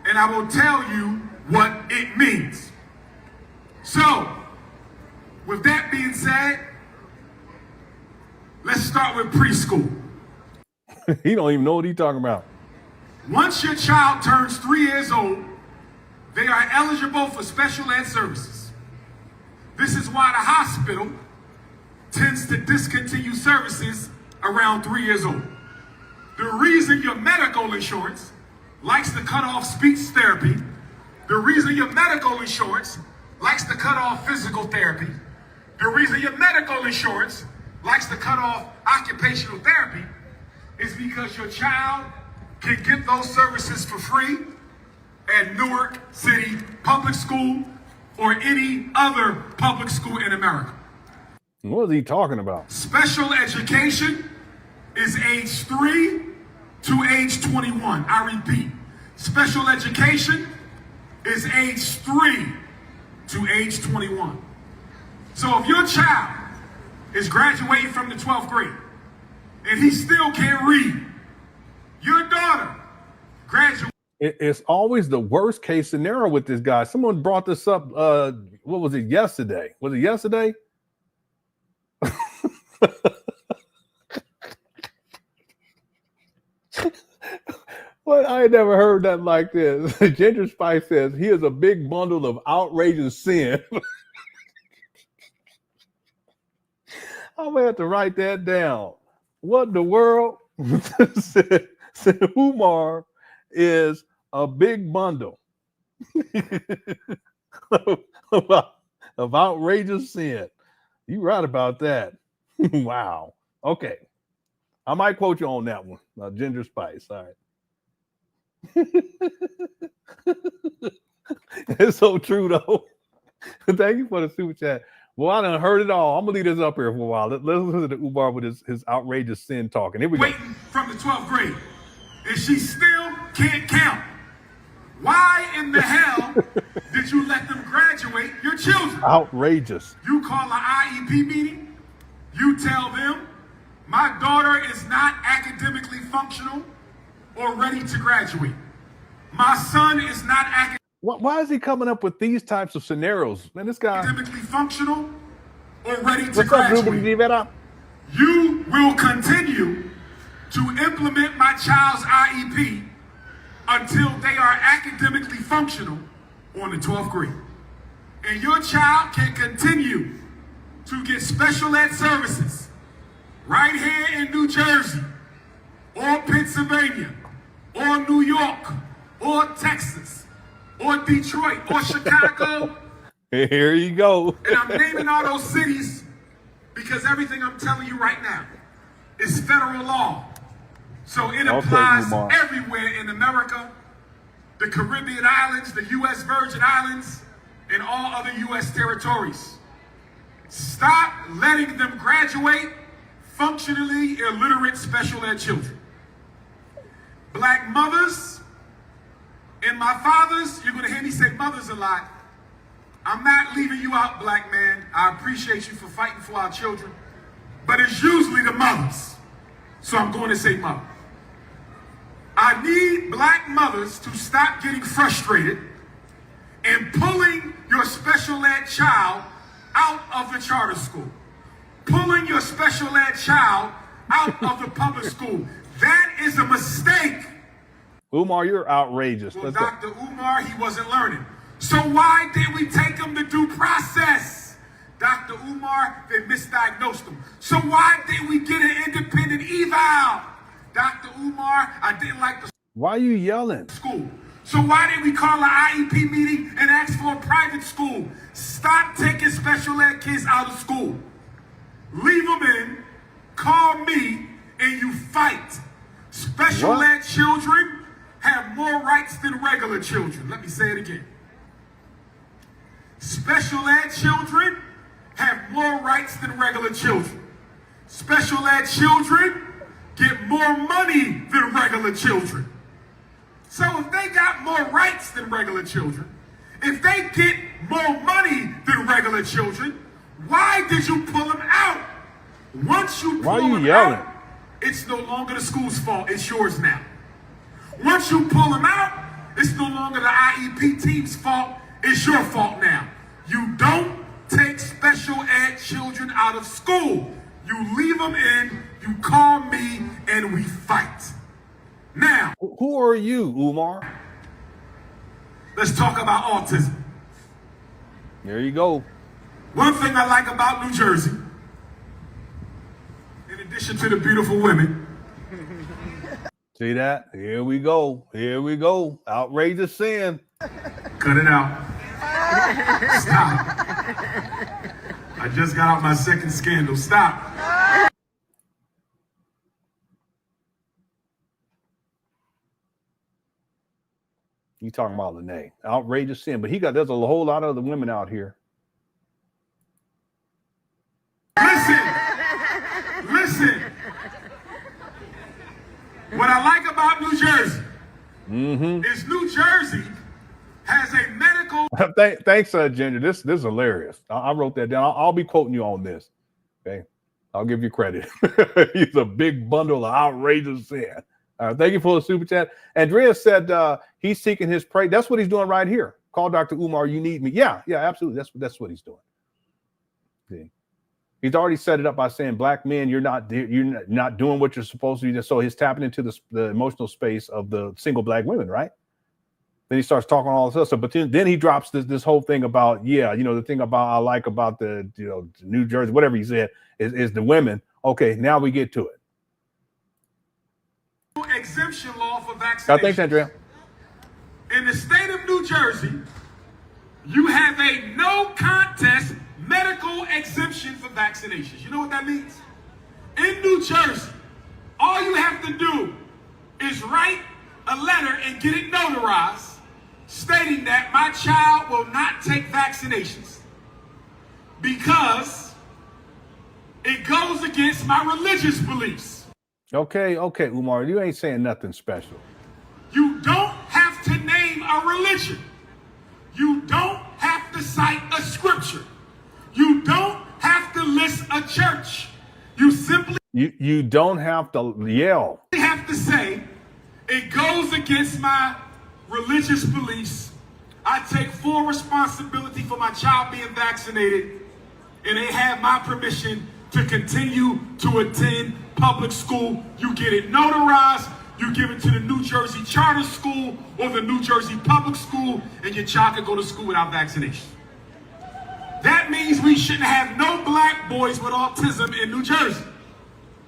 O: And I will tell you what it means. So, with that being said, let's start with preschool.
B: He don't even know what he's talking about.
O: Once your child turns 3 years old, they are eligible for special ed services. This is why the hospital tends to discontinue services around 3 years old. The reason your medical insurance likes to cut off speech therapy, the reason your medical insurance likes to cut off physical therapy, the reason your medical insurance likes to cut off occupational therapy is because your child can get those services for free at Newark City Public School or any other public school in America.
B: What is he talking about?
O: Special education is age 3 to age 21. I repeat, special education is age 3 to age 21. So if your child is graduating from the 12th grade and he still can't read, your daughter graduates.
B: It's always the worst case scenario with this guy. Someone brought this up. What was it yesterday? Was it yesterday? Well, I ain't never heard that like this. Ginger Spice says, here's a big bundle of outrageous sin. I'm going to have to write that down. What in the world? said Umar is a big bundle of outrageous sin. You right about that. Wow. Okay. I might quote you on that one. Ginger Spice. All right. It's so true though. Thank you for the super chat. Well, I done heard it all. I'm gonna leave this up here for a while. Let's listen to Umar with his outrageous sin talking. Here we go.
O: Waiting from the 12th grade, and she still can't count. Why in the hell did you let them graduate your children?
B: Outrageous.
O: You call an IEP meeting, you tell them, my daughter is not academically functional or ready to graduate. My son is not academically.
B: Why is he coming up with these types of scenarios? Man, this guy.
O: Academically functional or ready to
B: What's up, Ruben?
O: graduate. You will continue to implement my child's IEP until they are academically functional on the 12th grade. And your child can continue to get special ed services right here in New Jersey, or Pennsylvania, or New York, or Texas, or Detroit, or Chicago.
B: Here you go.
O: And I'm naming all those cities because everything I'm telling you right now is federal law. So it applies everywhere in America, the Caribbean islands, the U.S. Virgin Islands, and all other U.S. territories. Stop letting them graduate functionally illiterate special ed children. Black mothers and my fathers, you're going to hear me say mothers a lot. I'm not leaving you out, black man. I appreciate you for fighting for our children, but it's usually the mothers. So I'm going to say mother. I need black mothers to stop getting frustrated and pulling your special ed child out of the charter school, pulling your special ed child out of the public school. That is a mistake.
B: Umar, you're outrageous.
O: Well, Dr. Umar, he wasn't learning. So why did we take him to due process? Dr. Umar, they misdiagnosed him. So why did we get an independent eval? Dr. Umar, I didn't like the
B: Why are you yelling?
O: School. So why did we call an IEP meeting and ask for a private school? Stop taking special ed kids out of school. Leave them in, call me, and you fight. Special ed children have more rights than regular children. Let me say it again. Special ed children have more rights than regular children. Special ed children get more money than regular children. So if they got more rights than regular children, if they get more money than regular children, why did you pull them out? Once you pull them out, it's no longer the school's fault, it's yours now. Once you pull them out, it's no longer the IEP team's fault, it's your fault now. You don't take special ed children out of school. You leave them in, you call me, and we fight. Now,
B: who are you, Umar?
O: Let's talk about autism.
B: There you go.
O: One thing I like about New Jersey, in addition to the beautiful women.
B: See that? Here we go. Here we go. Outrageous sin.
O: Cut it out. Stop. I just got out my second scandal. Stop.
B: You talking about Lene. Outrageous sin. But there's a whole lot of other women out here.
O: Listen. What I like about New Jersey is New Jersey has a medical.
B: Thanks, Ginger. This is hilarious. I wrote that down. I'll be quoting you on this. Okay, I'll give you credit. He's a big bundle of outrageous sin. Thank you for the super chat. Andrea said he's seeking his praise. That's what he's doing right here. Call Dr. Umar. You need me. Yeah, absolutely. That's what he's doing. See? He's already set it up by saying, black men, you're not doing what you're supposed to do. So he's tapping into the emotional space of the single black women, right? Then he starts talking all this stuff. But then he drops this whole thing about, the thing about I like about the New Jersey, whatever he said, is the women. Okay, now we get to it.
O: Exemption law for vaccination.
B: Thanks, Andrea.
O: In the state of New Jersey, you have a no contest medical exemption for vaccinations. You know what that means? In New Jersey, all you have to do is write a letter and get it notarized stating that my child will not take vaccinations because it goes against my religious beliefs.
B: Okay, Umar, you ain't saying nothing special.
O: You don't have to name a religion. You don't have to cite a scripture. You don't have to list a church. You simply
B: you don't have to yell.
O: You have to say it goes against my religious beliefs. I take full responsibility for my child being vaccinated, and they have my permission to continue to attend public school. You get it notarized, you give it to the New Jersey charter school or the New Jersey public school, and your child can go to school without vaccination. That means we shouldn't have no black boys with autism in New Jersey.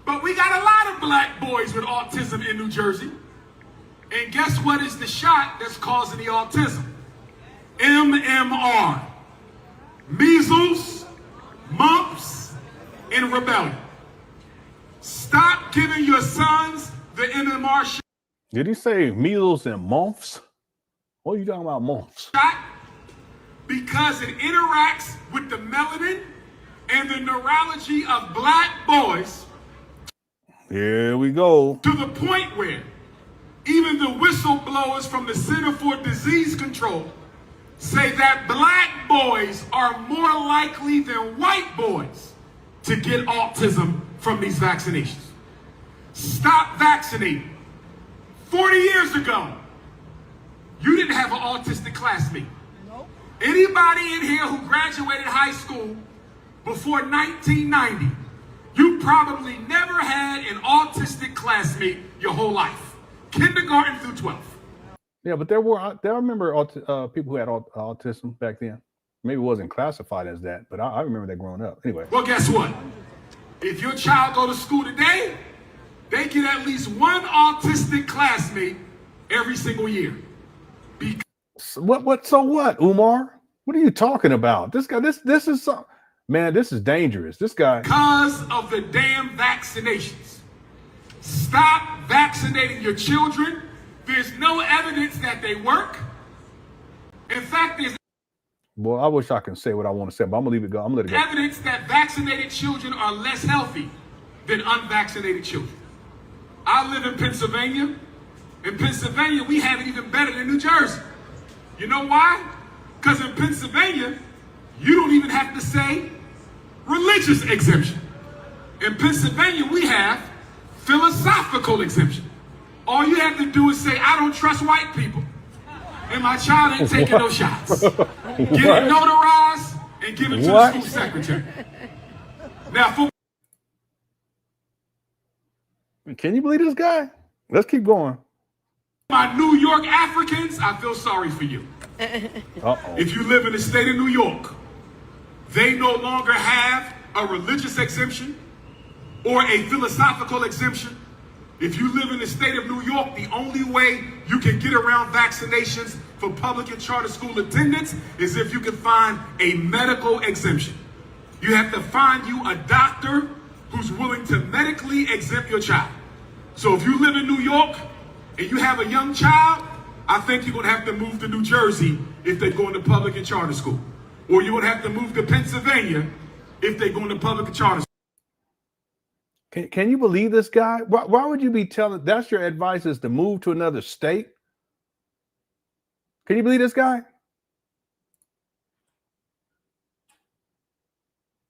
O: But we got a lot of black boys with autism in New Jersey. And guess what is the shot that's causing the autism? MMR. Measles, mumps, and rubella. Stop giving your sons the MMR shot.
B: Did he say measles and mumps? What are you talking about, mumps?
O: Because it interacts with the melanin and the neurology of black boys.
B: Here we go.
O: To the point where even the whistleblowers from the Center for Disease Control say that black boys are more likely than white boys to get autism from these vaccinations. Stop vaccinating. 40 years ago, you didn't have an autistic classmate. Anybody in here who graduated high school before 1990, you probably never had an autistic classmate your whole life, kindergarten through 12th.
B: Yeah, but I remember people who had autism back then. Maybe it wasn't classified as that, but I remember that growing up. Anyway.
O: Well, guess what? If your child go to school today, they get at least one autistic classmate every single year.
B: So what, Umar? What are you talking about? This guy, this is man, this is dangerous. This guy.
O: Because of the damn vaccinations. Stop vaccinating your children. There's no evidence that they work. In fact, there's
B: Boy, I wish I could say what I want to say, but I'm gonna leave it go. I'm gonna let it go.
O: evidence that vaccinated children are less healthy than unvaccinated children. I live in Pennsylvania. In Pennsylvania, we have it even better than New Jersey. You know why? Because in Pennsylvania, you don't even have to say religious exemption. In Pennsylvania, we have philosophical exemption. All you have to do is say, I don't trust white people. And my child ain't taking no shots. Get it notarized and give it to the school secretary. Now,
B: can you believe this guy? Let's keep going.
O: My New York Africans, I feel sorry for you. If you live in the state of New York, they no longer have a religious exemption or a philosophical exemption. If you live in the state of New York, the only way you can get around vaccinations for public and charter school attendance is if you can find a medical exemption. You have to find you a doctor who's willing to medically exempt your child. So if you live in New York and you have a young child, I think you're gonna have to move to New Jersey if they're going to public and charter school. Or you're gonna have to move to Pennsylvania if they're going to public and charter school.
B: Can you believe this guy? Why would you be telling, that's your advice, is to move to another state? Can you believe this guy?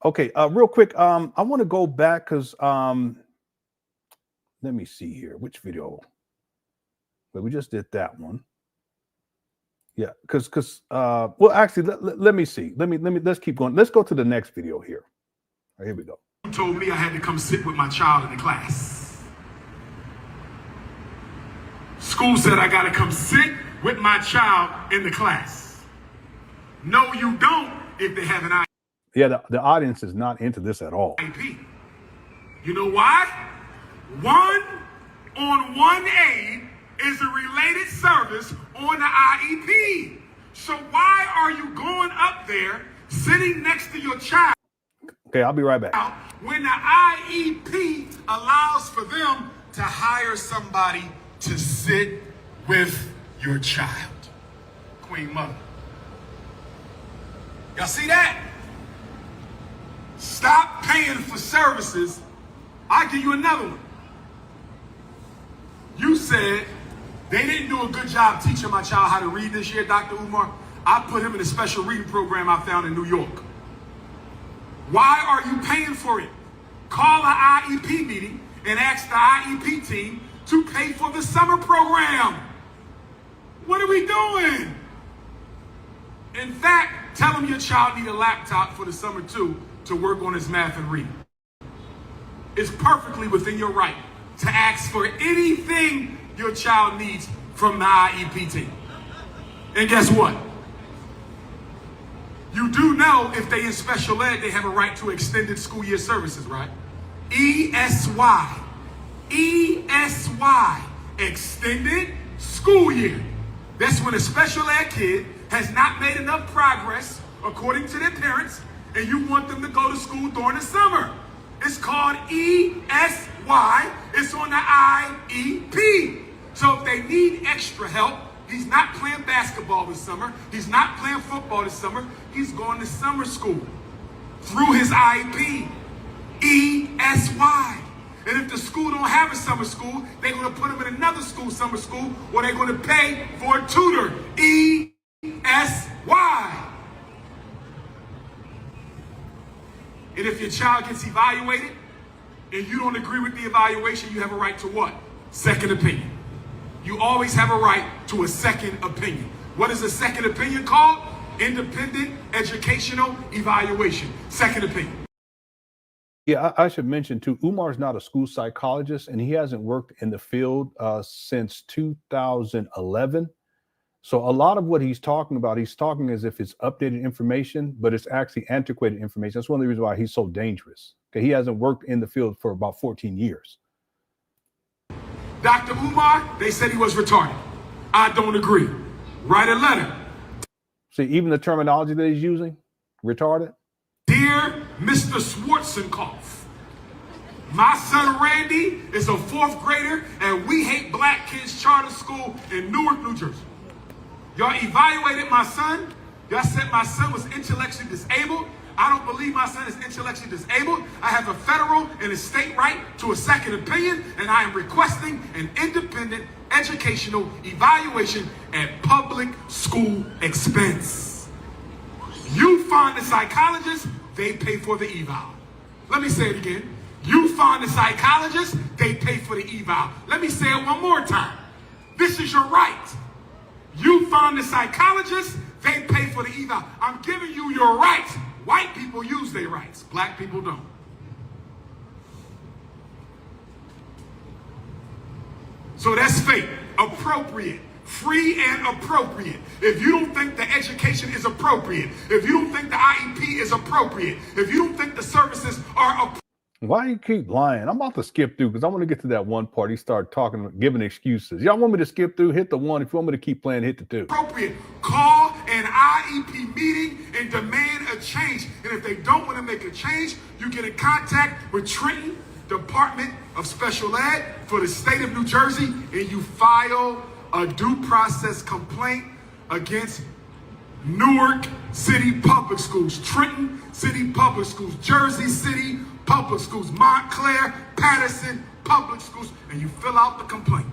B: Okay, real quick, I want to go back because let me see here. Which video? But we just did that one. Yeah, because well, actually, let me see. Let's keep going. Let's go to the next video here. All right, here we go.
O: You told me I had to come sit with my child in the class. School said I got to come sit with my child in the class. No, you don't if they have an IEP.
B: Yeah, the audience is not into this at all.
O: You know why? One-on-one aid is a related service on the IEP. So why are you going up there sitting next to your child?
B: Okay, I'll be right back.
O: When the IEP allows for them to hire somebody to sit with your child. Queen Mother. Y'all see that? Stop paying for services. I'll give you another one. You said they didn't do a good job teaching my child how to read this year, Dr. Umar. I put him in a special reading program I found in New York. Why are you paying for it? Call an IEP meeting and ask the IEP team to pay for the summer program. What are we doing? In fact, tell him your child need a laptop for the summer too to work on his math and reading. It's perfectly within your right to ask for anything your child needs from the IEP team. And guess what? You do know if they in special ed, they have a right to extended school year services, right? ESY. ESY. Extended school year. That's when a special ed kid has not made enough progress, according to their parents, and you want them to go to school during the summer. It's called ESY. It's on the IEP. So if they need extra help, he's not playing basketball this summer. He's not playing football this summer. He's going to summer school through his IEP. ESY. And if the school don't have a summer school, they're going to put him in another school, summer school, or they're going to pay for a tutor. ESY. And if your child gets evaluated and you don't agree with the evaluation, you have a right to what? Second opinion. You always have a right to a second opinion. What is a second opinion called? Independent educational evaluation. Second opinion.
B: Yeah, I should mention too, Umar's not a school psychologist and he hasn't worked in the field since 2011. So a lot of what he's talking about, he's talking as if it's updated information, but it's actually antiquated information. That's one of the reasons why he's so dangerous. Okay, he hasn't worked in the field for about 14 years.
O: Dr. Umar, they said he was retarded. I don't agree. Write a letter.
B: See, even the terminology that he's using, retarded.
O: Dear Mr. Schwarzenkoff, my son Randy is a 4th grader and we hate black kids charter school in Newark, New Jersey. Y'all evaluated my son. Y'all said my son was intellectually disabled. I don't believe my son is intellectually disabled. I have a federal and a state right to a second opinion, and I am requesting an independent educational evaluation at public school expense. You find the psychologist, they pay for the eval. Let me say it again. You find the psychologist, they pay for the eval. Let me say it one more time. This is your right. You find the psychologist, they pay for the eval. I'm giving you your rights. White people use their rights. Black people don't. So that's fake. Appropriate. Free and appropriate. If you don't think the education is appropriate, if you don't think the IEP is appropriate, if you don't think the services are appropriate.
B: Why you keep lying? I'm about to skip through because I want to get to that one part. He started talking, giving excuses. Y'all want me to skip through? Hit the 1. If you want me to keep playing, hit the 2.
O: Appropriate. Call an IEP meeting and demand a change. And if they don't want to make a change, you get in contact with Trenton Department of Special Ed for the state of New Jersey, and you file a due process complaint against Newark City Public Schools, Trenton City Public Schools, Jersey City Public Schools, Montclair, Patterson Public Schools, and you fill out the complaint.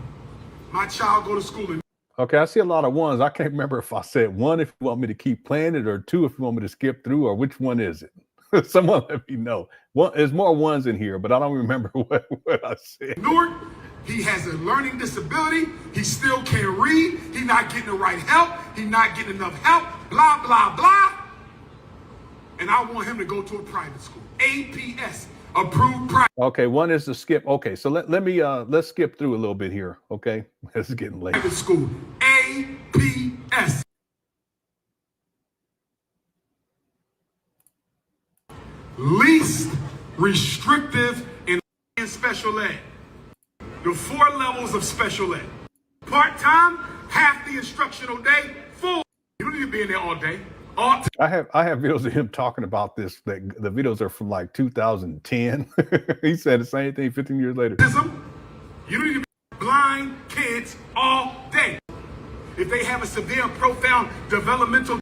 O: My child go to school in.
B: Okay, I see a lot of 1s. I can't remember if I said 1 if you want me to keep playing it, or 2 if you want me to skip through, or which one is it? Someone let me know. There's more 1s in here, but I don't remember what I said.
O: Newark, he has a learning disability. He still can't read. He's not getting the right help. He's not getting enough help. Blah, blah, blah. And I want him to go to a private school. APS, approved private.
B: Okay, 1 is to skip. Okay, so let's skip through a little bit here. Okay, it's getting late.
O: Private school, APS. Least restrictive in special ed. The 4 levels of special ed. Part-time, half the instructional day, full. You don't need to be in there all day.
B: I have videos of him talking about this. The videos are from like 2010. He said the same thing 15 years later.
O: You don't need to be blind kids all day. If they have a severe, profound developmental,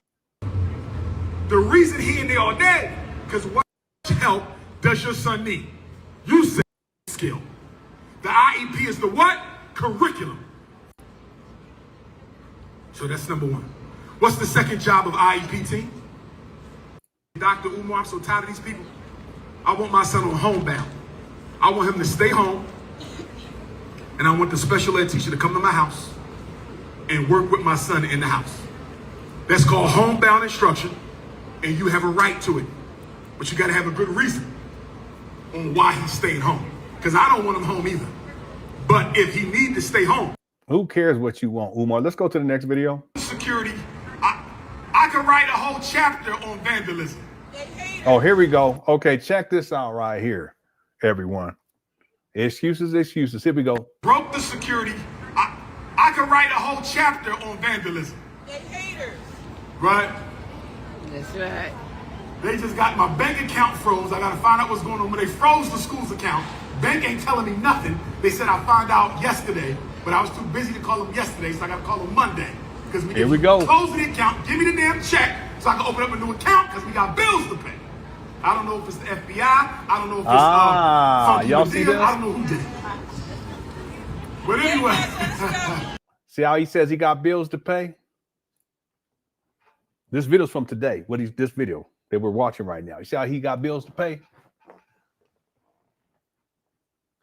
O: the reason he in there all day, because what help does your son need? You say skill. The IEP is the what? Curriculum. So that's number 1. What's the second job of IEP team? Dr. Umar, I'm so tired of these people. I want my son on homebound. I want him to stay home. And I want the special ed teacher to come to my house and work with my son in the house. That's called homebound instruction, and you have a right to it. But you got to have a good reason on why he stayed home. Because I don't want him home either. But if he need to stay home.
B: Who cares what you want, Umar? Let's go to the next video.
O: Security, I could write a whole chapter on vandalism.
B: Oh, here we go. Okay, check this out right here, everyone. Excuses, excuses. Here we go.
O: Broke the security. I could write a whole chapter on vandalism.
P: They haters.
O: Right?
P: That's right.
O: They just got my bank account froze. I got to find out what's going on. When they froze the school's account, bank ain't telling me nothing. They said I found out yesterday, but I was too busy to call them yesterday, so I got to call them Monday. Because
B: here we go.
O: Close the account, give me the damn check, so I can open up a new account because we got bills to pay. I don't know if it's the FBI. I don't know if it's
B: y'all see this?
O: I don't know who did it. But anyway.
B: See how he says he got bills to pay? This video's from today. This video that we're watching right now. You see how he got bills to pay?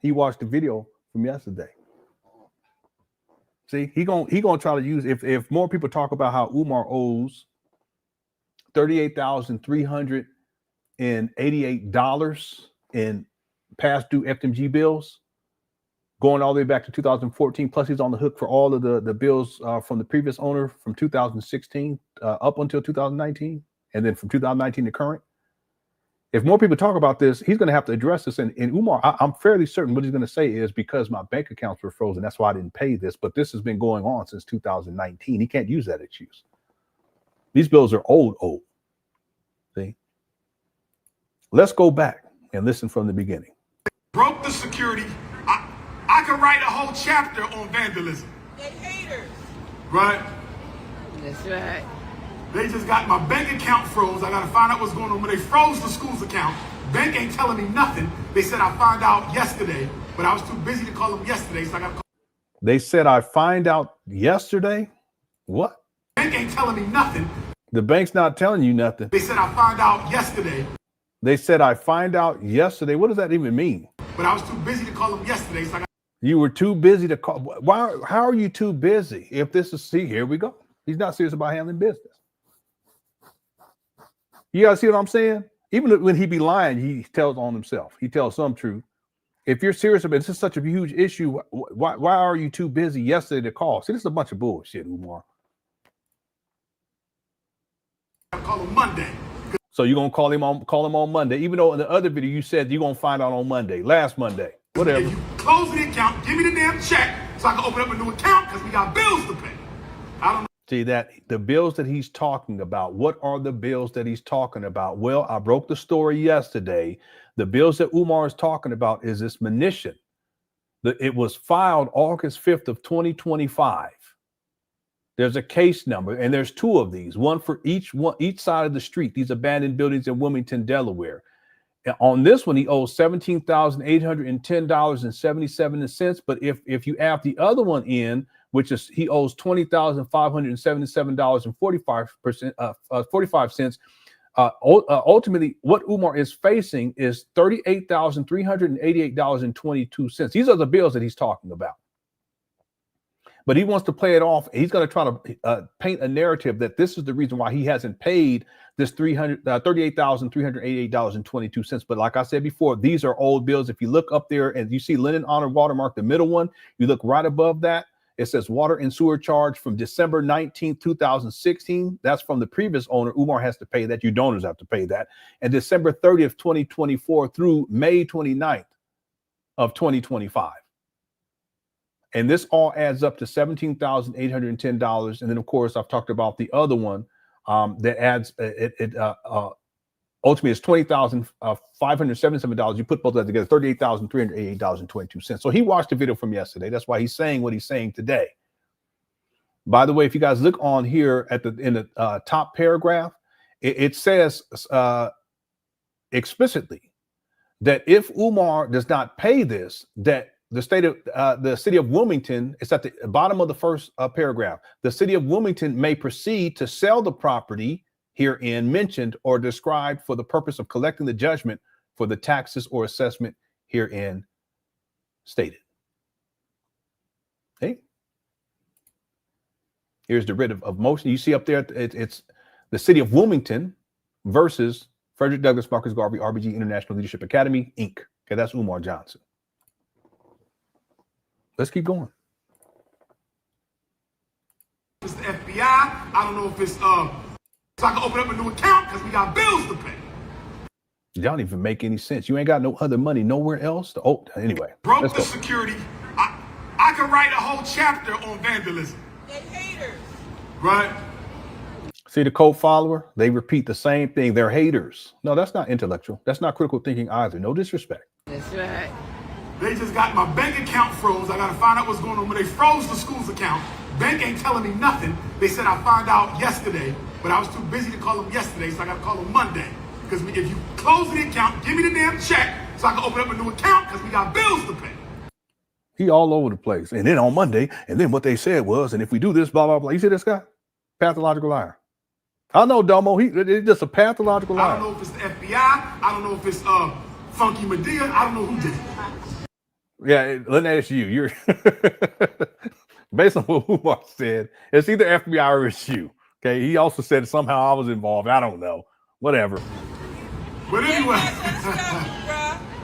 B: He watched the video from yesterday. See, he gonna try to use if more people talk about how Umar owes $38,388 in past due FDMG bills, going all the way back to 2014. Plus, he's on the hook for all of the bills from the previous owner from 2016 up until 2019, and then from 2019 to current. If more people talk about this, he's going to have to address this. And Umar, I'm fairly certain what he's going to say is because my bank accounts were frozen, that's why I didn't pay this. But this has been going on since 2019. He can't use that excuse. These bills are old. See? Let's go back and listen from the beginning.
O: Broke the security. I could write a whole chapter on vandalism.
P: They haters.
O: Right?
P: That's right.
O: They just got my bank account froze. I got to find out what's going on. When they froze the school's account, bank ain't telling me nothing. They said I found out yesterday, but I was too busy to call them yesterday, so I got to call.
B: They said I find out yesterday? What?
O: Bank ain't telling me nothing.
B: The bank's not telling you nothing.
O: They said I found out yesterday.
B: They said I find out yesterday. What does that even mean?
O: But I was too busy to call them yesterday, so I got.
B: You were too busy to call. Why? How are you too busy? If this is, see, here we go. He's not serious about handling business. You guys see what I'm saying? Even when he be lying, he tells on himself. He tells some truth. If you're serious about this is such a huge issue, why are you too busy yesterday to call? See, this is a bunch of bullshit, Umar.
O: I call him Monday.
B: So you're gonna call him on Monday, even though in the other video you said you're gonna find out on Monday, last Monday, whatever.
O: If you close the account, give me the damn check so I can open up a new account because we got bills to pay. I don't know.
B: See that the bills that he's talking about. What are the bills that he's talking about? Well, I broke the story yesterday. The bills that Umar is talking about is this munition. It was filed August 5th of 2025. There's a case number, and there's two of these, one for each side of the street, these abandoned buildings in Wilmington, Delaware. And on this one, he owes $17,810.77. But if you add the other one in, which is he owes $20,577.45. Ultimately, what Umar is facing is $38,388.22. These are the bills that he's talking about. But he wants to play it off. He's going to try to paint a narrative that this is the reason why he hasn't paid this $38,388.22. But like I said before, these are old bills. If you look up there and you see LenonHonor watermark, the middle one, you look right above that. It says water and sewer charge from December 19, 2016. That's from the previous owner. Umar has to pay that. You donors have to pay that. And December 30th, 2024 through May 29th of 2025. And this all adds up to $17,810. And then, of course, I've talked about the other one that adds ultimately it's $20,577. You put both of that together, $38,388.22. So he watched the video from yesterday. That's why he's saying what he's saying today. By the way, if you guys look on here in the top paragraph, it says explicitly that if Umar does not pay this, that the city of Wilmington, it's at the bottom of the first paragraph. The city of Wilmington may proceed to sell the property herein mentioned or described for the purpose of collecting the judgment for the taxes or assessment herein stated. Hey, Here's the writ of motion. You see up there, it's the city of Wilmington versus Frederick Douglass Marcus Garvey RBG International Leadership Academy, Inc. Okay, that's Umar Johnson. Let's keep going.
O: It's the FBI. I don't know if it's so I can open up a new account because we got bills to pay.
B: It don't even make any sense. You ain't got no other money nowhere else. Anyway.
O: Broke the security. I could write a whole chapter on vandalism. They haters. Right?
B: See the cult follower? They repeat the same thing. They're haters. No, that's not intellectual. That's not critical thinking either. No disrespect.
J: That's right.
O: They just got my bank account froze. I got to find out what's going on. When they froze the school's account, bank ain't telling me nothing. They said I found out yesterday, but I was too busy to call them yesterday, so I got to call them Monday. Because if you close the account, give me the damn check so I can open up a new account because we got bills to pay.
B: He all over the place. And then on Monday, and then what they said was, and if we do this, blah, blah, blah. You see this guy? Pathological liar. I know, Domo. He's just a pathological liar.
O: I don't know if it's the FBI. I don't know if it's Funky Medea. I don't know who did it.
B: Yeah, let me ask you. You're based on what Umar said, it's either FBI or it's you. Okay. He also said somehow I was involved. I don't know. Whatever.
O: But anyway,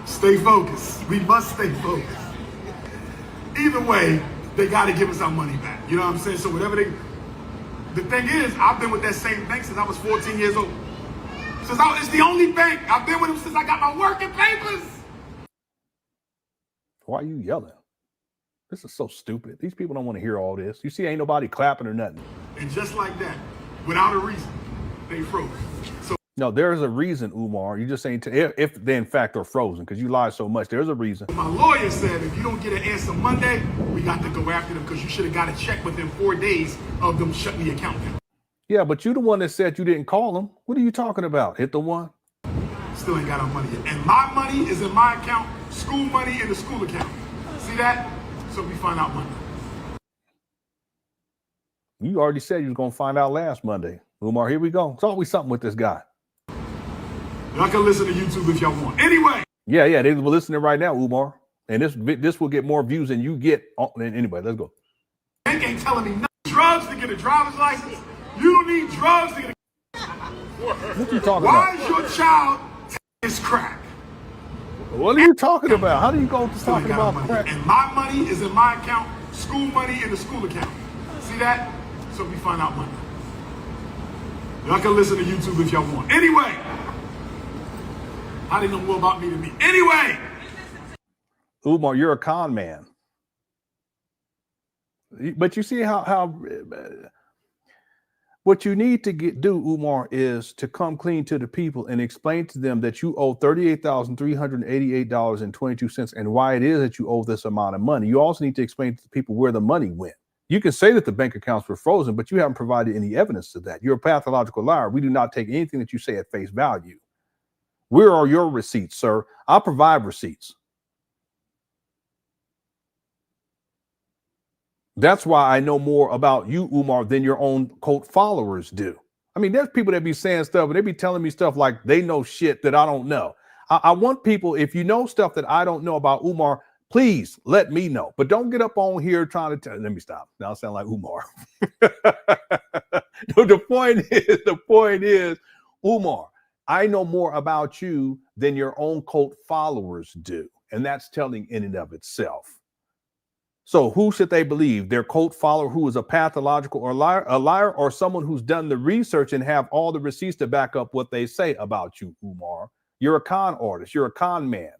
O: stay focused. We must stay focused. Either way, they got to give us our money back. You know what I'm saying? So whatever they. The thing is, I've been with that same bank since I was 14 years old. It's the only bank. I've been with them since I got my working papers.
B: Why are you yelling? This is so stupid. These people don't want to hear all this. You see, ain't nobody clapping or nothing.
O: And just like that, without a reason, they froze. So
B: no, there's a reason, Umar. You just ain't if they in fact are frozen because you lie so much. There's a reason.
O: My lawyer said if you don't get an answer Monday, we got to go after them because you should have got a check within 4 days of them shutting the account down.
B: Yeah, but you the one that said you didn't call them. What are you talking about? Hit the one.
O: Still ain't got our money yet. And my money is in my account, school money in the school account. See that? So we find out Monday.
B: You already said you was going to find out last Monday. Umar, here we go. It's always something with this guy.
O: Y'all can listen to YouTube if y'all want. Anyway.
B: Yeah, they were listening right now, Umar. And this will get more views than you get. Anyway, let's go.
O: Bank ain't telling me no drugs to get a driver's license. You don't need drugs to get a...
B: What you talking
O: Why
B: about?
O: is your child taking crack?
B: What are you talking about? How do you go to talking about crack?
O: And my money is in my account, school money in the school account. See that? So we find out Monday. Y'all can listen to YouTube if y'all want. Anyway. I didn't know more about me than me. Anyway.
B: Umar, you're a con man. But you see how what you need to do, Umar, is to come clean to the people and explain to them that you owe $38,388.22 and why it is that you owe this amount of money. You also need to explain to the people where the money went. You can say that the bank accounts were frozen, but you haven't provided any evidence to that. You're a pathological liar. We do not take anything that you say at face value. Where are your receipts, sir? I'll provide receipts. That's why I know more about you, Umar, than your own cult followers do. I mean, there's people that be saying stuff and they be telling me stuff like they know shit that I don't know. I want people, if you know stuff that I don't know about Umar, please let me know. But don't get up on here trying to tell. Let me stop. Now I sound like Umar. The point is, Umar, I know more about you than your own cult followers do. And that's telling in and of itself. So who should they believe? Their cult follower who is a pathological or a liar, or someone who's done the research and have all the receipts to back up what they say about you, Umar? You're a con artist. You're a con man.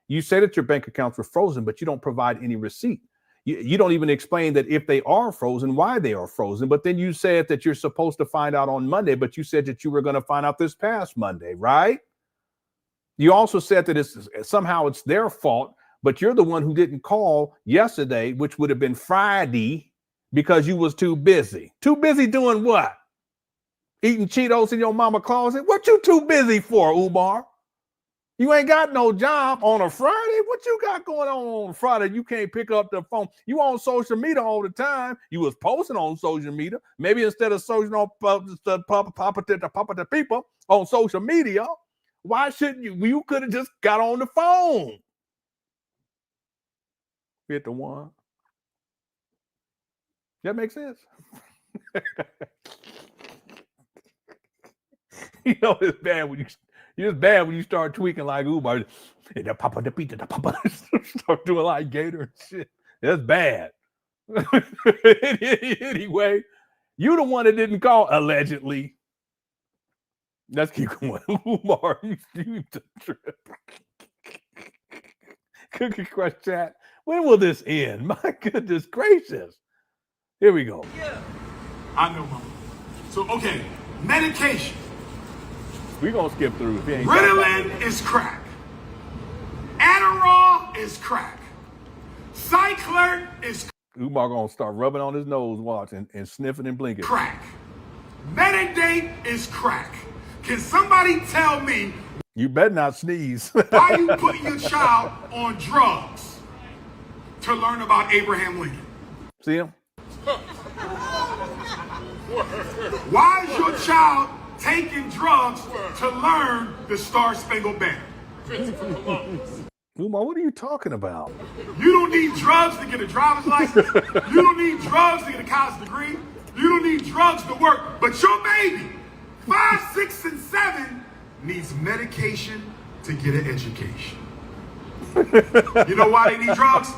B: You say that your bank accounts were frozen, but you don't provide any receipt. You don't even explain that if they are frozen, why they are frozen. But then you said that you're supposed to find out on Monday, but you said that you were going to find out this past Monday, right? You also said that somehow it's their fault, but you're the one who didn't call yesterday, which would have been Friday, because you was too busy. Too busy doing what? Eating Cheetos in your mama closet? What you too busy for, Umar? You ain't got no job on a Friday. What you got going on Friday? You can't pick up the phone. You on social media all the time. You was posting on social media. Maybe instead of social on the people on social media, why shouldn't you? You could have just got on the phone. Hit the one. That makes sense. You know, it's bad when you start tweaking like Umar. Start doing like Gator and shit. That's bad. Anyway, you the one that didn't call allegedly. Let's keep going. Umar, you the trip. Cookie Crush chat. When will this end? My goodness gracious. Here we go.
O: Yeah. I know, Mama. So, okay, medication.
B: We're going to skip through. If you ain't
O: Ritalin is crack. Adderall is crack. Cycler is
B: Umar going to start rubbing on his nose, watching, and sniffing and blinking.
O: crack. Metadate is crack. Can somebody tell me
B: You better not sneeze.
O: why you putting your child on drugs to learn about Abraham Lincoln?
B: See him?
O: Why is your child taking drugs to learn the Star Spangled Banner?
B: Umar, what are you talking about?
O: You don't need drugs to get a driver's license. You don't need drugs to get a college degree. You don't need drugs to work. But your baby, 5, 6, and 7, needs medication to get an education. You know why they need drugs?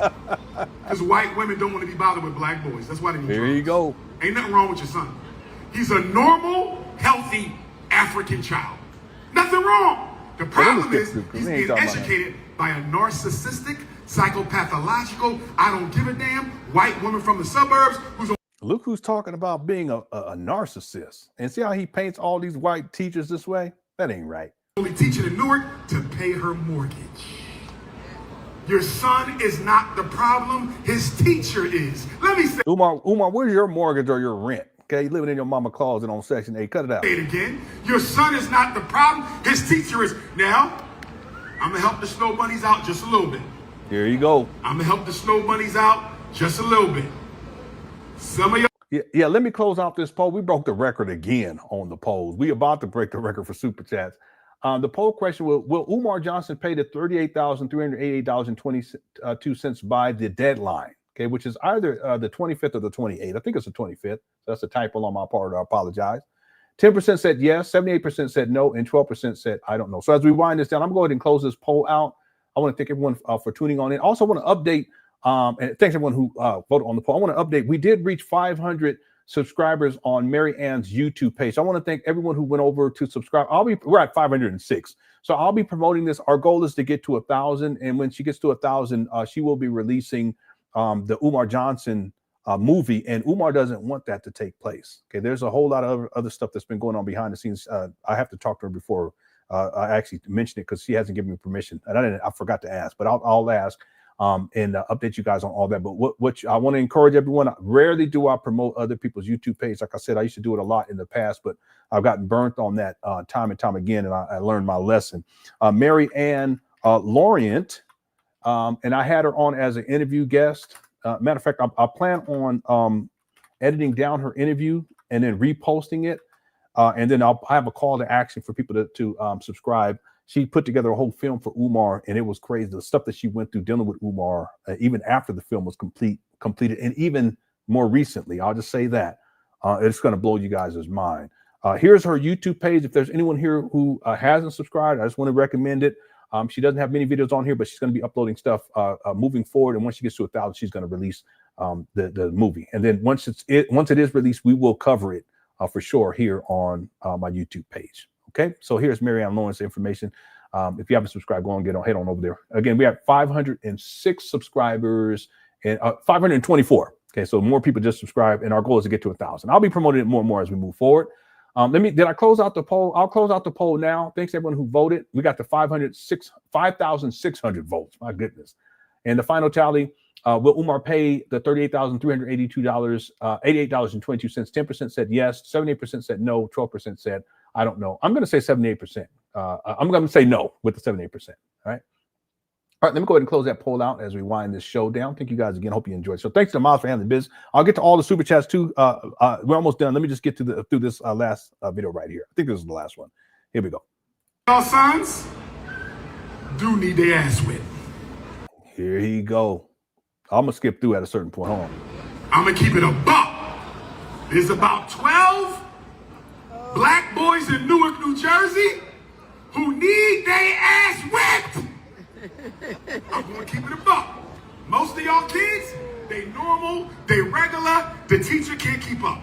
O: Because white women don't want to be bothered with black boys. That's why they need drugs.
B: Here you go.
O: Ain't nothing wrong with your son. He's a normal, healthy African child. Nothing wrong. The problem is he's being educated by a narcissistic, psychopathological, I don't give a damn, white woman from the suburbs who's a
B: Look who's talking about being a narcissist. And see how he paints all these white teachers this way? That ain't right.
O: only teaching in Newark to pay her mortgage. Your son is not the problem, his teacher is. Let me say
B: Umar, where's your mortgage or your rent? Okay, you living in your mama closet on Section 8. Cut it out.
O: it again. Your son is not the problem, his teacher is. Now, I'm gonna help the snow bunnies out just a little bit.
B: Here you go.
O: I'm gonna help the snow bunnies out just a little bit. Some of y'all.
B: Yeah, let me close out this poll. We broke the record again on the polls. We about to break the record for super chats. The poll question: Will Umar Johnson pay the $38,388.22 by the deadline? Okay, which is either the 25th or the 28th. I think it's the 25th. That's a typo on my part. I apologize. 10% said yes, 78% said no, and 12% said I don't know. So as we wind this down, I'm going to go ahead and close this poll out. I want to thank everyone for tuning on in. Also, I want to update. And thanks everyone who voted on the poll. I want to update. We did reach 500 subscribers on Mary Ann's YouTube page. So I want to thank everyone who went over to subscribe. We're at 506. So I'll be promoting this. Our goal is to get to 1,000. And when she gets to 1,000, she will be releasing the Umar Johnson movie. And Umar doesn't want that to take place. Okay, there's a whole lot of other stuff that's been going on behind the scenes. I have to talk to her before I actually mentioned it because she hasn't given me permission. And I forgot to ask, but I'll ask. And update you guys on all that. But what I want to encourage everyone, rarely do I promote other people's YouTube page. Like I said, I used to do it a lot in the past, but I've gotten burnt on that time and time again, and I learned my lesson. Mary Ann Laurent, and I had her on as an interview guest. Matter of fact, I plan on editing down her interview and then reposting it, and then I have a call to action for people to subscribe. She put together a whole film for Umar, and it was crazy. The stuff that she went through dealing with Umar, even after the film was completed, and even more recently. I'll just say that. It's going to blow you guys' mind. Here's her YouTube page. If there's anyone here who hasn't subscribed, I just want to recommend it. She doesn't have many videos on here, but she's going to be uploading stuff moving forward. And once she gets to 1,000, she's going to release the movie. And then once it is released, we will cover it for sure here on my YouTube page. Okay, so here's Mary Ann Lawrence information. If you haven't subscribed, go and head on over there. Again, we have 506 subscribers and 524. Okay, so more people just subscribe, and our goal is to get to 1,000. I'll be promoting it more and more as we move forward. Did I close out the poll? I'll close out the poll now. Thanks to everyone who voted. We got to 5,600 votes. My goodness. And the final tally, will Umar pay the $38,382, $88.22? 10% said yes, 78% said no, 12% said I don't know. I'm going to say 78%. I'm going to say no with the 78%. All right. All right. Let me go ahead and close that poll out as we wind this show down. Thank you guys again. Hope you enjoyed. So thanks to Miles for handling business. I'll get to all the super chats too. We're almost done. Let me just get through this last video right here. I think this is the last one. Here we go.
O: Y'all sons do need their ass whipped.
B: Here you go. I'm going to skip through at a certain point. Hold on.
O: I'm going to keep it a buck. There's about 12 black boys in Newark, New Jersey who need their ass whipped. I'm gonna keep it a buck. Most of y'all kids, they normal, they regular, the teacher can't keep up.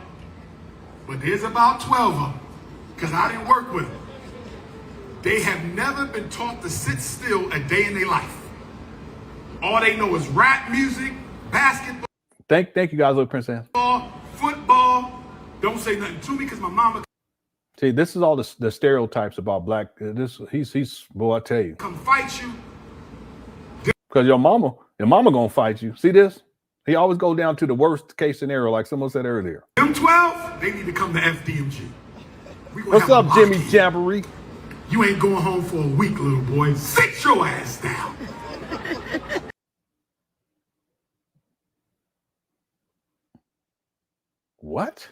O: But there's about 12 of them, because I didn't work with them. They have never been taught to sit still a day in their life. All they know is rap music, basketball.
B: Thank you guys, little Princess.
O: Football. Don't say nothing to me because my mama.
B: See, this is all the stereotypes about black. He's boy, I tell you.
O: Come fight you.
B: Because your mama gonna fight you. See this? He always go down to the worst case scenario, like someone said earlier.
O: Them 12, they need to come to FDMG.
B: What's up, Jimmy Jamboree?
O: You ain't going home for a week, little boy. Sit your ass down.
B: What?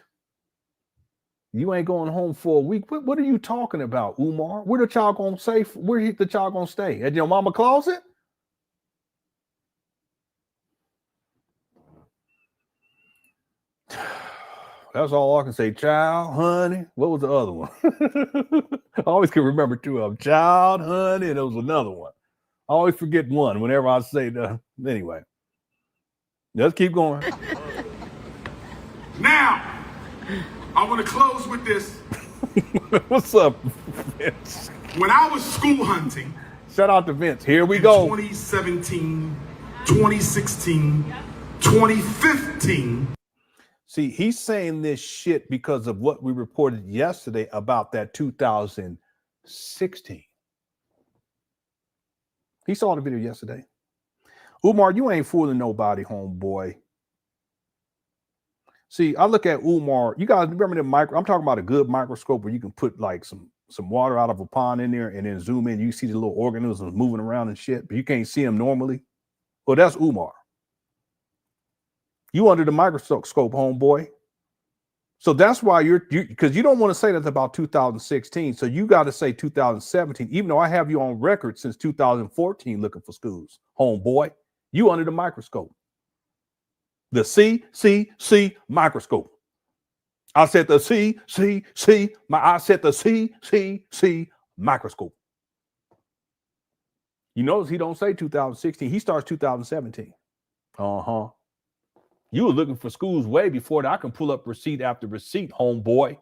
B: You ain't going home for a week? What are you talking about, Umar? Where the child gonna say? Where the child gonna stay? At your mama closet? That's all I can say. Child, honey. What was the other one? I always can remember two of them. Child, honey, and there was another one. I always forget one whenever I say the. Anyway, let's keep going.
O: Now, I want to close with this.
B: What's up, Vince?
O: When I was school hunting.
B: Shout out to Vince. Here we go.
O: 2017, 2016, 2015.
B: See, he's saying this shit because of what we reported yesterday about that 2016. He saw the video yesterday. Umar, you ain't fooling nobody, homeboy. See, I look at Umar. You guys remember the micro? I'm talking about a good microscope where you can put like some water out of a pond in there and then zoom in. You see the little organisms moving around and shit, but you can't see them normally. Well, that's Umar. You under the microscope, homeboy. So that's why because you don't want to say that's about 2016. So you got to say 2017, even though I have you on record since 2014 looking for schools, homeboy. You under the microscope. The C microscope. I said the C microscope. You notice he don't say 2016. He starts 2017. Uh-huh. You were looking for schools way before that. I can pull up receipt after receipt, homeboy.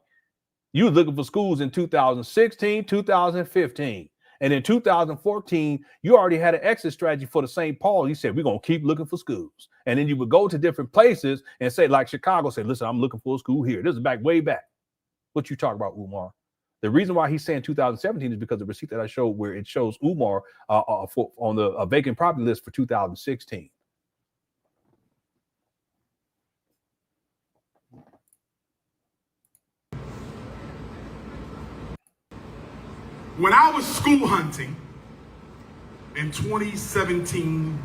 B: You were looking for schools in 2016, 2015. And in 2014, you already had an exit strategy for the St. Paul. He said, we're going to keep looking for schools. And then you would go to different places and say, like Chicago, say, listen, I'm looking for a school here. This is way back. What you talk about, Umar? The reason why he's saying 2017 is because the receipt that I showed where it shows Umar on the vacant property list for 2016.
O: When I was school hunting in 2017,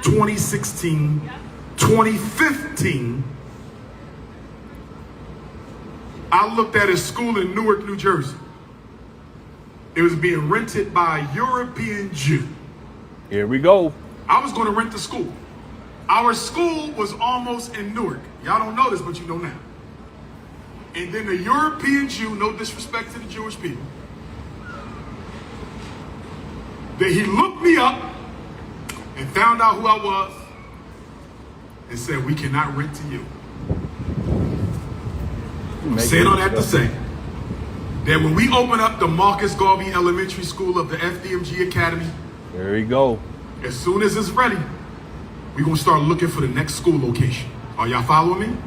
O: 2016, 2015, I looked at a school in Newark, New Jersey. It was being rented by a European Jew.
B: Here we go.
O: I was going to rent the school. Our school was almost in Newark. Y'all don't know this, but you know now. And then the European Jew, no disrespect to the Jewish people, that he looked me up and found out who I was and said, we cannot rent to you. I'm saying all that to say that when we open up the Marcus Garvey Elementary School of the FDMG Academy,
B: there you go.
O: As soon as it's ready, we're going to start looking for the next school location. Are y'all following me?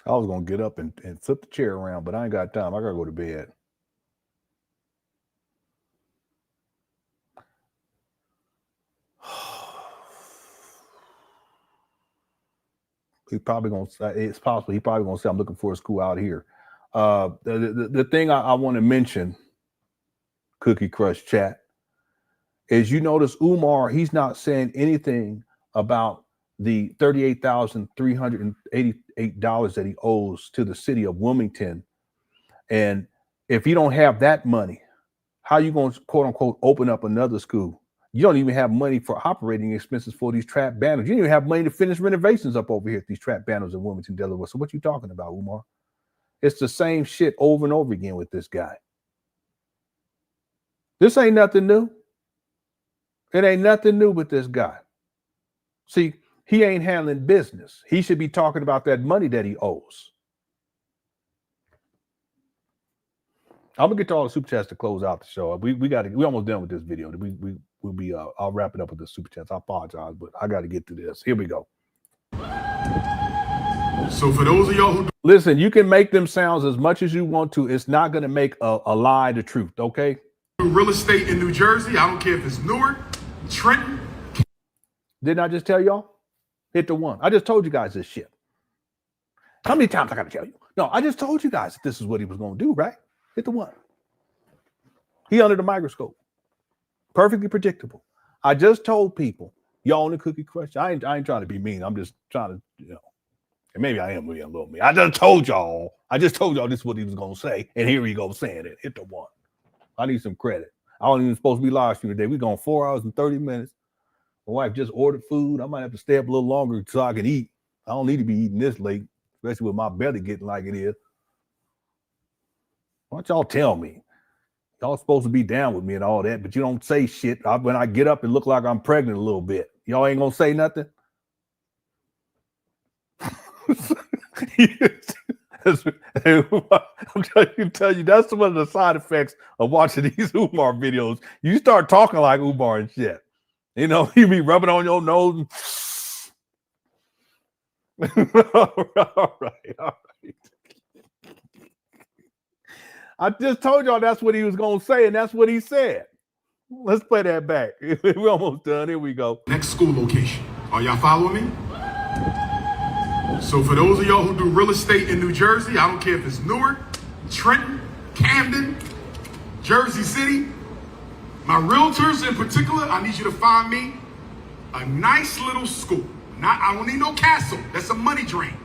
B: I was going to get up and flip the chair around, but I ain't got time. I got to go to bed. He's probably going to say, it's possible, he's probably going to say, I'm looking for a school out here. The thing I want to mention, Cookie Crush chat, is you notice Umar, he's not saying anything about the $38,388 that he owes to the city of Wilmington. And if you don't have that money, how you going to, quote unquote, open up another school? You don't even have money for operating expenses for these trap banners. You don't even have money to finish renovations up over here at these trap banners in Wilmington, Delaware. So what you talking about, Umar? It's the same shit over and over again with this guy. This ain't nothing new. It ain't nothing new with this guy. See, he ain't handling business. He should be talking about that money that he owes. I'm gonna get to all the super chats to close out the show. We almost done with this video. We'll be I'll wrap it up with the super chats. I apologize, but I got to get to this. Here we go.
O: So for those of y'all who
B: listen, you can make them sounds as much as you want to. It's not gonna make a lie the truth, okay?
O: do real estate in New Jersey, I don't care if it's Newark, Trenton.
B: Didn't I just tell y'all? Hit the one. I just told you guys this shit. How many times I got to tell you? No, I just told you guys this is what he was going to do, right? Hit the one. He under the microscope. Perfectly predictable. I just told people, y'all on the cookie crush. I ain't trying to be mean. I'm just trying to, and maybe I am being a little mean. I just told y'all this is what he was going to say. And here he goes saying it. Hit the one. I need some credit. I wasn't even supposed to be live streaming today. We're going 4 hours and 30 minutes. My wife just ordered food. I might have to stay up a little longer so I can eat. I don't need to be eating this late, especially with my belly getting like it is. Why don't y'all tell me? Y'all supposed to be down with me and all that, but you don't say shit. When I get up and look like I'm pregnant a little bit, y'all ain't gonna say nothing? I'm trying to tell you, that's one of the side effects of watching these Umar videos. You start talking like Umar and shit. You know, you be rubbing on your nose. All right. I just told y'all that's what he was going to say, and that's what he said. Let's play that back. We're almost done. Here we go.
O: Next school location. Are y'all following me? So for those of y'all who do real estate in New Jersey, I don't care if it's Newark, Trenton, Camden, Jersey City, my realtors in particular, I need you to find me a nice little school. I don't need no castle. That's a money drain.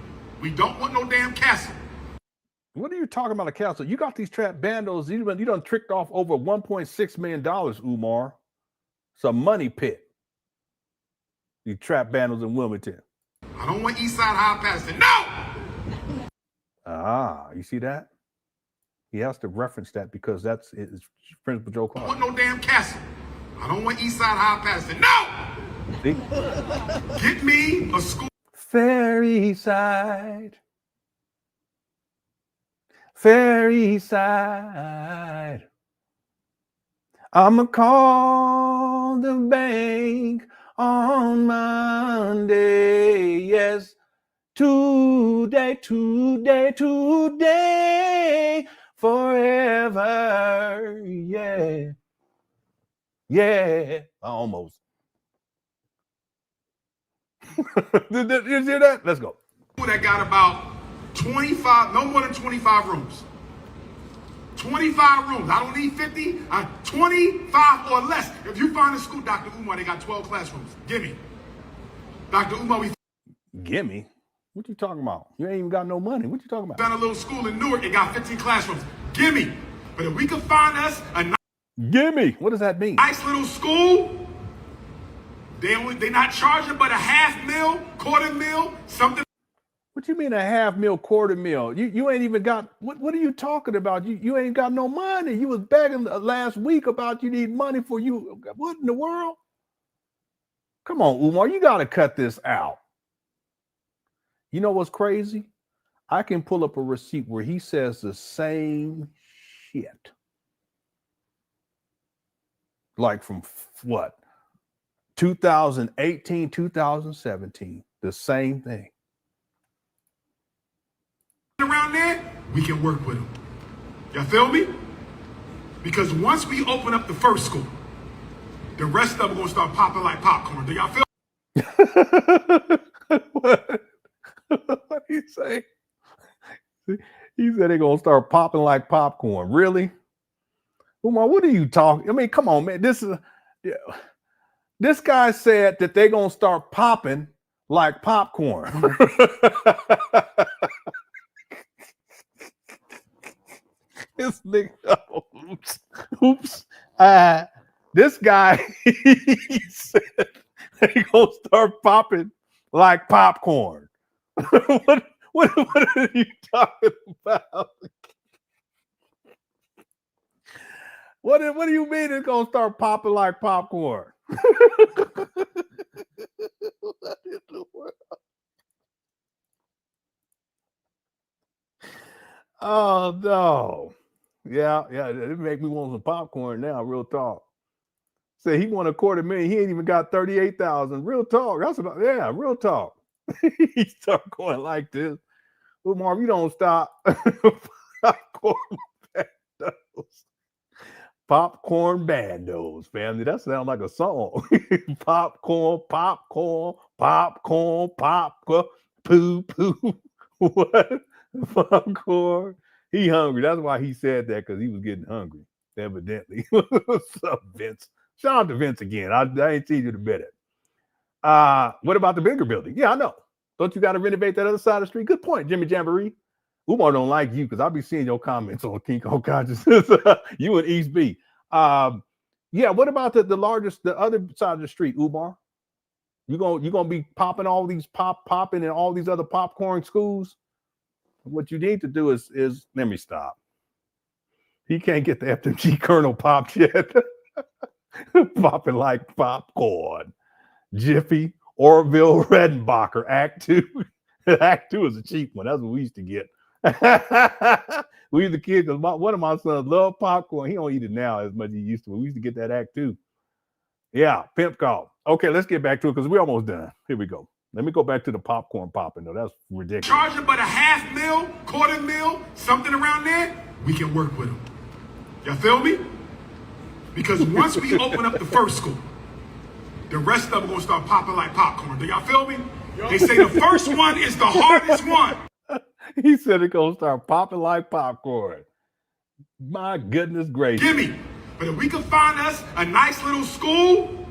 O: We don't want no damn castle.
B: What are you talking about, a castle? You got these trap bandos. You done tricked off over $1.6 million, Umar. It's a money pit. These trap bandos in Wilmington.
O: I don't want Eastside High Passing. No!
B: Ah, you see that? He has to reference that because that's his Principal Joe Clark.
O: I don't want no damn castle. I don't want Eastside High Passing. No!
B: See?
O: Get me a school.
C: Fairy side. Fairy side. I'ma call the bank on Monday. Yes, today, forever. Yeah.
B: Almost. Did you hear that? Let's go.
O: That got about 25, no more than 25 rooms. 25 rooms. I don't need 50. 25 or less. If you find a school, Dr. Umar, they got 12 classrooms. Gimme. Dr. Umar, we
B: Gimme? What you talking about? You ain't even got no money. What you talking about?
O: found a little school in Newark. It got 15 classrooms. Gimme. But if we could find us a
B: Gimme. What does that mean?
O: nice little school, they not charging but a $500,000, $250,000, something.
B: What you mean a $500,000, $250,000? You ain't even got, what are you talking about? You ain't got no money. You was begging last week about you need money for you. What in the world? Come on, Umar, you got to cut this out. You know what's crazy? I can pull up a receipt where he says the same shit. Like from what? 2018, 2017, the same thing.
O: Around there, we can work with them. Y'all feel me? Because once we open up the first school, the rest of them are going to start popping like popcorn. Do y'all feel
B: What did he say? He said they're going to start popping like popcorn. Really? Umar, what are you talking? I mean, come on, man. This is, Yeah. This guy said that they're going to start popping like popcorn. This nigga, oops. This guy, he said they're going to start popping like popcorn. What are you talking about? What do you mean it's going to start popping like popcorn? What in the world? Oh no. Yeah, it make me want some popcorn now, real talk. Say he won $250,000, he ain't even got 38,000. Real talk. That's about, yeah, real talk. He start going like this. Umar, if you don't stop. Popcorn bandos, family. That sounds like a song. Popcorn, poo. What? Popcorn. He hungry. That's why he said that, because he was getting hungry, evidently. What's up, Vince? Shout out to Vince again. I ain't seen you to bet it. What about the bigger building? Yeah, I know. Don't you got to renovate that other side of the street? Good point, Jimmy Jamboree. Umar don't like you because I'll be seeing your comments on King Kong Consciousness. You and East B. Yeah, what about the other side of the street, Umar? You gonna be popping all these popping in all these other popcorn schools? What you need to do is let me stop. He can't get the FDMG kernel popped yet. Popping like popcorn. Jiffy, Orville, Redenbacher, Act 2. Act 2 is a cheap one. That's what we used to get. We the kids, because one of my sons loved popcorn. He don't eat it now as much as he used to. We used to get that Act 2. Yeah, pimp call. Okay, let's get back to it because we're almost done. Here we go. Let me go back to the popcorn popping though. That's ridiculous.
O: Charging but a $500,000, $250,000, something around there, we can work with them. Y'all feel me? Because once we open up the first school, the rest of them are gonna start popping like popcorn. Do y'all feel me? They say the first one is the hardest one.
B: He said it's gonna start popping like popcorn. My goodness gracious.
O: Gimme. But if we can find us a nice little school,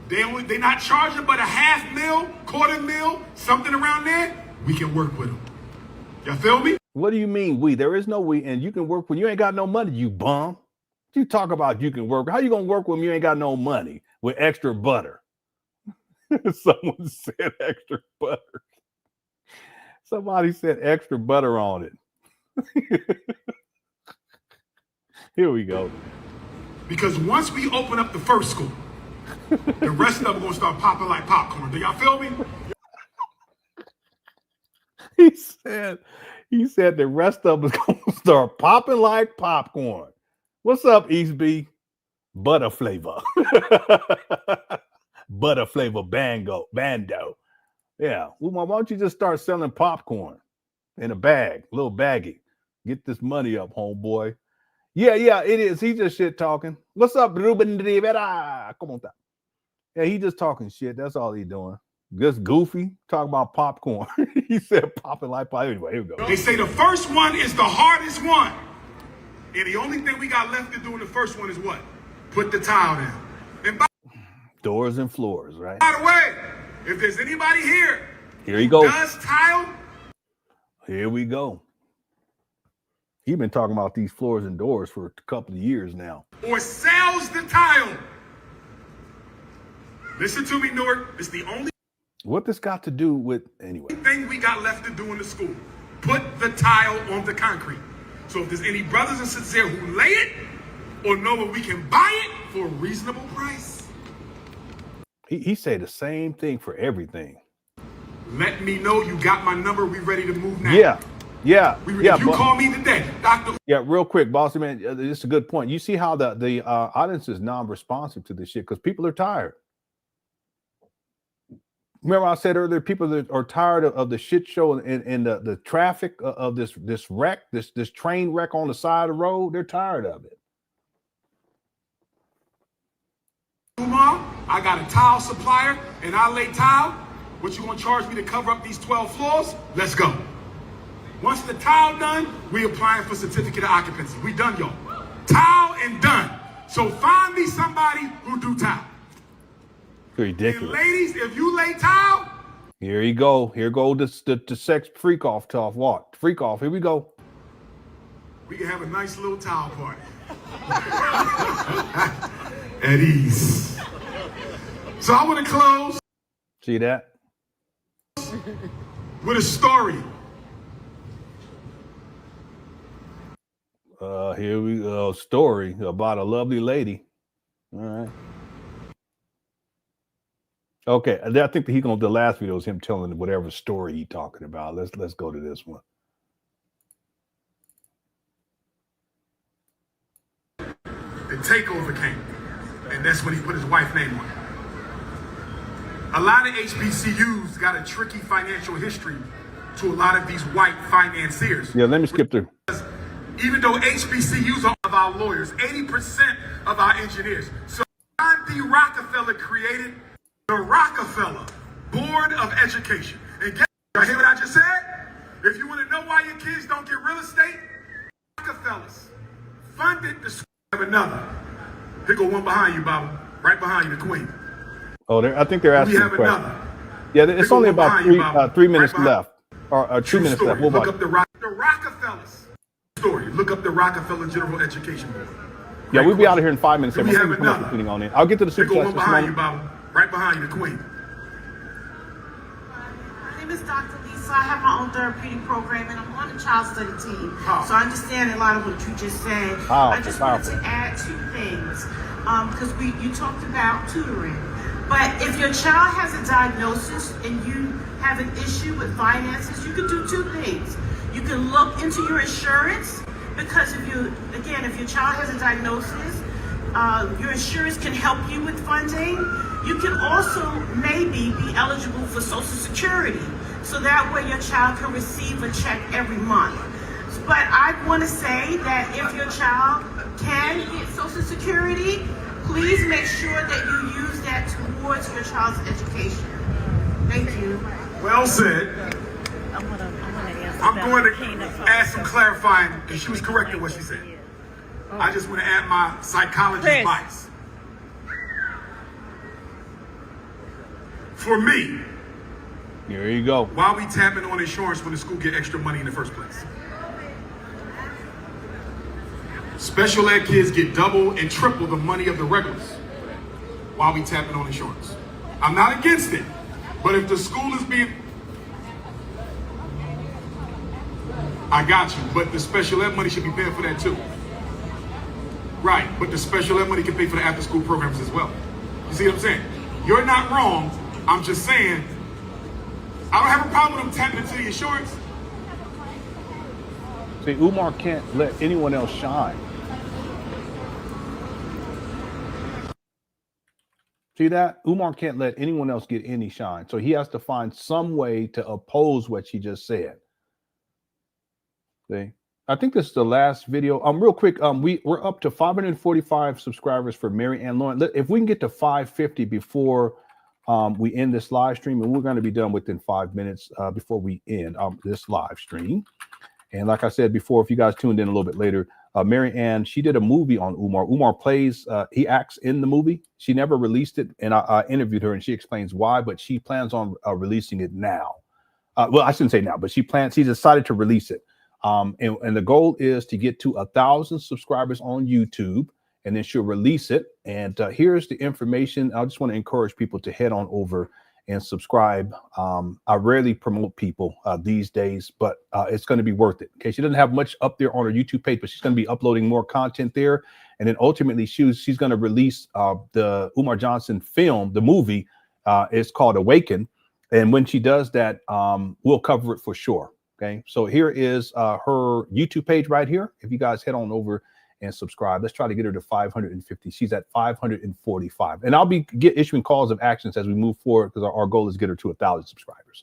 O: they're not charging but a $500,000, $250,000, something around there, we can work with them. Y'all feel me?
B: What do you mean we? There is no we, and you can work when you ain't got no money, you bum. You talk about you can work. How you gonna work when you ain't got no money with extra butter? Someone said extra butter. Somebody said extra butter on it. Here we go.
O: Because once we open up the first school, the rest of them are gonna start popping like popcorn. Do y'all feel me?
B: He said the rest of us gonna start popping like popcorn. What's up, East B? Butter flavor. Butter flavor bando. Yeah. Well, why don't you just start selling popcorn in a bag, little baggie? Get this money up, homeboy. Yeah, it is. He just shit talking. What's up, Ruben Rivera? Come on. Yeah, he just talking shit. That's all he doing. Just goofy, talking about popcorn. He said popping like popcorn. Anyway, here we go.
O: They say the first one is the hardest one. And the only thing we got left to do in the first one is what? Put the tile down. And
B: doors and floors, right?
O: By the way, if there's anybody here
B: he goes.
O: Does tile?
B: Here we go. He's been talking about these floors and doors for a couple of years now.
O: Or sells the tile. Listen to me, Newark. It's the only
B: what this got to do with anyway.
O: Thing we got left to do in the school. Put the tile on the concrete. So if there's any brothers and sisters here who lay it or know where we can buy it for a reasonable price.
B: He said the same thing for everything.
O: Let me know you got my number. We ready to move now.
B: Yeah.
O: If you call me today, Dr.
B: Yeah, real quick, bossy man, it's a good point. You see how the audience is non-responsive to this shit because people are tired. Remember I said earlier, people that are tired of the shit show and the traffic of this wreck, this train wreck on the side of the road. They're tired of it.
O: Umar, I got a tile supplier and I lay tile. What you gonna charge me to cover up these 12 floors? Let's go. Once the tile done, we applying for certificate of occupancy. We done, y'all. Tile and done. So find me somebody who do towel.
B: Ridiculous.
O: And ladies, if you lay towel.
B: Here you go. Here go the sex freak off tough. What? Freak off. Here we go.
O: We can have a nice little towel party. At ease. So I want to close.
B: See that?
O: With a story.
B: Here we go. Story about a lovely lady. All right. Okay, I think that the last video is him telling whatever story he's talking about. Let's go to this one.
O: The takeover came, and that's when he put his wife's name on it. A lot of HBCUs got a tricky financial history to a lot of these white financiers.
B: Yeah, let me skip through.
O: Even though HBCUs are of our lawyers, 80% of our engineers. So John D. Rockefeller created the Rockefeller Board of Education. And y'all hear what I just said? If you want to know why your kids don't get real estate, Rockefellers funded the school. Have another. Here go one behind you, Baba. Right behind you, the Queen.
B: Oh, I think they're asking a question. Yeah, it's only about 3 minutes left, or 2 minutes left.
O: Look up the Rockefellers story. Look up the Rockefeller General Education Board.
B: Yeah, we'll be out of here in 5 minutes.
O: We have another.
B: On it. I'll get to the super
O: chats. One behind you, Baba. Right behind you, the Queen.
Q: My name is Dr. Lisa. I have my own therapeutic program, and I'm on the child study team. So I understand a lot of what you just said. I just wanted to add 2 things, because you talked about tutoring. But if your child has a diagnosis and you have an issue with finances, you can do 2 things. You can look into your insurance, because if your child has a diagnosis, your insurance can help you with funding. You can also maybe be eligible for Social Security, so that way your child can receive a check every month. But I want to say that if your child can get Social Security, please make sure that you use that towards your child's education. Thank you.
O: Well said. I'm going to add some clarifying, and she was correct in what she said. I just want to add my psychologist bias. For me,
B: here you go.
O: Why are we tapping on insurance when the school get extra money in the first place? Special ed kids get double and triple the money of the regulars. Why are we tapping on insurance? I'm not against it, but if the school is being... I got you, but the special ed money should be paying for that too. Right, but the special ed money can pay for the after school programs as well. You see what I'm saying? You're not wrong. I'm just saying, I don't have a problem with them tapping into the insurance.
B: See, Umar can't let anyone else shine. See that? Umar can't let anyone else get any shine. So he has to find some way to oppose what she just said. See? I think this is the last video. Real quick, we're up to 545 subscribers for Mary Ann Lauren. If we can get to 550 before we end this live stream, and we're going to be done within 5 minutes before we end this live stream. And like I said before, if you guys tuned in a little bit later, Mary Ann, she did a movie on Umar. Umar plays, he acts in the movie. She never released it, and I interviewed her, and she explains why, but she plans on releasing it now. Well, I shouldn't say now, but she decided to release it. And the goal is to get to 1,000 subscribers on YouTube, and then she'll release it. And here's the information. I just want to encourage people to head on over and subscribe. I rarely promote people these days, but it's going to be worth it. Okay, she doesn't have much up there on her YouTube page, but she's going to be uploading more content there. And then ultimately, she's going to release the Umar Johnson film, the movie. It's called Awaken. And when she does that, we'll cover it for sure. Okay, so here is her YouTube page right here. If you guys head on over and subscribe, let's try to get her to 550. She's at 545, and I'll be issuing calls of actions as we move forward, because our goal is to get her to 1,000 subscribers.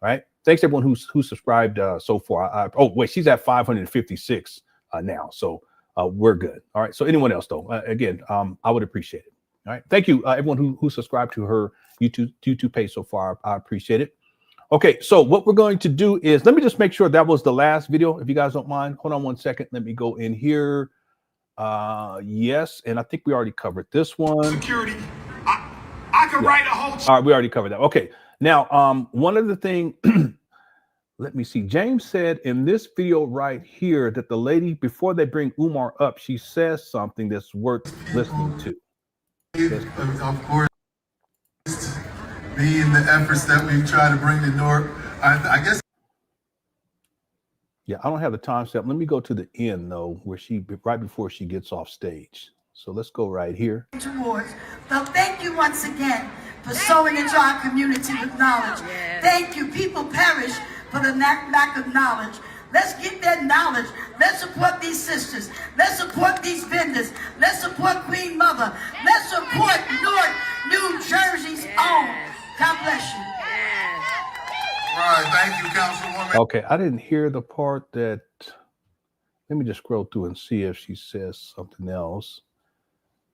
B: All right, thanks everyone who's subscribed so far. Oh wait, she's at 556 now, so we're good. All right, so anyone else though, again, I would appreciate it. All right, thank you everyone who subscribed to her YouTube page so far. I appreciate it. Okay, so what we're going to do is, let me just make sure that was the last video, if you guys don't mind. Hold on one second. Let me go in here. Yes, and I think we already covered this one.
O: Security. I can write a whole.
B: All right, we already covered that. Okay. Now, one of the things, let me see. James said in this video right here that the lady, before they bring Umar up, she says something that's worth listening to.
R: Of course, being the efforts that we've tried to bring to Newark, I guess.
B: Yeah, I don't have the timestamp. Let me go to the end though, where right before she gets off stage. So let's go right here.
P: Towards. So thank you once again for sowing into our community with knowledge. Thank you. People perish for the lack of knowledge. Let's get that knowledge. Let's support these sisters. Let's support these vendors. Let's support Queen Mother. Let's support Newark, New Jersey's own. God bless you.
R: All right, thank you, Councilwoman.
B: Okay, I didn't hear the part that. Let me just scroll through and see if she says something else.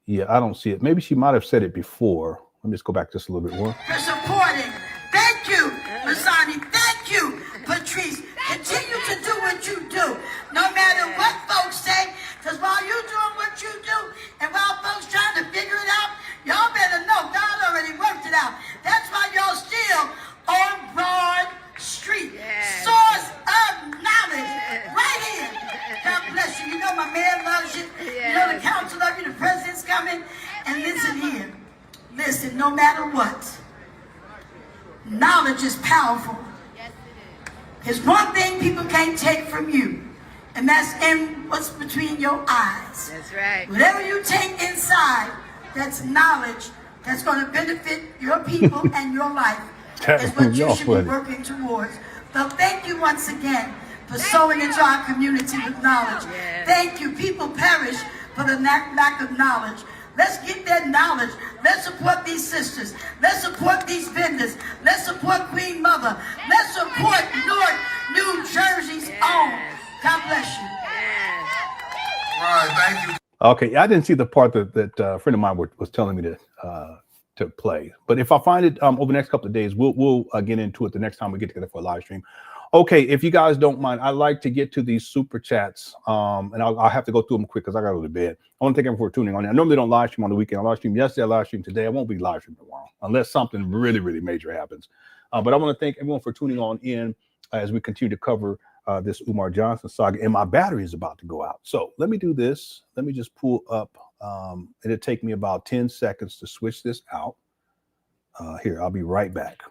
B: Yeah, I don't see it. Maybe she might have said it before. Let me just go back just a little bit more.
P: For supporting. Thank you, Masani. Thank you, Patrice. Continue to do what you do, no matter what folks say, because while you're doing what you do, and while folks trying to figure it out, y'all better know God already worked it out. That's why y'all still on Broad Street. Source of knowledge, right here. God bless you. You know my man loves you. You know the council loves you. The president's coming. And listen here. Listen, no matter what, knowledge is powerful. There's one thing people can't take from you, and that's in what's between your eyes.
S: That's right.
P: Whatever you take inside, that's knowledge that's going to benefit your people and your life. Is what you should be working towards. So thank you once again for sowing into our community with knowledge. Thank you. People perish for the lack of knowledge. Let's get that knowledge. Let's support these sisters. Let's support these vendors. Let's support Queen Mother. Let's support Newark, New Jersey's own. God bless you.
R: All right, thank you.
B: Okay, I didn't see the part that a friend of mine was telling me to play. But if I find it over the next couple of days, we'll get into it the next time we get together for a live stream. Okay, if you guys don't mind, I'd like to get to these super chats, and I'll have to go through them quick because I got to go to bed. I want to thank everyone for tuning on. I normally don't live stream on the weekend. I live stream yesterday, I live stream today. I won't be live streaming tomorrow unless something really, really major happens. But I want to thank everyone for tuning on in as we continue to cover this Umar Johnson saga. And my battery is about to go out. So let me do this. Let me just pull up. It'll take me about 10 seconds to switch this out. Here, I'll be right back.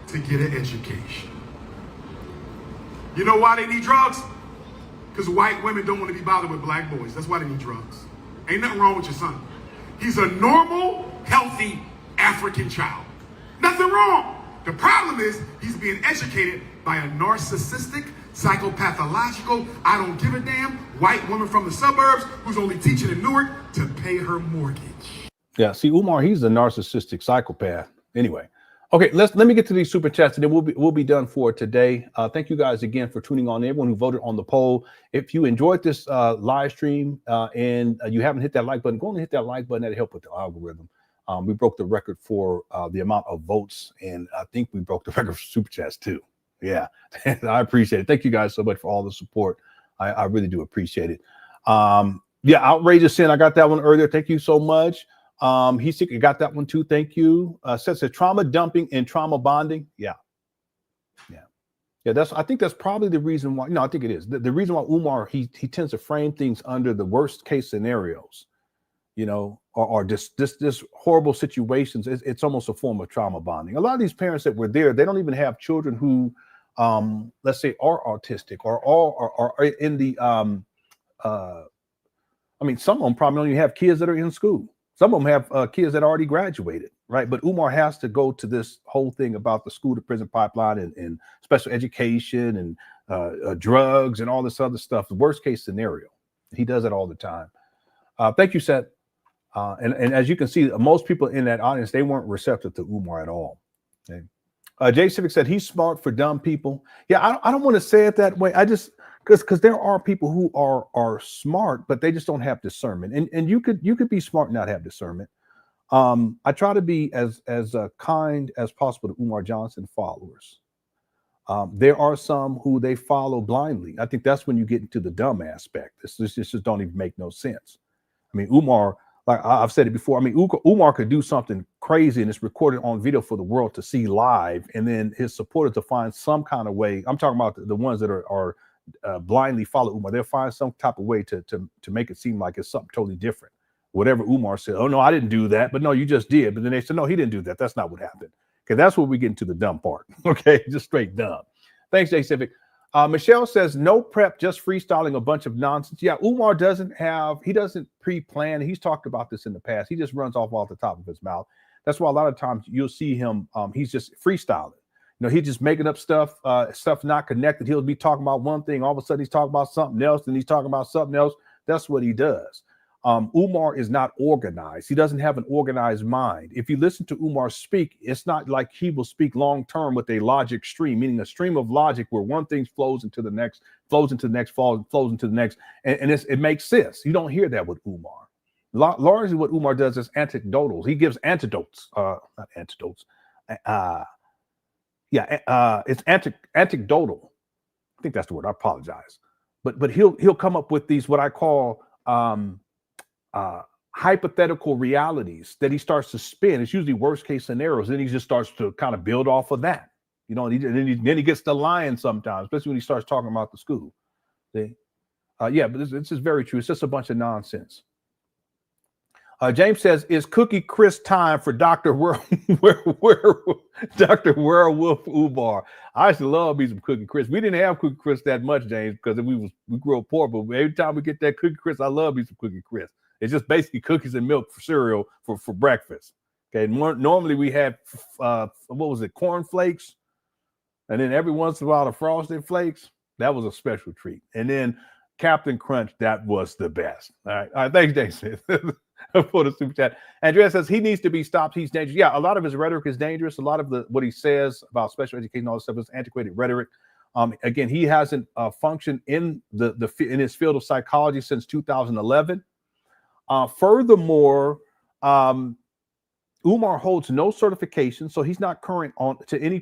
O: To get an education. You know why they need drugs? Because white women don't want to be bothered with black boys. That's why they need drugs. Ain't nothing wrong with your son. He's a normal, healthy African child. Nothing wrong. The problem is he's being educated by a narcissistic, psychopathological, I don't give a damn white woman from the suburbs who's only teaching in Newark to pay her mortgage.
B: Yeah, see, Umar, he's a narcissistic psychopath. Anyway, okay, let me get to these super chats, and then we'll be done for today. Thank you guys again for tuning on. Everyone who voted on the poll. If you enjoyed this live stream and you haven't hit that like button, go and hit that like button. That'll help with the algorithm. We broke the record for the amount of votes, and I think we broke the record for super chats too. Yeah, I appreciate it. Thank you guys so much for all the support. I really do appreciate it. Yeah, outrageous sin. I got that one earlier. Thank you so much. He got that one too. Thank you. Says a trauma dumping and trauma bonding. Yeah. I think that's probably the reason why. I think it is the reason why Umar he tends to frame things under the worst case scenarios, or just horrible situations. It's almost a form of trauma bonding. A lot of these parents that were there, they don't even have children who, let's say, are autistic or are in the. Some of them probably only have kids that are in school. Some of them have kids that already graduated, right? But Umar has to go to this whole thing about the school to prison pipeline and special education and drugs and all this other stuff. The worst case scenario. He does it all the time. Thank you, Seth. And as you can see, most people in that audience, they weren't receptive to Umar at all. Okay. Jay Civic said he's smart for dumb people. Yeah, I don't want to say it that way. I just because there are people who are smart, but they just don't have discernment. And you could be smart and not have discernment. I try to be as kind as possible to Umar Johnson followers. There are some who they follow blindly. I think that's when you get into the dumb aspect. This just don't even make no sense. I mean, Umar, like I've said it before, I mean, Umar could do something crazy and it's recorded on video for the world to see live, and then his supporters to find some kind of way. I'm talking about the ones that are blindly follow Umar. They'll find some type of way to make it seem like it's something totally different. Whatever Umar said, oh no, I didn't do that, but no, you just did. But then they said, no, he didn't do that. That's not what happened. Okay, that's where we get into the dumb part. Okay, just straight dumb. Thanks, Jay Civic. Michelle says, no prep, just freestyling a bunch of nonsense. Yeah, Umar doesn't pre-plan. He's talked about this in the past. He just runs off the top of his mouth. That's why a lot of times you'll see him, he's just freestyling. You know, he's just making up stuff, stuff not connected. He'll be talking about one thing. All of a sudden he's talking about something else, and he's talking about something else. That's what he does. Umar is not organized. He doesn't have an organized mind. If you listen to Umar speak, it's not like he will speak long-term with a logic stream, meaning a stream of logic where one thing flows into the next, flows into the next, flows into the next. And it makes sense. You don't hear that with Umar. Largely what Umar does is anecdotals. He gives antidotes, not antidotes. It's anecdotal. I think that's the word. I apologize. But he'll come up with these, what I call, hypothetical realities that he starts to spin. It's usually worst case scenarios. Then he just starts to kind of build off of that, you know. And then he gets to lying sometimes, especially when he starts talking about the school. See, but this is very true. It's just a bunch of nonsense. James says, "Is Cookie Crisp time for Dr. Dr. Werewolf Umar?" I used to love me some Cookie Crisp. We didn't have Cookie Crisp that much, James, because we grew up poor. But every time we get that Cookie Crisp, I love me some Cookie Crisp. It's just basically cookies and milk for cereal for breakfast. Okay, normally we had corn flakes, and then every once in a while the Frosted Flakes. That was a special treat. And then Captain Crunch, that was the best. All right, thanks, Jason. For the super chat. Andrea says he needs to be stopped. He's dangerous. Yeah, a lot of his rhetoric is dangerous. A lot of what he says about special education, all this stuff is antiquated rhetoric. Again, he hasn't functioned in in his field of psychology since 2011. Furthermore, Umar holds no certification, so he's not current to any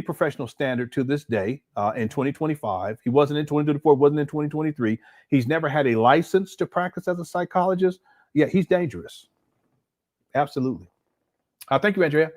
B: professional standard to this day. In 2025, he wasn't in 2024, wasn't in 2023. He's never had a license to practice as a psychologist. Yeah, he's dangerous. Absolutely. Thank you, Andrea.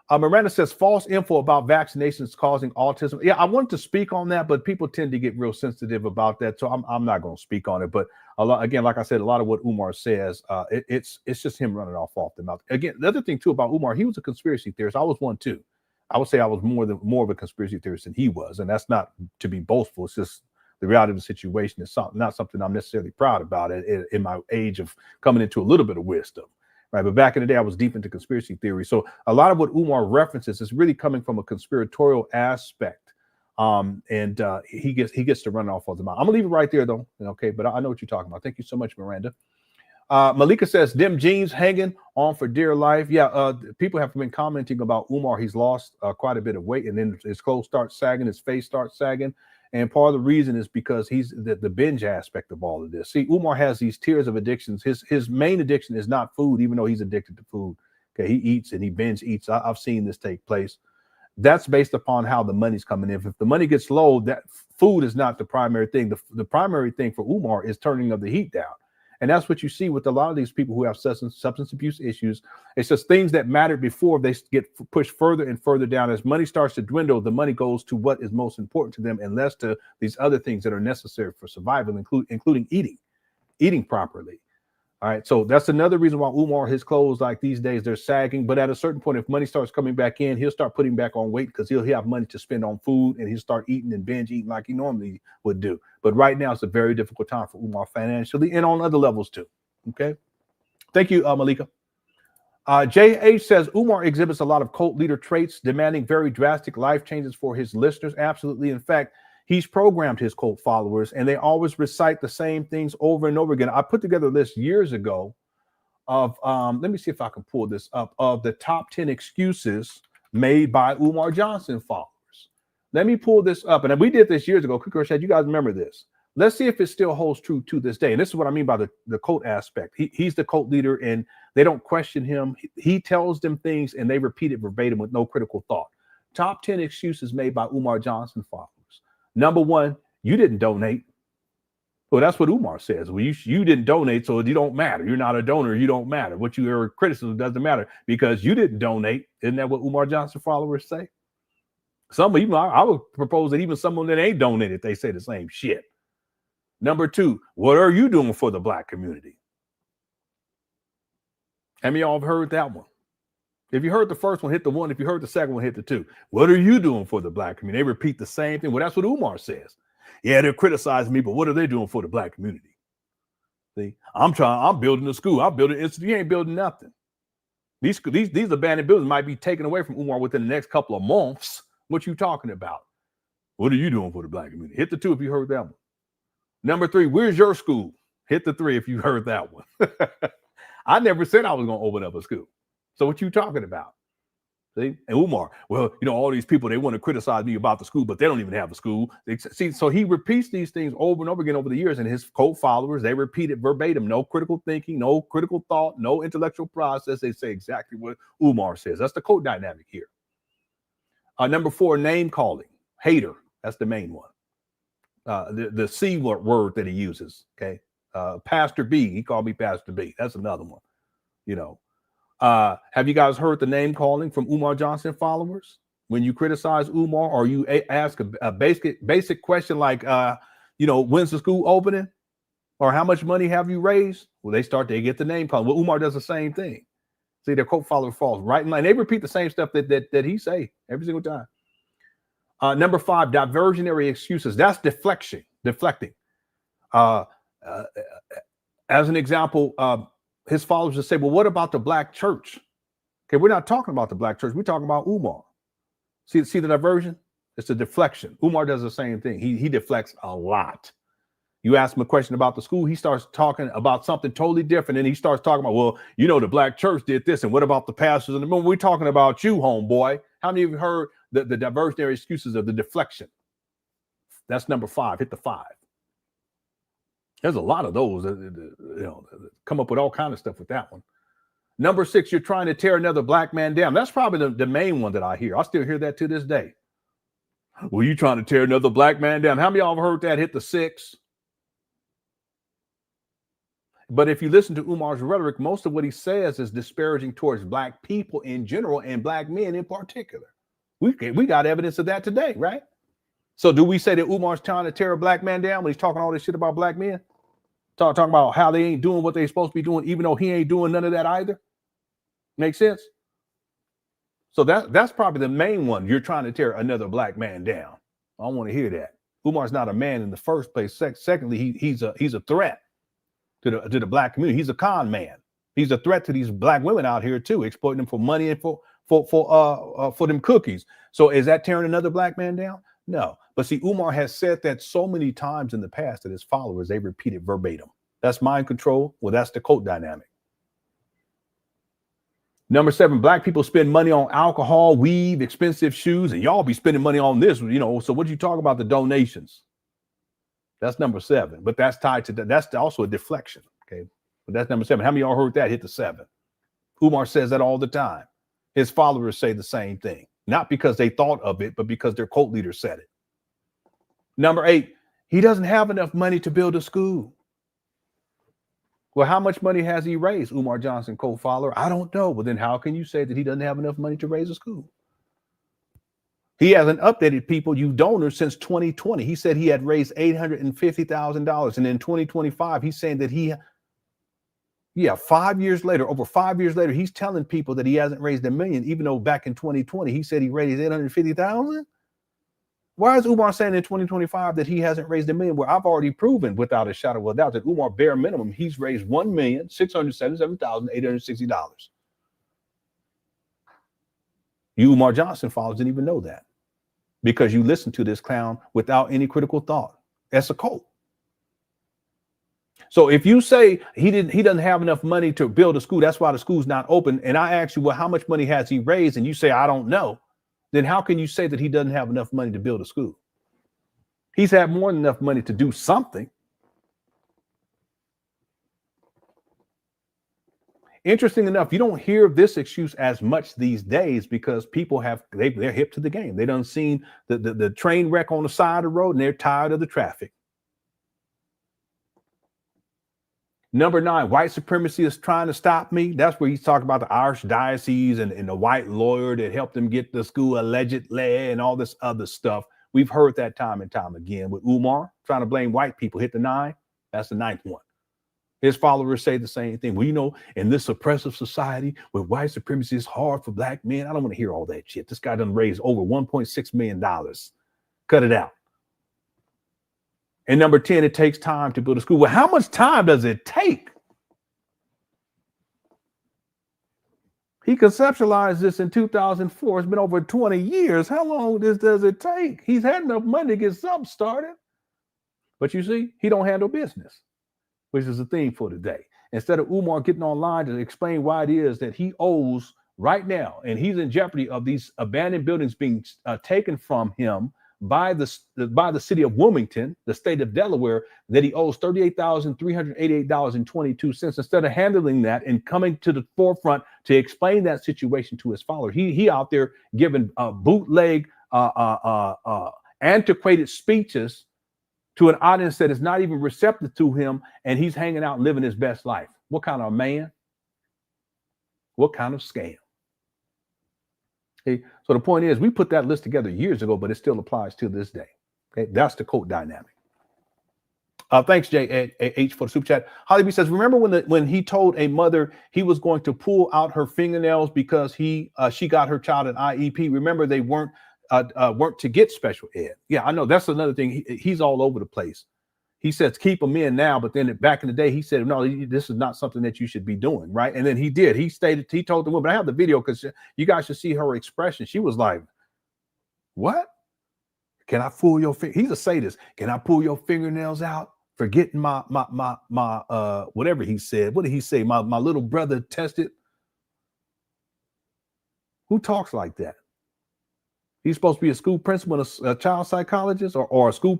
B: Miranda says false info about vaccinations causing autism. Yeah, I wanted to speak on that, but people tend to get real sensitive about that, so I'm not going to speak on it. But again, like I said, a lot of what Umar says, it's just him running off the mouth. Again, the other thing too about Umar, he was a conspiracy theorist. I was one too. I would say I was more of a conspiracy theorist than he was, and that's not to be boastful. It's just the reality of the situation is not something I'm necessarily proud about in my age of coming into a little bit of wisdom. Right, but back in the day, I was deep into conspiracy theory. So a lot of what Umar references is really coming from a conspiratorial aspect, and he gets to run off of the mouth. I'm gonna leave it right there, though. Okay, but I know what you're talking about. Thank you so much, Miranda. Malika says, "Them jeans hanging on for dear life." Yeah, people have been commenting about Umar. He's lost quite a bit of weight, and then his clothes start sagging, his face starts sagging. And part of the reason is because he's the binge aspect of all of this. See, Umar has these tiers of addictions. His main addiction is not food, even though he's addicted to food. Okay, he eats and he binge eats. I've seen this take place. That's based upon how the money's coming in. If the money gets low, that food is not the primary thing. The primary thing for Umar is turning of the heat down. And that's what you see with a lot of these people who have substance abuse issues. It's just things that mattered before, they get pushed further and further down. As money starts to dwindle, the money goes to what is most important to them and less to these other things that are necessary for survival, including eating properly. All right, so that's another reason why Umar, his clothes like these days, they're sagging. But at a certain point, if money starts coming back in, he'll start putting back on weight because he'll have money to spend on food, and he'll start eating and binge eating like he normally would do. But right now, it's a very difficult time for Umar financially and on other levels too. Okay, thank you, Malika. JH says Umar exhibits a lot of cult leader traits, demanding very drastic life changes for his listeners. Absolutely. In fact, he's programmed his cult followers, and they always recite the same things over and over again. I put together a list years ago of, let me see if I can pull this up, of the top 10 excuses made by Umar Johnson followers. Let me pull this up. And we did this years ago. Quick question, you guys remember this? Let's see if it still holds true to this day. And this is what I mean by the cult aspect. He's the cult leader, and they don't question him. He tells them things, and they repeat it verbatim with no critical thought. Top 10 excuses made by Umar Johnson followers. Number one, you didn't donate. Well, that's what Umar says. Well, you didn't donate, so you don't matter. You're not a donor. You don't matter. What you are criticism doesn't matter because you didn't donate. Isn't that what Umar Johnson followers say? Some even I would propose that even someone that ain't donated, they say the same shit. Number two, what are you doing for the black community? How many of y'all have heard that one? If you heard the first one, hit the one. If you heard the second one, hit the two. What are you doing for the black community? They repeat the same thing. Well, that's what Umar says. Yeah, they're criticizing me, but what are they doing for the black community? See, I'm building a school. I'm building an institute. You ain't building nothing. These abandoned buildings might be taken away from Umar within the next couple of months. What you talking about? What are you doing for the black community? Hit the two if you heard that one. Number three, where's your school? Hit the three if you heard that one. I never said I was going to open up a school. So what you talking about? See? And Umar, well, all these people, they want to criticize me about the school, but they don't even have a school. See, so he repeats these things over and over again over the years, and his cult followers, they repeat it verbatim. No critical thinking, no critical thought, no intellectual process. They say exactly what Umar says. That's the cult dynamic here. Number four, name calling. Hater. That's the main one. The C word that he uses. Okay. Pastor B. He called me Pastor B. That's another one. Have you guys heard the name calling from Umar Johnson followers? When you criticize Umar or you ask a basic question like, when's the school opening? Or how much money have you raised? Well, they get the name calling. Well, Umar does the same thing. See, their cult follower falls right in line. They repeat the same stuff that he say every single time. Number five, diversionary excuses. That's deflecting. As an example, his followers will say, well, what about the black church? Okay, we're not talking about the black church. We're talking about Umar. See the diversion? It's a deflection. Umar does the same thing. He deflects a lot. You ask him a question about the school, he starts talking about something totally different. And he starts talking about, well, the black church did this. And what about the pastors? And we're talking about you, homeboy. How many of you heard the diversionary excuses of the deflection? That's number five. Hit the five. There's a lot of those, come up with all kinds of stuff with that one. Number six, you're trying to tear another black man down. That's probably the main one that I hear. I still hear that to this day. Well, you trying to tear another black man down. How many of y'all have heard that? Hit the six. But if you listen to Umar's rhetoric, most of what he says is disparaging towards black people in general and black men in particular. We got evidence of that today, right? So do we say that Umar's trying to tear a black man down when he's talking all this shit about black men? Talking about how they ain't doing what they're supposed to be doing, even though he ain't doing none of that either? Make sense? So that's probably the main one. You're trying to tear another black man down. I don't want to hear that. Umar's not a man in the first place. Secondly, he's a threat to the black community. He's a con man. He's a threat to these black women out here too, exploiting them for money and for them cookies. So is that tearing another black man down? No. But see, Umar has said that so many times in the past that his followers, they repeat it verbatim. That's mind control. Well, that's the cult dynamic. Number seven, black people spend money on alcohol, weed, expensive shoes, and y'all be spending money on this, so what you talk about the donations? That's number seven, but that's tied to that. That's also a deflection. Okay. But that's number seven. How many of y'all heard that? Hit the seven. Umar says that all the time. His followers say the same thing, not because they thought of it, but because their cult leader said it. Number eight, he doesn't have enough money to build a school. Well, how much money has he raised, Umar Johnson, cult follower? I don't know. Well, then how can you say that he doesn't have enough money to raise a school? He hasn't updated people, you donors, since 2020. He said he had raised $850,000. And in 2025, he's saying that 5 years later, over 5 years later, he's telling people that he hasn't raised $1 million, even though back in 2020, he said he raised $850,000. Why is Umar saying in 2025 that he hasn't raised $1 million? Well, I've already proven without a shadow of a doubt that Umar, bare minimum, he's raised $1,677,860. You Umar Johnson followers didn't even know that because you listen to this clown without any critical thought. That's a cult. So if you say he doesn't have enough money to build a school, that's why the school's not open, and I ask you, well, how much money has he raised? And you say, I don't know. Then how can you say that he doesn't have enough money to build a school? He's had more than enough money to do something. Interesting enough, you don't hear this excuse as much these days because people they're hip to the game. They done seen the train wreck on the side of the road and they're tired of the traffic. Number 9, white supremacy is trying to stop me. That's where he's talking about the archdiocese and the white lawyer that helped him get to school allegedly and all this other stuff. We've heard that time and time again with Umar trying to blame white people. Hit the 9. That's the 9th one. His followers say the same thing. Well, you know, in this oppressive society where white supremacy is hard for black men, I don't want to hear all that shit. This guy done raised over $1.6 million. Cut it out. And number 10, it takes time to build a school. Well, how much time does it take? He conceptualized this in 2004. It's been over 20 years. How long does it take? He's had enough money to get something started. But you see, he don't handle business, which is the theme for today. Instead of Umar getting online to explain why it is that he owes right now, and he's in jeopardy of these abandoned buildings being taken from him by the city of Wilmington, the state of Delaware, that he owes $38,388.22. Instead of handling that and coming to the forefront to explain that situation to his followers, he out there giving bootleg, antiquated speeches to an audience that is not even receptive to him, and he's hanging out and living his best life. What kind of man? What kind of scam? Okay, so the point is, we put that list together years ago, but it still applies to this day. Okay, that's the quote dynamic. Thanks, JH, for the super chat. Holly B says, remember when he told a mother he was going to pull out her fingernails because she got her child an IEP? Remember, they weren't to get special ed. Yeah, I know that's another thing. He's all over the place. He says keep them in now, but then back in the day, he said, no, this is not something that you should be doing, right? And then he did. He told the woman, I have the video because you guys should see her expression. She was like, what? Can I pull your finger? He's a sadist. Can I pull your fingernails out for getting my whatever he said? What did he say? My little brother tested. Who talks like that? He's supposed to be a school principal and a child psychologist or a school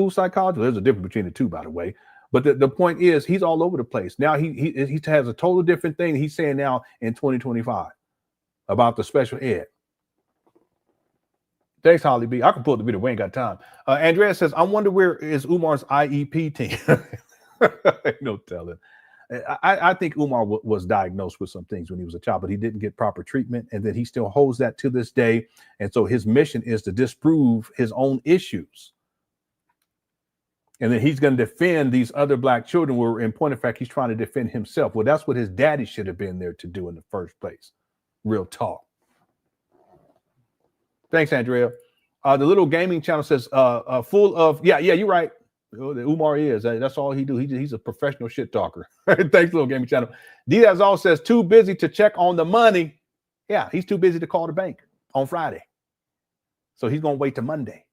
B: psychologist. There's a difference between the two, by the way. But the point is, he's all over the place. Now he has a total different thing he's saying now in 2025 about the special ed. Thanks, Holly B. I can pull the video. We ain't got time. Andrea says, I wonder where is Umar's IEP team? No telling. I think Umar was diagnosed with some things when he was a child, but he didn't get proper treatment, and that he still holds that to this day. And so his mission is to disprove his own issues. And then he's going to defend these other black children where, in point of fact, he's trying to defend himself. Well, that's what his daddy should have been there to do in the first place. Real talk. Thanks, Andrea. The little gaming channel says, full of, yeah, you're right. Umar is. That's all he do. He's a professional shit talker. Thanks, little gaming channel. Diaz all says too busy to check on the money. Yeah, he's too busy to call the bank on Friday. So he's going to wait till Monday.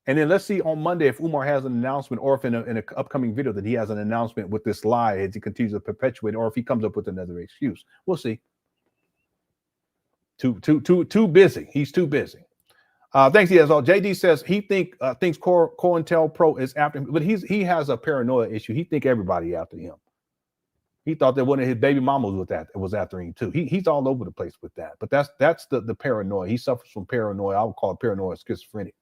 B: And then let's see on Monday if Umar has an announcement, or if in an upcoming video that he has an announcement with this lie as he continues to perpetuate, or if he comes up with another excuse. We'll see. Too busy. He's too busy. Thanks, Diaz. JD says he thinks COINTELPRO is after him, but he has a paranoia issue. He think everybody after him. He thought that one of his baby mamas was after him too. He's all over the place with that. But that's the paranoia. He suffers from paranoia. I would call it paranoia schizophrenic.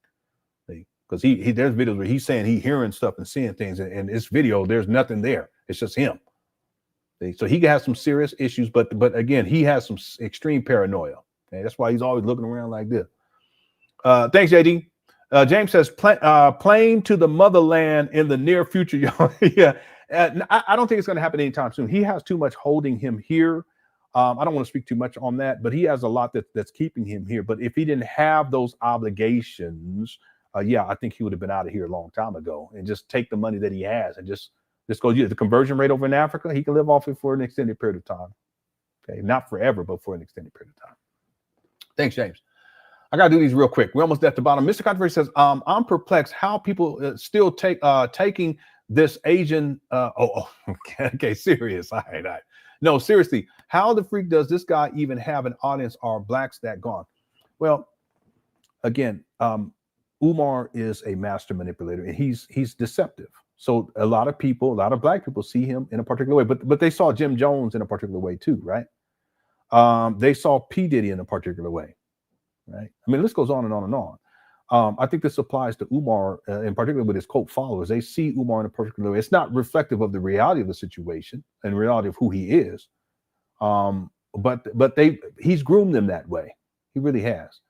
B: Because there's videos where he's saying he's hearing stuff and seeing things, and this video there's nothing there. It's just him. So he has some serious issues, but again, he has some extreme paranoia. Okay? That's why he's always looking around like this. Thanks, JD. James says, plane to the motherland in the near future. Yeah, I don't think it's going to happen anytime soon. He has too much holding him here. I don't want to speak too much on that, but he has a lot that's keeping him here. But if he didn't have those obligations, yeah, I think he would have been out of here a long time ago and just take the money that he has and just go. The conversion rate over in Africa, he can live off it for an extended period of time. Okay, not forever, but for an extended period of time. Thanks, James. I got to do these real quick. We're almost at the bottom. Mr. Controversy says, I'm perplexed how people still taking this Asian. Okay, serious. All right. No, seriously. How the freak does this guy even have an audience? Are blacks that gone? Well, again, Umar is a master manipulator, and he's deceptive. So a lot of people, a lot of black people see him in a particular way, but they saw Jim Jones in a particular way too, right? They saw P. Diddy in a particular way, right? I mean, this goes on and on and on. I think this applies to Umar in particular with his cult followers. They see Umar in a particular way. It's not reflective of the reality of the situation and reality of who he is. But he's groomed them that way. He really has.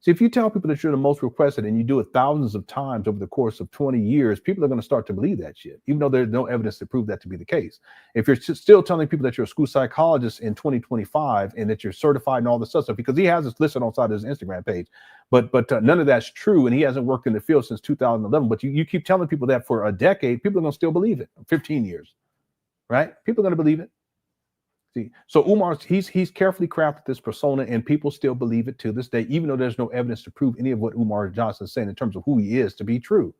B: See, if you tell people that you're the most requested and you do it thousands of times over the course of 20 years, people are going to start to believe that shit, even though there's no evidence to prove that to be the case. If you're still telling people that you're a school psychologist in 2025 and that you're certified and all this stuff, because he has this listed on side of his Instagram page, but none of that's true, and he hasn't worked in the field since 2011. But you keep telling people that for a decade, people are going to still believe it. 15 years, right? People are going to believe it. See, so Umar, he's carefully crafted this persona, and people still believe it to this day, even though there's no evidence to prove any of what Umar Johnson is saying in terms of who he is to be true.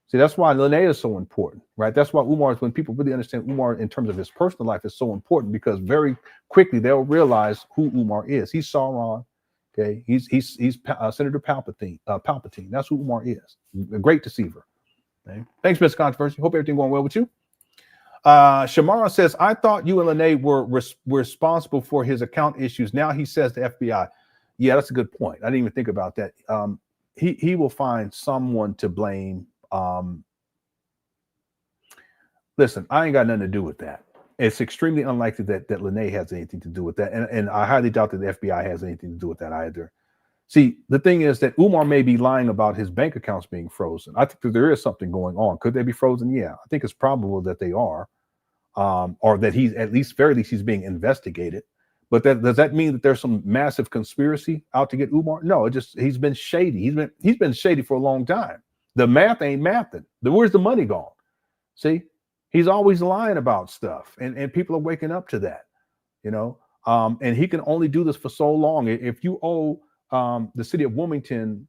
B: See, that's why Lenon is so important, right? That's why Umar, when people really understand Umar in terms of his personal life, is so important, because very quickly they'll realize who Umar is. He's Sauron, okay? He's Senator Palpatine. That's who Umar is, a great deceiver. Okay? Thanks, Mr. Controversy. Hope everything going well with you. Shamara says, I thought you and Lene were responsible for his account issues. Now he says the FBI. Yeah, that's a good point. I didn't even think about that. He will find someone to blame. Listen, I ain't got nothing to do with that. It's extremely unlikely that Lene has anything to do with that. And I highly doubt that the FBI has anything to do with that either. See, the thing is that Umar may be lying about his bank accounts being frozen. I think that there is something going on. Could they be frozen? Yeah, I think it's probable that they are, or that he's very least he's being investigated. But does that mean that there's some massive conspiracy out to get Umar? No, he's been shady. He's been shady for a long time. The math ain't mathing. Where's the money gone? See, he's always lying about stuff, and people are waking up to that, you know. And he can only do this for so long. If you owe the city of Wilmington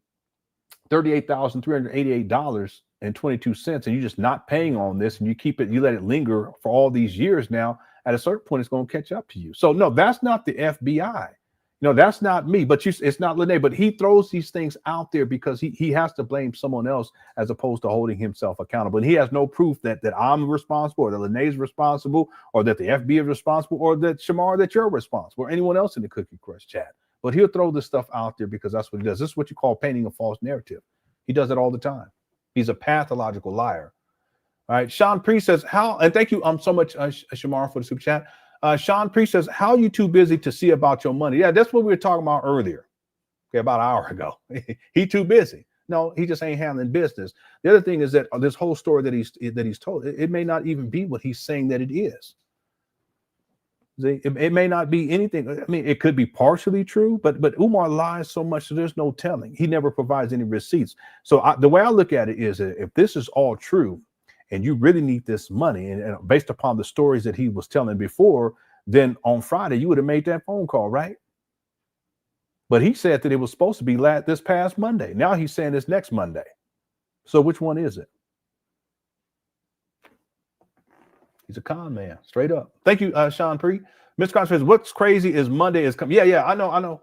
B: $38,388.22, and you're just not paying on this, and you let it linger for all these years now, at a certain point, it's going to catch up to you. So no, that's not the FBI. No, that's not me, but it's not Lene, but he throws these things out there because he has to blame someone else as opposed to holding himself accountable. And he has no proof that I'm responsible, or that Lene is responsible, or that the FBI is responsible, or that Shamar, that you're responsible, or anyone else in the Cookie Crush chat. But he'll throw this stuff out there because that's what he does. This is what you call painting a false narrative. He does it all the time. He's a pathological liar. All right. Sean Priest says, and thank you so much, Shamar, for the super chat. Sean Priest says, how are you too busy to see about your money? Yeah, that's what we were talking about earlier. Okay, about an hour ago. He too busy. No, he just ain't handling business. The other thing is that this whole story that he's told, it may not even be what he's saying that it is. It may not be anything. I mean, it could be partially true, but Umar lies so much that there's no telling. He never provides any receipts. So the way I look at it is that if this is all true and you really need this money, and based upon the stories that he was telling before, then on Friday you would have made that phone call, right? But he said that it was supposed to be this past Monday. Now he's saying it's next Monday. So which one is it? He's a con man, straight up. Thank you, Sean Pre. Mr. Cross says, what's crazy is Monday is coming. Yeah, I know.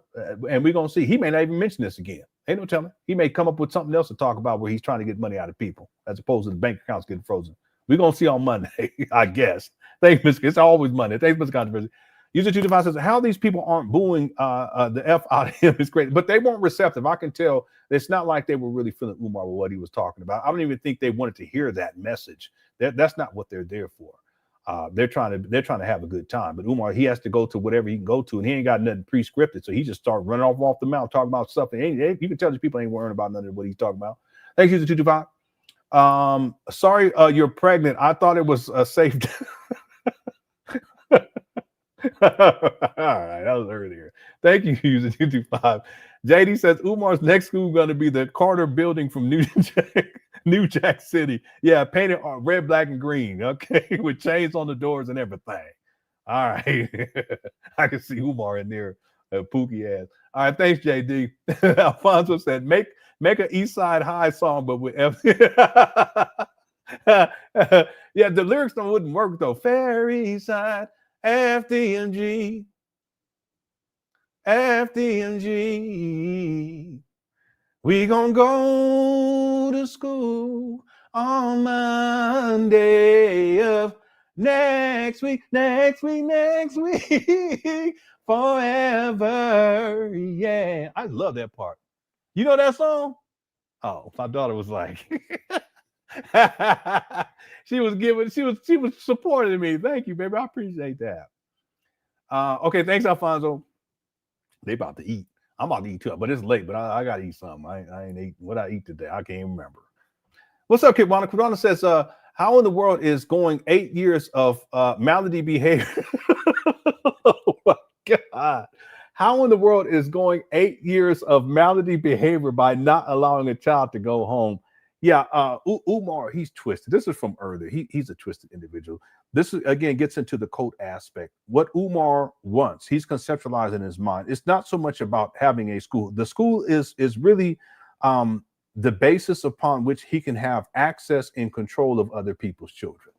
B: And we're going to see. He may not even mention this again. Ain't no telling. He may come up with something else to talk about where he's trying to get money out of people as opposed to the bank accounts getting frozen. We're going to see on Monday, I guess. Thanks, Mr. It's always Monday. Thanks, Mr. Controversy. User 225 says, how these people aren't booing the F out of him is great. But they weren't receptive. I can tell it's not like they were really feeling Umar with what he was talking about. I don't even think they wanted to hear that message. That's not what they're there for. They're trying to have a good time, but Umar, he has to go to whatever he can go to, and he ain't got nothing pre-scripted, so he just start running off the mouth talking about stuff. And you can tell these people ain't worrying about none of what he's talking about. Thank you, 225. Sorry, you're pregnant. I thought it was safe. All right, that was earlier. Thank you, user 225. JD says Umar's next school going to be the Carter Building from New Jack City. Yeah, painted red, black, and green. Okay, with chains on the doors and everything. All right, I can see Umar in there, pookie ass. All right, thanks, JD. Alfonso said, make an East Side High song, but with F. Yeah, the lyrics wouldn't work though. Fair Side, FDMG. FDMG, we gonna go to school
C: on Monday of next week, forever. Yeah. I love that part. You know that song? Oh, my daughter was like, she was supporting me. Thank you, baby. I appreciate that. Okay, thanks, Alfonso. They about to eat. I'm about to eat too, but it's late, but I gotta eat something. I ain't eat what I eat today. I can't even remember. What's up, Kidwana? Kidwana says, how in the world is going 8 years of malady behavior? Oh my God. How in the world is going 8 years of malady behavior by not allowing a child to go home? Yeah, Umar, he's twisted. This is from earlier. He's a twisted individual. This is, again, gets into the cult aspect. What Umar wants, he's conceptualized in his mind. It's not so much about having a school. The school is really the basis upon which he can have access and control of other people's children.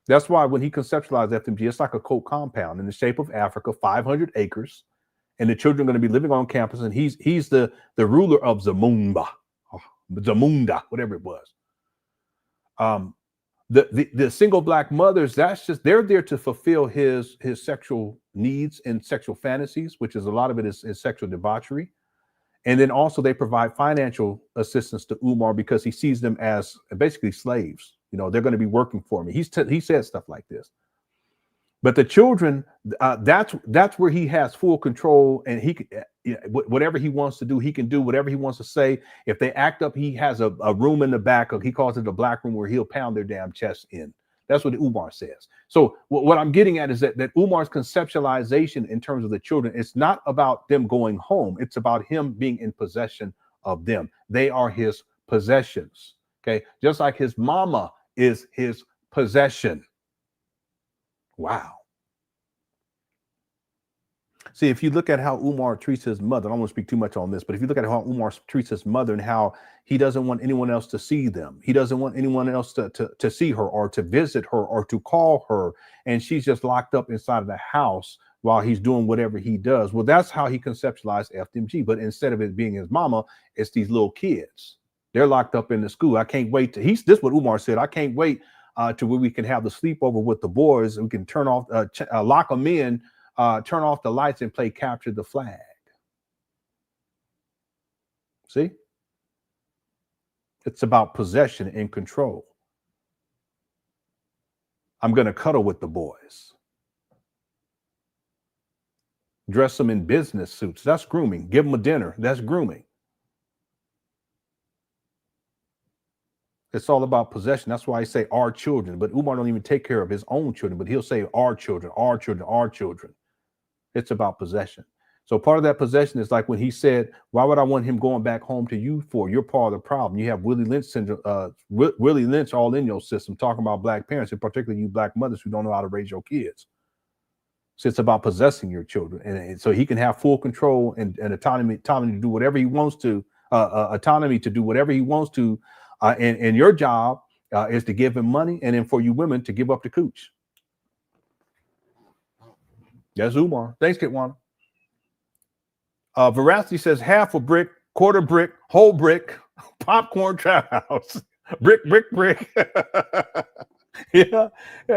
C: That's why when he conceptualized FDMG, it's like a cult compound in the shape of Africa, 500 acres, and the children are going to be living on campus, and he's the ruler of Zamunda, whatever it was. The single black mothers, that's just, they're there to fulfill his sexual needs and sexual fantasies, which is a lot of it is sexual debauchery. And then also they provide financial assistance to Umar because he sees them as basically slaves. You know, they're going to be working for me. He said stuff like this. But the children, that's where he has full control, and he whatever he wants to do, he can do whatever he wants to say. If they act up, he has a room in the back of, he calls it a black room, where he'll pound their damn chest in. That's what Umar says. So what I'm getting at is that Umar's conceptualization in terms of the children, it's not about them going home. It's about him being in possession of them. They are his possessions. Okay, just like his mama is his possession. Wow. See, if you look at how Umar treats his mother, I don't want to speak too much on this, but if you look at how Umar treats his mother and how he doesn't want anyone else to see them, he doesn't want anyone else to see her or to visit her or to call her, and she's just locked up inside of the house while he's doing whatever he does. Well, that's how he conceptualized FDMG, but instead of it being his mama, it's these little kids. They're locked up in the school. I can't wait to, this is what Umar said, I can't wait to where we can have the sleepover with the boys, and we can turn off, lock them in, turn off the lights and play capture the flag. See? It's about possession and control. I'm going to cuddle with the boys. Dress them in business suits. That's grooming. Give them a dinner. That's grooming. It's all about possession. That's why I say our children. But Umar don't even take care of his own children, but he'll say our children, our children, our children. It's about possession. So part of that possession is like when he said, why would I want him going back home to you for? You're part of the problem. You have Willie Lynch syndrome, Willie Lynch all in your system, talking about black parents, and particularly you black mothers who don't know how to raise your kids. So it's about possessing your children. And so he can have full control and autonomy to do whatever he wants to, autonomy to do whatever he wants to. And your job is to give him money, and then for you women to give up the cooch. That's Umar. Thanks, Kitwana. Veracity says half a brick, quarter brick, whole brick, popcorn trap house, brick. yeah,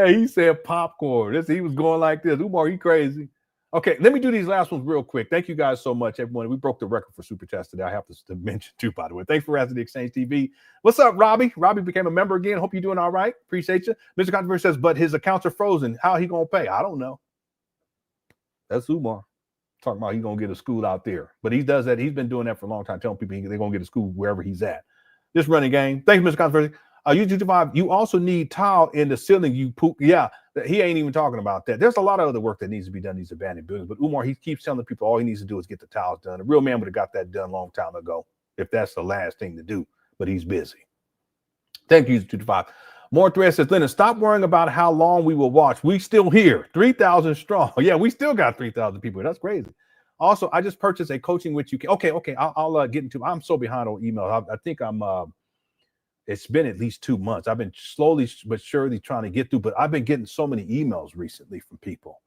C: he said popcorn. He was going like this. Umar, he crazy. Okay, let me do these last ones real quick. Thank you guys so much, everyone. We broke the record for Super Chats today. I have to mention too, by the way. Thanks for asking the Exchange TV. What's up, Robbie? Robbie became a member again. Hope you're doing all right. Appreciate you. Mr. Controversy says, but his accounts are frozen. How he gonna pay? I don't know. That's Umar. Talking about he's gonna get a school out there. But he does that. He's been doing that for a long time, telling people they're gonna get a school wherever he's at. This running game. Thanks, Mr. Controversy. YouTube, you also need tile in the ceiling. You poop. Yeah, he ain't even talking about that. There's a lot of other work that needs to be done in these abandoned buildings. But Umar, he keeps telling people all he needs to do is get the tiles done. A real man would have got that done a long time ago, if that's the last thing to do. But he's busy. Thank you, 2-5. More thread says, Lenon, stop worrying about how long we will watch. We still here, 3,000 strong. Yeah, we still got 3,000 people. That's crazy. Also, I just purchased a coaching which you can. Okay. I'll get into. I'm so behind on email. I think I'm. It's been at least 2 months. I've been slowly but surely trying to get through, but I've been getting so many emails recently from people,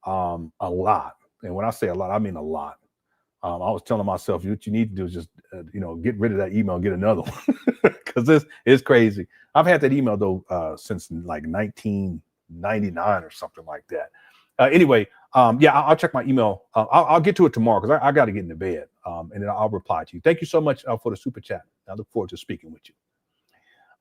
C: a lot. And when I say a lot, I mean a lot. I was telling myself, what you need to do is just, get rid of that email and get another one because this is crazy. I've had that email though since like 1999 or something like that. Anyway, I'll check my email. I'll get to it tomorrow because I got to get into bed, and then I'll reply to you. Thank you so much for the super chat. I look forward to speaking with you.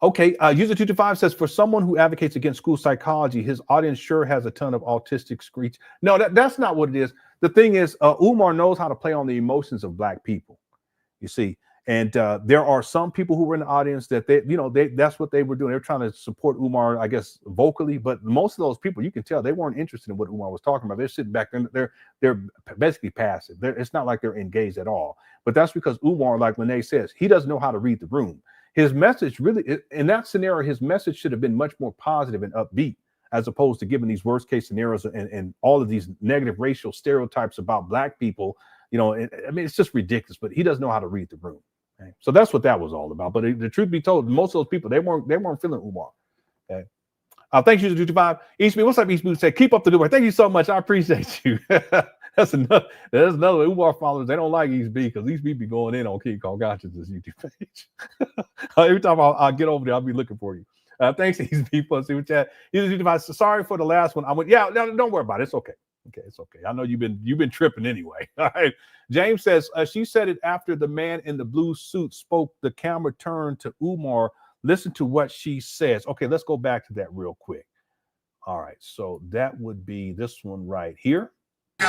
C: Okay, user 225 says, for someone who advocates against school psychology, his audience sure has a ton of autistic screech. No, that's not what it is. The thing is, Umar knows how to play on the emotions of Black people, you see. And there are some people who were in the audience that that's what they were doing. They're trying to support Umar, I guess, vocally. But most of those people, you can tell they weren't interested in what Umar was talking about. They're sitting back there. They're basically passive. It's not like they're engaged at all. But that's because Umar, like Lene says, he doesn't know how to read the room. His message really, in that scenario, his message should have been much more positive and upbeat, as opposed to giving these worst case scenarios and all of these negative racial stereotypes about Black people. It's just ridiculous. But he doesn't know how to read the room. Okay? So that's what that was all about. But the truth be told, most of those people, they weren't feeling Umar. Okay. Thank you to 225. Eastby, what's up, Eastby? Say, keep up the good work. Thank you so much. I appreciate you. That's another Umar followers. They don't like Eastby because Eastby be going in on King Kong Gotcha's YouTube page. Every time I'll get over there, I'll be looking for you. Thanks, Eastby, for super chat. Sorry for the last one. No, don't worry about it. It's okay. Okay, it's okay. I know you've been tripping anyway. All right. James says she said it after the man in the blue suit spoke. The camera turned to Umar. Listen to what she says. Okay, let's go back to that real quick. All right, so that would be this one right here.
R: I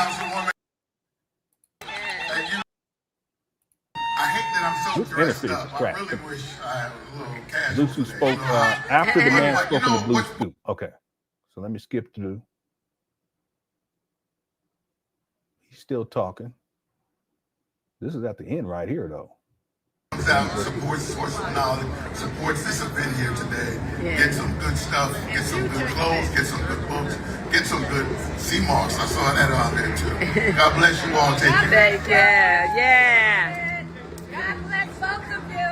R: hate that I'm so dressed up. I really wish I had a little casual.
C: Blue suit spoke after the man spoke in the blue suit. Okay, so let me skip through. He's still talking. This is at the end right here, though.
R: Supports source of knowledge, supports this event here today. Yeah. Get some good stuff, get some good clothes, get some good books, get some good sea marks. I saw that on there too. God bless you all. Take care.
P: Thank you. Yeah. God bless both of you.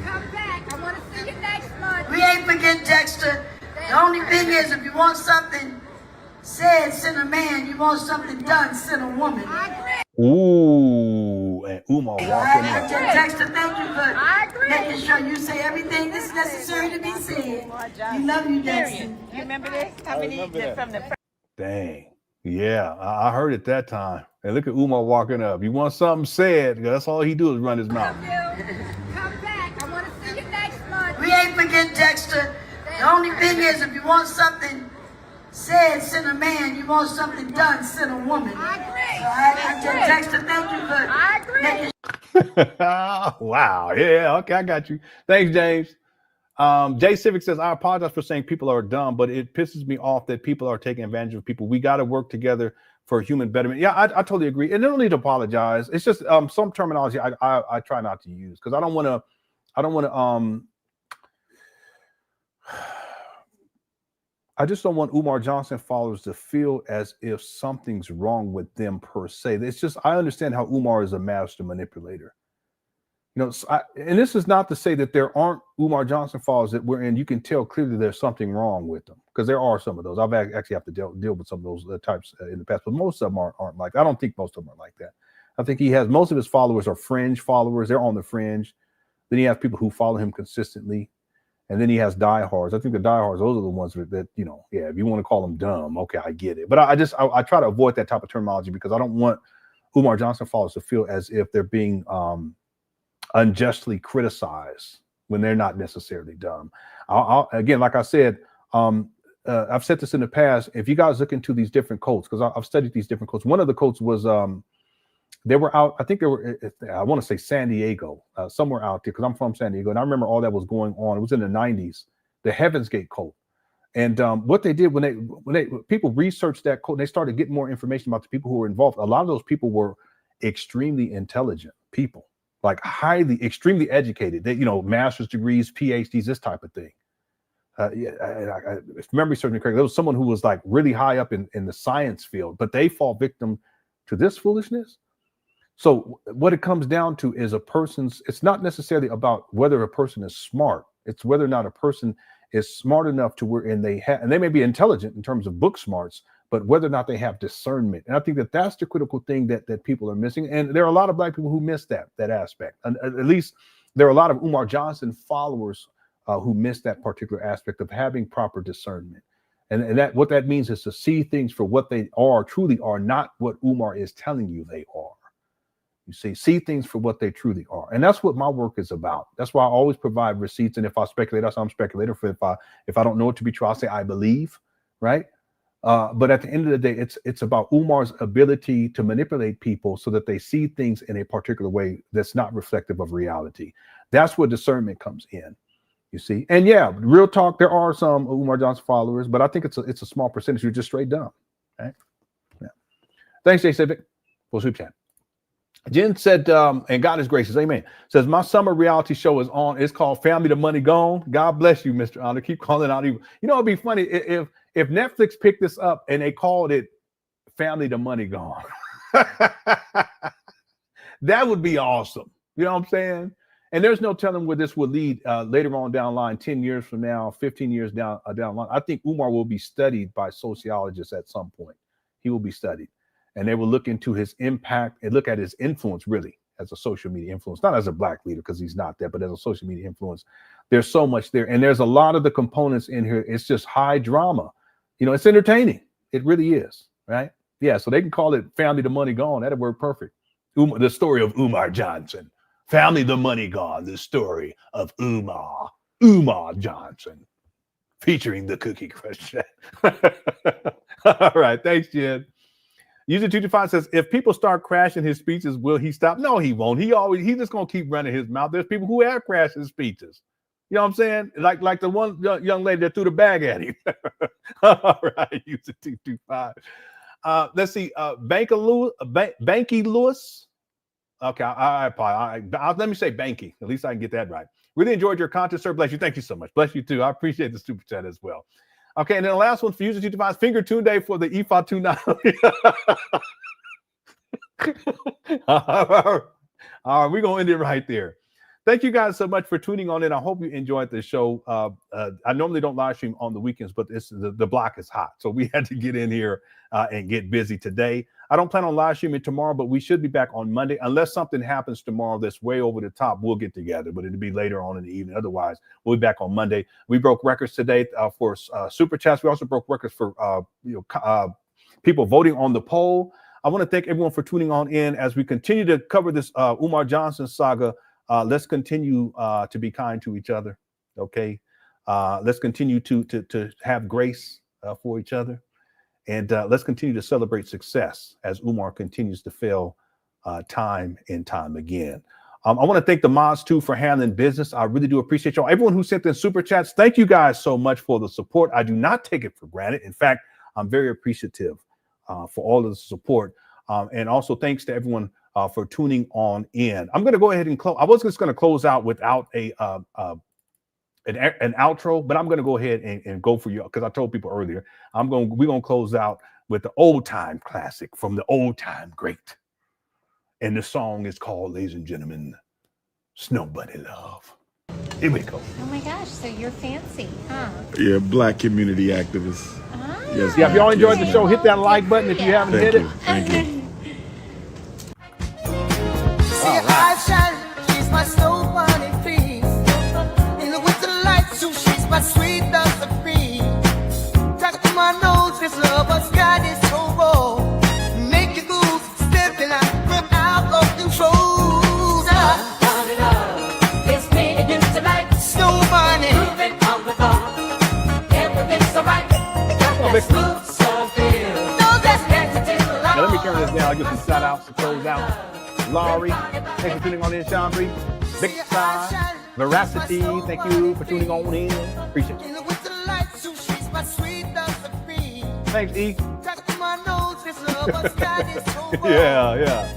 P: Come back. I want to see you next month. We ain't forget Dexter. The only thing is, if you want something said, send a man. You want something done, send a woman.
C: Ooh, and Umar walking up.
P: Dexter, thank you for making sure you say everything that's necessary to be said. We love you, Dexter. You remember this? How many from the
C: Dang. Yeah, I heard it that time. And look at Umar walking up. You want something said, that's all he do is run his mouth.
P: Come back. I want to see you next month. We ain't forget Dexter. The only thing is, if you want something said, send a man. You want something done, send a woman. I agree. Dexter, thank you for
C: Wow. Yeah. Okay. I got you. Thanks, James. Jay Civic says, I apologize for saying people are dumb, but it pisses me off that people are taking advantage of people. We got to work together for human betterment. Yeah, I totally agree. And they don't need to apologize. It's just some terminology I try not to use because I don't want to I just don't want Umar Johnson followers to feel as if something's wrong with them per se. It's just, I understand how Umar is a master manipulator. And this is not to say that there aren't Umar Johnson followers that we're in. You can tell clearly there's something wrong with them because there are some of those. I've actually have to deal with some of those types in the past, but most of them aren't like, I don't think most of them are like that. I think most of his followers are fringe followers. They're on the fringe. Then he has people who follow him consistently. And then he has diehards. I think the diehards, those are the ones that if you want to call them dumb, okay, I get it. But I try to avoid that type of terminology because I don't want Umar Johnson followers to feel as if they're being unjustly criticized when they're not necessarily dumb. Again, like I said, I've said this in the past. If you guys look into these different cults, because I've studied these different cults. One of the cults was they were out, I think they were, I want to say San Diego, somewhere out there, because I'm from San Diego. And I remember all that was going on. It was in the 90s, the Heaven's Gate cult. And what they did when people researched that cult, they started getting more information about the people who were involved. A lot of those people were extremely intelligent people, like extremely educated. They, master's degrees, PhDs, this type of thing. If memory serves me correctly, there was someone who was like really high up in the science field, but they fall victim to this foolishness. So what it comes down to is it's not necessarily about whether a person is smart. It's whether or not a person is smart enough to where, and they may be intelligent in terms of book smarts,
B: but whether or not they have discernment. And I think that that's the critical thing that people are missing. And there are a lot of Black people who miss that aspect. And at least there are a lot of Umar Johnson followers who miss that particular aspect of having proper discernment. And that what that means is to see things for what they are, truly are, not what Umar is telling you they are. You see things for what they truly are. And that's what my work is about. That's why I always provide receipts. And if I speculate, that's how I'm speculating. If I don't know it to be true, I'll say I believe, right? But at the end of the day, it's about Umar's ability to manipulate people so that they see things in a particular way that's not reflective of reality. That's where discernment comes in. You see, and yeah, real talk. There are some Umar Johnson followers, but I think it's a small percentage. You're just straight dumb. Right? Yeah. Thanks, Jay Civic, for super chat. Jen said, and God is gracious, amen. Says my summer reality show is on. It's called Family the Money Gone. God bless you, Mr. Honor. Keep calling out evil. You know, it'd be funny if Netflix picked this up and they called it Family the Money Gone. That would be awesome. You know what I'm saying? And there's no telling where this will lead later on down the line, 10 years from now, 15 years down the line. I think Umar will be studied by sociologists at some point. He will be studied. And they will look into his impact and look at his influence, really, as a social media influence, not as a Black leader, because he's not that, but as a social media influence. There's so much there. And there's a lot of the components in here. It's just high drama. You know, it's entertaining. It really is, right? Yeah, so they can call it Family the Money Gone. That'd work perfect. The story of Umar Johnson. Family the Money Gone, the story of Umar Johnson, featuring the Cookie Crush. All right, thanks, Jen. User 225 says, if people start crashing his speeches, will he stop? No, he won't. He's just gonna keep running his mouth. There's people who have crashed his speeches. You know what I'm saying? Like the one young lady that threw the bag at him. All right, user 225. Let's see, Banky Lewis. Okay, I let me say Banky. At least I can get that right. Really enjoyed your content, sir. Bless you. Thank you so much. Bless you too. I appreciate the super chat as well. Okay, and then the last one for user 225, Finger Tunde for the Ifa Tuna. All right, we're gonna end it right there. Thank you guys so much for tuning on in. I hope you enjoyed the show. I normally don't live stream on the weekends, but the block is hot, so we had to get in here and get busy today. I don't plan on live streaming tomorrow, but we should be back on Monday. Unless something happens tomorrow that's way over the top, we'll get together, but it'll be later on in the evening. Otherwise, we'll be back on Monday. We broke records today for super chats. We also broke records for people voting on the poll. I want to thank everyone for tuning on in as we continue to cover this Umar Johnson saga. Let's continue to be kind to each other. Okay, let's continue to have grace for each other. And let's continue to celebrate success as Umar continues to fail time and time again. I want to thank the mods, too, for handling business. I really do appreciate y'all. Everyone who sent in super chats, thank you guys so much for the support. I do not take it for granted. In fact, I'm very appreciative for all of the support. And also thanks to everyone for tuning on in. I'm going to go ahead and close. I was just going to close out without an outro, but I'm going to go ahead and go for you because I told people earlier we're going to close out with the old time classic from the old time great, and the song is called, ladies and gentlemen, Snow Bunny Love. Here we go.
S: Oh my gosh, so you're fancy, huh?
G: Yeah, Black community activist. Yes,
B: yeah, if y'all enjoyed the show, hit that like button if you haven't hit it.
G: Thank you.
D: All right. She's my snow bunny queen. In the winter lights, so she's my sweet dust of cream. Touch to my nose, this lover's got is so raw. Make you goose, stepping out of control. Bunny love, it's me and you tonight. Snow bunny, moving on the bar. Everything's so right.
B: Now let me turn this down. I'll give some shout outs to close out. Laurie, thanks for tuning on in. Chandri, Big Side, Veracity, thank you for tuning on in. Appreciate you. Thanks, E. Yeah.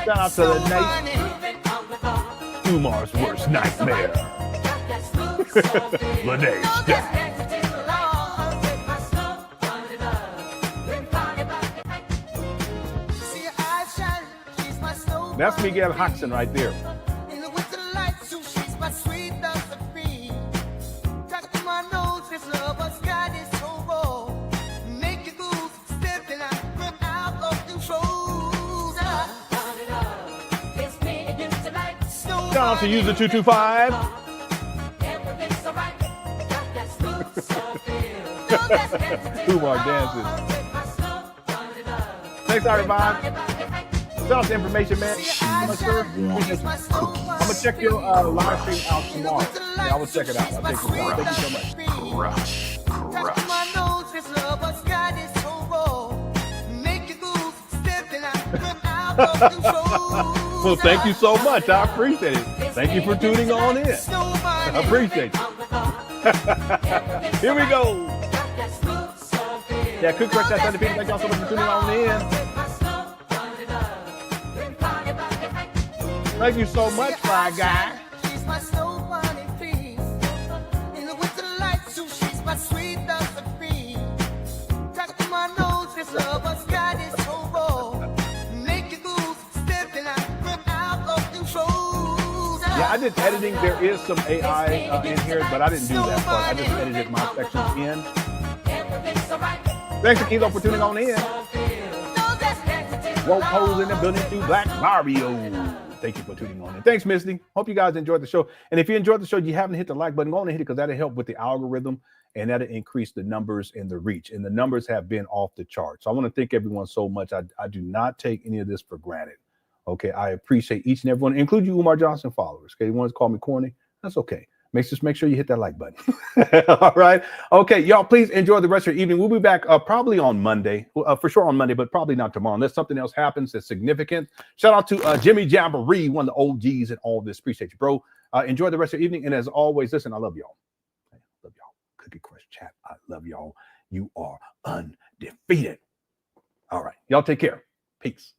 B: Shout out to the night. Umar's worst nightmare. Laneige Jack. That's Miguel Hoxton right there.
C: Shout out to user 225. Umar dances. Thanks, everybody. Shout out to Information Man. I'm gonna check your live stream out tomorrow. Yeah, I will check it out. I'll take it. Thank you so much.
D: Crush.
C: Well, thank you so much. I appreciate it. Thank you for tuning on in. I appreciate you. Here we go. Yeah, Cook Crush, that's undefeated. Thank y'all so much for tuning on in. Thank you so much, Fly Guy. Yeah, I did editing. There is some AI in here, but I didn't do that part. I just edited my sections in. Thanks to Kilo for tuning on in. Woke holes in the building through Black Mario. Thank you for tuning on in. Thanks, Misty. Hope you guys enjoyed the show. And if you enjoyed the show, you haven't hit the like button, go on and hit it because that'll help with the algorithm and that'll increase the numbers and the reach. And the numbers have been off the charts. So I want to thank everyone so much. I do not take any of this for granted. Okay, I appreciate each and every one, include you Umar Johnson followers. Okay, you want to call me corny? That's okay. Just make sure you hit that like button. All right. Okay, y'all, please enjoy the rest of your evening. We'll be back probably on Monday, for sure on Monday, but probably not tomorrow unless something else happens that's significant. Shout out to Jimmy Jamboree, one of the OGs and all this. Appreciate you, bro. Enjoy the rest of your evening. And as always, listen, I love y'all. I love y'all. Cookie Crush chat. I love y'all. You are undefeated. All right. Y'all take care. Peace.